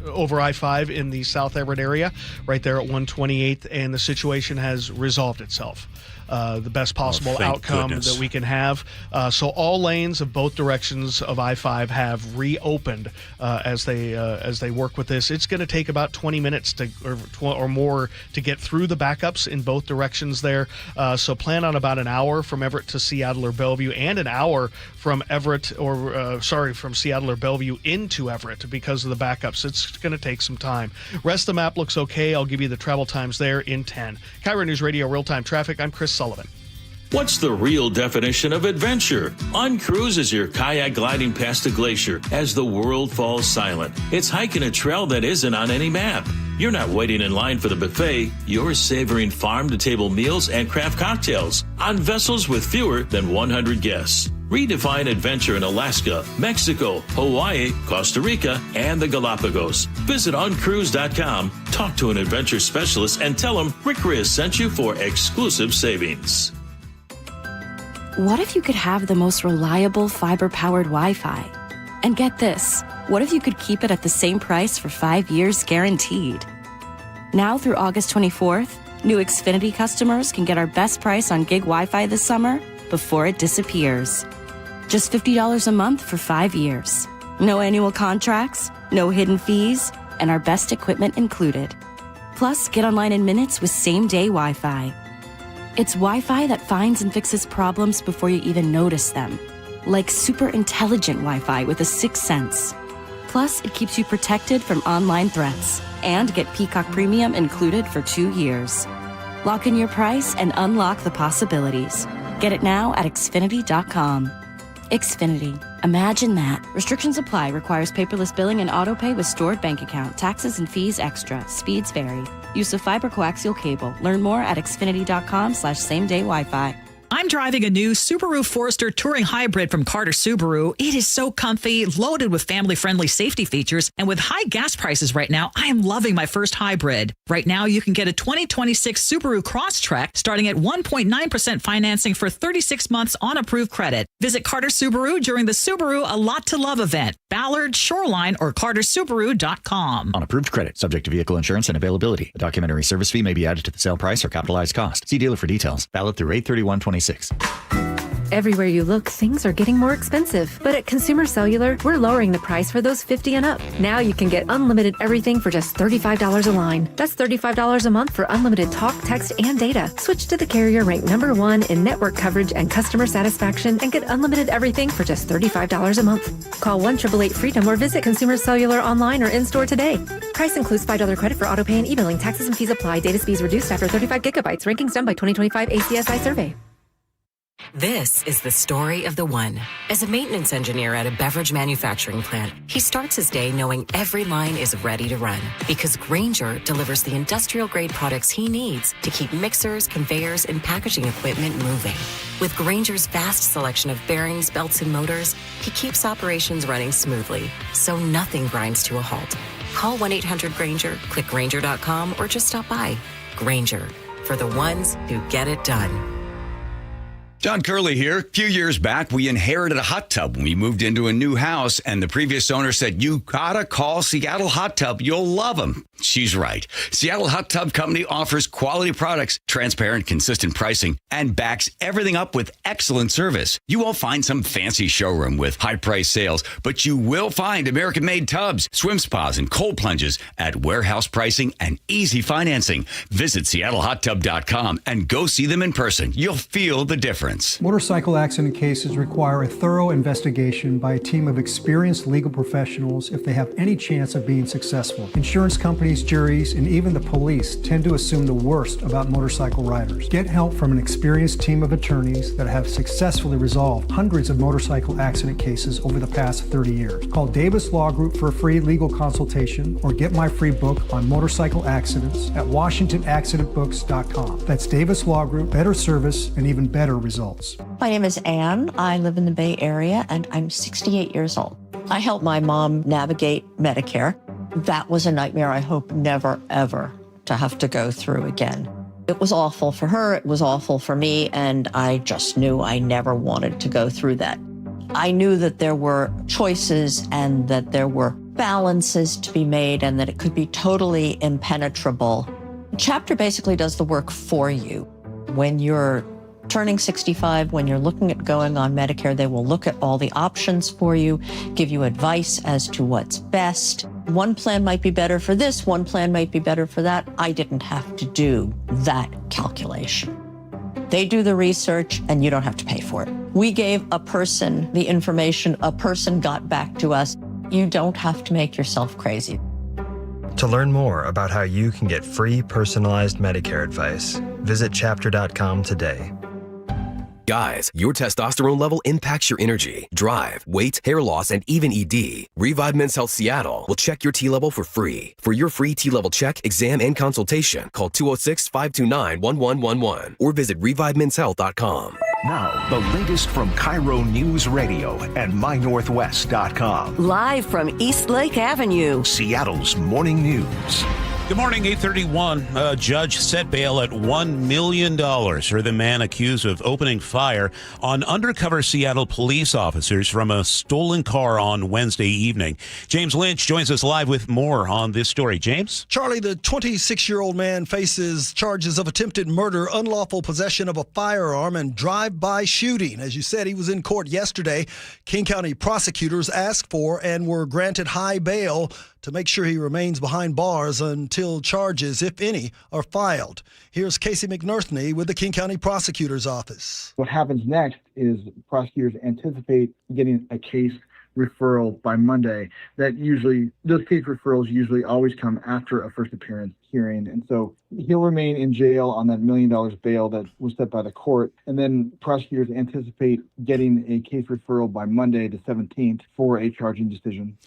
[SPEAKER 13] over I-5 in the South Everett area, right there at 128th, and the situation has resolved itself. The best possible outcome that we can have. So all lanes of both directions of I-5 have reopened as they work with this. It's going to take about 20 minutes or more to get through the backups in both directions there. So plan on about an hour from Everett to Seattle or Bellevue, and an hour from from Seattle or Bellevue into Everett because of the backups. It's going to take some time. Rest of the map looks okay. I'll give you the travel times there in 10. KIRO News Radio Real-Time Traffic. I'm Chris Sullivan.
[SPEAKER 3] What's the real definition of adventure? Uncruise your kayak gliding past a glacier as the world falls silent. It's hiking a trail that isn't on any map. You're not waiting in line for the buffet. You're savoring farm-to-table meals and craft cocktails on vessels with fewer than 100 guests. Redefine adventure in Alaska, Mexico, Hawaii, Costa Rica, and the Galapagos. Visit uncruise.com, talk to an adventure specialist, and tell them Rick Riz sent you for exclusive savings.
[SPEAKER 6] What if you could have the most reliable fiber-powered Wi-Fi? And get this, what if you could keep it at the same price for 5 years guaranteed? Now through August 24th, new Xfinity customers can get our best price on gig Wi-Fi this summer before it disappears. Just $50 a month for 5 years. No annual contracts, no hidden fees, and our best equipment included. Plus, get online in minutes with same-day Wi-Fi. It's Wi-Fi that finds and fixes problems before you even notice them. like super intelligent Wi-Fi with a 6th sense. Plus, it keeps you protected from online threats. And get Peacock Premium included for 2 years. Lock in your price and unlock the possibilities. Get it now at Xfinity.com. Xfinity. Imagine that. Restrictions apply. Requires paperless billing and autopay with stored bank account. Taxes and fees extra. Speeds vary. Use of fiber coaxial cable. Learn more at Xfinity.com/same-day Wi-Fi.
[SPEAKER 17] I'm driving a new Subaru Forester Touring Hybrid from Carter Subaru. It is so comfy, loaded with family-friendly safety features, and with high gas prices right now, I am loving my first hybrid. Right now, you can get a 2026 Subaru Crosstrek starting at 1.9% financing for 36 months on approved credit. Visit Carter Subaru during the Subaru A Lot to Love event. Ballard, Shoreline, or CarterSubaru.com.
[SPEAKER 5] On approved credit, subject to vehicle insurance and availability. A documentary service fee may be added to the sale price or capitalized cost. See dealer for details. Valid through 8/31/26.
[SPEAKER 11] Everywhere you look, things are getting more expensive. But at Consumer Cellular, we're lowering the price for those 50 and up. Now you can get unlimited everything for just $35 a line. That's $35 a month for unlimited talk, text, and data. Switch to the carrier ranked #1 in network coverage and customer satisfaction and get unlimited everything for just $35 a month. Call 1-888-FREEDOM or visit Consumer Cellular online or in-store today. Price includes $5 credit for autopay and e-billing. Taxes and fees apply. Data speeds reduced after 35 gigabytes. Rankings done by 2025 ACSI survey.
[SPEAKER 12] This is the story of the one. As a maintenance engineer at a beverage manufacturing plant, he starts his day knowing every line is ready to run because Grainger delivers the industrial-grade products he needs to keep mixers, conveyors, and packaging equipment moving. With Grainger's vast selection of bearings, belts, and motors, he keeps operations running smoothly, so nothing grinds to a halt. Call 1-800-GRAINGER, click Grainger.com, or just stop by. Grainger, for the ones who get it done.
[SPEAKER 20] John Curley here. A few years back, we inherited a hot tub when we moved into a new house, and the previous owner said, "You gotta call Seattle Hot Tub. You'll love them." She's right. Seattle Hot Tub Company offers quality products, transparent, consistent pricing, and backs everything up with excellent service. You won't find some fancy showroom with high-price sales, but you will find American-made tubs, swim spas, and cold plunges at warehouse pricing and easy financing. Visit SeattleHotTub.com and go see them in person. You'll feel the difference.
[SPEAKER 21] Motorcycle accident cases require a thorough investigation by a team of experienced legal professionals if they have any chance of being successful. Insurance companies, juries, and even the police tend to assume the worst about motorcycle riders. Get help from an experienced team of attorneys that have successfully resolved hundreds of motorcycle accident cases over the past 30 years. Call Davis Law Group for a free legal consultation or get my free book on motorcycle accidents at WashingtonAccidentBooks.com. That's Davis Law Group, better service and even better results.
[SPEAKER 22] My name is Anne. I live in the Bay Area and I'm 68 years old. I helped my mom navigate Medicare. That was a nightmare I hope never, ever to have to go through again. It was awful for her, it was awful for me, and I just knew I never wanted to go through that. I knew that there were choices and that there were balances to be made and that it could be totally impenetrable. Chapter basically does the work for you. When you're turning 65, when you're looking at going on Medicare, they will look at all the options for you, give you advice as to what's best. One plan might be better for this, one plan might be better for that. I didn't have to do that calculation. They do the research and you don't have to pay for it. We gave a person the information, a person got back to us. You don't have to make yourself crazy.
[SPEAKER 23] To learn more about how you can get free personalized Medicare advice, visit chapter.com today.
[SPEAKER 24] Guys, your testosterone level impacts your energy, drive, weight, hair loss, and even ED. Revive Men's Health Seattle will check your T level for free. For your free T level check, exam, and consultation, call 206-529-1111 or visit ReviveMen'sHealth.com.
[SPEAKER 1] Now, the latest from KIRO Newsradio and MyNorthwest.com.
[SPEAKER 29] Live from East Lake Avenue,
[SPEAKER 1] Seattle's Morning News.
[SPEAKER 14] Good morning, 8:31. A judge set bail at $1 million for the man accused of opening fire on undercover Seattle police officers from a stolen car on Wednesday evening. James Lynch joins us live with more on this story. James?
[SPEAKER 2] Charlie, the 26-year-old man faces charges of attempted murder, unlawful possession of a firearm, and drive-by shooting. As you said, he was in court yesterday. King County prosecutors asked for and were granted high bail to make sure he remains behind bars until charges, if any, are filed. Here's Casey McNerthney with the King County Prosecutor's Office.
[SPEAKER 4] What happens next is prosecutors anticipate getting a case referral by Monday. Those case referrals usually always come after a first appearance hearing. And so he'll remain in jail on that $1 million bail that was set by the court. And then prosecutors anticipate getting a case referral by Monday, the 17th, for a charging decision.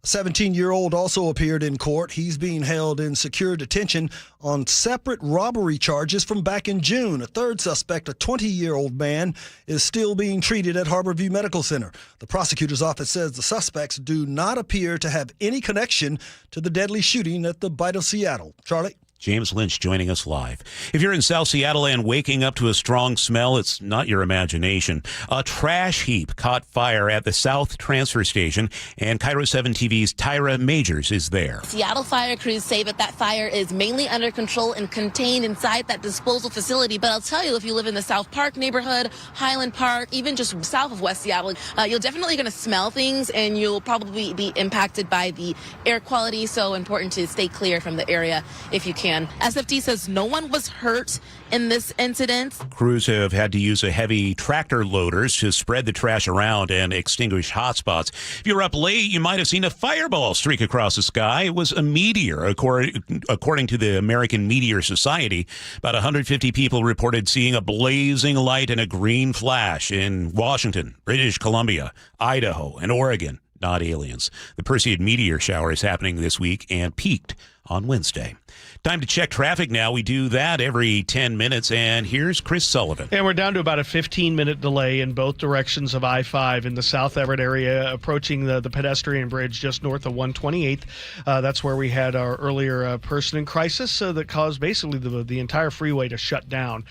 [SPEAKER 2] A 17-year-old also appeared in court. He's being held in secure detention on separate robbery charges from back in June. A third suspect, a 20-year-old man, is still being treated at Harborview Medical Center. The prosecutor's office says the suspects do not appear to have any connection to the deadly shooting at the Bite of Seattle. Charlie?
[SPEAKER 14] James Lynch joining us live. If you're in South Seattle and waking up to a strong smell, it's not your imagination. A trash heap caught fire at the South Transfer Station, and KIRO 7 TV's Tyra Majors is there.
[SPEAKER 7] Seattle fire crews say that fire is mainly under control and contained inside that disposal facility. But I'll tell you, if you live in the South Park neighborhood, Highland Park, even just south of West Seattle, you're definitely going to smell things, and you'll probably be impacted by the air quality. So important to stay clear from the area if you can. SFT says no one was hurt in this incident.
[SPEAKER 14] Crews have had to use a heavy tractor loaders to spread the trash around and extinguish hotspots. If you're up late, you might have seen a fireball streak across the sky. It was a meteor, according to the American Meteor Society. About 150 people reported seeing a blazing light and a green flash in Washington, British Columbia, Idaho, and Oregon. Not aliens. The Perseid meteor shower is happening this week and peaked on Wednesday. Time to check traffic now. We do that every 10 minutes, and here's Chris Sullivan.
[SPEAKER 13] And we're down to about a 15-minute delay in both directions of I-5 in the South Everett area, approaching the pedestrian bridge just north of 128th. That's where we had our earlier person in crisis that caused basically the entire freeway to shut down.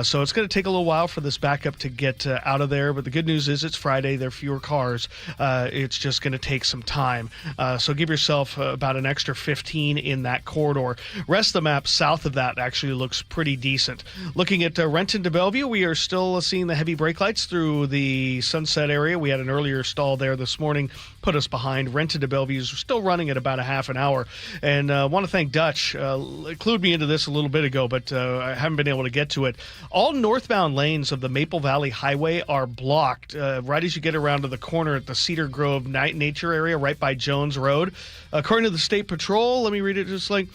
[SPEAKER 13] So it's going to take a little while for this backup to get out of there, but the good news is it's Friday. There are fewer cars. It's just going to take some time. So give yourself about an extra 15 in that corridor. Rest of the map south of that actually looks pretty decent. Looking at Renton to Bellevue, we are still seeing the heavy brake lights through the Sunset area. We had an earlier stall there this morning, put us behind. Renton to Bellevue is still running at about a half an hour. And I want to thank Dutch. Clued me into this a little bit ago, but I haven't been able to get to it. All northbound lanes of the Maple Valley Highway are blocked right as you get around to the corner at the Cedar Grove Nature area right by Jones Road. According to the State Patrol, let me read it just like,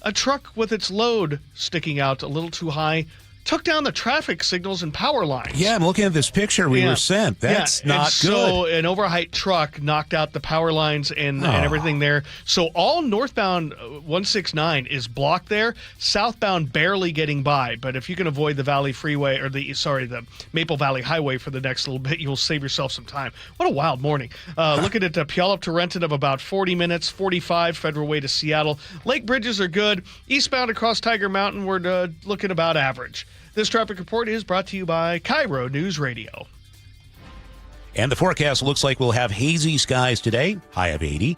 [SPEAKER 13] a truck with its load sticking out a little too high took down the traffic signals and power lines.
[SPEAKER 14] Yeah, I'm looking at this picture we were sent. That's not good.
[SPEAKER 13] So an overheight truck knocked out the power lines and everything there. So all northbound 169 is blocked there. Southbound barely getting by. But if you can avoid the Valley Freeway or the Maple Valley Highway for the next little bit, you'll save yourself some time. What a wild morning. Looking at Puyallup to Renton of about 40 minutes, 45 Federal Way to Seattle. Lake bridges are good. Eastbound across Tiger Mountain, we're looking about average. This traffic report is brought to you by KIRO Newsradio.
[SPEAKER 14] And the forecast looks like we'll have hazy skies today, high of 80.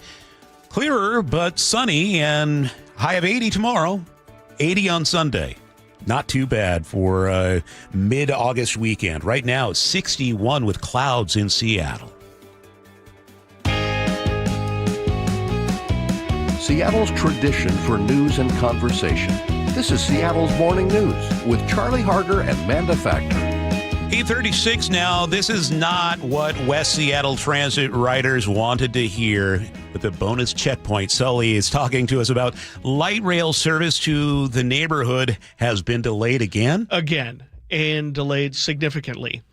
[SPEAKER 14] Clearer but sunny and high of 80 tomorrow, 80 on Sunday. Not too bad for a mid-August weekend. Right now it's 61 with clouds in Seattle.
[SPEAKER 1] Seattle's tradition for news and conversation. This is Seattle's Morning News with Charlie Harger and Manda Factor.
[SPEAKER 14] 8:36 now. This is not what West Seattle Transit riders wanted to hear. But the bonus checkpoint, Sully is talking to us about light rail service to the neighborhood has been delayed again?
[SPEAKER 13] Again, and delayed significantly.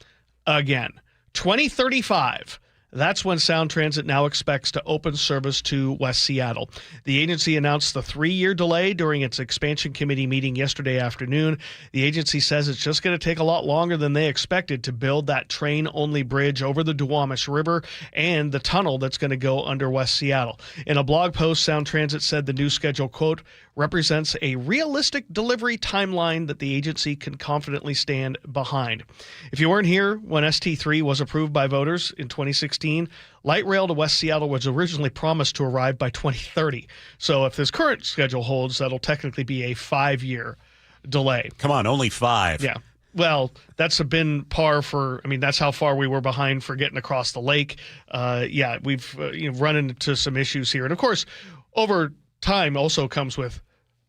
[SPEAKER 13] Again. 2035. That's when Sound Transit now expects to open service to West Seattle. The agency announced the 3-year delay during its expansion committee meeting yesterday afternoon. The agency says it's just going to take a lot longer than they expected to build that train-only bridge over the Duwamish River and the tunnel that's going to go under West Seattle. In a blog post, Sound Transit said the new schedule, quote, represents a realistic delivery timeline that the agency can confidently stand behind. If you weren't here when ST3 was approved by voters in 2016, light rail to West Seattle was originally promised to arrive by 2030. So if this current schedule holds, that'll technically be a 5-year delay.
[SPEAKER 14] Come on, only 5.
[SPEAKER 13] Yeah. Well, that's been par for, that's how far we were behind for getting across the lake. We've run into some issues here. And of course, over time also comes with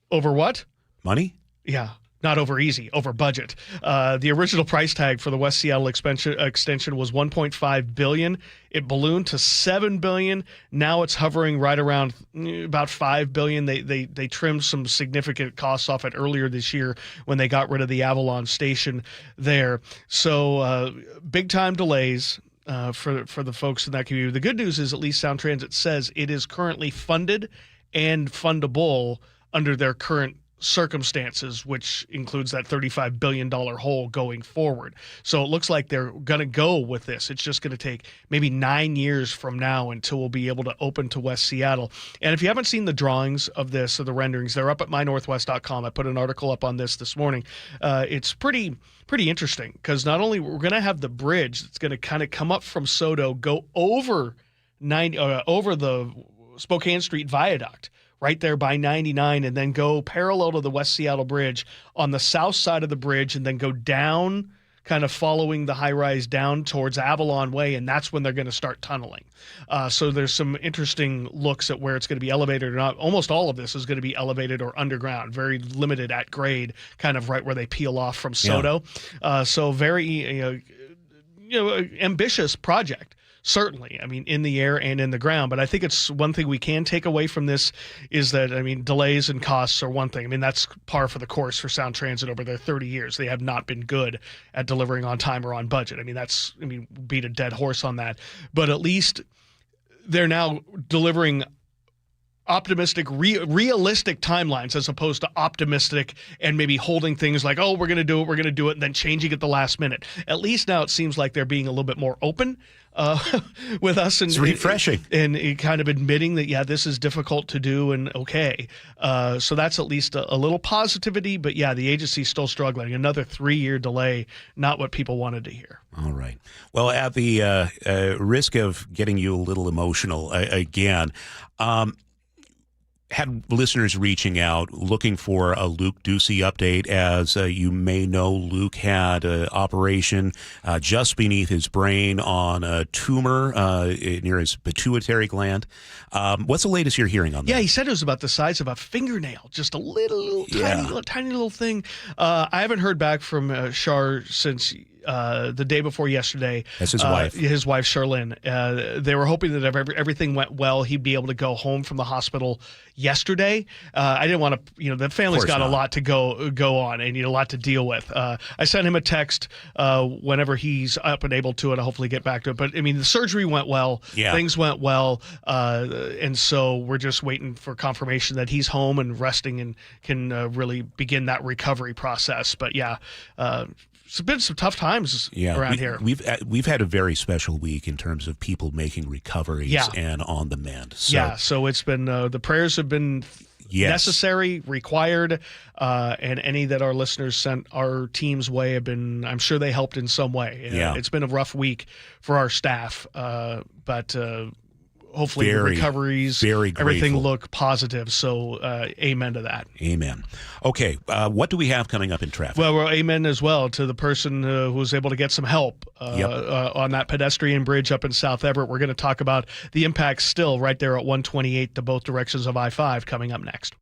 [SPEAKER 13] over what?
[SPEAKER 14] Money?
[SPEAKER 13] Yeah. Not over easy, over budget. The original price tag for the West Seattle extension was $1.5 billion. It ballooned to $7 billion. Now it's hovering right around about $5 billion. They trimmed some significant costs off it earlier this year when they got rid of the Avalon station there. So big time delays for the folks in that community. The good news is at least Sound Transit says it is currently funded and fundable under their current circumstances, which includes that $35 billion hole going forward. So it looks like they're going to go with this. It's just going to take maybe 9 years from now until we'll be able to open to West Seattle. And if you haven't seen the drawings of this or the renderings, they're up at mynorthwest.com. I put an article up on this morning. It's pretty interesting because not only we're going to have the bridge that's going to kind of come up from Soto, go over the Spokane Street Viaduct, right there by 99, and then go parallel to the West Seattle Bridge on the south side of the bridge, and then go down, kind of following the high-rise down towards Avalon Way, and that's when they're going to start tunneling. So there's some interesting looks at where it's going to be elevated or not. Almost all of this is going to be elevated or underground, very limited at grade, kind of right where they peel off from Soto. Yeah. So very ambitious project. Certainly, I mean, in the air and in the ground. But I think it's one thing we can take away from this is that, I mean, delays and costs are one thing. I mean, that's par for the course for Sound Transit over their 30 years. They have not been good at delivering on time or on budget. I mean, beat a dead horse on that. But at least they're now delivering optimistic, realistic timelines as opposed to optimistic and maybe holding things like, oh, we're going to do it, and then changing at the last minute. At least now it seems like they're being a little bit more open with us. And,
[SPEAKER 14] it's refreshing.
[SPEAKER 13] And kind of admitting that, yeah, this is difficult to do and okay. So that's at least a little positivity. But, yeah, the agency's still struggling. Another 3-year delay, not what people wanted to hear.
[SPEAKER 14] All right. Well, at the risk of getting you a little emotional again, had listeners reaching out looking for a Luke Ducey update. As you may know, Luke had an operation just beneath his brain on a tumor near his pituitary gland. What's the latest you're hearing on that?
[SPEAKER 13] Yeah, he said it was about the size of a fingernail, just a tiny little thing. I haven't heard back from Shar since the day before yesterday.
[SPEAKER 14] That's his wife.
[SPEAKER 13] His wife, Charlene. They were hoping that if everything went well, he'd be able to go home from the hospital yesterday. I didn't want to, the family's got a lot to go on and a lot to deal with. I sent him a text whenever he's up and able to, and I'll hopefully get back to it. But, I mean, the surgery went well. Yeah. Things went well. And so we're just waiting for confirmation that he's home and resting and can really begin that recovery process. But, yeah, it's been some tough times around here.
[SPEAKER 14] We've had a very special week in terms of people making recoveries and on the mend.
[SPEAKER 13] So it's been the prayers have been necessary, required, and any that our listeners sent our team's way have been, I'm sure they helped in some way. It's been a rough week for our staff, but hopefully the recoveries, everything look positive. So amen to that.
[SPEAKER 14] Amen. Okay, what do we have coming up in traffic?
[SPEAKER 13] Well, amen as well to the person who was able to get some help on that pedestrian bridge up in South Everett. We're going to talk about the impacts still right there at 128 to both directions of I-5 coming up next.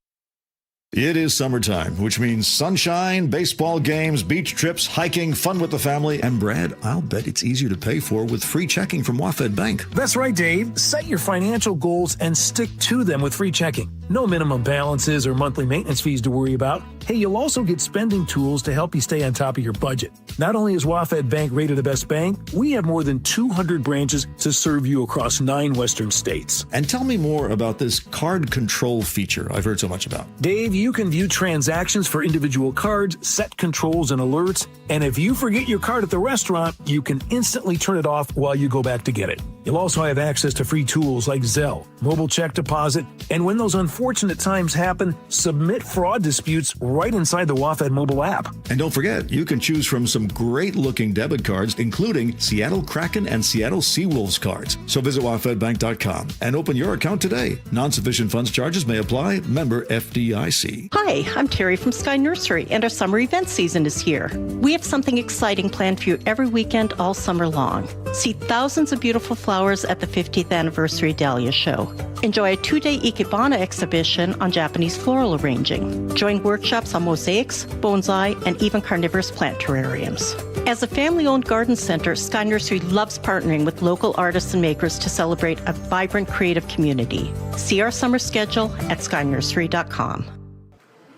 [SPEAKER 8] It is summertime, which means sunshine, baseball games, beach trips, hiking, fun with the family, and Brad, I'll bet it's easier to pay for with free checking from WaFd Bank.
[SPEAKER 9] That's right, Dave. Set your financial goals and stick to them with free checking. No minimum balances or monthly maintenance fees to worry about. Hey, you'll also get spending tools to help you stay on top of your budget. Not only is WaFd Bank rated the best bank, we have more than 200 branches to serve you across 9 western states.
[SPEAKER 8] And tell me more about this card control feature I've heard so much about.
[SPEAKER 9] Dave, you can view transactions for individual cards, set controls and alerts, and if you forget your card at the restaurant, you can instantly turn it off while you go back to get it. You'll also have access to free tools like Zelle, mobile check deposit, and when those unfortunate times happen, submit fraud disputes right inside the WaFd mobile app.
[SPEAKER 8] And don't forget, you can choose from some great-looking debit cards, including Seattle Kraken and Seattle Seawolves cards. So visit WaFdBank.com and open your account today. Non-sufficient funds charges may apply. Member FDIC.
[SPEAKER 22] Hi, I'm Terry from Sky Nursery, and our summer event season is here. We have something exciting planned for you every weekend all summer long. See thousands of beautiful flowers
[SPEAKER 10] flowers at the 50th Anniversary Dahlia Show. Enjoy a 2-day Ikebana exhibition on Japanese floral arranging. Join workshops on mosaics, bonsai, and even carnivorous plant terrariums. As a family-owned garden center, Sky Nursery loves partnering with local artists and makers to celebrate a vibrant creative community. See our summer schedule at skynursery.com.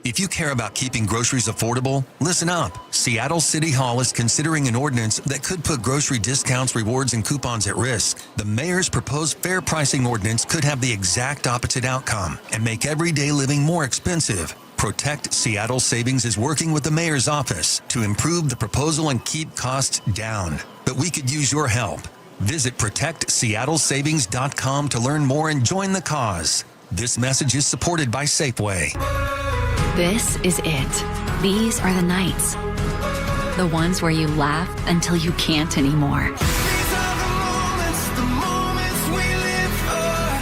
[SPEAKER 15] If you care about keeping groceries affordable, listen up. Seattle City Hall is considering an ordinance that could put grocery discounts, rewards, and coupons at risk. The mayor's proposed fair pricing ordinance could have the exact opposite outcome and make everyday living more expensive. Protect Seattle Savings is working with the mayor's office to improve the proposal and keep costs down. But we could use your help. Visit protectseattlesavings.com to learn more and join the cause. This message is supported by Safeway.
[SPEAKER 16] This is it. These are the nights. The ones where you laugh until you can't anymore.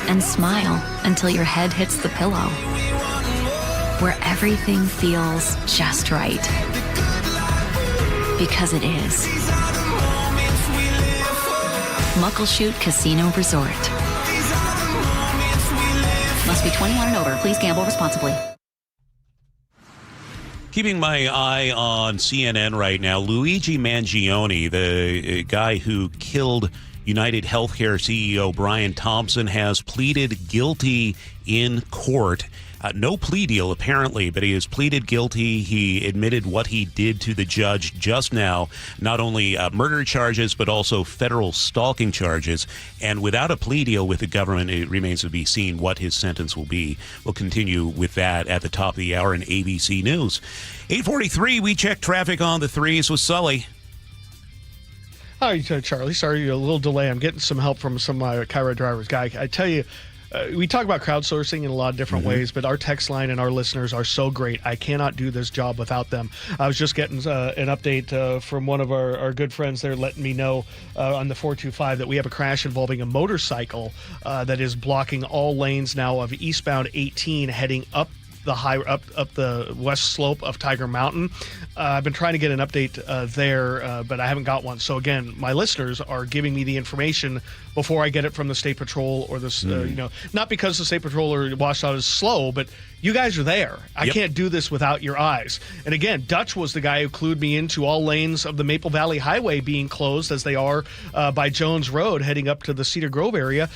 [SPEAKER 16] And smile until your head hits the pillow. Where everything feels just right. Because it is. Muckleshoot Casino Resort. Must be 21 and over. Please gamble responsibly.
[SPEAKER 14] Keeping my eye on CNN right now, Luigi Mangione, the guy who killed United Healthcare CEO Brian Thompson, has pleaded guilty in court. No plea deal, apparently, but he has pleaded guilty. He admitted what he did to the judge just now, not only murder charges, but also federal stalking charges. And without a plea deal with the government, it remains to be seen what his sentence will be. We'll continue with that at the top of the hour in ABC News. 8:43, we check traffic on the threes with Sully.
[SPEAKER 13] Hi, Charlie. Sorry, a little delay. I'm getting some help from some of my KIRO drivers. Guy, I tell you, we talk about crowdsourcing in a lot of different ways, but our text line and our listeners are so great. I cannot do this job without them. I was just getting an update from one of our good friends there letting me know on the 425 that we have a crash involving a motorcycle that is blocking all lanes now of eastbound 18 heading up the west slope of Tiger Mountain. I've been trying to get an update there, but I haven't got one. So again, my listeners are giving me the information before I get it from the State Patrol or this, not because the State Patrol or washout is slow, but you guys are there. I can't do this without your eyes. And again, Dutch was the guy who clued me into all lanes of the Maple Valley Highway being closed as they are by Jones Road heading up to the Cedar Grove area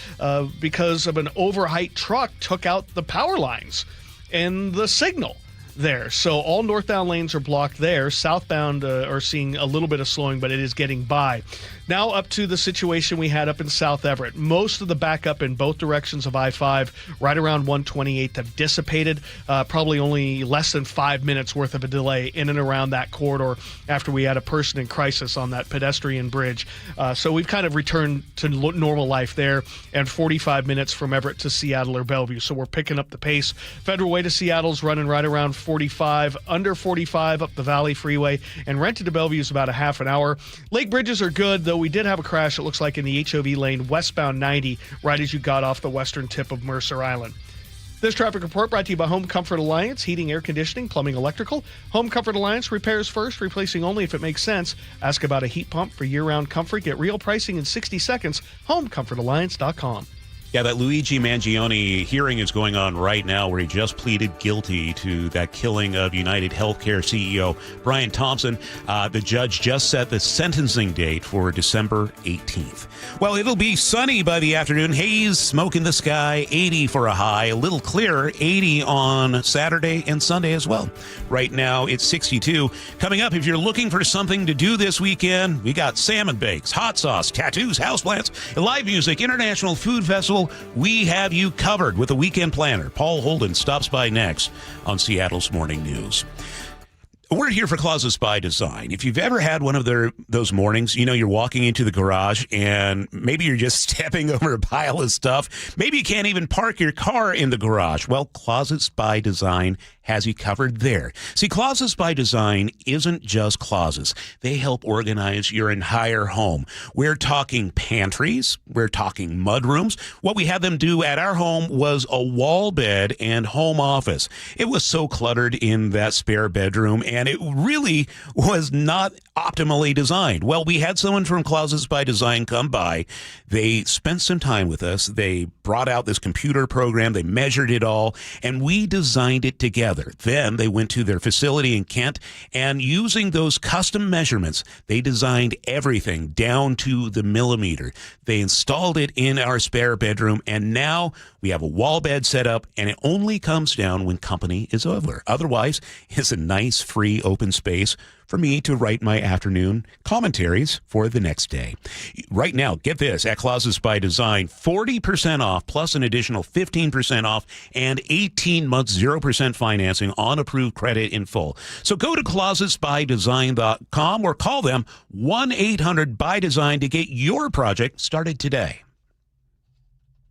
[SPEAKER 13] because of an overheight truck took out the power lines and the signal there. So all northbound lanes are blocked there. Southbound are seeing a little bit of slowing, but it is getting by. Now up to the situation we had up in South Everett. Most of the backup in both directions of I-5 right around 128th have dissipated. Probably only less than 5 minutes worth of a delay in and around that corridor after we had a person in crisis on that pedestrian bridge. So we've kind of returned to normal life there, and 45 minutes from Everett to Seattle or Bellevue. So we're picking up the pace. Federal Way to Seattle's running right around 45, under 45 up the Valley Freeway, and Renton to Bellevue is about a half an hour. Lake bridges are good, though we did have a crash, it looks like, in the HOV lane westbound 90 right as you got off the western tip of Mercer Island. This traffic report brought to you by Home Comfort Alliance, heating, air conditioning, plumbing, electrical. Home Comfort Alliance, repairs first, replacing only if it makes sense. Ask about a heat pump for year-round comfort. Get real pricing in 60 seconds. HomeComfortAlliance.com.
[SPEAKER 14] Yeah, that Luigi Mangione hearing is going on right now where he just pleaded guilty to that killing of United Healthcare CEO Brian Thompson. The judge just set the sentencing date for December 18th. Well, it'll be sunny by the afternoon. Haze, smoke in the sky, 80 for a high. A little clearer, 80 on Saturday and Sunday as well. Right now, it's 62. Coming up, if you're looking for something to do this weekend, we got salmon bakes, hot sauce, tattoos, houseplants, live music, international food festival. We have you covered with a weekend planner. Paul Holden stops by next on Seattle's Morning News. We're here for Closets by Design. If you've ever had one of those mornings, you're walking into the garage and maybe you're just stepping over a pile of stuff. Maybe you can't even park your car in the garage. Well, Closets by Design has you covered there. See, Closets by Design isn't just closets. They help organize your entire home. We're talking pantries. We're talking mudrooms. What we had them do at our home was a wall bed and home office. It was so cluttered in that spare bedroom, and and it really was not optimally designed. Well, we had someone from Closets by Design come by. They spent some time with us. They brought out this computer program. They measured it all, and we designed it together. Then they went to their facility in Kent, and using those custom measurements, they designed everything down to the millimeter. They installed it in our spare bedroom, and now we have a wall bed set up, and it only comes down when company is over. Otherwise, it's a nice, free, open space for me to write my afternoon commentaries for the next day. Right now, get this, at Closets by Design, 40% off plus an additional 15% off and 18 months 0% financing on approved credit in full. So go to closetsbydesign.com or call them 1-800-BY-DESIGN to get your project started today.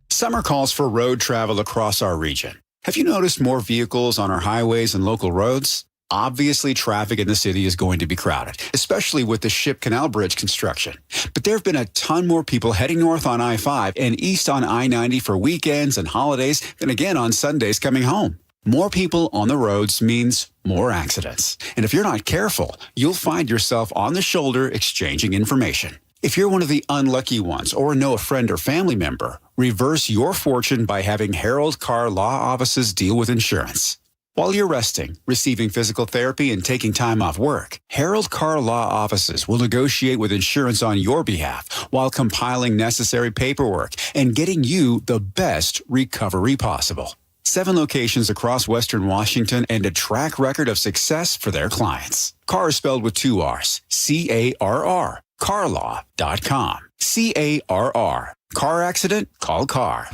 [SPEAKER 3] Summer calls for road travel across our region. Have you noticed more vehicles on our highways and local roads? Obviously, traffic in the city is going to be crowded, especially with the Ship Canal Bridge construction. But there have been a ton more people heading north on I-5 and east on I-90 for weekends and holidays than again on Sundays coming home. More people on the roads means more accidents. And if you're not careful, you'll find yourself on the shoulder exchanging information. If you're one of the unlucky ones or know a friend or family member, reverse your fortune by having Harold Carr Law Offices deal with insurance. While you're resting, receiving physical therapy, and taking time off work, Harold Carr Law Offices will negotiate with insurance on your behalf while compiling necessary paperwork and getting you the best recovery possible. 7 locations across Western Washington and a track record of success for their clients. Carr is spelled with 2 R's. C-A-R-R. CarLaw.com. C-A-R-R. Car accident? Call Carr.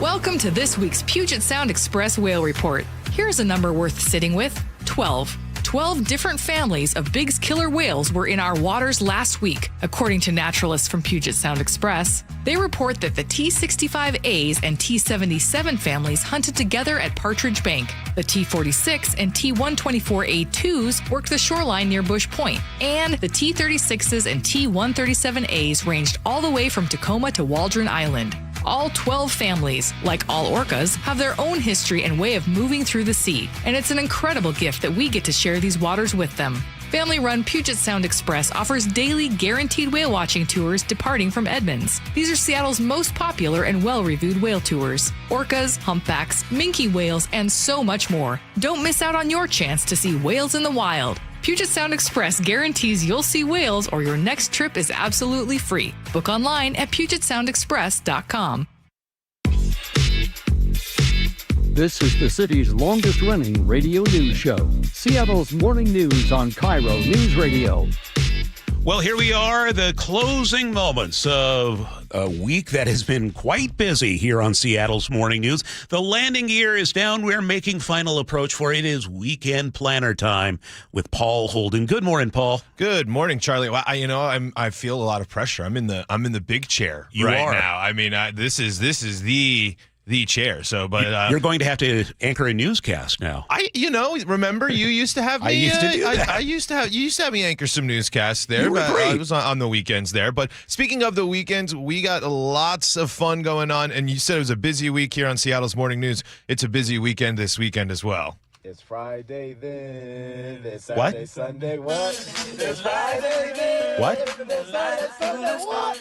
[SPEAKER 6] Welcome to this week's Puget Sound Express Whale Report. Here's a number worth sitting with: 12. 12 different families of Bigg's killer whales were in our waters last week, according to naturalists from Puget Sound Express. They report that the T65As and T77 families hunted together at Partridge Bank. The T46 and T124A2s worked the shoreline near Bush Point, and the T36s and T137As ranged all the way from Tacoma to Waldron Island. All 12 families, like all orcas, have their own history and way of moving through the sea, and it's an incredible gift that we get to share these waters with them. Family-run Puget Sound Express offers daily guaranteed whale watching tours departing from Edmonds. These are Seattle's most popular and well-reviewed whale tours. Orcas, humpbacks, minke whales, and so much more. Don't miss out on your chance to see whales in the wild. Puget Sound Express guarantees you'll see whales or your next trip is absolutely free. Book online at PugetSoundExpress.com.
[SPEAKER 17] This is the city's longest-running radio news show, Seattle's Morning News on KIRO Newsradio.
[SPEAKER 14] Well, here we are, the closing moments of a week that has been quite busy here on Seattle's Morning News. The landing gear is down. We're making final approach for it. Is weekend planner time with Paul Holden. Good morning, Paul.
[SPEAKER 18] Good morning, Charlie. Well, I feel a lot of pressure. I'm in the big chair now. I mean, this is the chair. So, but
[SPEAKER 14] you're going to have to anchor a newscast now.
[SPEAKER 18] Remember you used to have me.
[SPEAKER 14] I used to do that.
[SPEAKER 18] You used to have me anchor some newscasts there.
[SPEAKER 14] You were great.
[SPEAKER 18] I was on the weekends there. But speaking of the weekends, we got lots of fun going on. And you said it was a busy week here on Seattle's Morning News. It's a busy weekend this weekend as well.
[SPEAKER 19] It's Friday then. It's
[SPEAKER 14] What?
[SPEAKER 19] Saturday, Sunday, what? It's Friday then.
[SPEAKER 14] What?
[SPEAKER 19] It's Saturday, Sunday, what?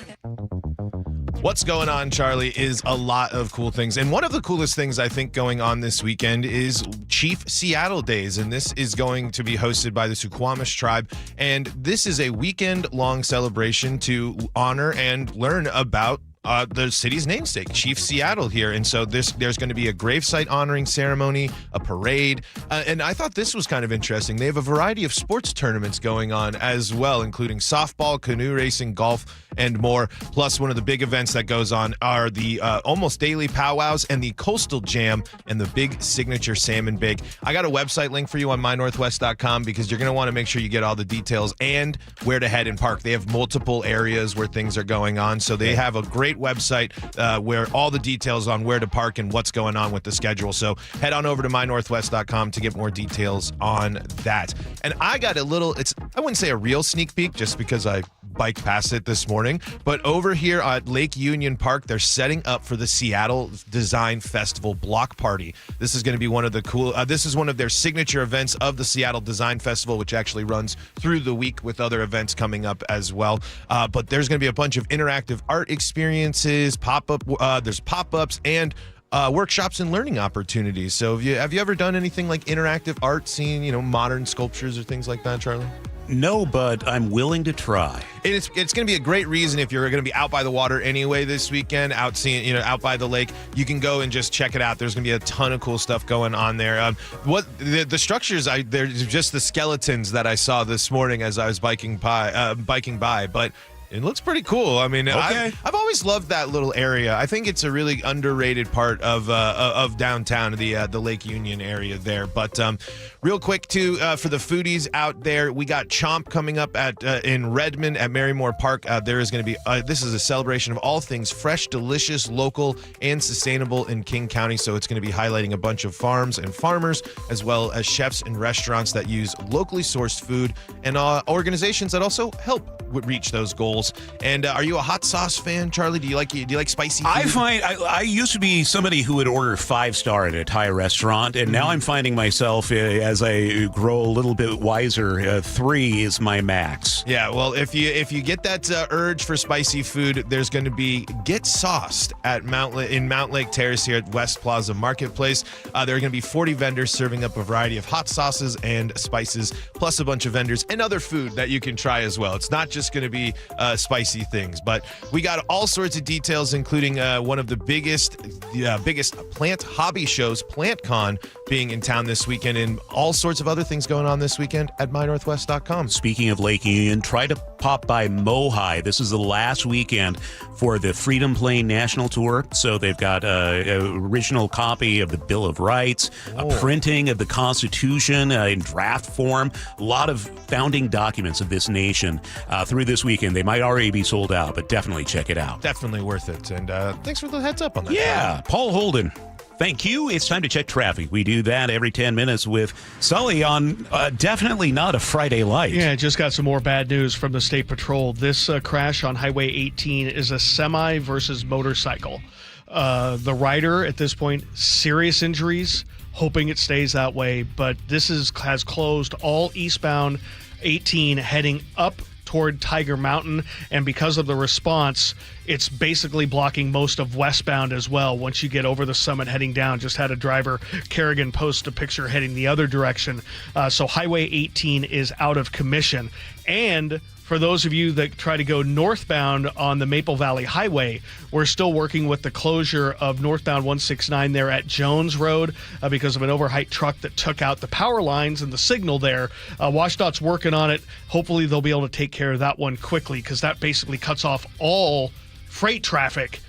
[SPEAKER 18] What's going on, Charlie, is a lot of cool things. And one of the coolest things I think going on this weekend is Chief Seattle Days. And this is going to be hosted by the Suquamish tribe. And this is a weekend-long celebration to honor and learn about the city's namesake, Chief Seattle here. And so there's going to be a gravesite honoring ceremony, a parade. And I thought this was kind of interesting. They have a variety of sports tournaments going on as well, including softball, canoe racing, golf, and more. Plus, one of the big events that goes on are the almost daily powwows and the Coastal Jam and the big signature salmon bake. I got a website link for you on mynorthwest.com because you're going to want to make sure you get all the details and where to head and park. They have multiple areas where things are going on. So they have a great website where all the details on where to park and what's going on with the schedule. So head on over to mynorthwest.com to get more details on that. And I got a little, I wouldn't say a real sneak peek just because I biked past it this morning. But over here at Lake Union Park, they're setting up for the Seattle Design Festival block party. This is going to be one of the this is one of their signature events of the Seattle Design Festival, which actually runs through the week with other events coming up as well. But there's going to be a bunch of interactive art experiences, there's pop-ups, and workshops and learning opportunities. So have you ever done anything like interactive art, seeing, modern sculptures or things like that, Charlie?
[SPEAKER 14] No, but I'm willing to try.
[SPEAKER 18] And it's going to be a great reason if you're going to be out by the water anyway this weekend, out by the lake. You can go and just check it out. There's going to be a ton of cool stuff going on there. What the structures? They're just the skeletons that I saw this morning as I was biking by, but it looks pretty cool. I mean,
[SPEAKER 14] okay.
[SPEAKER 18] I've always loved that little area. I think it's a really underrated part of downtown, the Lake Union area there. But real quick, too, for the foodies out there, we got Chomp coming up in Redmond at Marymore Park. There is going to be this is a celebration of all things fresh, delicious, local, and sustainable in King County. So it's going to be highlighting a bunch of farms and farmers, as well as chefs and restaurants that use locally sourced food, and organizations that also help reach those goals. And are you a hot sauce fan, Charlie? Do you like spicy food?
[SPEAKER 14] I used to be somebody who would order 5-star at a Thai restaurant, and now I'm finding myself as I grow a little bit wiser, 3 is my max.
[SPEAKER 18] Yeah, well, if you get that urge for spicy food, there's going to be Get Sauced at Mount Lake Terrace here at West Plaza Marketplace. There are going to be 40 vendors serving up a variety of hot sauces and spices, plus a bunch of vendors and other food that you can try as well. It's not just going to be spicy things, but we got all sorts of details, including one of the biggest plant hobby shows, PlantCon, being in town this weekend, and all sorts of other things going on this weekend at mynorthwest.com.
[SPEAKER 14] Speaking of Lake Union, try to pop by Mohi. This is the last weekend for the Freedom Plane National Tour. So they've got an original copy of the Bill of Rights, a printing of the Constitution in draft form, a lot of founding documents of this nation through this weekend. They might already be sold out, but definitely check it out.
[SPEAKER 18] Definitely worth it. And thanks for the heads up on that.
[SPEAKER 14] Yeah, Paul Holden. Thank you. It's time to check traffic. We do that every 10 minutes with Sully on definitely not a Friday light.
[SPEAKER 13] Yeah, just got some more bad news from the State Patrol. This crash on Highway 18 is a semi versus motorcycle. The rider at this point, serious injuries, hoping it stays that way. But this has closed all eastbound 18 heading up toward Tiger Mountain, and because of the response, it's basically blocking most of westbound as well. Once you get over the summit heading down, just had a driver, Kerrigan, post a picture heading the other direction. So Highway 18 is out of commission. And for those of you that try to go northbound on the Maple Valley Highway, we're still working with the closure of northbound 169 there at Jones Road because of an overheight truck that took out the power lines and the signal there. WashDOT's working on it. Hopefully they'll be able to take care of that one quickly, because that basically cuts off all freight traffic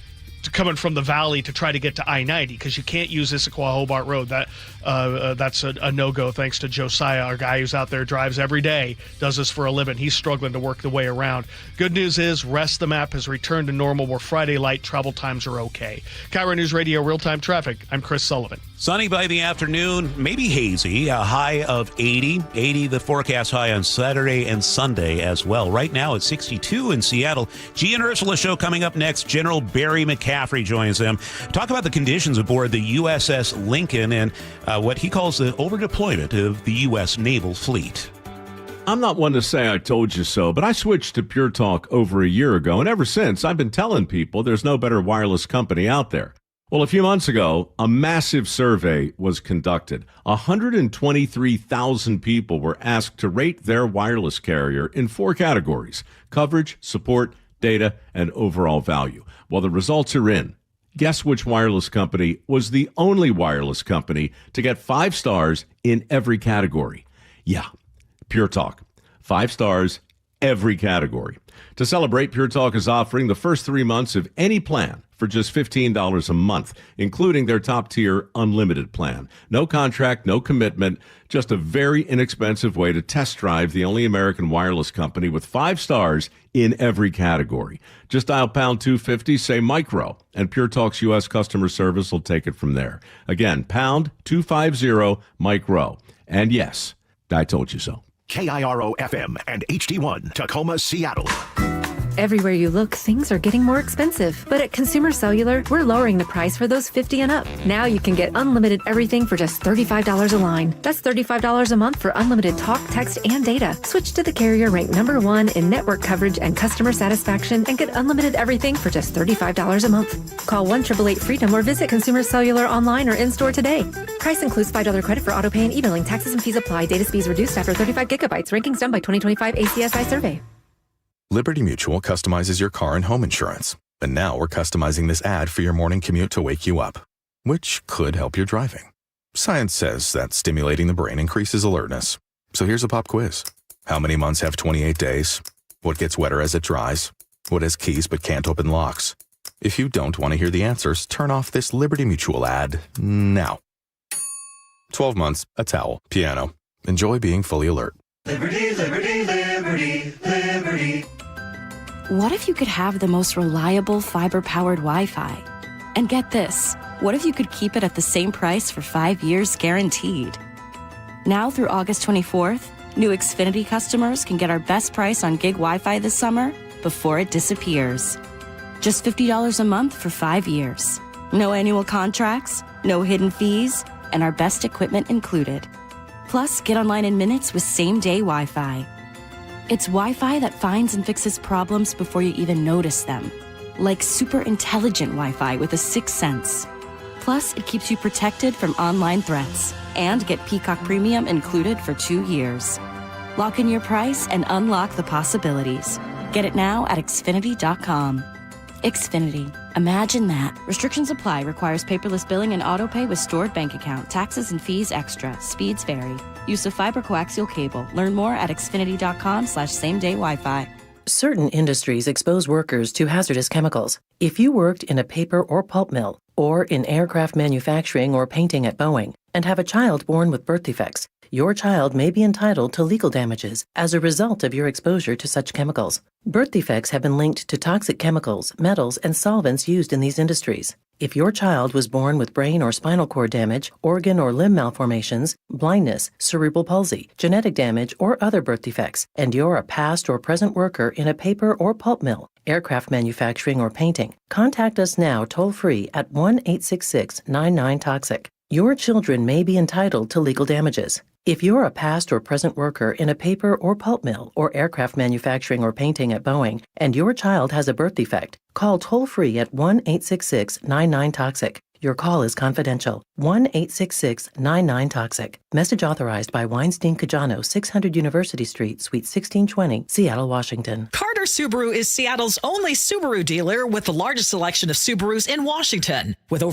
[SPEAKER 13] coming from the valley to try to get to I-90, because you can't use Issaquah Hobart Road. That's a no-go, thanks to Josiah, our guy who's out there, drives every day, does this for a living. He's struggling to work the way around. Good news is rest of the map has returned to normal, where Friday light travel times are okay. KIRO News Radio real-time traffic. I'm Chris Sullivan.
[SPEAKER 14] Sunny by the afternoon, maybe hazy, a high of 80. 80 the forecast high on Saturday and Sunday as well. Right now it's 62 in Seattle. G and Ursula show coming up next. General Barry McCaffrey joins them. Talk about the conditions aboard the USS Lincoln and what he calls the overdeployment of the U.S. naval fleet.
[SPEAKER 5] I'm not one to say I told you so, but I switched to Pure Talk over a year ago, and ever since I've been telling people there's no better wireless company out there. Well, a few months ago, a massive survey was conducted. 123,000 people were asked to rate their wireless carrier in 4 categories: coverage, support, data, and overall value. Well, the results are in. Guess which wireless company was the only wireless company to get 5 stars in every category? Yeah, Pure Talk. 5 stars, every category. To celebrate, Pure Talk is offering the first 3 months of any plan for just $15 a month, including their top-tier unlimited plan. No contract, no commitment, just a very inexpensive way to test drive the only American wireless company with 5 stars in every category. Just dial pound 250, say micro, and Pure Talk's U.S. customer service will take it from there. Again, pound 250 micro. And yes, I told you so.
[SPEAKER 1] KIRO FM and HD1 Tacoma, Seattle.
[SPEAKER 11] Everywhere you look, things are getting more expensive. But at Consumer Cellular, we're lowering the price for those 50 and up. Now you can get unlimited everything for just $35 a line. That's $35 a month for unlimited talk, text, and data. Switch to the carrier ranked #1 in network coverage and customer satisfaction and get unlimited everything for just $35 a month. Call 1-888-FREEDOM or visit Consumer Cellular online or in-store today. Price includes $5 credit for autopay and e-billing. Taxes and fees apply. Data speeds reduced after 35 gigabytes. Rankings done by 2025 ACSI survey.
[SPEAKER 12] Liberty Mutual customizes your car and home insurance. And now we're customizing this ad for your morning commute to wake you up, which could help your driving. Science says that stimulating the brain increases alertness. So here's a pop quiz. How many months have 28 days? What gets wetter as it dries? What has keys but can't open locks? If you don't want to hear the answers, turn off this Liberty Mutual ad now. 12 months, a towel, piano. Enjoy being fully alert.
[SPEAKER 19] Liberty, liberty, liberty, liberty.
[SPEAKER 20] What if you could have the most reliable fiber-powered Wi-Fi? And get this, what if you could keep it at the same price for 5 years guaranteed? Now through August 24th, new Xfinity customers can get our best price on gig Wi-Fi this summer before it disappears. Just $50 a month for 5 years. No annual contracts, no hidden fees, and our best equipment included. Plus, get online in minutes with same-day Wi-Fi. It's Wi-Fi that finds and fixes problems before you even notice them. Like super intelligent Wi-Fi with a sixth sense. Plus, it keeps you protected from online threats. And get Peacock Premium included for 2 years. Lock in your price and unlock the possibilities. Get it now at Xfinity.com. Xfinity. Imagine that. Restrictions apply. Requires paperless billing and autopay with stored bank account. Taxes and fees extra. Speeds vary. Use of fiber coaxial cable. Learn more at Xfinity.com/same-day Wi-Fi.
[SPEAKER 21] Certain industries expose workers to hazardous chemicals. If you worked in a paper or pulp mill, or in aircraft manufacturing or painting at Boeing, and have a child born with birth defects, your child may be entitled to legal damages as a result of your exposure to such chemicals. Birth defects have been linked to toxic chemicals, metals, and solvents used in these industries. If your child was born with brain or spinal cord damage, organ or limb malformations, blindness, cerebral palsy, genetic damage, or other birth defects, and you're a past or present worker in a paper or pulp mill, aircraft manufacturing, or painting, contact us now toll-free at 1-866-99-TOXIC. Your children may be entitled to legal damages. If you're a past or present worker in a paper or pulp mill or aircraft manufacturing or painting at Boeing, and your child has a birth defect, call toll-free at 1-866-99-TOXIC. Your call is confidential. 1-866-99-TOXIC. Message authorized by Weinstein Cajano, 600 University Street, Suite 1620, Seattle, Washington.
[SPEAKER 23] Harger Subaru is Seattle's only Subaru dealer with the largest selection of Subarus in Washington. With over